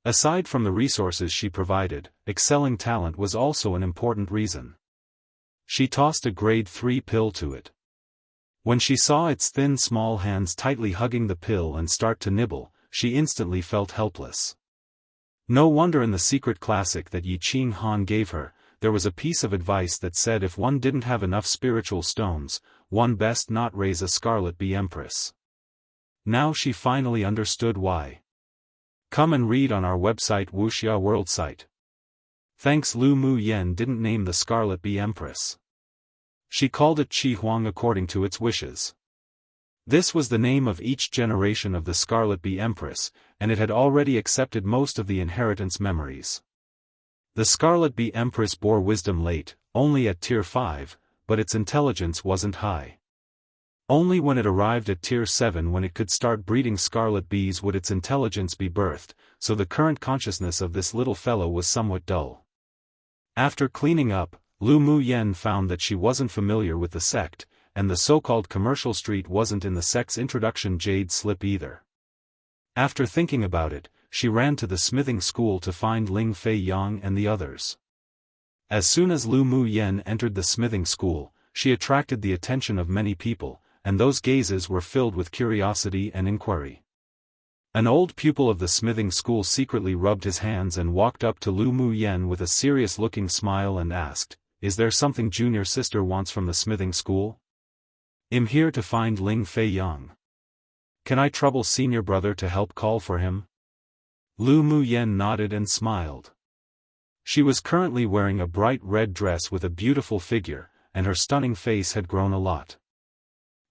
Aside from the resources she provided, excelling talent was also an important reason. She tossed a grade 3 pill to it. When she saw its thin small hands tightly hugging the pill and start to nibble, she instantly felt helpless. No wonder in the secret classic that Yi Qing Han gave her, there was a piece of advice that said if one didn't have enough spiritual stones, one best not raise a Scarlet Bee Empress. Now she finally understood why. Come and read on our website Wuxia World Site. Thanks Lu Muyen didn't name the Scarlet Bee Empress. She called it Qi Huang according to its wishes. This was the name of each generation of the Scarlet Bee Empress, and it had already accepted most of the inheritance memories. The Scarlet Bee Empress bore wisdom late, only at Tier 5, but its intelligence wasn't high. Only when it arrived at Tier 7 when it could start breeding scarlet bees would its intelligence be birthed, so the current consciousness of this little fellow was somewhat dull. After cleaning up, Lu Muyen found that she wasn't familiar with the sect, and the so-called commercial street wasn't in the sect's introduction jade slip either. After thinking about it, she ran to the smithing school to find Ling Fei Yang and the others. As soon as Lu Mu Yen entered the smithing school, she attracted the attention of many people, and those gazes were filled with curiosity and inquiry. An old pupil of the smithing school secretly rubbed his hands and walked up to Lu Mu Yen with a serious-looking smile and asked, "Is there something junior sister wants from the smithing school?" "I'm here to find Ling Fei Yang. Can I trouble senior brother to help call for him?" Lu Mu Yen nodded and smiled. She was currently wearing a bright red dress with a beautiful figure, and her stunning face had grown a lot.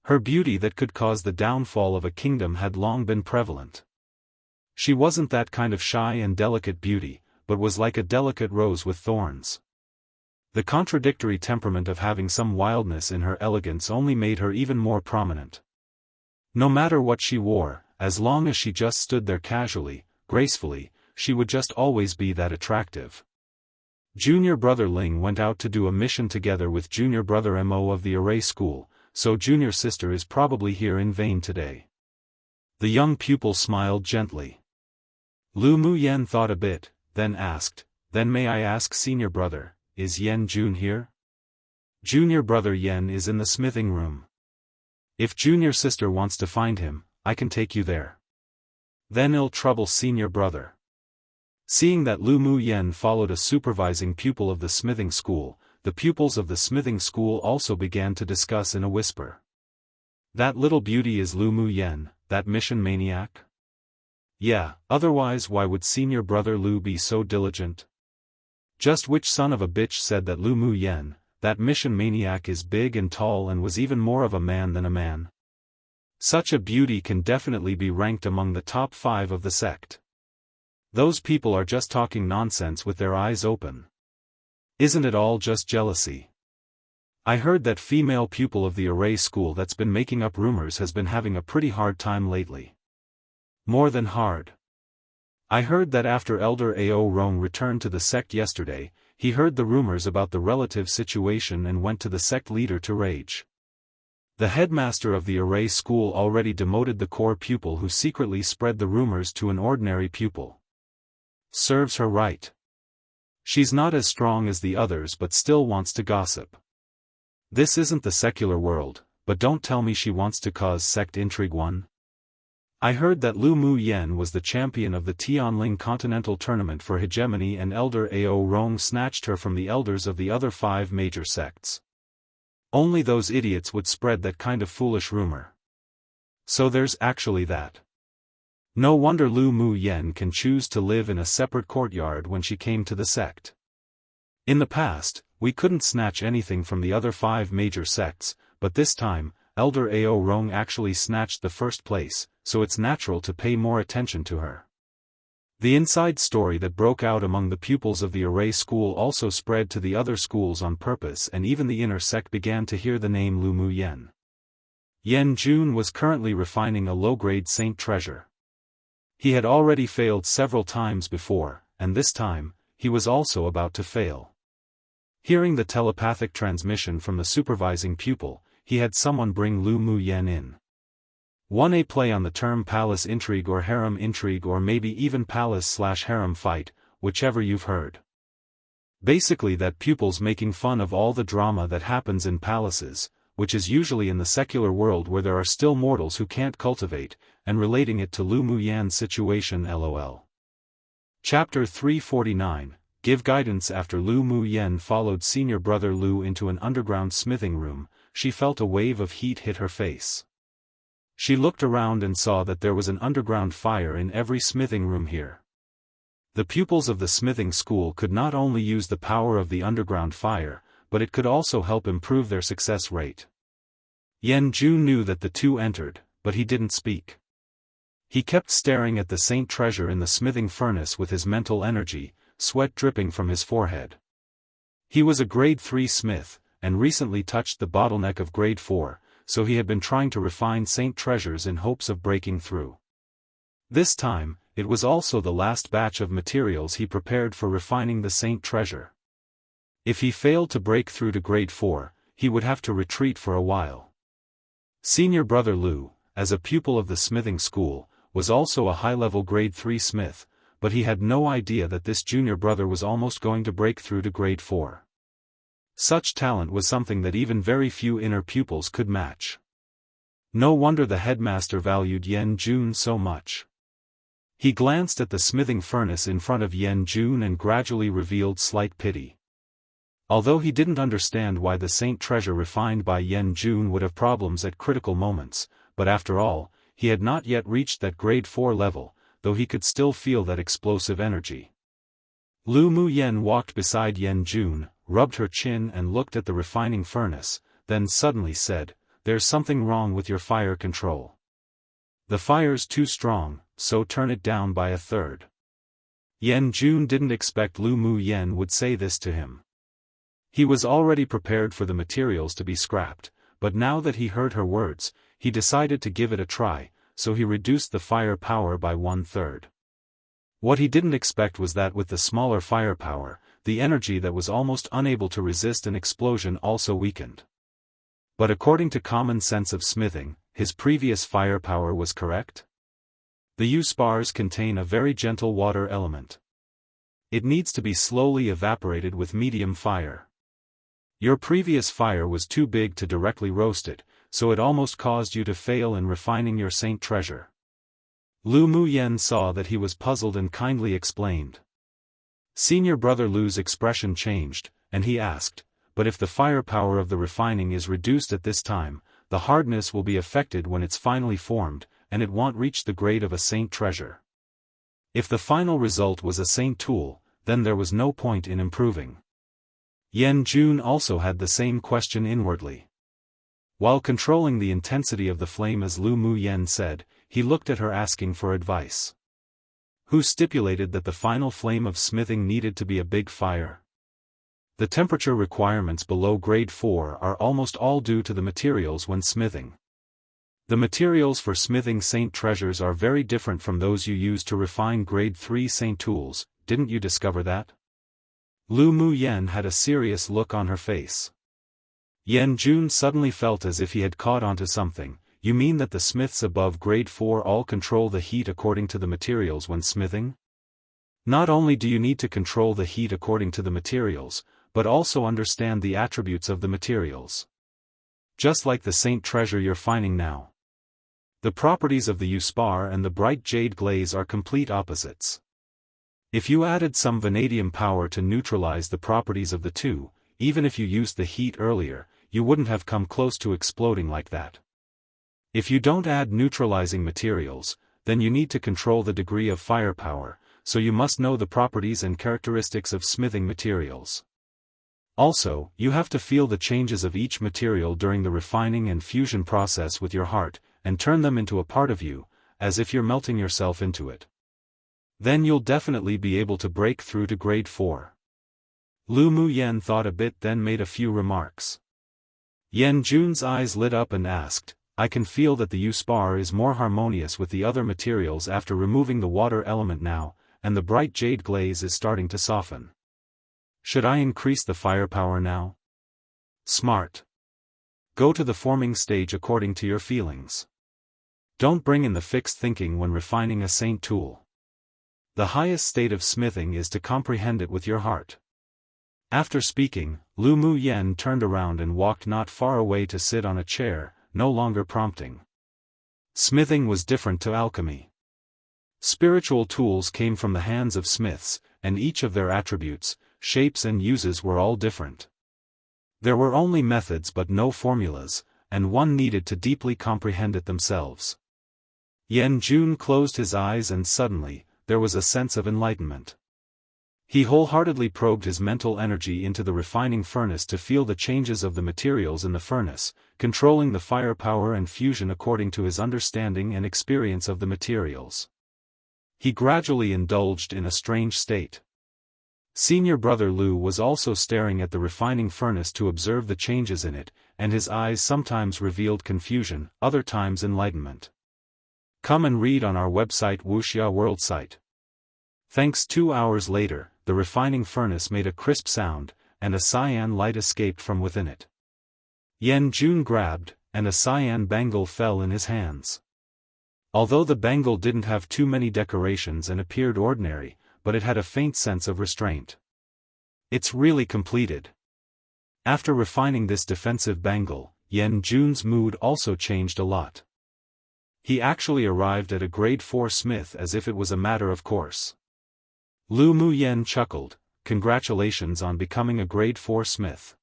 Her beauty that could cause the downfall of a kingdom had long been prevalent. She wasn't that kind of shy and delicate beauty, but was like a delicate rose with thorns. The contradictory temperament of having some wildness in her elegance only made her even more prominent. No matter what she wore, as long as she just stood there casually, gracefully, she would just always be that attractive. Junior brother Ling went out to do a mission together with junior brother Mo of the array school, so junior sister is probably here in vain today. The young pupil smiled gently. Lu Mu Yen thought a bit, then asked, "Then may I ask senior brother, is Yen Jun here?" "Junior brother Yen is in the smithing room. If junior sister wants to find him, I can take you there. Then I'll trouble senior brother." Seeing that Lu Mu Yen followed a supervising pupil of the smithing school, the pupils of the smithing school also began to discuss in a whisper. "That little beauty is Lu Mu Yen, that mission maniac?" "Yeah, otherwise why would senior brother Lu be so diligent?" "Just which son of a bitch said that Lu Mu Yen, that mission maniac is big and tall and was even more of a man than a man? Such a beauty can definitely be ranked among the top 5 of the sect. Those people are just talking nonsense with their eyes open. Isn't it all just jealousy? I heard that female pupil of the array school that's been making up rumors has been having a pretty hard time lately. More than hard. I heard that after Elder Ao Rong returned to the sect yesterday, he heard the rumors about the relative situation and went to the sect leader to rage. The headmaster of the array school already demoted the core pupil who secretly spread the rumors to an ordinary pupil. Serves her right. She's not as strong as the others but still wants to gossip. This isn't the secular world, but don't tell me she wants to cause sect intrigue one. I heard that Lu Mu Yen was the champion of the Tianling Continental Tournament for Hegemony and Elder Ao Rong snatched her from the elders of the other 5 major sects. Only those idiots would spread that kind of foolish rumor. So there's actually that. No wonder Lu Mu Yen can choose to live in a separate courtyard when she came to the sect. In the past, we couldn't snatch anything from the other 5 major sects, but this time, Elder Ao Rong actually snatched the first place, so it's natural to pay more attention to her. The inside story that broke out among the pupils of the array school also spread to the other schools on purpose and even the inner sect began to hear the name Lu Mu Yen. Yen Jun was currently refining a low-grade saint treasure. He had already failed several times before, and this time, he was also about to fail. Hearing the telepathic transmission from the supervising pupil, he had someone bring Lu Mu Yen in. 1A play on the term palace intrigue or harem intrigue or maybe even palace/harem fight, whichever you've heard. Basically that pupils making fun of all the drama that happens in palaces, which is usually in the secular world where there are still mortals who can't cultivate, and relating it to Lu Mu Yan's situation lol. Chapter 349, Give Guidance. After Lu Mu Yen followed senior brother Lu into an underground smithing room, she felt a wave of heat hit her face. She looked around and saw that there was an underground fire in every smithing room here. The pupils of the smithing school could not only use the power of the underground fire, but it could also help improve their success rate. Yen Jun knew that the two entered, but he didn't speak. He kept staring at the saint treasure in the smithing furnace with his mental energy, sweat dripping from his forehead. He was a grade 3 smith, and recently touched the bottleneck of grade 4, so he had been trying to refine saint treasures in hopes of breaking through. This time, it was also the last batch of materials he prepared for refining the saint treasure. If he failed to break through to grade 4, he would have to retreat for a while. Senior brother Lu, as a pupil of the smithing school, was also a high-level grade 3 smith, but he had no idea that this junior brother was almost going to break through to grade 4. Such talent was something that even very few inner pupils could match. No wonder the headmaster valued Yan Jun so much. He glanced at the smithing furnace in front of Yan Jun and gradually revealed slight pity. Although he didn't understand why the saint treasure refined by Yan Jun would have problems at critical moments, but after all, he had not yet reached that grade 4 level, though he could still feel that explosive energy. Lu Muyen walked beside Yan Jun, rubbed her chin and looked at the refining furnace, then suddenly said, "There's something wrong with your fire control. The fire's too strong, so turn it down by a third." Yan Jun didn't expect Lu Muyen would say this to him. He was already prepared for the materials to be scrapped, but now that he heard her words, he decided to give it a try, so he reduced the fire power by 1/3. What he didn't expect was that with the smaller firepower, the energy that was almost unable to resist an explosion also weakened. But according to common sense of smithing, his previous firepower was correct. The U-spars contain a very gentle water element. It needs to be slowly evaporated with medium fire. Your previous fire was too big to directly roast it, so it almost caused you to fail in refining your saint treasure. Lu Muyen saw that he was puzzled and kindly explained. Senior brother Lu's expression changed, and he asked, "But if the firepower of the refining is reduced at this time, the hardness will be affected when it's finally formed, and it won't reach the grade of a saint treasure. If the final result was a saint tool, then there was no point in improving." Yan Jun also had the same question inwardly. While controlling the intensity of the flame as Lu Muyen said, he looked at her asking for advice. Who stipulated that the final flame of smithing needed to be a big fire? The temperature requirements below grade 4 are almost all due to the materials when smithing. The materials for smithing saint treasures are very different from those you use to refine grade 3 saint tools, didn't you discover that? Lu Muyen had a serious look on her face. Yan Jun suddenly felt as if he had caught onto something. "You mean that the smiths above grade 4 all control the heat according to the materials when smithing? Not only do you need to control the heat according to the materials, but also understand the attributes of the materials. Just like the saint treasure you're finding now. The properties of the U-spar and the bright jade glaze are complete opposites. If you added some vanadium power to neutralize the properties of the two, even if you used the heat earlier, you wouldn't have come close to exploding like that. If you don't add neutralizing materials, then you need to control the degree of firepower, so you must know the properties and characteristics of smithing materials. Also, you have to feel the changes of each material during the refining and fusion process with your heart, and turn them into a part of you, as if you're melting yourself into it. Then you'll definitely be able to break through to grade 4. Lu Muyen thought a bit, then made a few remarks. Yan Jun's eyes lit up and asked, "I can feel that the U-spar is more harmonious with the other materials after removing the water element now, and the bright jade glaze is starting to soften. Should I increase the firepower now?" Smart. Go to the forming stage according to your feelings. Don't bring in the fixed thinking when refining a saint tool. The highest state of smithing is to comprehend it with your heart. After speaking, Lu Muyen turned around and walked not far away to sit on a chair, no longer prompting. Smithing was different to alchemy. Spiritual tools came from the hands of smiths, and each of their attributes, shapes and uses were all different. There were only methods but no formulas, and one needed to deeply comprehend it themselves. Yan Jun closed his eyes and suddenly, there was a sense of enlightenment. He wholeheartedly probed his mental energy into the refining furnace to feel the changes of the materials in the furnace, controlling the firepower and fusion according to his understanding and experience of the materials. He gradually indulged in a strange state. Senior brother Lu was also staring at the refining furnace to observe the changes in it, and his eyes sometimes revealed confusion, other times enlightenment. Come and read on our website Wuxia World Site. Thanks. 2 hours later, the refining furnace made a crisp sound, and a cyan light escaped from within it. Yan Jun grabbed, and a cyan bangle fell in his hands. Although the bangle didn't have too many decorations and appeared ordinary, but it had a faint sense of restraint. It's really completed. After refining this defensive bangle, Yan Jun's mood also changed a lot. He actually arrived at a grade 4 smith as if it was a matter of course. Lu Muyen chuckled, "Congratulations on becoming a grade 4 smith.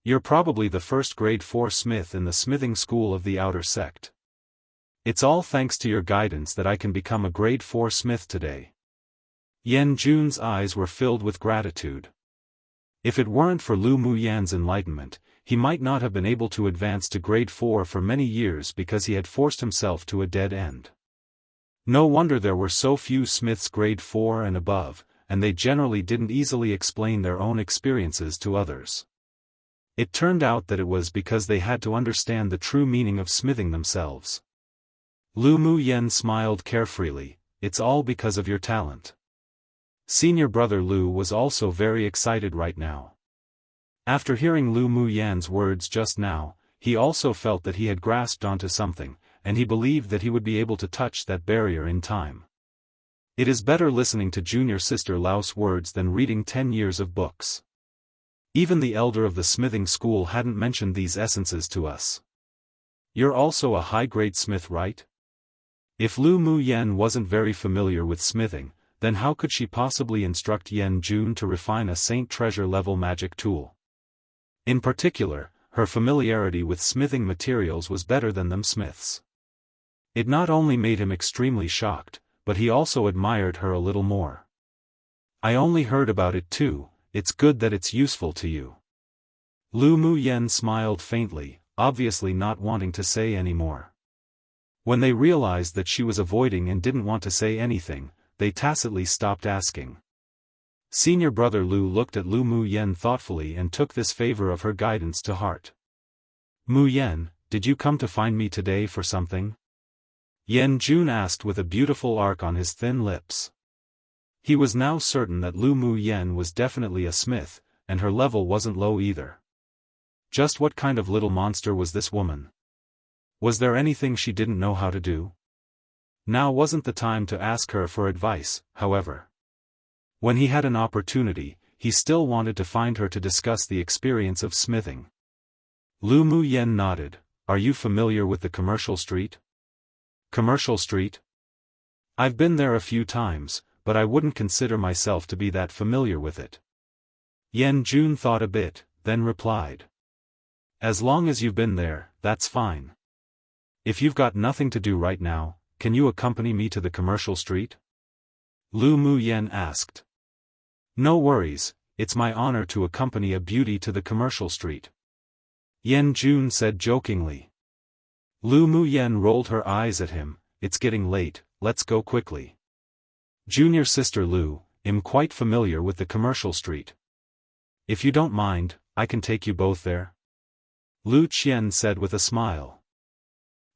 You're probably the first grade 4 smith in the smithing school of the outer sect. It's all thanks to your guidance that I can become a grade 4 smith today." Yan Jun's eyes were filled with gratitude. If it weren't for Lu Muyan's enlightenment, he might not have been able to advance to grade 4 for many years because he had forced himself to a dead end. No wonder there were so few smiths grade 4 and above, and they generally didn't easily explain their own experiences to others. It turned out that it was because they had to understand the true meaning of smithing themselves. Lu Muyen smiled carefreely, "It's all because of your talent." Senior brother Lu was also very excited right now. After hearing Lu Muyan's words just now, he also felt that he had grasped onto something, and he believed that he would be able to touch that barrier in time. It is better listening to junior sister Lao's words than reading 10 years of books. Even the elder of the smithing school hadn't mentioned these essences to us. You're also a high-grade smith, right? If Lu Muyen wasn't very familiar with smithing, then how could she possibly instruct Yan Jun to refine a Saint Treasure-level magic tool? In particular, her familiarity with smithing materials was better than them smiths. It not only made him extremely shocked, but he also admired her a little more. "I only heard about it too, it's good that it's useful to you." Lu Muyen smiled faintly, obviously not wanting to say any more. When they realized that she was avoiding and didn't want to say anything, they tacitly stopped asking. Senior brother Lu looked at Lu Muyen thoughtfully and took this favor of her guidance to heart. "Muyen, did you come to find me today for something?" Yan Jun asked with a beautiful arc on his thin lips. He was now certain that Lu Muyen was definitely a smith, and her level wasn't low either. Just what kind of little monster was this woman? Was there anything she didn't know how to do? Now wasn't the time to ask her for advice, however. When he had an opportunity, he still wanted to find her to discuss the experience of smithing. Lu Muyen nodded. "Are you familiar with the commercial street?" "Commercial street? I've been there a few times, but I wouldn't consider myself to be that familiar with it." Yan Jun thought a bit, then replied. "As long as you've been there, that's fine. If you've got nothing to do right now, can you accompany me to the commercial street?" Lu Muyen asked. "No worries, it's my honor to accompany a beauty to the commercial street," Yan Jun said jokingly. Lu Muyen rolled her eyes at him. "It's getting late, let's go quickly." "Junior sister Lu, I'm quite familiar with the commercial street. If you don't mind, I can take you both there," Lu Qian said with a smile.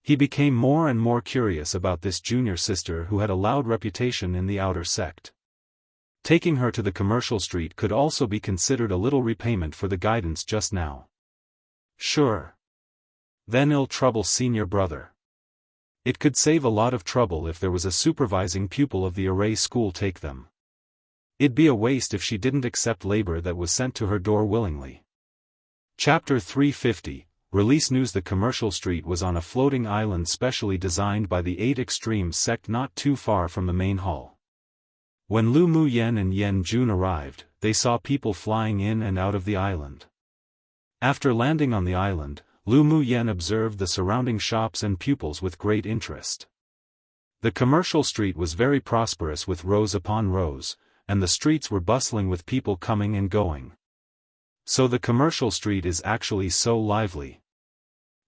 He became more and more curious about this junior sister who had a loud reputation in the outer sect. Taking her to the commercial street could also be considered a little repayment for the guidance just now. Sure. Then it'll trouble senior brother. It could save a lot of trouble if there was a supervising pupil of the array school take them. It'd be a waste if she didn't accept labor that was sent to her door willingly. Chapter 350. Release news. The commercial street was on a floating island specially designed by the 8 Extremes sect not too far from the main hall. When Lu Muyen and Yan Jun arrived, they saw people flying in and out of the island. After landing on the island, Lu Muyen observed the surrounding shops and pupils with great interest. The commercial street was very prosperous with rows upon rows, and the streets were bustling with people coming and going. So the commercial street is actually so lively.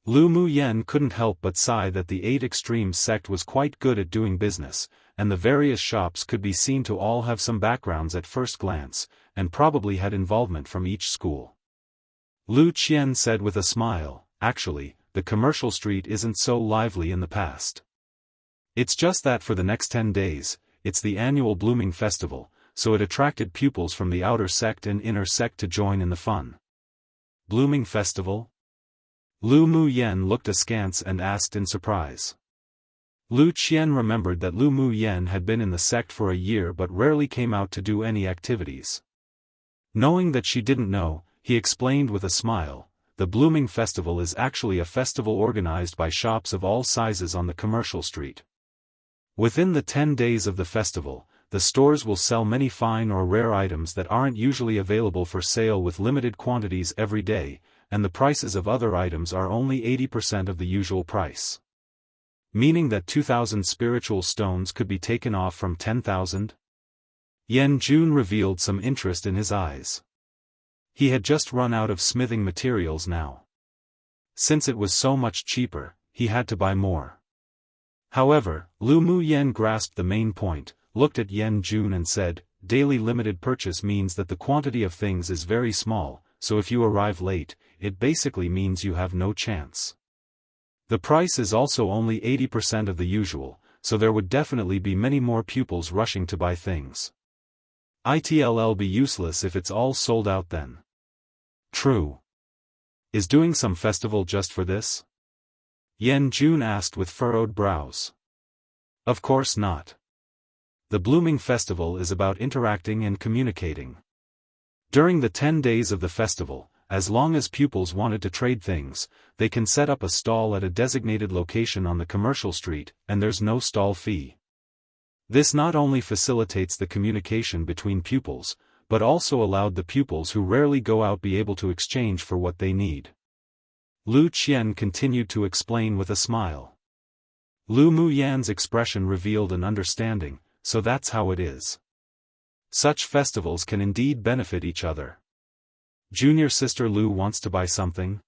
Lu Muyen couldn't help but sigh that the 8 Extremes sect was quite good at doing business, and the various shops could be seen to all have some backgrounds at first glance, and probably had involvement from each school. Lu Qian said with a smile, "Actually, the commercial street isn't so lively in the past. It's just that for the next 10 days, it's the annual blooming festival, so it attracted pupils from the outer sect and inner sect to join in the fun." Blooming festival? Lu Muyen looked askance and asked in surprise. Lu Qian remembered that Lu Mu Yen had been in the sect for a year but rarely came out to do any activities. Knowing that she didn't know, he explained with a smile, the Blooming Festival is actually a festival organized by shops of all sizes on the commercial street. Within the 10 days of the festival, the stores will sell many fine or rare items that aren't usually available for sale with limited quantities every day, and the prices of other items are only 80% of the usual price. Meaning that 2,000 spiritual stones could be taken off from 10,000? Yan Jun revealed some interest in his eyes. He had just run out of smithing materials now. Since it was so much cheaper, he had to buy more. However, Lu Mu Yen grasped the main point, looked at Yan Jun and said, daily limited purchase means that the quantity of things is very small, so if you arrive late, it basically means you have no chance. The price is also only 80% of the usual, so there would definitely be many more pupils rushing to buy things. It'll be useless if it's all sold out then. True. Is doing some festival just for this? Yan Jun asked with furrowed brows. Of course not. The Blooming Festival is about interacting and communicating. During the 10 days of the festival, as long as pupils wanted to trade things, they can set up a stall at a designated location on the commercial street, and there's no stall fee. This not only facilitates the communication between pupils, but also allowed the pupils who rarely go out be able to exchange for what they need. Lu Qian continued to explain with a smile. Lu Mu Yan's expression revealed an understanding, so that's how it is. Such festivals can indeed benefit each other. Junior sister Lu wants to buy something?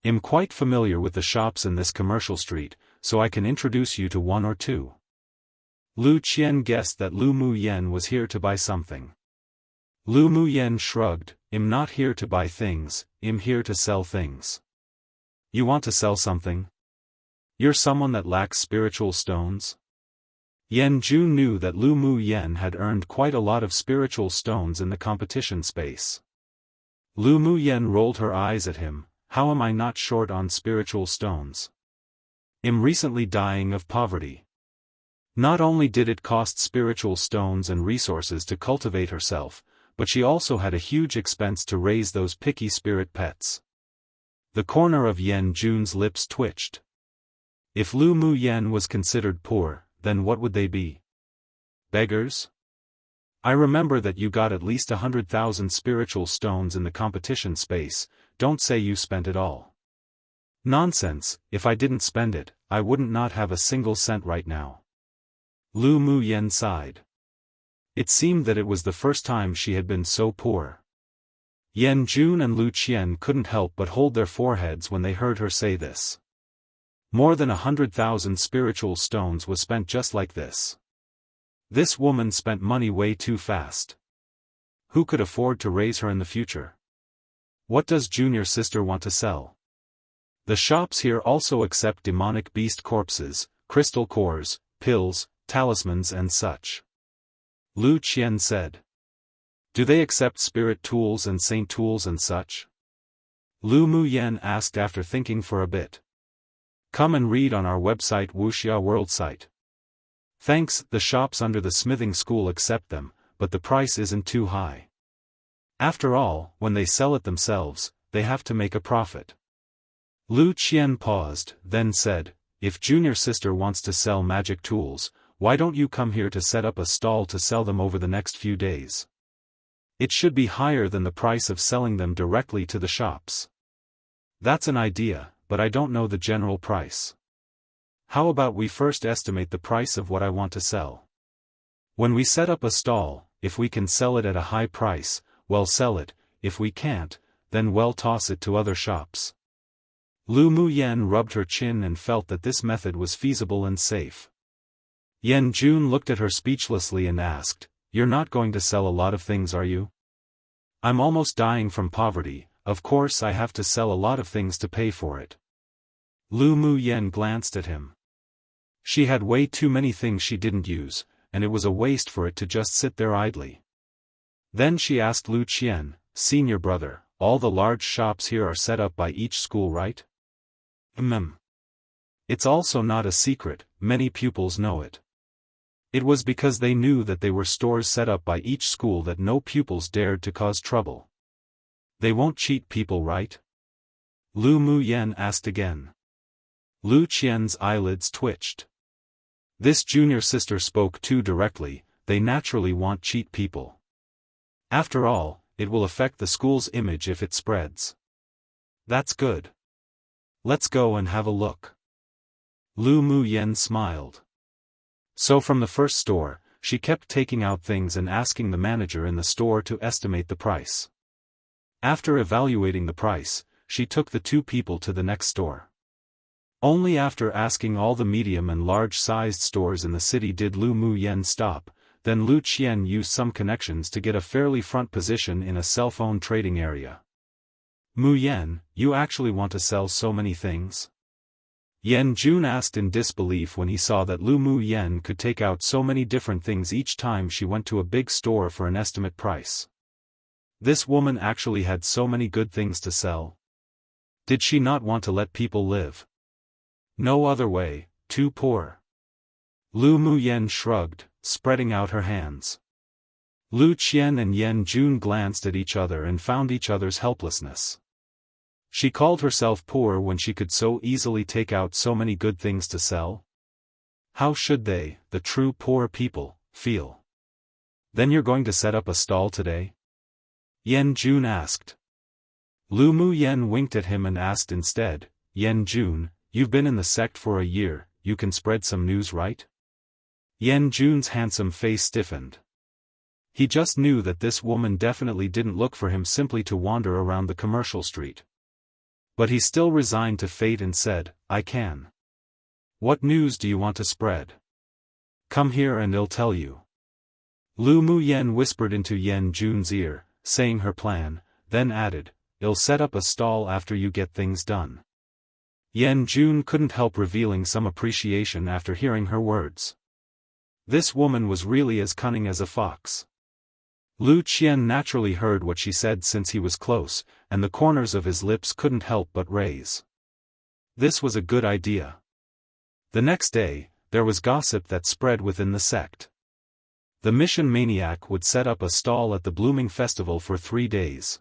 I'm quite familiar with the shops in this commercial street, so I can introduce you to one or two. Lu Qian guessed that Lu Mu Yen was here to buy something. Lu Mu Yen shrugged, I'm not here to buy things, I'm here to sell things. You want to sell something? You're someone that lacks spiritual stones? Yan Jun knew that Lu Mu Yen had earned quite a lot of spiritual stones in the competition space. Lu Mu Yen rolled her eyes at him, how am I not short on spiritual stones? I'm recently dying of poverty. Not only did it cost spiritual stones and resources to cultivate herself, but she also had a huge expense to raise those picky spirit pets. The corner of Yan Jun's lips twitched. If Lu Mu Yen was considered poor, then what would they be? Beggars? I remember that you got at least 100,000 spiritual stones in the competition space, don't say you spent it all. Nonsense, if I didn't spend it, I wouldn't not have a single cent right now. Lu Mu Yen sighed. It seemed that it was the first time she had been so poor. Yan Jun and Lu Qian couldn't help but hold their foreheads when they heard her say this. More than 100,000 spiritual stones was spent just like this. This woman spent money way too fast. Who could afford to raise her in the future? What does junior sister want to sell? The shops here also accept demonic beast corpses, crystal cores, pills, talismans and such. Lu Qian said. Do they accept spirit tools and saint tools and such? Lu Mu Yen asked after thinking for a bit. Come and read on our website Wuxia World site. Thanks, the shops under the smithing school accept them, but the price isn't too high. After all, when they sell it themselves, they have to make a profit. Lu Qian paused, then said, if junior sister wants to sell magic tools, why don't you come here to set up a stall to sell them over the next few days? It should be higher than the price of selling them directly to the shops. That's an idea, but I don't know the general price. How about we first estimate the price of what I want to sell? When we set up a stall, if we can sell it at a high price, well sell it, if we can't, then well toss it to other shops. Lu Mu Yen rubbed her chin and felt that this method was feasible and safe. Yan Jun looked at her speechlessly and asked, you're not going to sell a lot of things, are you? I'm almost dying from poverty, of course I have to sell a lot of things to pay for it. Lu Mu Yen glanced at him. She had way too many things she didn't use, and it was a waste for it to just sit there idly. Then she asked Lu Qian, senior brother, all the large shops here are set up by each school, right? It's also not a secret, many pupils know it. It was because they knew that they were stores set up by each school that no pupils dared to cause trouble. They won't cheat people, right? Lu Muyen asked again. Lu Qian's eyelids twitched. This junior sister spoke too directly, they naturally won't cheat people. After all, it will affect the school's image if it spreads. That's good. Let's go and have a look. Lu Muyen smiled. So from the first store, she kept taking out things and asking the manager in the store to estimate the price. After evaluating the price, she took the two people to the next store. Only after asking all the medium and large-sized stores in the city did Lu Muyen stop. Then Lu Qian used some connections to get a fairly front position in a cell phone trading area. Muyen, you actually want to sell so many things? Yan Jun asked in disbelief when he saw that Lu Muyen could take out so many different things each time she went to a big store for an estimate price. This woman actually had so many good things to sell. Did she not want to let people live? No other way, too poor. Lu Muyen shrugged, spreading out her hands. Lu Qian and Yan Jun glanced at each other and found each other's helplessness. She called herself poor when she could so easily take out so many good things to sell? How should they, the true poor people, feel? Then you're going to set up a stall today? Yan Jun asked. Lu Muyen winked at him and asked instead, Yan Jun, you've been in the sect for a year, you can spread some news, right? Yan Jun's handsome face stiffened. He just knew that this woman definitely didn't look for him simply to wander around the commercial street. But he still resigned to fate and said, I can. What news do you want to spread? Come here and I'll tell you. Lu Muyen whispered into Yan Jun's ear, saying her plan, then added, I'll set up a stall after you get things done. Yan Jun couldn't help revealing some appreciation after hearing her words. This woman was really as cunning as a fox. Lu Qian naturally heard what she said since he was close, and the corners of his lips couldn't help but raise. This was a good idea. The next day, there was gossip that spread within the sect. The mission maniac would set up a stall at the blooming festival for 3 days.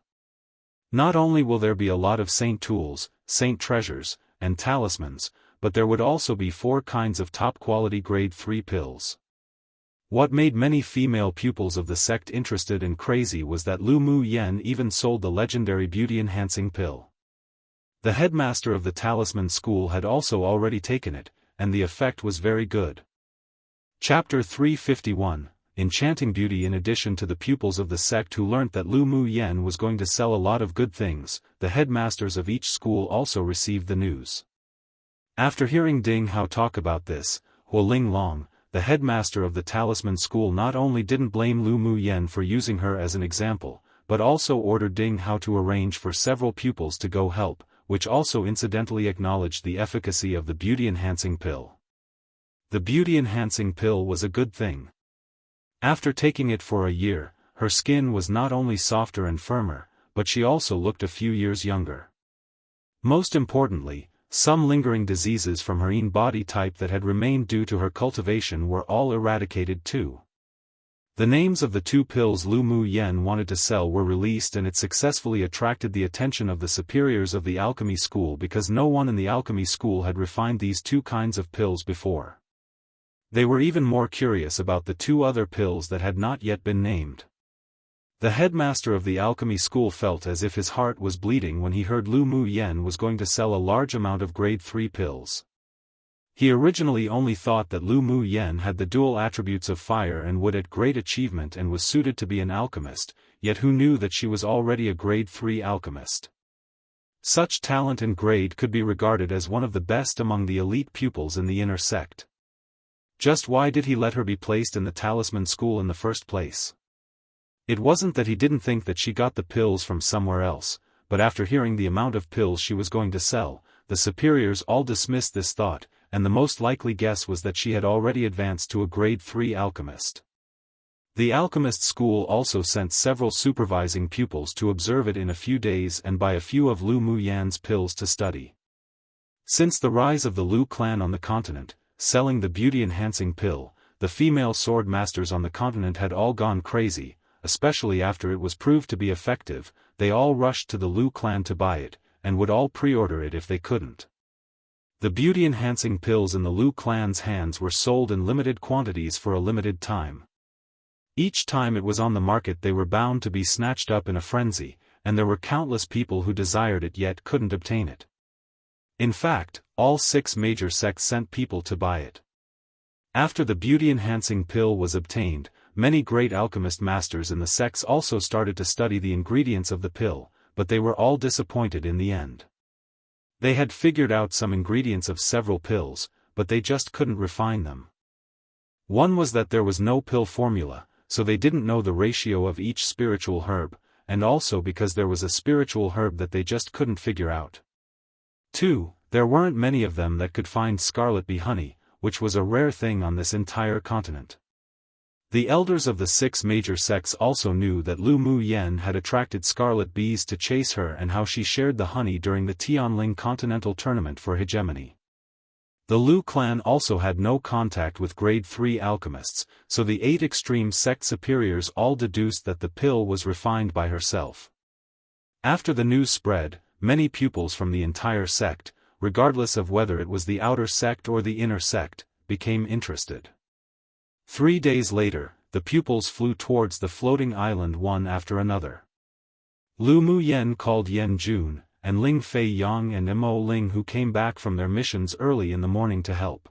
Not only will there be a lot of saint tools, saint treasures, and talismans, but there would also be 4 kinds of top-quality grade 3 pills. What made many female pupils of the sect interested and crazy was that Lu Muyen even sold the legendary beauty-enhancing pill. The headmaster of the talisman school had also already taken it, and the effect was very good. Chapter 351, Enchanting Beauty. In addition to the pupils of the sect who learnt that Lu Muyen was going to sell a lot of good things, the headmasters of each school also received the news. After hearing Ding Hao talk about this, Huo Ling Long, the headmaster of the talisman school, not only didn't blame Lu Muyen for using her as an example, but also ordered Ding Hao to arrange for several pupils to go help, which also incidentally acknowledged the efficacy of the beauty-enhancing pill. The beauty-enhancing pill was a good thing. After taking it for a year, her skin was not only softer and firmer, but she also looked a few years younger. Most importantly, some lingering diseases from her own body type that had remained due to her cultivation were all eradicated too. The names of the 2 pills Lu Muyen wanted to sell were released, and it successfully attracted the attention of the superiors of the alchemy school because no one in the alchemy school had refined these 2 kinds of pills before. They were even more curious about the 2 other pills that had not yet been named. The headmaster of the alchemy school felt as if his heart was bleeding when he heard Lu Muyen was going to sell a large amount of grade 3 pills. He originally only thought that Lu Muyen had the dual attributes of fire and wood at great achievement and was suited to be an alchemist, yet who knew that she was already a grade 3 alchemist. Such talent and grade could be regarded as one of the best among the elite pupils in the inner sect. Just why did he let her be placed in the talisman school in the first place? It wasn't that he didn't think that she got the pills from somewhere else, but after hearing the amount of pills she was going to sell, the superiors all dismissed this thought, and the most likely guess was that she had already advanced to a grade 3 alchemist. The alchemist school also sent several supervising pupils to observe it in a few days and buy a few of Lu Muyen's pills to study. Since the rise of the Lu clan on the continent, selling the beauty-enhancing pill, the female sword masters on the continent had all gone crazy, especially after it was proved to be effective. They all rushed to the Lu clan to buy it, and would all pre-order it if they couldn't. The beauty-enhancing pills in the Lu clan's hands were sold in limited quantities for a limited time. Each time it was on the market they were bound to be snatched up in a frenzy, and there were countless people who desired it yet couldn't obtain it. In fact, all 6 major sects sent people to buy it. After the beauty-enhancing pill was obtained, many great alchemist masters in the sects also started to study the ingredients of the pill, but they were all disappointed in the end. They had figured out some ingredients of several pills, but they just couldn't refine them. One was that there was no pill formula, so they didn't know the ratio of each spiritual herb, and also because there was a spiritual herb that they just couldn't figure out. 2. There weren't many of them that could find scarlet bee honey, which was a rare thing on this entire continent. The elders of the 6 major sects also knew that Lu Mu Yen had attracted scarlet bees to chase her and how she shared the honey during the Tianling Continental Tournament for hegemony. The Lu clan also had no contact with grade 3 alchemists, so the 8 extreme sect superiors all deduced that the pill was refined by herself. After the news spread, many pupils from the entire sect, regardless of whether it was the outer sect or the inner sect, became interested. 3 days later, the pupils flew towards the floating island one after another. Lu Mu Yen called Yen Jun, and Ling Fei Yang and Mo Ling, who came back from their missions early in the morning to help.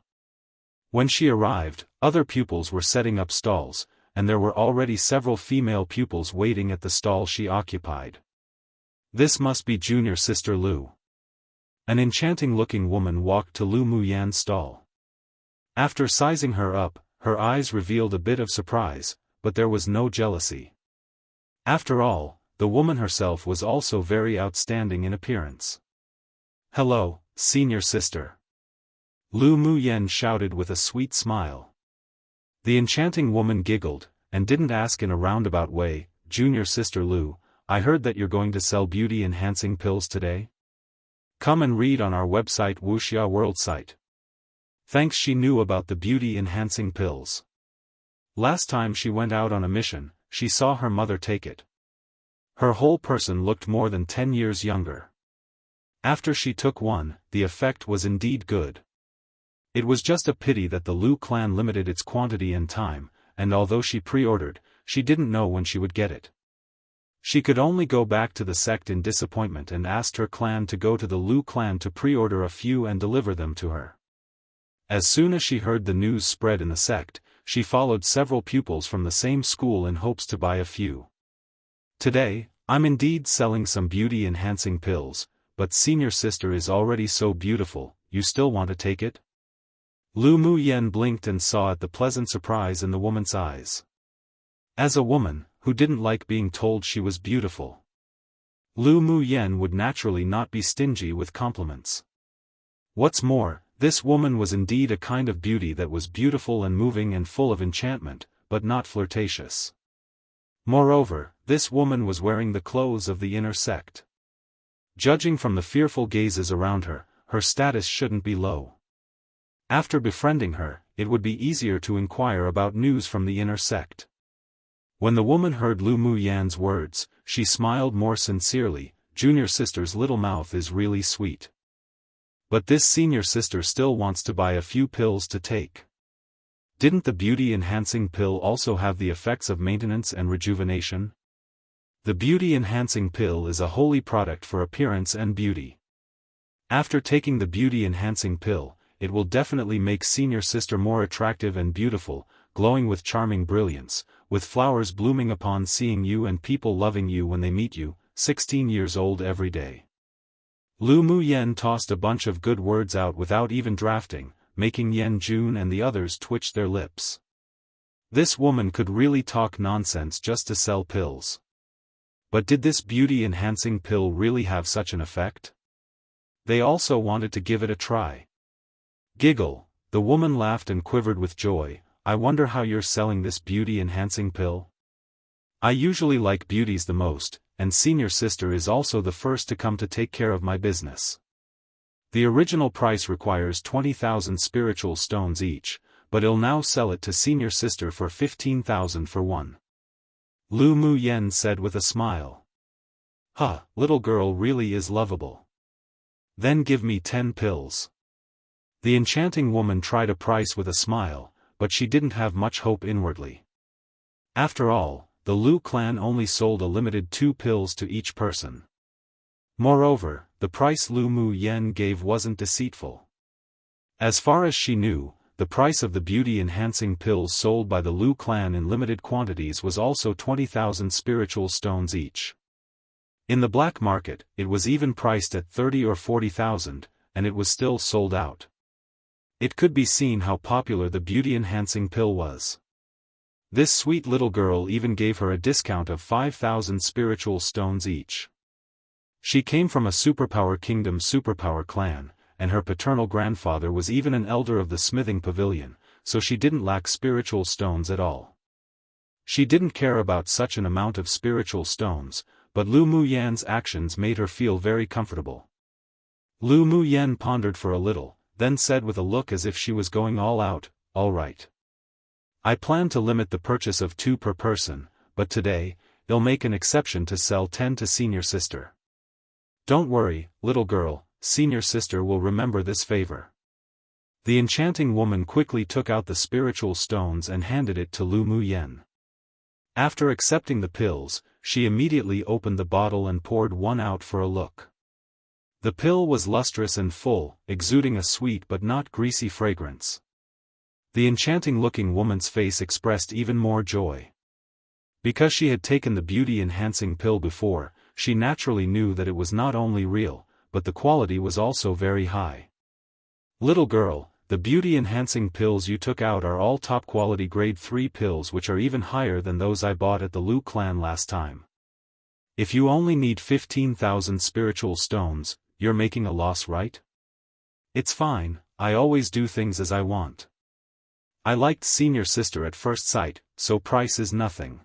When she arrived, other pupils were setting up stalls, and there were already several female pupils waiting at the stall she occupied. This must be junior sister Lu. An enchanting-looking woman walked to Lu Mu Yan's stall. After sizing her up, her eyes revealed a bit of surprise, but there was no jealousy. After all, the woman herself was also very outstanding in appearance. "Hello, senior sister," Lu Mu Yen shouted with a sweet smile. The enchanting woman giggled, and didn't ask in a roundabout way, "Junior sister Lu, I heard that you're going to sell beauty-enhancing pills today? Come and read on our website Wuxia World site." Thanks, she knew about the beauty-enhancing pills. Last time she went out on a mission, she saw her mother take it. Her whole person looked more than 10 years younger. After she took one, the effect was indeed good. It was just a pity that the Lu clan limited its quantity and time, and although she pre-ordered, she didn't know when she would get it. She could only go back to the sect in disappointment and asked her clan to go to the Lu clan to pre-order a few and deliver them to her. As soon as she heard the news spread in the sect, she followed several pupils from the same school in hopes to buy a few. "Today, I'm indeed selling some beauty-enhancing pills, but senior sister is already so beautiful, you still want to take it?" Lu Mu Yen blinked and saw at the pleasant surprise in the woman's eyes. As a woman, who didn't like being told she was beautiful, Lu Mu Yen would naturally not be stingy with compliments. What's more, this woman was indeed a kind of beauty that was beautiful and moving and full of enchantment, but not flirtatious. Moreover, this woman was wearing the clothes of the inner sect. Judging from the fearful gazes around her, her status shouldn't be low. After befriending her, it would be easier to inquire about news from the inner sect. When the woman heard Lu Mu Yan's words, she smiled more sincerely. "Junior sister's little mouth is really sweet. But this senior sister still wants to buy a few pills to take. Didn't the beauty-enhancing pill also have the effects of maintenance and rejuvenation? The beauty-enhancing pill is a holy product for appearance and beauty. After taking the beauty-enhancing pill, it will definitely make senior sister more attractive and beautiful, glowing with charming brilliance, with flowers blooming upon seeing you and people loving you when they meet you, 16 years old every day." Lu Mu Yen tossed a bunch of good words out without even drafting, making Yen Jun and the others twitch their lips. This woman could really talk nonsense just to sell pills. But did this beauty-enhancing pill really have such an effect? They also wanted to give it a try. Giggle, the woman laughed and quivered with joy. "I wonder how you're selling this beauty-enhancing pill? I usually like beauties the most, and senior sister is also the first to come to take care of my business." The original price requires 20,000 spiritual stones each, but I'll now sell it to senior sister for 15,000 for one. Lu Mu Yen said with a smile. Huh, little girl really is lovable. Then give me 10 pills. The enchanting woman tried a price with a smile, but she didn't have much hope inwardly. After all, the Lu clan only sold a limited 2 pills to each person. Moreover, the price Lu Mu Yen gave wasn't deceitful. As far as she knew, the price of the beauty-enhancing pills sold by the Lu clan in limited quantities was also 20,000 spiritual stones each. In the black market, it was even priced at 30 or 40,000, and it was still sold out. It could be seen how popular the beauty-enhancing pill was. This sweet little girl even gave her a discount of 5,000 spiritual stones each. She came from a superpower kingdom superpower clan, and her paternal grandfather was even an elder of the smithing pavilion, so she didn't lack spiritual stones at all. She didn't care about such an amount of spiritual stones, but Lu Mu Yan's actions made her feel very comfortable. Lu Mu Yan pondered for a little, then said with a look as if she was going all out, "All right. I plan to limit the purchase of 2 per person, but today, I'll make an exception to sell 10 to senior sister. Don't worry, little girl, senior sister will remember this favor." The enchanting woman quickly took out the spiritual stones and handed it to Lu Mu Yan. After accepting the pills, she immediately opened the bottle and poured one out for a look. The pill was lustrous and full, exuding a sweet but not greasy fragrance. The enchanting-looking woman's face expressed even more joy. Because she had taken the beauty-enhancing pill before, she naturally knew that it was not only real, but the quality was also very high. Little girl, the beauty-enhancing pills you took out are all top-quality grade 3 pills which are even higher than those I bought at the Lu clan last time. If you only need 15,000 spiritual stones, you're making a loss, right? It's fine, I always do things as I want. I liked senior sister at first sight, so price is nothing.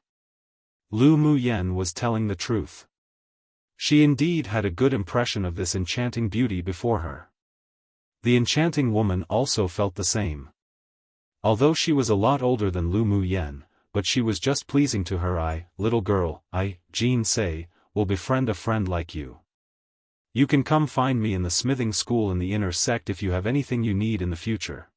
Lu Mu Yen was telling the truth. She indeed had a good impression of this enchanting beauty before her. The enchanting woman also felt the same. Although she was a lot older than Lu Mu Yen, but she was just pleasing to her. Little girl, Jean say, will befriend a friend like you. You can come find me in the smithing school in the inner sect if you have anything you need in the future.